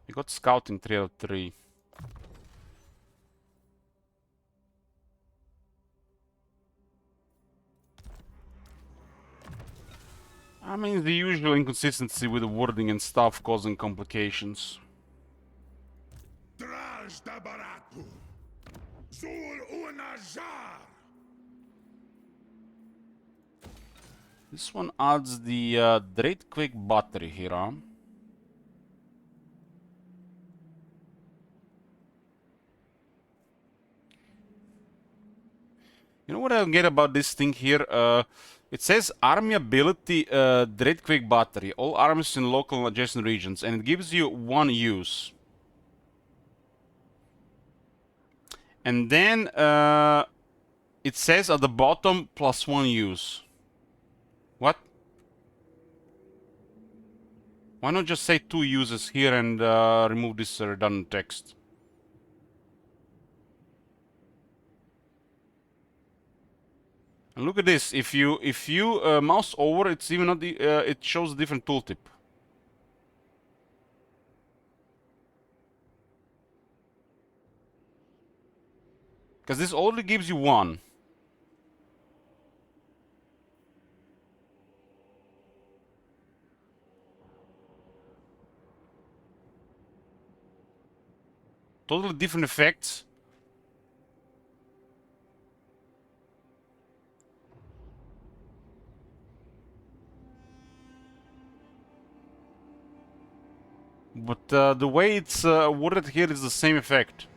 S1: We got scouting 3 out of 3. I mean, the usual inconsistency with the wording and stuff causing complications. This one adds the Dread Quick battery here, huh? You know what I get about this thing here? It says army ability Dread Quick battery, all armies in local and adjacent regions, and it gives you 1 use. And then it says at the bottom +1 use. What? Why not just say 2 uses here and remove this redundant text? And look at this. If you mouse over, it's even not the it shows a different tooltip. Because this only gives you 1. Totally different effects. But the way it's worded here is the same effect.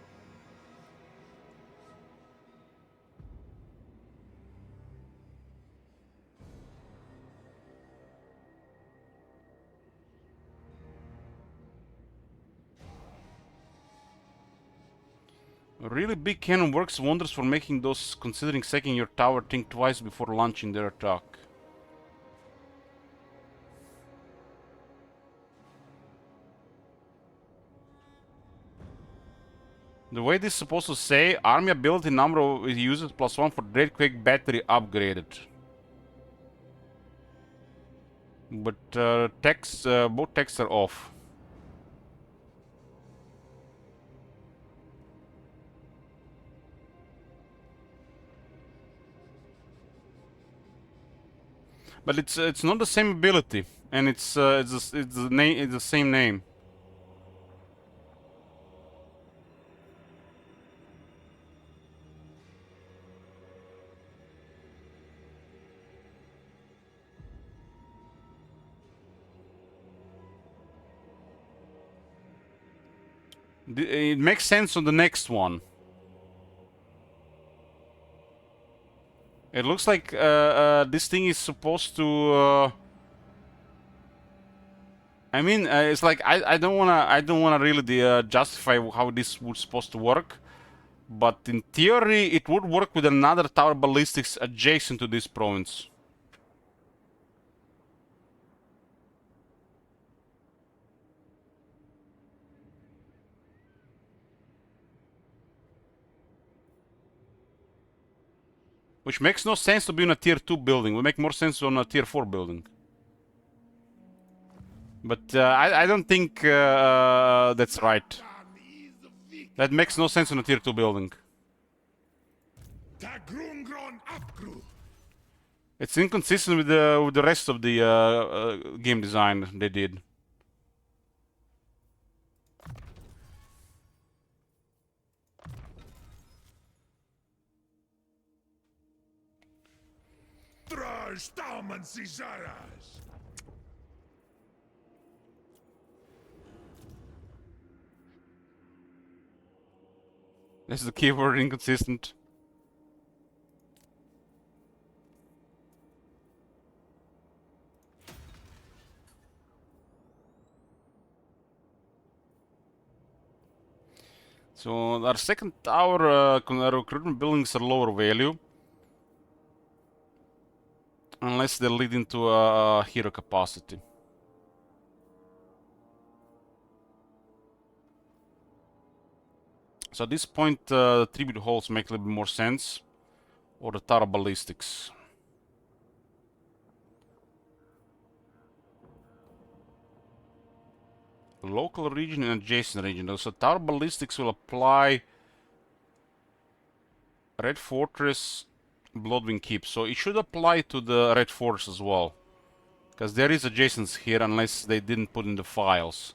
S1: A really big cannon works wonders for making those considering sacking your tower think twice before launching their attack. The way this is supposed to say, army ability number of users +1 for Dread Quick battery upgraded. But text, both texts are off. But it's not the same ability, and it's the same name. It makes sense on the next one. It looks like this thing is supposed to. I mean, it's like I don't wanna really justify how this was supposed to work, but in theory it would work with another tower ballistics adjacent to this province. Which makes no sense to be on a tier 2 building. Would make more sense on a tier 4 building. But I don't think that's right.
S3: Dan is Vic.
S1: That makes no sense on a tier 2 building.
S3: Tagrungron Apgru.
S1: It's inconsistent with the rest of the game design they did.
S3: Zharr Staumann Zharras.
S1: This is the keyword inconsistent. So our second tower recruitment buildings are lower value. Unless they lead into a hero capacity. So at this point, tribute halls make a little bit more sense. Or the tower ballistics. Local region and adjacent region. So tower ballistics will apply Red Fortress, Bloodwing Keep. So it should apply to the Red Fortress as well. Because there is adjacents here unless they didn't put in the files.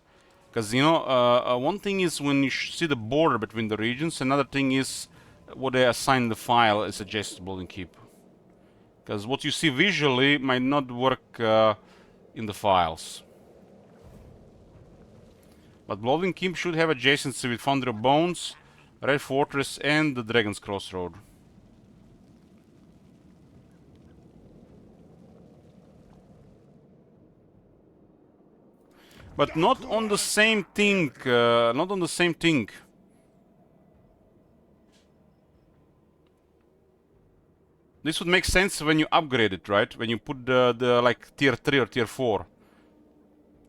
S1: Because, you know, one thing is when you see the border between the regions, another thing is what they assign the file as adjacent to Bloodwing Keep. Because what you see visually might not work in the files. But Bloodwing Keep should have adjacency with Foundry of Bones, Red Fortress, and the Dragon's Crossroad. But not on the same thing. Not on the same thing. This would make sense when you upgrade it, right? When you put the like tier 3 or tier 4.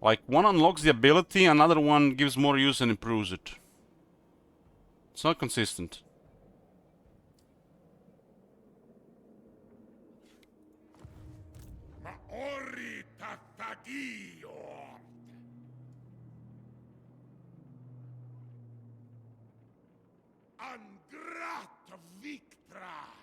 S1: Like one unlocks the ability, another one gives more use and improves it. It's not consistent.
S3: Maori Tafagio. Angrat Victras.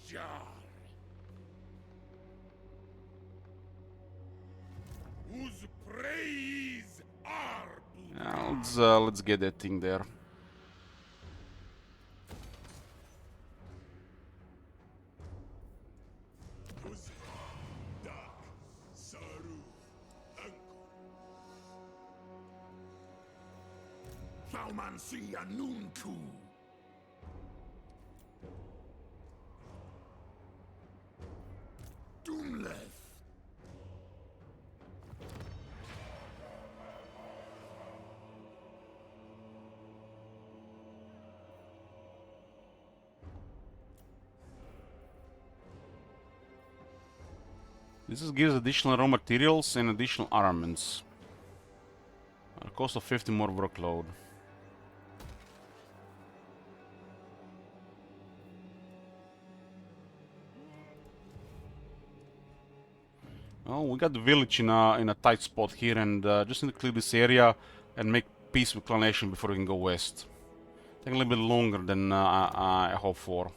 S3: Zharr. Whose praise are
S1: Let's get that thing there.
S3: Saumansia Nunku. Doomleth.
S1: This gives additional raw materials and additional armaments. At a cost of 50 more workload. Well, we got the village in a tight spot here, and just need to clear this area and make peace with Clan Nation before we can go west. Take a little bit longer than I hoped for.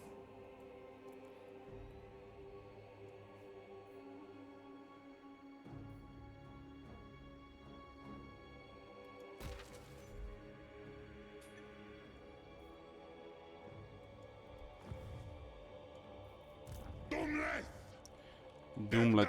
S1: Doomlet.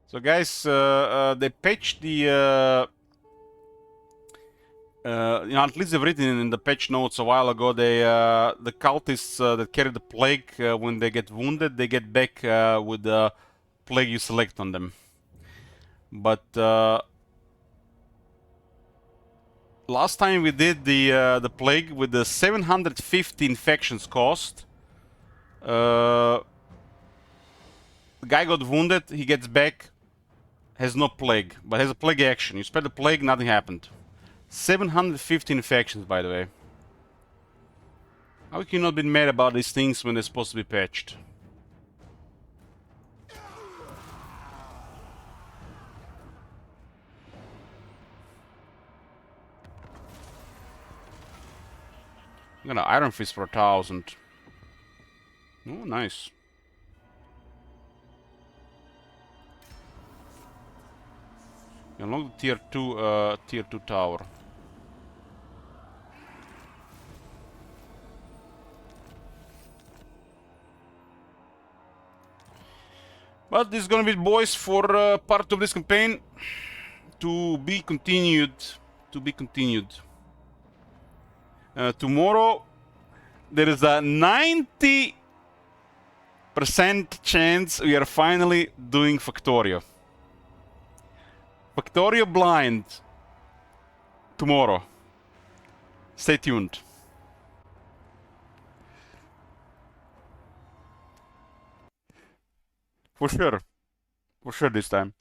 S1: So guys, they patched the you know, at least they've written in the patch notes a while ago, they the cultists that carry the plague, when they get wounded, they get back with the plague you select on them. But last time we did the plague with the 750 infections cost. The guy got wounded, he gets back, has no plague, but has a plague action. You spread the plague, nothing happened. 750 infections, by the way. How can you not be mad about these things when they're supposed to be patched? I'm gonna Iron Fist for 1,000. Oh, nice. Unlock the tier 2 tower. But this is gonna be, boys, for part of this campaign. To be continued. To be continued. Tomorrow, there is a 90% chance we are finally doing Factorio. Factorio blind. Tomorrow. Stay tuned. For sure. For sure this time.